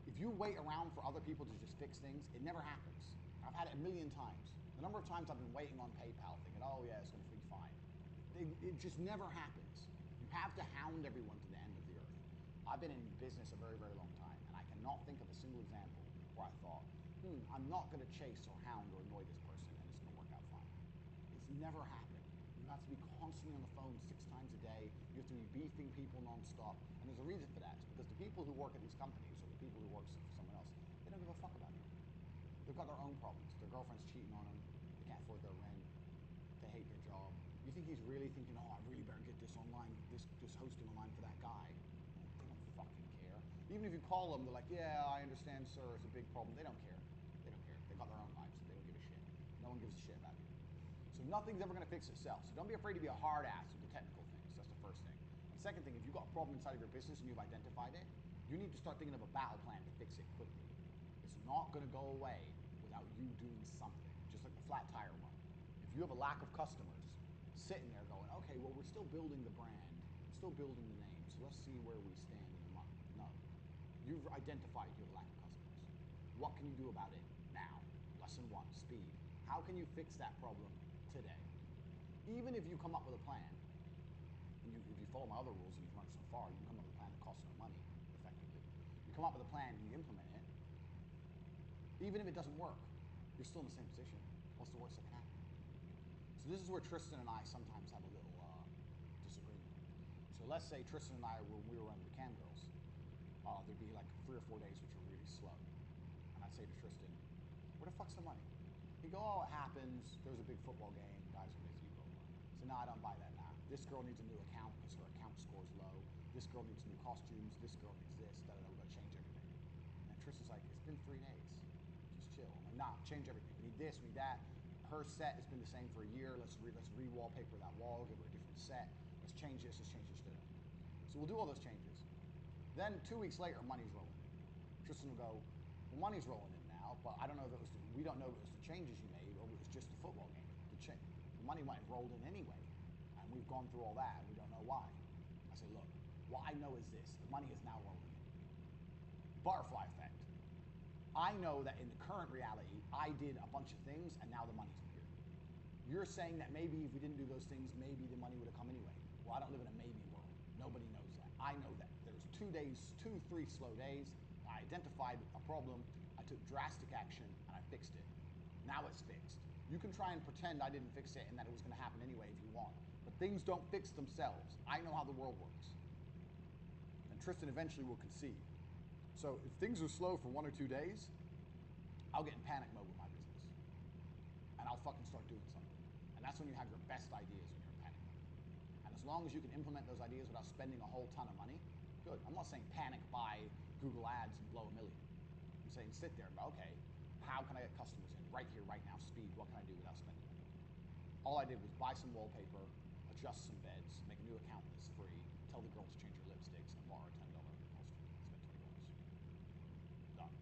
If you wait around for other people to just fix things, it never happens. I've had it a million times. The number of times I've been waiting on PayPal thinking, oh yeah, it's going to be fine. It just never happens. You have to hound everyone to the end of the earth. I've been in business a very, very long time, and I cannot think of a single example where I thought, I'm not going to chase or hound or annoy this person and it's going to work out fine. It's never happened. You have to be constantly on the phone 6 times a day. You have to be beefing people nonstop. And there's a reason for that. It's because the people who work at these companies or the people who work for someone else, they don't give a fuck about you. They've got their own problems. Their girlfriend's cheating on them. The can't afford their rent, they hate their job. You think he's really thinking, oh, I really better get this online, this hosting online for that guy? They don't fucking care. Even if you call them, they're like, yeah, I understand, sir, it's a big problem. They don't care. They don't care. They got their own lives. They don't give a shit. No one gives a shit about you. So nothing's ever going to fix itself. So don't be afraid to be a hard ass with the technical things. That's the first thing. And second thing, if you've got a problem inside of your business and you've identified it, you need to start thinking of a battle plan to fix it quickly. It's not going to go away without you doing something, just like the flat tire one. If you have a lack of customers sitting there going, okay, well, we're still building the brand, we're still building the name, so let's see where we stand in a month. No. You've identified you have a lack of customers. What can you do about it now? Lesson one, speed. How can you fix that problem today? Even if you come up with a plan, and if you follow my other rules and you've learned so far, you can come up with a plan that costs no money, effectively. You come up with a plan and you implement it, even if it doesn't work, you're still in the same position. What's the worst that can happen? So this is where Tristan and I sometimes have a little disagreement. So let's say Tristan and I, when we were running the Cam Girls, there'd be like 3 or 4 days which were really slow. And I'd say to Tristan, where the fuck's the money? He'd go, oh, it happens. There was a big football game. Guys are busy, blah, blah. So no, I don't buy that now. This girl needs a new account because her account score's low. This girl needs new costumes. This girl needs this. Da, da, da. We've got to change everything. And Tristan's like, it's been 3 days. Just chill. I'm like, nah, change everything. We need this, we need that. Her set has been the same for a year. Let's re-wallpaper that wall, give her a different set. Let's change this, let's change this. Da, da. So we'll do all those changes. Then 2 weeks later, money's rolling in. Tristan will go, well, money's rolling in now, but I don't know if it was, we don't know if it was the changes you made or it was just the football game. The money might have rolled in anyway, and we've gone through all that, and we don't know why. I say, look, what I know is this, the money is now rolling in. Butterfly effect. I know that in the current reality, I did a bunch of things, and now the money's appeared. You're saying that maybe if we didn't do those things, maybe the money would have come anyway. Well, I don't live in a maybe world. Nobody knows that. I know that. There was 2 days, 2, 3 slow days. I identified a problem. I took drastic action, and I fixed it. Now it's fixed. You can try and pretend I didn't fix it and that it was going to happen anyway if you want. But things don't fix themselves. I know how the world works. And Tristan eventually will concede. So if things are slow for 1 or 2 days, I'll get in panic mode with my business. And I'll fucking start doing something. And that's when you have your best ideas, when you're in panic mode. And as long as you can implement those ideas without spending a whole ton of money, good. I'm not saying panic buy Google ads and blow $1 million. I'm saying sit there and go, okay, how can I get customers in right here, right now, speed, what can I do without spending money? All I did was buy some wallpaper, adjust some beds, make a new account that's free, tell the girls to change her lipsticks, and bought her a $10 costume. Spent $20. Done.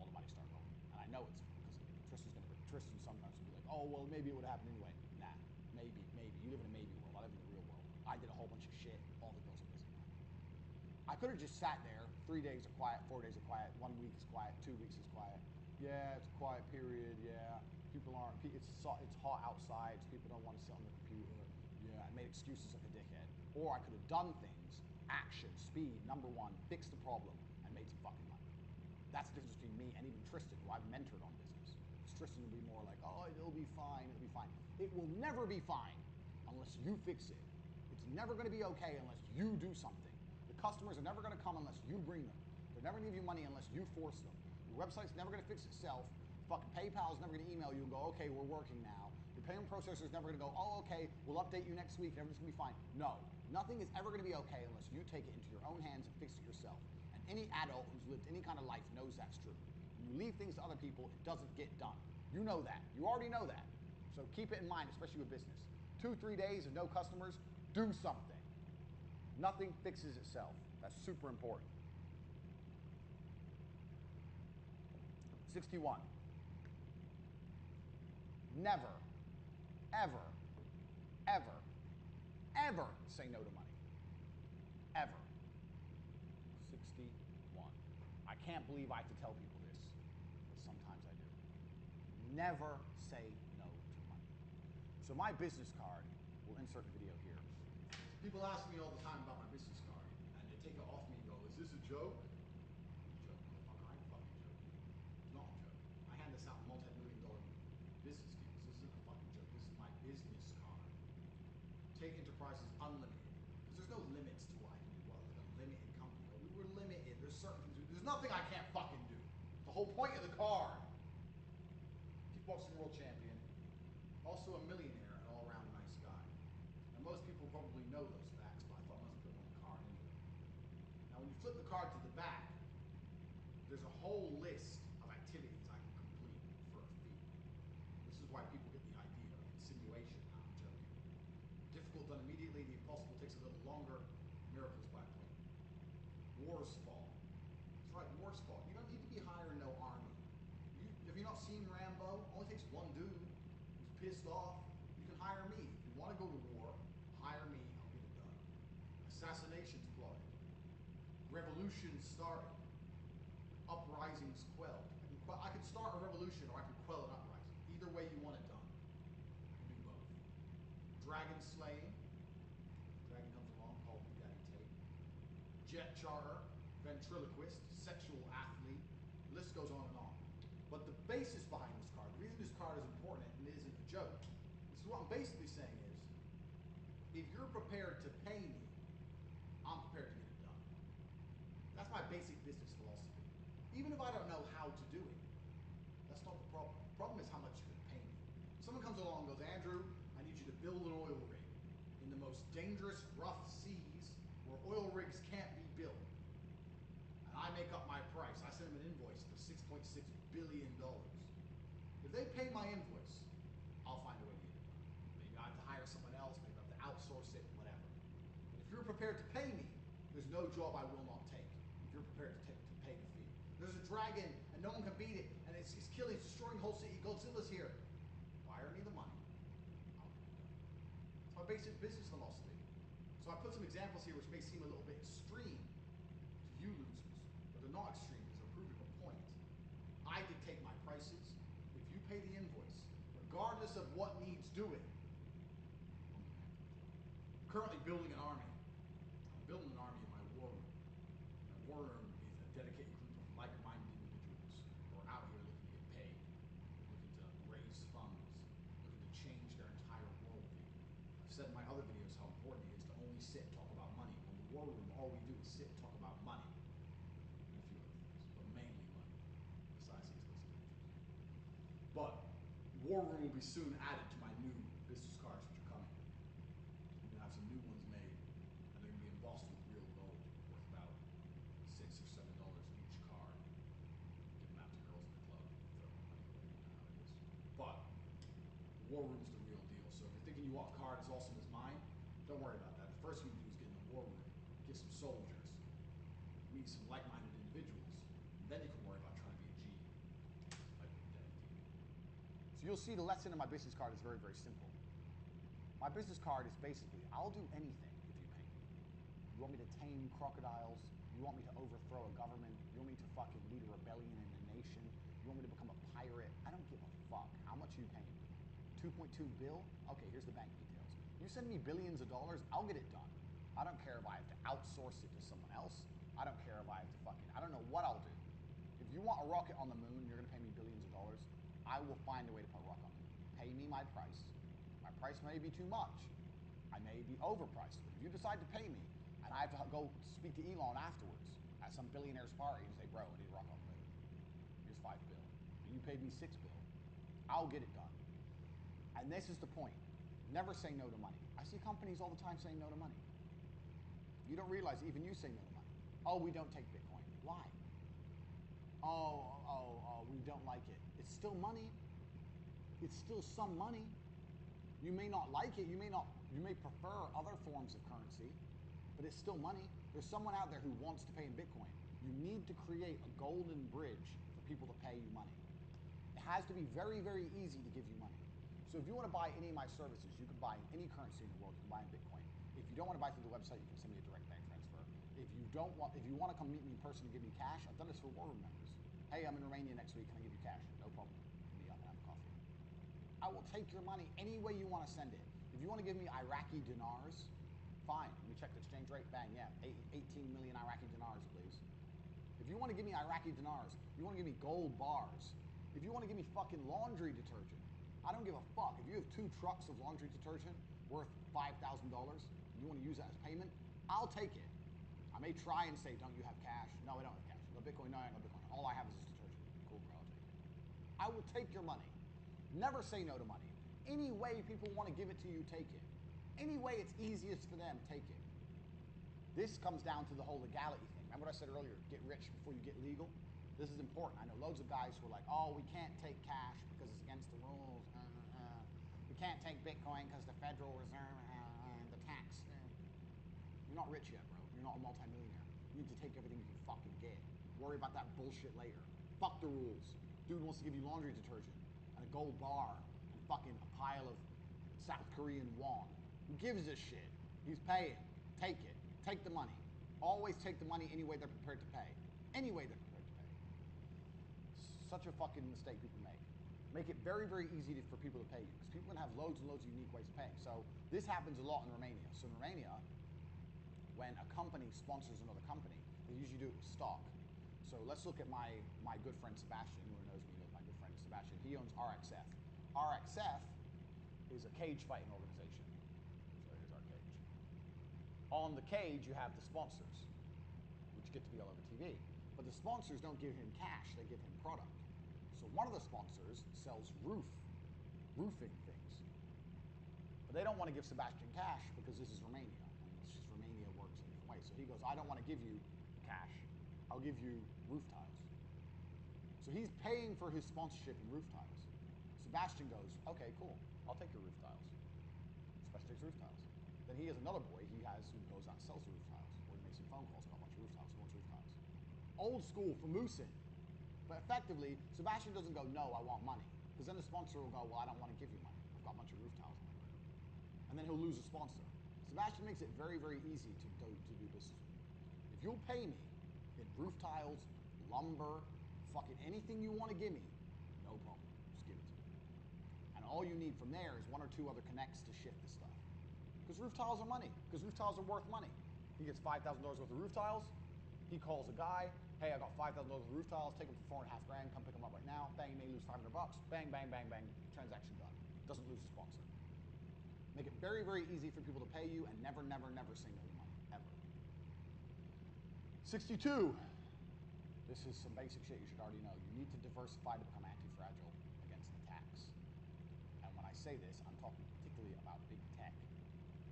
All the money started rolling in. And I know it's because of me. Tristan sometimes will be like, oh, well, maybe it would happen anyway. Nah, maybe. You live in a maybe world. I live in the real world. I did a whole bunch of shit. All the girls are busy now. I could have just sat there. 3 days of quiet, 4 days of quiet, 1 week is quiet, 2 weeks is quiet. Yeah, it's a quiet period. Yeah, people aren't. It's hot outside. So people don't want to sit on the computer. Yeah, I made excuses like a dickhead. Or I could have done things. Action, speed, number one, fixed the problem, and made some fucking money. That's the difference between me and even Tristan, who I've mentored on business. Because Tristan will be more like, oh, it'll be fine. It'll be fine. It will never be fine unless you fix it. It's never going to be okay unless you do something. The customers are never going to come unless you bring them. They're never going to give you money unless you force them. Your website's never going to fix itself. Fucking PayPal's never going to email you and go, okay, we're working now. Your payment processor's never going to go, oh, okay, we'll update you next week and everything's going to be fine. No, nothing is ever going to be okay unless you take it into your own hands and fix it yourself. And any adult who's lived any kind of life knows that's true. When you leave things to other people, it doesn't get done. You know that. You already know that. So keep it in mind, especially with business. 2, 3 days of no customers, do something. Nothing fixes itself. That's super important. 61. Never, ever, ever, ever say no to money. Ever. 61. I can't believe I have to tell people this, but sometimes I do. Never say no to money. So my business card, we'll insert the video here. People ask me all the time about my business card, and they take it off me and go, is this a joke? Joke, motherfucker, I ain't fucking joking. It's not a joke. I hand this out multi-million-dollar business deals. This isn't a fucking joke. This is my business card. Take enterprises unlimited. Because there's no limits to what I can do. What, like a limited company? Oh, we're limited. There's certain things. There's nothing I can't fucking do. The whole point of the card. Kickboxing world champion. Also a millionaire and all around a nice guy. Now most people probably know those facts, but I thought I must put them on the card anyway. Now when you flip the card to the back, there's a whole list of activities I can complete for a fee. This is why people get the idea of insinuation. No, I'm joking. Difficult done immediately, the impossible takes a little longer, miracles by appointment. Wars fall. That's right, wars fall. You don't need to be hiring no army. Have you not seen Rambo? Only takes one dude who's pissed off. You can hire me. If you want to go to war, hire me, I'll get it done. Assassinations plotted. Revolutions started. Uprisings quelled. I can start a revolution or I can quell an uprising. Either way you want it done. I can do both. Dragon slaying. Dragon comes along, called Big Daddy Tate. Jet charter. Ventriloquist. Sexual athlete. The list goes on and on. But the basis behind this card, the reason this card is important and it isn't a joke, this is what I'm basically saying is, if you're prepared to pay me, I'm prepared to get it done. That's my basic business philosophy. Even if I don't know how to do it, that's not the problem. The problem is how much you can pay me. Someone comes along and goes, Andrew, I need you to build an oil rig in the most dangerous, rough seas where oil rigs can't be built. And I make up my price. I send them an invoice for $6.6 billion. If they pay my invoice, I'll find a way to get it done. Maybe I have to hire someone else, maybe I have to outsource it, whatever. But if you're prepared to pay me, there's no job I will not take. If you're prepared to pay the fee. There's a dragon and no one can beat it, and it's killing, it's destroying the whole city. Godzilla's here. Wire me the money. I'll get it done. It's my basic business philosophy. So I put some examples here which may seem a little bit extreme to you losers, but they're not extreme because they're proving a point. I dictate my prices. If you pay the invoice, regardless of what needs doing, I'm the man for the job. I'm currently building an army. I'm building an army in my war room. My war room is a dedicated group of like-minded individuals who are out here looking to get paid, looking to raise funds, looking to change their entire worldview. I've said in my other videos how important it is to only sit and talk about money. When the war room, all we do is sit and talk about money. And a few other things, but mainly money. Besides the explicit images. But war room will be soon added to my new business cards which are coming. I'm gonna have some new ones made, and they're gonna be embossed with real gold, worth about $6 or $7 each card. Give them out to girls in the club, throw my money away, you know how it is. But the war room's the real deal. So if you're thinking you want a card as awesome as mine, don't worry about that. The first thing you do is get in the war room, get some soldiers, meet some like-minded individuals, and then you can worry about trying to be a G, like Big Daddy T. So you'll see the lesson in my business card is very, very simple. My business card is basically, I'll do anything if you pay me. You want me to tame crocodiles? You want me to overthrow a government? You want me to fucking lead a rebellion in a nation? You want me to become a pirate? I don't give a fuck. How much are you paying me? 2.2 bill? Okay, here's the bank details. You send me billions of dollars, I'll get it done. I don't care if I have to outsource it to someone else. I don't care if I have to fucking, I don't know what I'll do. If you want a rocket on the moon, you're gonna pay me billions of dollars, I will find a way to put a rocket on the moon. Pay me my price. My price may be too much. I may be overpriced, but if you decide to pay me, and I have to go speak to Elon afterwards at some billionaire's party and say, bro, I need a rocket on the moon. Here's $5 bill. And you paid me $6 bill. I'll get it done. And this is the point. Never say no to money. I see companies all the time saying no to money. You don't realize even you say no to money. Oh, we don't take Bitcoin. Why? Oh, we don't like it. It's still money. It's still some money. You may not like it. You may prefer other forms of currency, but it's still money. There's someone out there who wants to pay in Bitcoin. You need to create a golden bridge for people to pay you money. It has to be very, very easy to give you money. So if you want to buy any of my services, you can buy in any currency in the world. You can buy in Bitcoin. If you don't want to buy through the website, you can send me a direct bank transfer. If you want to come meet me in person and give me cash, I've done this for war room members. Hey, I'm in Romania next week. Can I give you cash? No problem. Meet up and have a coffee. I will take your money any way you want to send it. If you want to give me Iraqi dinars, fine. Let me check the exchange rate. Bang, yeah. 18 million Iraqi dinars, please. If you want to give me Iraqi dinars, you want to give me gold bars. If you want to give me fucking laundry detergent, I don't give a fuck. If you have 2 trucks of laundry detergent worth $5,000 and you want to use that as payment, I'll take it. I may try and say, don't you have cash? No, I don't have cash. No Bitcoin? No, I don't have Bitcoin. All I have is this detergent. Cool, bro, I'll take it. I will take your money. Never say no to money. Any way people want to give it to you, take it. Any way it's easiest for them, take it. This comes down to the whole legality thing. Remember what I said earlier, get rich before you get legal? This is important. I know loads of guys who are like, oh, we can't take cash because it's against the rules. We can't take Bitcoin because the Federal Reserve, the tax. You're not rich yet, bro. You're not a multimillionaire. You need to take everything you can fucking get. Worry about that bullshit later. Fuck the rules. Dude wants to give you laundry detergent and a gold bar and fucking a pile of South Korean won. Who gives a shit? He's paying. Take it. Take the money. Always take the money any way they're prepared to pay. Any way they're prepared to pay. Such a fucking mistake people make. Make it very, very easy for people to pay you, because people can have loads and loads of unique ways of paying. So this happens a lot in Romania. So in Romania, when a company sponsors another company, they usually do it with stock. So let's look at my good friend Sebastian. Who knows me knows my good friend Sebastian. He owns RXF. RXF is a cage fighting organization. So here's our cage. On the cage, you have the sponsors, which get to be all over TV. But the sponsors don't give him cash, they give him product. So one of the sponsors sells roofing things. But they don't want to give Sebastian cash because this is Romania. And it's just Romania works in a different way. So he goes, I don't want to give you cash. I'll give you roof tiles. So he's paying for his sponsorship in roof tiles. Sebastian goes, okay, cool. I'll take your roof tiles. Sebastian takes roof tiles. Then he has another boy who goes out and sells the roof tiles, or he makes some phone calls, got a bunch of roof tiles, he wants roof tiles. Old school for Moosin. But effectively, Sebastian doesn't go, no, I want money. Because then the sponsor will go, well, I don't want to give you money. I've got a bunch of roof tiles in my room. And then he'll lose a sponsor. Sebastian makes it very, very easy to do business with you. If you'll pay me in roof tiles, lumber, fucking anything you want to give me, no problem. Just give it to me. And all you need from there is one or two other connects to shift the stuff. Because roof tiles are money. Because roof tiles are worth money. He gets $5,000 worth of roof tiles. He calls a guy. Hey, I got $5,000 worth of roof tiles. Take them for $4.5 grand. Come pick them up right now. Bang, you may lose $500. Bang, bang, bang, bang. Transaction done. Doesn't lose a sponsor. Make it very, very easy for people to pay you, and never, never, never say no to money. Ever. 62. This is some basic shit you should already know. You need to diversify to become anti-fragile against attacks. And when I say this, I'm talking particularly about big tech.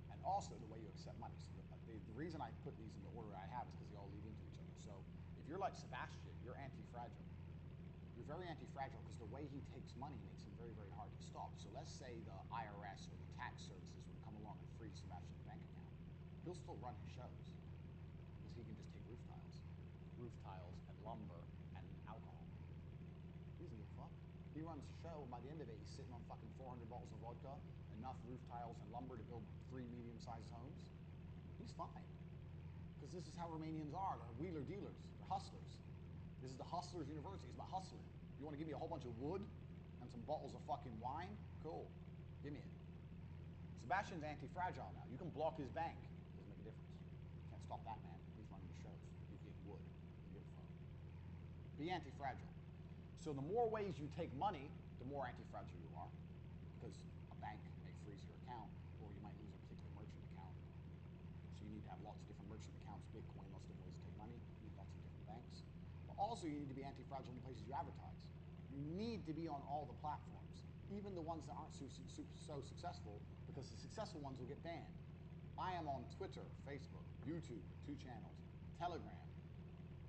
And also the way you accept money. So the reason I put these in the order I have is because they all lead into each other. So if you're like Sebastian, you're anti-fragile. You're very anti-fragile because the way he takes money makes him very, very hard to stop. So let's say the IRS or the tax services were to come along and freeze Sebastian's bank account. He'll still run his shows because he can just take roof tiles and lumber and alcohol. He doesn't give a fuck. He runs a show, and by the end of it, he's sitting on fucking 400 bottles of vodka, enough roof tiles and lumber to build 3 medium-sized homes. He's fine. Because this is how Romanians are. They're wheeler dealers. They're hustlers. This is the hustlers' university. It's about hustling. You want to give me a whole bunch of wood and some bottles of fucking wine? Cool. Give me it. Sebastian's anti-fragile now. You can block his bank. Doesn't make a difference. Can't stop that man. He's running the shows. He's getting wood. Doesn't give a fuck. Be anti-fragile. So the more ways you take money, the more anti-fragile you are, because a bank may freeze your account, or you might lose a particular merchant account. So you need to have lots of different merchant accounts, Bitcoin, lots of different ways to take money. You need lots of different banks. But also you need to be anti-fragile in the places you advertise. You need to be on all the platforms, even the ones that aren't so successful, because the successful ones will get banned. I am on Twitter, Facebook, YouTube with 2 channels, Telegram.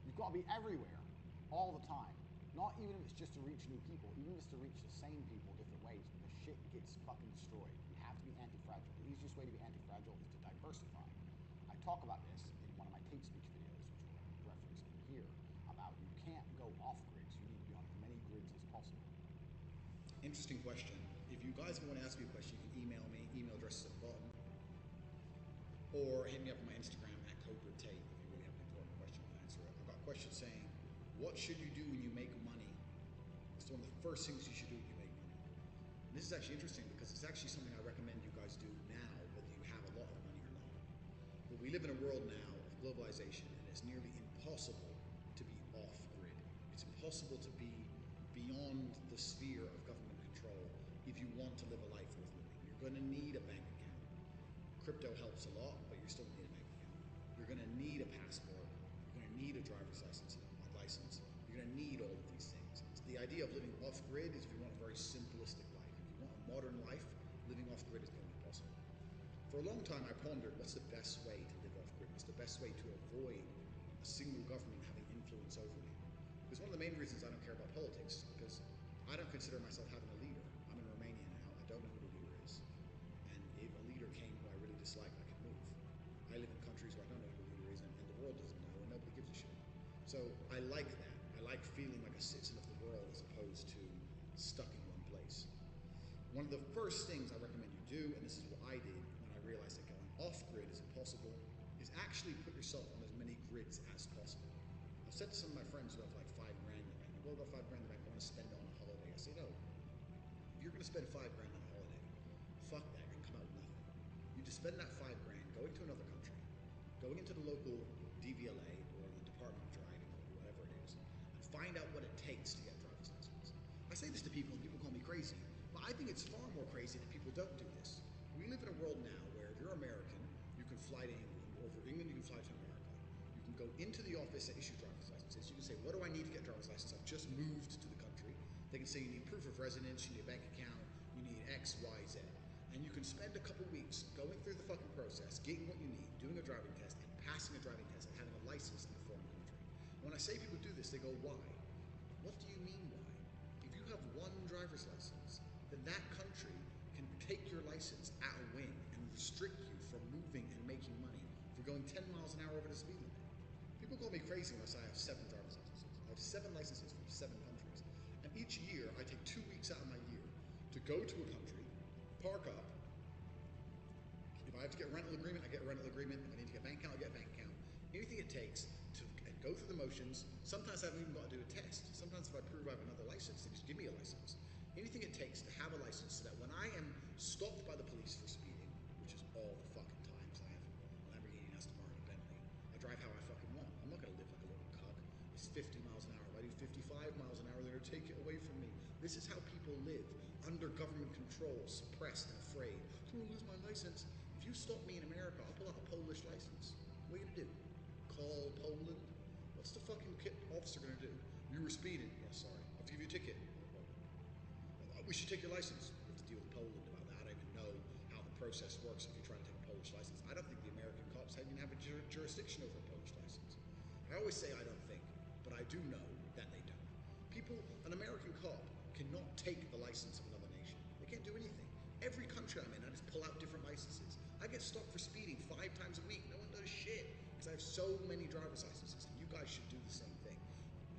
You've got to be everywhere, all the time. Not even if it's just to reach new people, even if it's to reach the same people different ways, because shit gets fucking destroyed. You have to be anti-fragile. The easiest way to be anti-fragile is to diversify. I talk about this in one of my Take Speech videos, which we're going to reference in here, about you can't go off grids. You need to be on as many grids as possible. Interesting question. If you guys want to ask me a question, you can email me. Email address is at the bottom. Or hit me up on my Instagram at Cobra Tate if you really have an important question, I'll answer it. I've got a question saying, what should you do when you make money? It's one of the first things you should do when you make money. And this is actually interesting because it's actually something I recommend you guys do now, whether you have a lot of money or not. But we live in a world now of globalization, and it's nearly impossible to be off-grid. It's impossible to be beyond the sphere of government control if you want to live a life worth living. You're going to need a bank account. Crypto helps a lot, but you're still going to need a bank account. You're going to need a passport. You're going to need a driver's license. You're going to need all of these things. So the idea of living off-grid is if you want a very simplistic life. If you want a modern life, living off grid is going to be possible. For a long time, I pondered what's the best way to live off grid? What's the best way to avoid a single government having influence over me? Because one of the main reasons I don't care about politics is because I don't consider myself having a leader. I'm in Romania now. I don't know who the leader is. And if a leader came who I really dislike, I could move. I live in countries where I don't know who the leader is, and the world doesn't know, and nobody gives a shit. So I like that. I like feeling like a citizen of the world as opposed to stuck in one place. One of the first things I recommend you do, and this is what I did when I realized that going off-grid is impossible, is actually put yourself on as many grids as possible. I've said to some of my friends who have like $5 grand in the bank, what about $5 grand in the bank? I want to spend it on a holiday. I say, no. If you're going to spend $5 grand on a holiday, fuck that and come out with nothing. You just spend that $5 grand going to another country, going into the local DVLA or the Department of Driving or whatever it is, and find out what it takes to get a driver's license. I say this to people and people call me crazy, but I think it's far more crazy that people don't do this. We live in a world now where if you're American, you can fly to England, or for England, you can fly to America. You can go into the office that issues driver's licenses. You can say, what do I need to get a driver's license? I've just moved to the country. They can say you need proof of residence, you need a bank account, you need X, Y, Z. And you can spend a couple weeks going through the fucking process, getting what you need, doing a driving test, and passing a driving test, and having a license in a foreign country. When I say people do this, they go, why? What do you mean why? If you have one driver's license, then that country can take your license at a whim and restrict you from moving and making money for going 10 miles an hour over the speed limit. People call me crazy unless I have 7 driver's licenses. I have 7 licenses from 7 countries. And each year, I take 2 weeks out of my year to go to a country, park up. If I have to get a rental agreement, I get a rental agreement. If I need to get a bank account, I get a bank account. Anything it takes to go through the motions. Sometimes I haven't even got to do a test. Sometimes if I prove I have another license, they just give me a license. Anything it takes to have a license so that when I am stopped by the police for speeding, which is all the fucking time, because I have a Lamborghini Aston Martin, a Bentley, I drive how I fucking want. I'm not going to live like a little cuck. It's 50 miles an hour. If I do 55 miles an hour, they're going to take it away from me. This is how people live, under government control, suppressed and afraid. I'm going to lose my license. If you stop me in America, I'll pull out a Polish license. What are you going to do? Call Poland? What's the fucking officer going to do? You were speeding. Yeah, sorry. I'll give you a ticket. We should take your license. We have to deal with Poland about that. I don't even know how the process works if you're trying to take a Polish license. I don't think the American cops even have a jurisdiction over a Polish license. I always say I don't think, but I do know that they don't. An American cop cannot take the license of another nation. They can't do anything. Every country I'm in, I just pull out different licenses. I get stopped for speeding 5 times a week. No one does shit because I have so many driver's licenses, and you guys should do the same thing.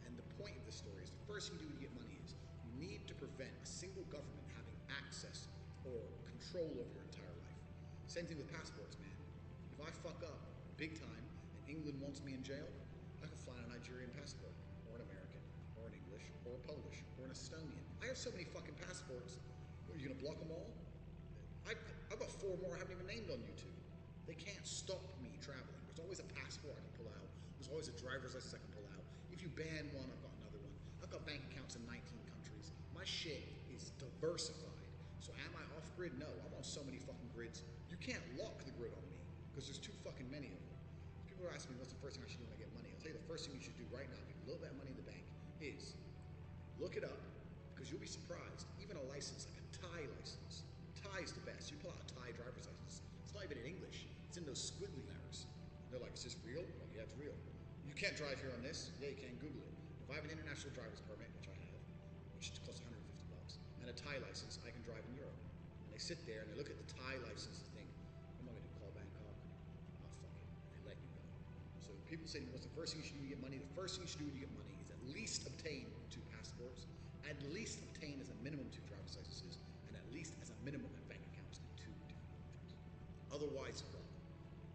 And the point of this story is the first thing you do to get money is you need to prevent a single government having access or control over your entire life. Same thing with passports, man. If I fuck up big time and England wants me in jail, I can fly on a Nigerian passport, or an American, or an English, or a Polish, or an Estonian. I have so many fucking passports. What, are you gonna block them all? I've got 4 more I haven't even named on YouTube. They can't stop me traveling. There's always a passport I can pull out. There's always a driver's license I can pull out. If you ban one, I've got another one. I've got bank accounts in 19 countries. My shit is diversified. So am I off grid? No, I'm on so many fucking grids. You can't lock the grid on me because there's too fucking many of them. People are asking me what's the first thing I should do when I get money. I'll tell you the first thing you should do right now, if you have a little bit of money in the bank, is look it up because you'll be surprised. Even a license like a Thai license. Thai is the best. You pull out a Thai driver's license. It's not even in English. It's in those squiggly letters. They're like, is this real? Like, yeah, it's real. You can't drive here on this. Yeah, you can. Google it. If I have an international driver's permit, which I have, which costs $150, and a Thai license, I can drive in Europe. And they sit there and they look at the Thai license and think, what am I going to do, call Bangkok? Oh, fuck it. And they let you go. So people say, what's the first thing you should do when you get money? The first thing you should do when you get money is at least obtain 2 passports, at least obtain as a minimum 2 driver's licenses, and at least as a minimum a bank accounts in 2 different countries. Otherwise, you're wrong.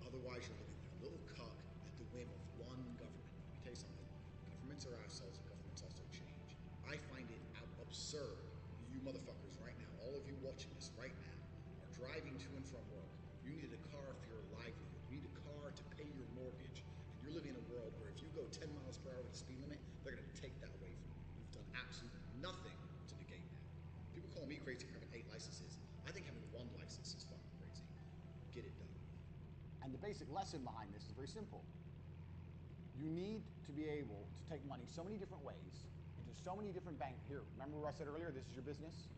Otherwise, you're living like a little cock at the whim of one government. Let me tell you something. Governments are assholes and governments also change. I find it absurd that you motherfuckers right now, all of you watching this right now, are driving to and from work. You need a car for your livelihood. You need a car to pay your mortgage. And you're living in a world where if you go 10 miles per hour with the speed limit, they're going to take that away from you. You've done absolutely nothing to negate that. People call me crazy for having 8 licenses. I think having 1 license is fucking crazy. Get it done. And the basic lesson behind this is very simple. You need to be able to take money so many different ways into so many different banks. Here, remember what I said earlier? This is your business.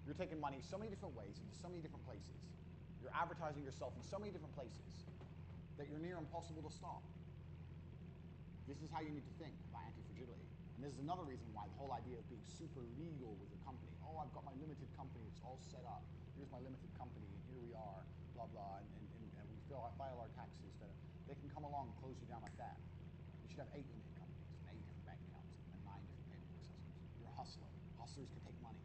You're taking money so many different ways into so many different places. You're advertising yourself in so many different places that you're near impossible to stop. This is how you need to think about anti-fragility. And this is another reason why the whole idea of being super legal with your company. Oh, I've got my limited company, it's all set up. Here's my limited company, and here we are, blah, blah, and we file our taxes. They can come along and close you down like that. You should have 8 limited companies, and 8 different bank accounts, and 9 different payment processors. You're a hustler. Hustlers can take money.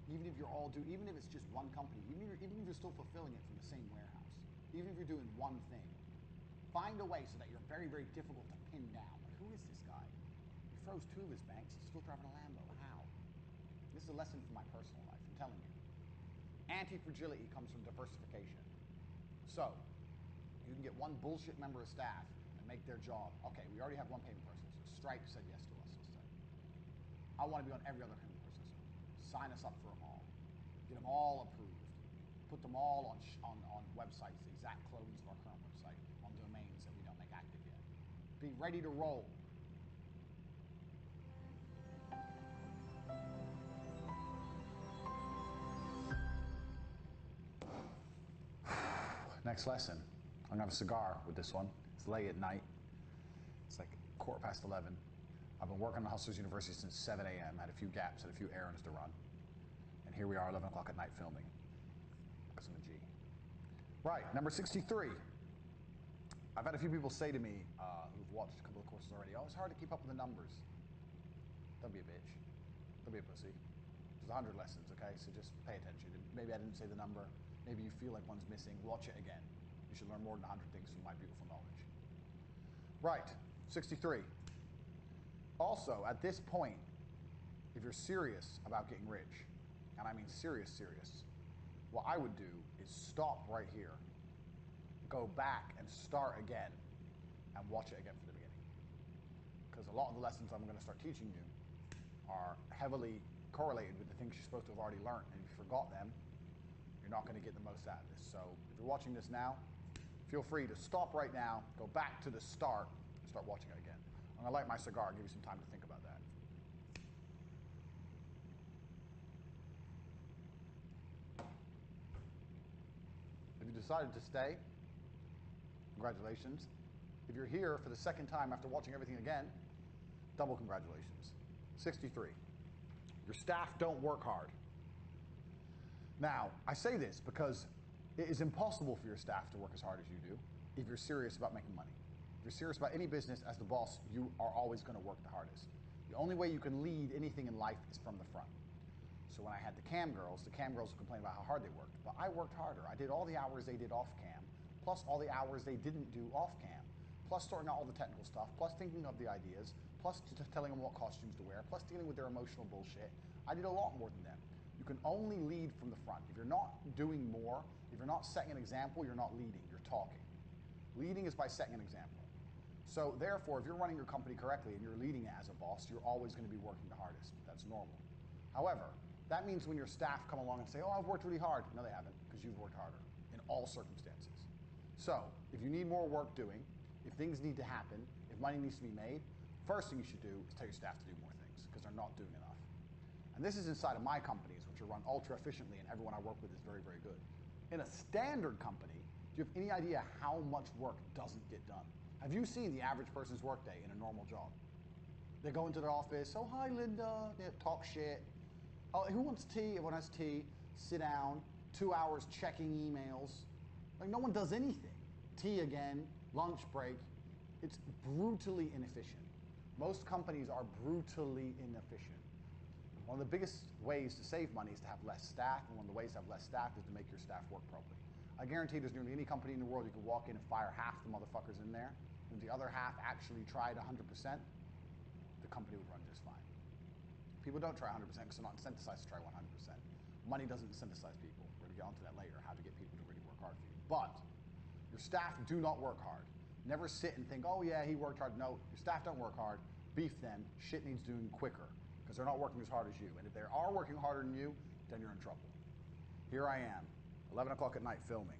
Even if even if it's just one company, even if you're still fulfilling it from the same warehouse, even if you're doing one thing, find a way so that you're very, very difficult to pin down. Like, who is this guy? He froze 2 of his banks. He's still driving a Lambo. How? This is a lesson from my personal life. I'm telling you. Anti-fragility comes from diversification. So, you can get one bullshit member of staff and make their job. Okay, we already have one payment processor. Stripe said yes to us, let's say. I want to be on every other payment processor. Sign us up for them all. Get them all approved. Put them all on websites, the exact clones of our current website, on domains that we don't make active yet. Be ready to roll. Next lesson. I'm gonna have a cigar with this one. It's late at night. It's like 11:15. I've been working on Hustlers University since 7 a.m. Had a few gaps, had a few errands to run. And here we are, 11 o'clock at night filming. Because I'm a G. Right, number 63. I've had a few people say to me who've watched a couple of courses already, oh, it's hard to keep up with the numbers. Don't be a bitch. Don't be a pussy. There's 100 lessons, okay? So just pay attention. Maybe I didn't say the number. Maybe you feel like one's missing. Watch it again. You should learn more than 100 things from my beautiful knowledge. Right, 63. Also, at this point, if you're serious about getting rich, and I mean serious, what I would do is stop right here, go back and start again, and watch it again from the beginning. Because a lot of the lessons I'm going to start teaching you are heavily correlated with the things you're supposed to have already learned, and if you forgot them, you're not going to get the most out of this. So if you're watching this now, feel free to stop right now, go back to the start, and start watching it again. I'm going to light my cigar, give you some time to think about that. If you decided to stay, congratulations. If you're here for the second time after watching everything again, double congratulations. 63. Your staff don't work hard. Now, I say this because it is impossible for your staff to work as hard as you do if you're serious about making money. If you're serious about any business, as the boss, you are always going to work the hardest. The only way you can lead anything in life is from the front. So when I had the cam girls would complain about how hard they worked. But I worked harder. I did all the hours they did off cam, plus all the hours they didn't do off cam, plus sorting out all the technical stuff, plus thinking of the ideas, plus telling them what costumes to wear, plus dealing with their emotional bullshit. I did a lot more than them. You can only lead from the front. If you're not doing more, if you're not setting an example, you're not leading, you're talking. Leading is by setting an example. So therefore, if you're running your company correctly and you're leading it as a boss, you're always going to be working the hardest. That's normal. However, that means when your staff come along and say, oh, I've worked really hard. No, they haven't, because you've worked harder in all circumstances. So if you need more work doing, if things need to happen, if money needs to be made, first thing you should do is tell your staff to do more things, because they're not doing enough. And this is inside of my companies, which are run ultra efficiently, and everyone I work with is very, very good. In a standard company, do you have any idea how much work doesn't get done? Have you seen the average person's workday in a normal job? They go into their office, oh, hi, Linda, they talk shit. Oh, who wants tea? Everyone has tea. Sit down. 2 hours checking emails. Like, no one does anything. Tea again, lunch break. It's brutally inefficient. Most companies are brutally inefficient. One of the biggest ways to save money is to have less staff, and one of the ways to have less staff is to make your staff work properly. I guarantee there's nearly any company in the world you could walk in and fire half the motherfuckers in there, and if the other half actually tried 100%, the company would run just fine. People don't try 100% because they're not incentivized to try 100%. Money doesn't incentivize people. We're going to get onto that later, how to get people to really work hard for you. But your staff do not work hard. Never sit and think, oh yeah, he worked hard. No, your staff don't work hard. Beef them. Shit needs doing quicker because they're not working as hard as you. And if they are working harder than you, then you're in trouble. Here I am, 11 o'clock at night filming.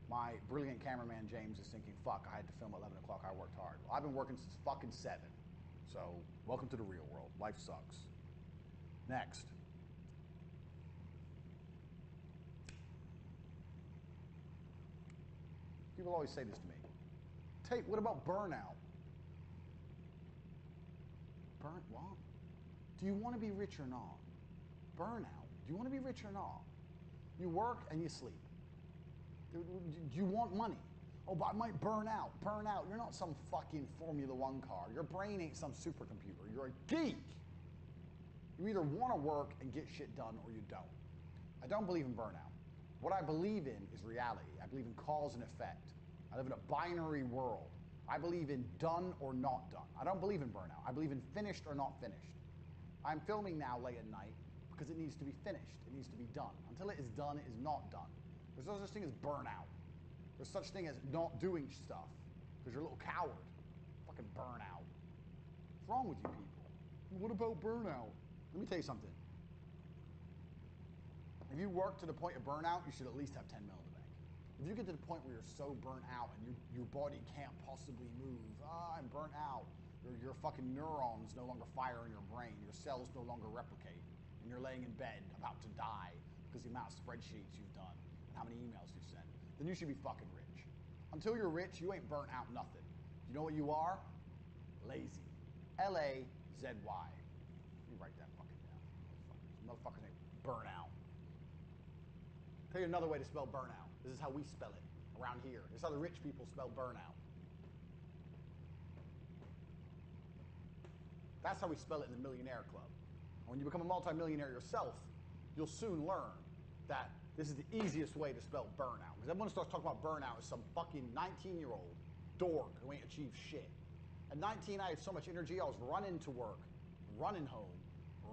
My brilliant cameraman, James, is thinking, fuck, I had to film at 11 o'clock. I worked hard. Well, I've been working since fucking 7. So, welcome to the real world. Life sucks. Next. People always say this to me. Tate, what about burnout? What? Do you want to be rich or not? Burnout. Do you want to be rich or not? You work and you sleep. Do you want money? Oh, but I might burn out. Burn out. You're not some fucking Formula One car. Your brain ain't some supercomputer. You're a geek. You either want to work and get shit done or you don't. I don't believe in burnout. What I believe in is reality. I believe in cause and effect. I live in a binary world. I believe in done or not done. I don't believe in burnout. I believe in finished or not finished. I'm filming now late at night because it needs to be finished. It needs to be done. Until it is done, it is not done. There's no such thing as burnout. There's such thing as not doing stuff because you're a little coward. Fucking burnout. What's wrong with you people? What about burnout? Let me tell you something. If you work to the point of burnout, you should at least have 10 mil in the bank. If you get to the point where you're so burnt out and your body can't possibly move, I'm burnt out. Your fucking neurons no longer fire in your brain. Your cells no longer replicate. And you're laying in bed about to die because the amount of spreadsheets you've done and how many emails you've sent. Then you should be fucking rich. Until you're rich, you ain't burnt out nothing. You know what you are? Lazy. L-A-Z-Y. Let me write that fucking down. Motherfuckers ain't burnt out. Tell you another way to spell burnout. This is how we spell it around here. This is how the rich people spell burnout. That's how we spell it in the Millionaire Club. When you become a multimillionaire yourself, you'll soon learn that this is the easiest way to spell burnout. Because everyone starts talking about burnout as some fucking 19-year-old dork who ain't achieved shit. At 19, I had so much energy, I was running to work, running home,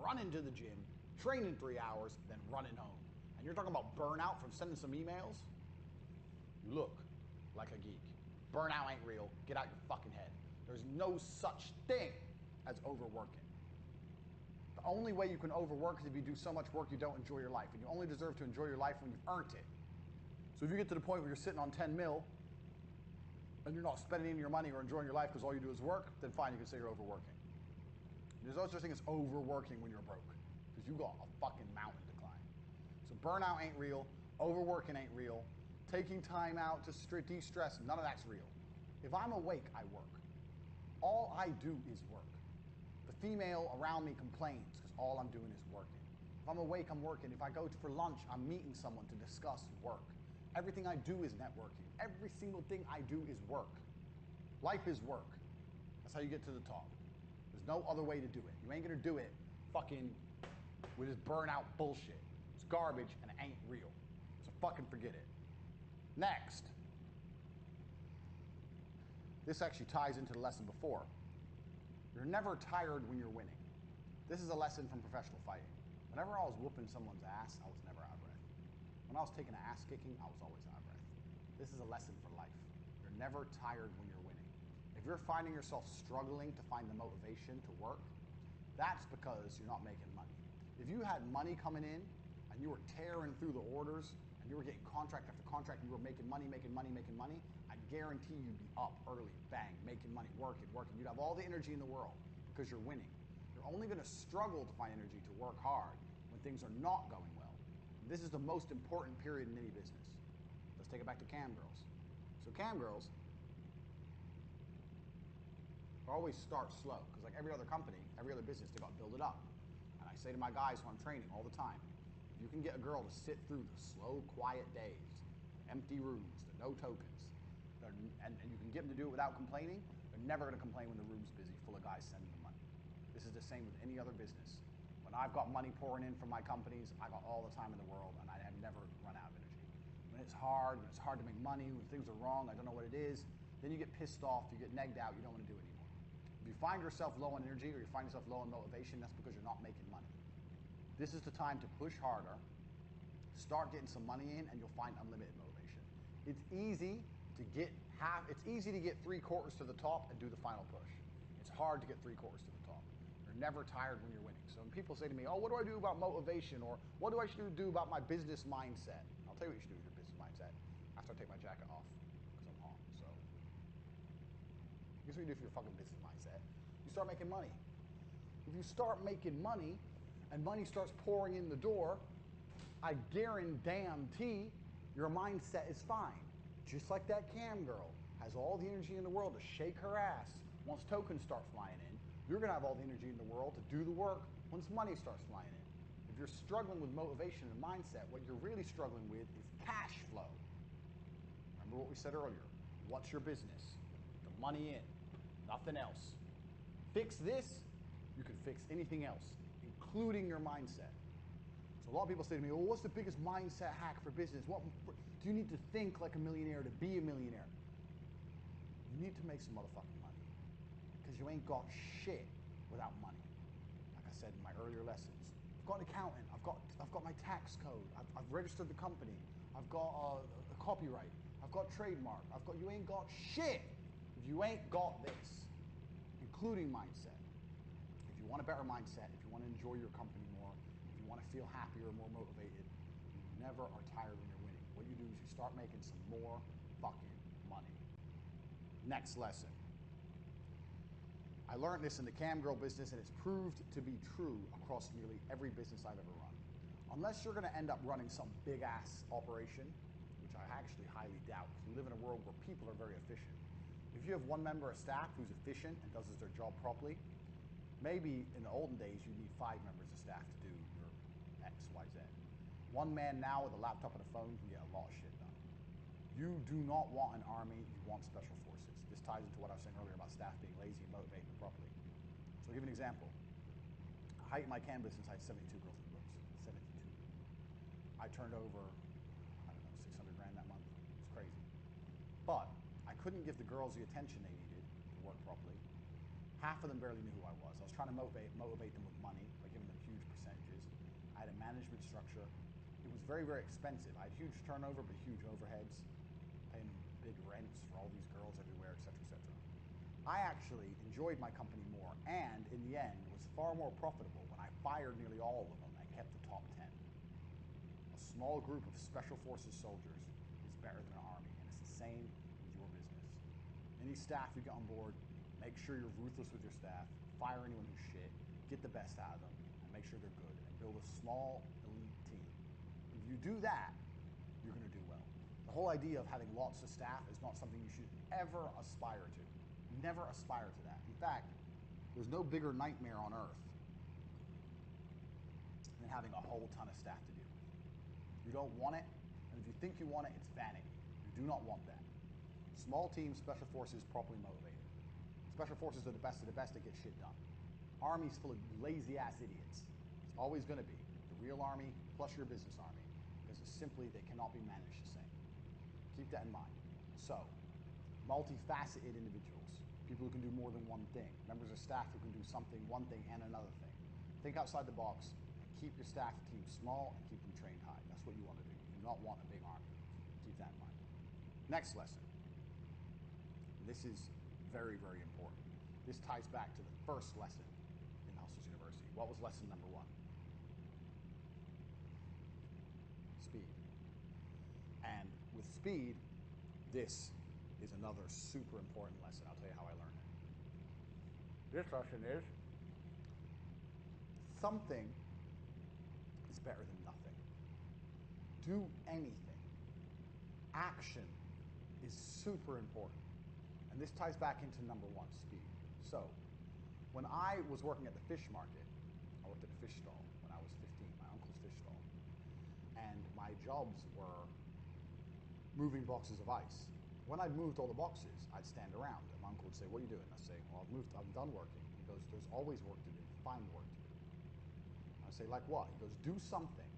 running to the gym, training 3 hours, then running home. And you're talking about burnout from sending some emails? You look like a geek. Burnout ain't real. Get out your fucking head. There's no such thing as overworking. The only way you can overwork is if you do so much work you don't enjoy your life. And you only deserve to enjoy your life when you've earned it. So if you get to the point where you're sitting on 10 mil and you're not spending any of your money or enjoying your life because all you do is work, then fine, you can say you're overworking. There's no such thing as overworking when you're broke because you got a fucking mountain to climb. So burnout ain't real. Overworking ain't real. Taking time out to de-stress, none of that's real. If I'm awake, I work. All I do is work. The female around me complains because all I'm doing is working. If I'm awake, I'm working. If I go for lunch, I'm meeting someone to discuss work. Everything I do is networking. Every single thing I do is work. Life is work. That's how you get to the top. There's no other way to do it. You ain't gonna do it fucking with this burnout bullshit. It's garbage and it ain't real. So fucking forget it. Next. This actually ties into the lesson before. You're never tired when you're winning. This is a lesson from professional fighting. Whenever I was whooping someone's ass, I was never out of breath. When I was taking an ass kicking, I was always out of breath. This is a lesson for life. You're never tired when you're winning. If you're finding yourself struggling to find the motivation to work, that's because you're not making money. If you had money coming in and you were tearing through the orders and you were getting contract after contract, you were making money, I guarantee you'd be up early, bang, making money, working. You'd have all the energy in the world because you're winning. You're only gonna struggle to find energy to work hard when things are not going well. And this is the most important period in any business. Let's take it back to cam girls. So cam girls always start slow because like every other company, every other business, they gotta build it up. And I say to my guys who I'm training all the time, if you can get a girl to sit through the slow, quiet days, the empty rooms, the no tokens, and you can get them to do it without complaining, they're never gonna complain when the room's busy, full of guys sending them money. This is the same with any other business. When I've got money pouring in from my companies, I got all the time in the world and I have never run out of energy. When it's hard to make money, when things are wrong, I don't know what it is, then you get pissed off, you get negged out, you don't wanna do it anymore. If you find yourself low on energy or you find yourself low on motivation, that's because you're not making money. This is the time to push harder, start getting some money in, and you'll find unlimited motivation. It's easy to get 3/4 to the top and do the final push. It's hard to get 3/4 to the top. You're never tired when you're winning. So when people say to me, oh, what do I do about motivation? Or what do I should do about my business mindset? I'll tell you what you should do with your business mindset after I take my jacket off because I'm hot. So here's what you do for your fucking business mindset. You start making money. If you start making money and money starts pouring in the door, I guarantee your mindset is fine. Just like that cam girl has all the energy in the world to shake her ass once tokens start flying in, you're going to have all the energy in the world to do the work once money starts flying in. If you're struggling with motivation and mindset, what you're really struggling with is cash flow. Remember what we said earlier. What's your business? The money in, nothing else. Fix this, you can fix anything else, including your mindset. So a lot of people say to me, well, what's the biggest mindset hack for business? Do you need to think like a millionaire to be a millionaire? You need to make some motherfucking money, because you ain't got shit without money. Like I said in my earlier lessons, I've got an accountant, I've got my tax code, I've registered the company, I've got a copyright, I've got trademark, you ain't got shit if you ain't got this, including mindset. If you want a better mindset, if you want to enjoy your company more, if you want to feel happier, more motivated, you never are tired when you're winning. What you do is you start making some more fucking money. Next lesson. I learned this in the cam girl business, and it's proved to be true across nearly every business I've ever run. Unless you're going to end up running some big ass operation, which I actually highly doubt, because we live in a world where people are very efficient. If you have one member of staff who's efficient and does their job properly, maybe in the olden days you'd need 5 members of staff to do your X, Y, Z. One man now with a laptop and a phone can get a lot of shit done. You do not want an army, you want special forces. This ties into what I was saying earlier about staff being lazy and motivating them properly. So I'll give you an example. Height in my cam business, I had 72 girls in the books. 72. I turned over, I don't know, 600 grand that month. It was crazy. But I couldn't give the girls the attention they needed to work properly. Half of them barely knew who I was. I was trying to motivate them with money by giving them huge percentages. I had a management structure. It was very, very expensive. I had huge turnover, but huge overheads, paying them big rents for all these girls everywhere, et cetera, et cetera. I actually enjoyed my company more, and in the end was far more profitable when I fired nearly all of them and kept the top 10. A small group of special forces soldiers is better than an army, and it's the same with your business. Any staff you get on board, make sure you're ruthless with your staff, fire anyone who's shit, get the best out of them, and make sure they're good, and build a small elite team. If you do that, you're going to do well. The whole idea of having lots of staff is not something you should ever aspire to. Never aspire to that. In fact, there's no bigger nightmare on earth than having a whole ton of staff to deal with. You don't want it, and if you think you want it, it's vanity. You do not want that. Small teams, special forces, properly motivated. Special forces are the best of the best that get shit done. Army's full of lazy-ass idiots. It's always going to be. The real army plus your business army, because it's simply they cannot be managed the same. Keep that in mind. So, multifaceted individuals, people who can do more than one thing, members of staff who can do something, one thing, and another thing. Think outside the box and keep your staff team small and keep them trained high. That's what you want to do. You do not want a big army. Keep that in mind. Next lesson. This is very, very important. This ties back to the first lesson in Hustlers University. What was lesson number 1? Speed. And with speed, this is another super important lesson. I'll tell you how I learned it. This lesson is something is better than nothing. Do anything. Action is super important. And this ties back into number 1, speed. So, when I was working at the fish market, I worked at a fish stall when I was 15, my uncle's fish stall. And my jobs were moving boxes of ice. When I'd moved all the boxes, I'd stand around, and my uncle would say, "What are you doing?" I'd say, "Well, I'm done working." He goes, "There's always work to do. Find work to do." I'd say, "Like what?" He goes, "Do something.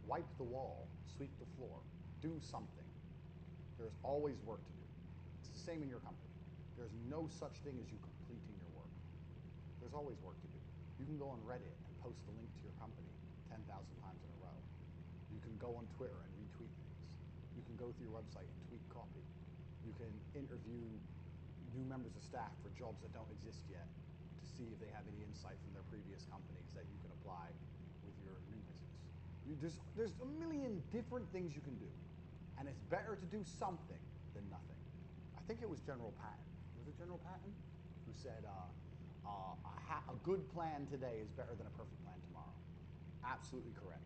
Wipe the wall, sweep the floor. Do something. There's always work to do." It's the same in your company. There's no such thing as you completing your work. There's always work to do. You can go on Reddit and post the link to your company 10,000 times in a row. You can go on Twitter and retweet things. You can go through your website and tweak copy. You can interview new members of staff for jobs that don't exist yet to see if they have any insight from their previous companies that you can apply with your new business. There's a million different things you can do, and it's better to do something than nothing. I think it was General Patton. Was it General Patton who said, a good plan today is better than a perfect plan tomorrow? Absolutely correct.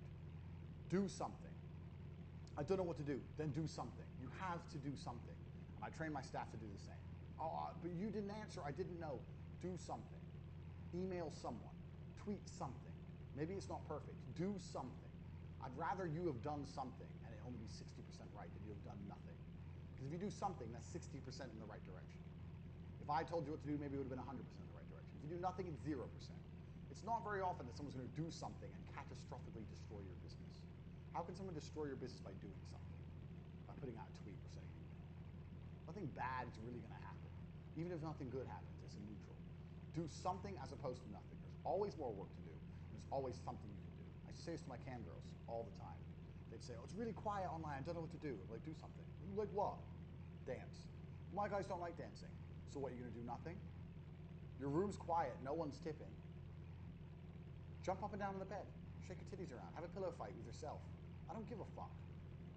Do something. I don't know what to do. Then do something. You have to do something. And I train my staff to do the same. Oh, but you didn't answer. I didn't know. Do something. Email someone. Tweet something. Maybe it's not perfect. Do something. I'd rather you have done something and it only be 60% right than you have done nothing. Because if you do something, that's 60% in the right direction. If I told you what to do, maybe it would have been 100% in the right direction. If you do nothing, it's 0%. It's not very often that someone's going to do something and catastrophically destroy your business. How can someone destroy your business by doing something? By putting out a tweet or sending an email. Nothing bad is really going to happen. Even if nothing good happens, it's a neutral. Do something as opposed to nothing. There's always more work to do. There's always something you can do. I used to say this to my cam girls all the time. They'd say, oh, it's really quiet online. I don't know what to do. I'm like, do something. Like what? Dance. My guys don't like dancing. So what, you're going to do nothing? Your room's quiet. No one's tipping. Jump up and down on the bed. Shake your titties around. Have a pillow fight with yourself. I don't give a fuck.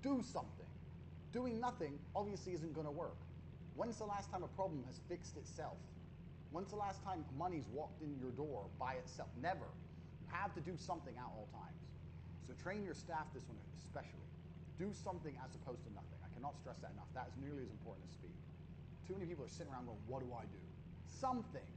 Do something. Doing nothing obviously isn't going to work. When's the last time a problem has fixed itself? When's the last time money's walked in your door by itself? Never. You have to do something at all times. So train your staff this one especially. Do something as opposed to nothing. I cannot stress that enough. That is nearly as important as speed. Too many people are sitting around going, what do I do? Something.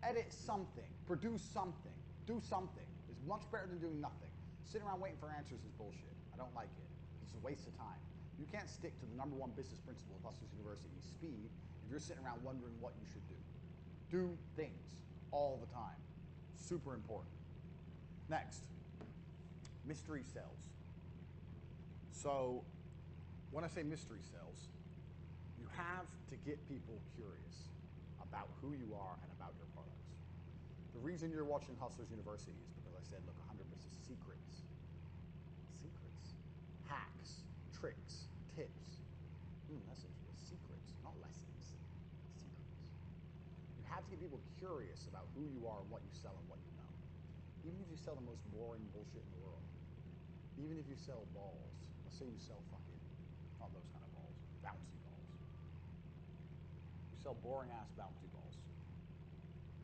Edit something. Produce something. Do something. It's much better than doing nothing. Sitting around waiting for answers is bullshit. I don't like it. It's a waste of time. You can't stick to the #1 business principle of Hustlers University, speed, if you're sitting around wondering what you should do. Do things all the time. Super important. Next, mystery sells. So when I say mystery sells, you have to get people curious about who you are and about your products. The reason you're watching Hustlers University is because I said, look, 100 business secrets. Secrets. Hacks. Tricks. Tips. That's interesting. Secrets, not lessons. Secrets. You have to get people curious about who you are and what you sell and what you know. Even if you sell the most boring bullshit in the world. Even if you sell balls. Let's say you sell fucking, not those kind of balls, bouncy balls. You sell boring ass bouncy balls.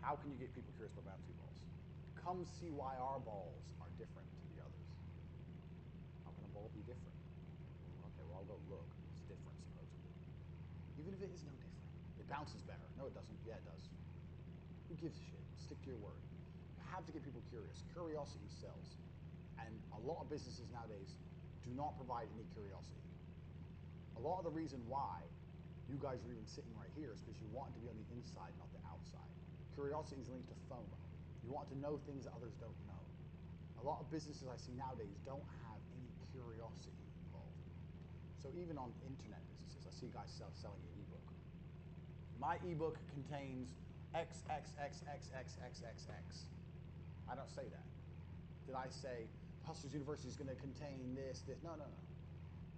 How can you get people curious about bouncy balls? Come see why our balls are different to the others. How can a ball be different? Okay, well, I'll go look. It's different, supposedly. Even if it is no different. It bounces better. No, it doesn't. Yeah, it does. Who gives a shit? Stick to your word. You have to get people curious. Curiosity sells. And a lot of businesses nowadays do not provide any curiosity. A lot of the reason why you guys are even sitting right here is because you want it to be on the inside, not the outside. Curiosity is linked to FOMO. You want to know things that others don't know. A lot of businesses I see nowadays don't have any curiosity involved. So even on internet businesses, I see guys selling an ebook. My ebook contains XXXXXXXX. I don't say that. Did I say Hustlers University is going to contain this? No.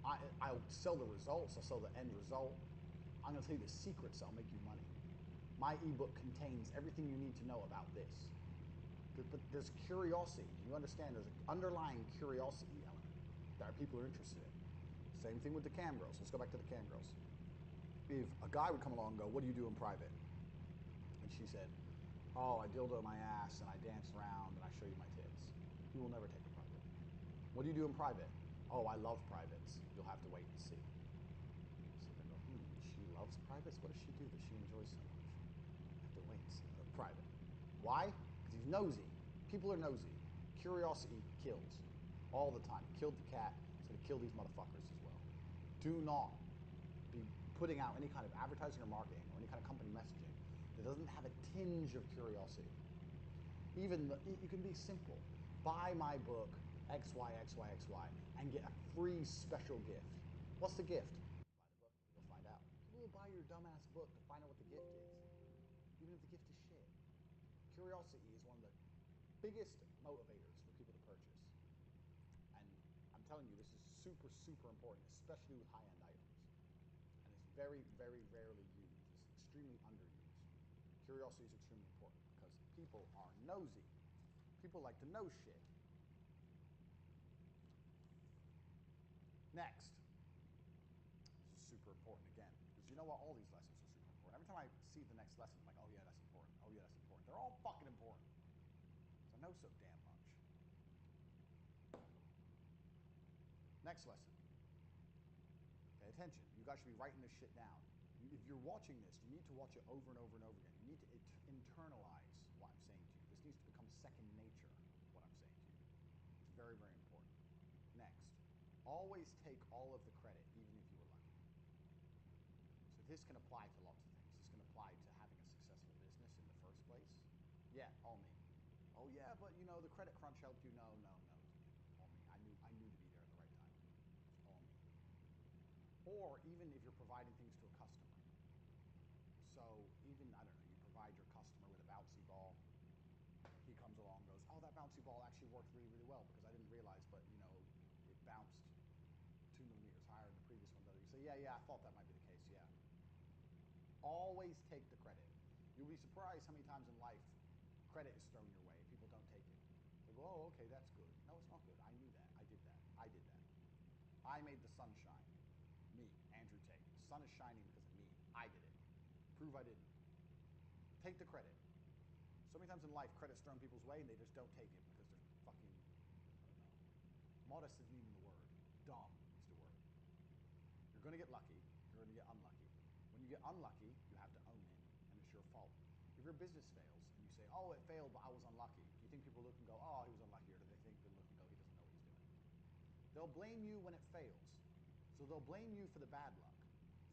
I'll sell the results. I'll sell the end result. I'm going to tell you the secrets that'll make you money. My ebook contains everything you need to know about this. But there's curiosity. Do you understand? There's an underlying curiosity element that people are interested in. Same thing with the cam girls. Let's go back to the cam girls. If a guy would come along and go, what do you do in private? And she said, oh, I dildo my ass and I dance around and I show you my tits. He will never take her private. What do you do in private? Oh, I love privates. You'll have to wait and see. So they go, she loves privates? What does she do that she enjoys so much? I have to wait and see. Private. Why? Because he's nosy. People are nosy. Curiosity kills. All the time. It killed the cat. It's going to kill these motherfuckers as well. Do not be putting out any kind of advertising or marketing or any kind of company messaging that doesn't have a tinge of curiosity. Even you can be simple. Buy my book, XYXYXY, and get a free special gift. What's the gift? Buy the book, you'll find out. People will buy your dumbass book to find out what the gift is, even if the gift is shit. Curiosity is one of the biggest motivators for people to purchase. And I'm telling you, this is super, super important, especially with high-end items. And it's very, very rarely used. It's extremely underused. Curiosity is extremely important because people are nosy. People like to know shit. Next. This is super important again. Because you know what? All these lessons are super important. Every time I see the next lesson, I'm like, oh yeah, that's important. Oh yeah, that's important. They're all fucking important. Because I know so damn much. Next lesson. Pay attention. You guys should be writing this shit down. If you're watching this, you need to watch it over and over and over again. You need to internalize what I'm saying to you. This needs to become second nature, what I'm saying to you. It's very, very important. Next, always take all of the credit, even if you were lucky. So this can apply to lots of things. This can apply to having a successful business in the first place. Yeah, all me. Oh yeah, but the credit crunch helped you. No, no, no. All me. I knew to be there at the right time. All me. Or even if you're providing things to a customer. So even, I don't know, you provide your customer with a bouncy ball. He comes along and goes, oh, that bouncy ball actually worked really, really well because I didn't realize, but it bounced 2 millimeters higher than the previous one. You say, yeah, I thought that might be the case, yeah. Always take the credit. You'll be surprised how many times in life credit is thrown your way and people don't take it. They go, oh, okay, that's good. No, it's not good. I knew that. I did that. I did that. I made the sun shine. Me, Andrew Tate. The sun is shining because of me. I did it. Prove I didn't. Take the credit. So many times in life, credit's thrown people's way and they just don't take it because they're fucking, I don't know. Modest isn't even the word. Dumb is the word. You're going to get lucky. You're going to get unlucky. When you get unlucky, you have to own it, and it's your fault. If your business fails and you say, oh, it failed, but I was unlucky, do you think people look and go, oh, he was unlucky, or do they think people look and go, he doesn't know what he's doing? They'll blame you when it fails. So they'll blame you for the bad luck.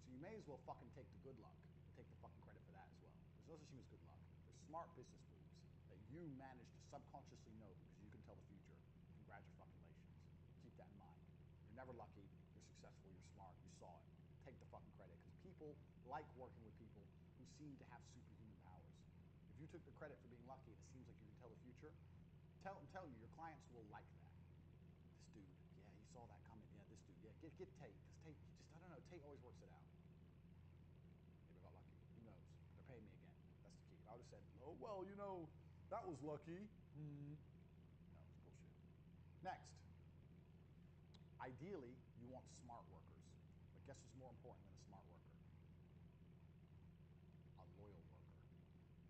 So you may as well fucking take the good luck and take the fucking credit for that as well. There's no such thing as good luck. There's smart business moves that you manage to subconsciously know because you can tell the future. Congratulations. Keep that in mind. You're never lucky. You're successful. You're smart. You saw it. Take the fucking credit because people like working with people who seem to have superhuman powers. If you took the credit for being lucky and it seems like you can tell the future, tell you, your clients will like that. This dude, yeah, he saw that coming. Yeah, this dude, yeah, get Tate. Because Tate, he just, I don't know, Tate always works it out. Maybe I got lucky. Who knows? They're paying me again. That's the key. If I would have said, oh, well, that was lucky. No, it's bullshit. Next. Ideally, you want smart workers. But guess what's more important than a smart worker? A loyal worker.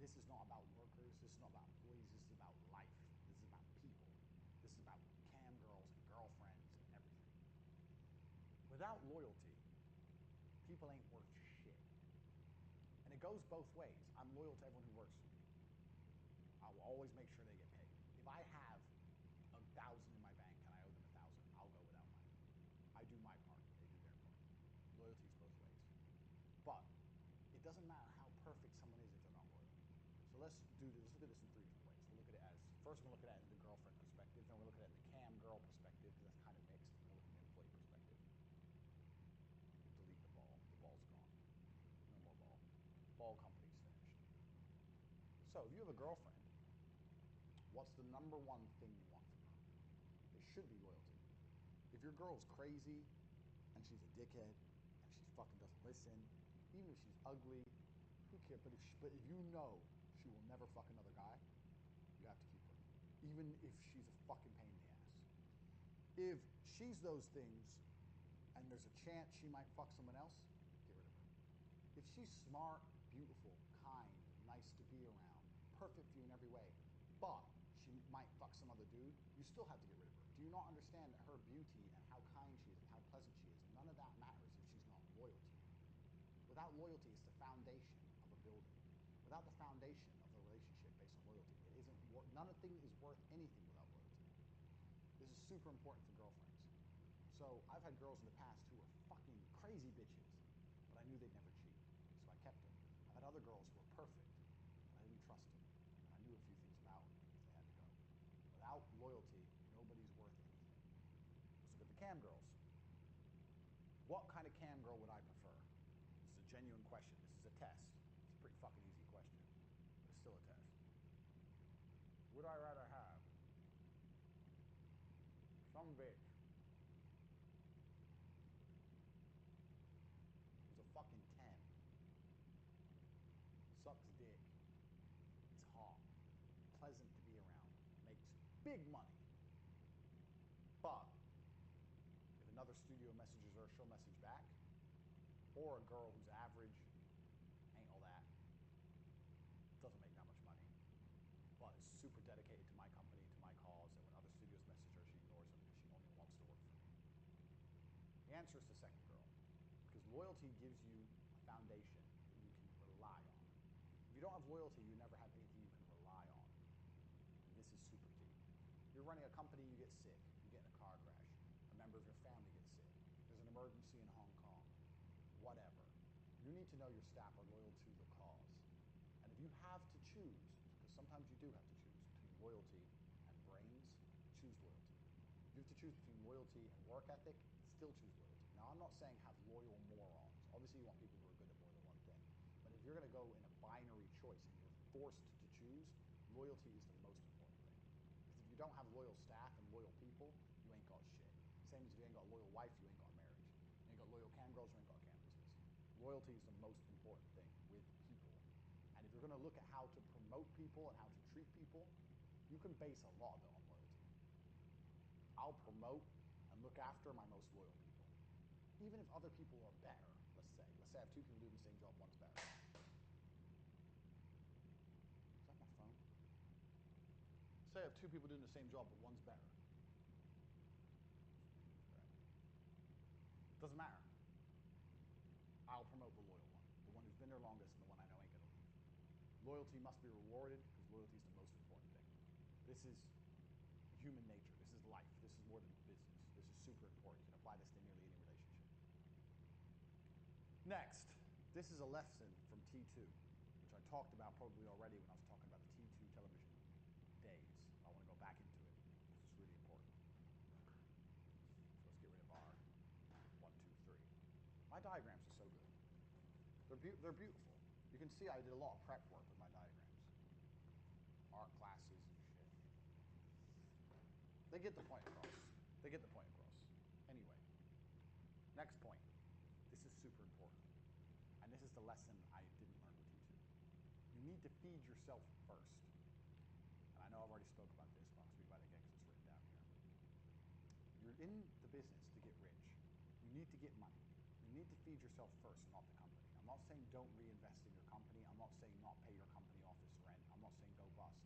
This is not about workers. This is not about employees. This is about life. This is about people. This is about cam girls and girlfriends and everything. Without loyalty, people ain't worth shit. And it goes both ways. I'm loyal to everyone who works for me. I will always make sure they get paid. If I have 1,000 in my bank and I owe them 1,000, I'll go without mine. I do my part. They do their part. Loyalty is both ways. But it doesn't matter how perfect someone is if they're not loyal. So let's look at this in 3 different ways. We'll look at it as, first we're going to look at it in the girlfriend perspective, then we're looking at it in the cam girl perspective, because that's kind of mixed, and then we'll look at the employee perspective. We'll delete the ball. The ball's gone. No more ball. Ball company's finished. So if you have a girlfriend, what's the number one thing you want from her? It should be loyalty. If your girl's crazy, and she's a dickhead, and she fucking doesn't listen, even if she's ugly, who cares? But if you know she will never fuck another guy, you have to keep her. Even if she's a fucking pain in the ass. If she's those things, and there's a chance she might fuck someone else, get rid of her. If she's smart, beautiful, kind, nice to be around, perfect for you in every way, but she might fuck some other dude, you still have to get rid of her. Do you not understand that her beauty and how kind she is and how pleasant she is, none of that matters if she's not loyal to you? Without loyalty, it's the foundation of a building. Without the foundation of the relationship based on loyalty, it isn't. Nothing is worth anything without loyalty. This is super important for girlfriends. So I've had girls in the past who were fucking crazy bitches, but I knew they'd never cheat, so I kept them. I've had other girls who were perfect, but I didn't trust them, and I knew a few things about them if they had to go. Without loyalty, nobody's worth anything. Let's look at the cam girls. What kind of cam girl would I prefer? This is a genuine question. This is a test. It's a pretty fucking easy question, but it's still a test. Would I rather have some bitch who's a fucking 10, sucks dick, is hot, pleasant to be around, makes big money, but if another studio messages her, she'll message back, or a girl who's average, ain't all that, doesn't make that much money, but is super dedicated to my company, to my cause, and when other studios message her, she ignores them because she only wants to work for me? The answer is the second girl. Loyalty gives you a foundation that you can rely on. If you don't have loyalty, you never have anything you can rely on. And this is super key. You're running a company, you get sick, you get in a car crash, a member of your family gets sick, there's an emergency in Hong Kong, whatever. You need to know your staff are loyal to the cause. And if you have to choose, because sometimes you do have to choose between loyalty and brains, choose loyalty. If you have to choose between loyalty and work ethic, still choose loyalty. Now, I'm not saying have loyal morons. Obviously, you want people who are good at more than one thing. But if you're going to go in a binary choice and you're forced to choose, loyalty is the most important thing. Because if you don't have loyal staff and loyal people, you ain't got shit. Same as if you ain't got a loyal wife, you ain't got a marriage. You ain't got loyal cam girls, you ain't got a cam business. Loyalty is the most important thing with people. And if you're going to look at how to promote people and how to treat people, you can base a lot of it on loyalty. I'll promote and look after my most loyal people. Even if other people are better, let's say. Let's say I have two people doing the same job, one's better. Is that my phone? Say I have two people doing the same job, but one's better. Right. Doesn't matter. I'll promote the loyal one, the one who's been there longest and the one I know ain't gonna leave. Loyalty must be rewarded because loyalty is the most important thing. This is human nature. This is life. This is more than business. This is super important. You can apply this to nearly any relationship. Next, this is a lesson from T2, which I talked about probably already when I was talking about the T2 television days. I want to go back into it because it's really important. So let's get rid of our 1, 2, 3. My diagrams are so good. They're beautiful. You can see I did a lot of prep work with my diagrams. Art classes and shit. They get the point across. They get the point across. Anyway, next point. This is super important. And this is the lesson I didn't learn with T2. You need to feed yourself first. And I know I've already spoke about this, but I'll speak about it again because it's written down here. You're in the business to get rich. You need to get money. You need to feed yourself first, not the company. I'm not saying don't reinvest in your company. I'm not saying not pay your company office rent. I'm not saying go bust.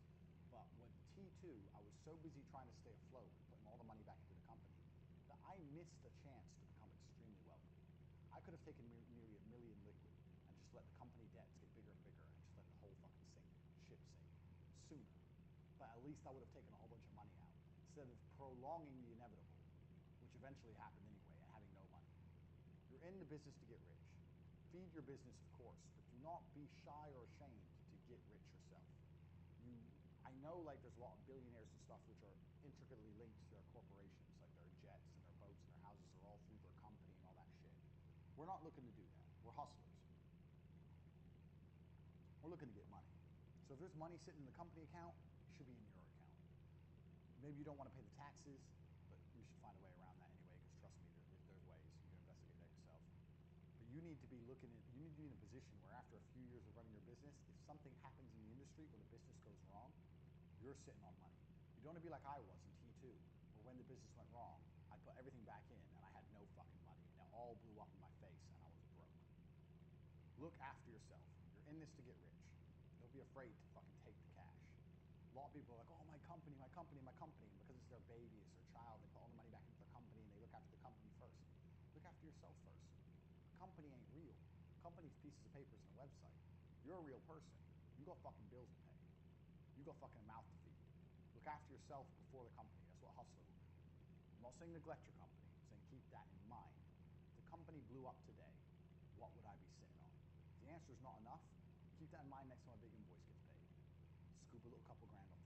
But with T2, I was so busy trying to stay afloat and putting all the money back into the company that I missed a chance to become extremely wealthy. I could have taken nearly $1 million liquid and just let the company debts get bigger and bigger and just let the whole fucking ship sink sooner. But at least I would have taken a whole bunch of money out instead of prolonging the inevitable, which eventually happened anyway, and having no money. You're in the business to get rich. Feed your business, of course, but do not be shy or ashamed to get rich yourself. I know like there's a lot of billionaires and stuff which are intricately linked to their corporations, like their jets and their boats and their houses are all through their company and all that shit. We're not looking to do that. We're hustlers. We're looking to get money. So if there's money sitting in the company account, it should be in your account. Maybe you don't want to pay the taxes, but you should find a way around that anyway, because trust me, there's ways. You can investigate that yourself. But you need to be you need to be in a position where after a few years of running your business, if something happens in the industry or the business goes wrong, you're sitting on money. You don't want to be like I was in T2, where when the business went wrong, I put everything back in and I had no fucking money. And it all blew up in my face and I was broke. Look after yourself. You're in this to get rich. Don't be afraid to fucking take the cash. A lot of people are like, oh, my company, my company, my company. And because it's their baby, it's their child, they put all the money back into their company and they look after the company first. Look after yourself first. The company ain't real. The company's pieces of papers and a website. You're a real person. You got fucking bills to pay. You got fucking a mouth to feed. Look after yourself before the company. That's what a hustler will do. I'm not saying neglect your company. I'm saying keep that in mind. If the company blew up today, what would I be sitting on? If the answer is not enough, keep that in mind next time a big invoice gets paid. Scoop a little couple grand off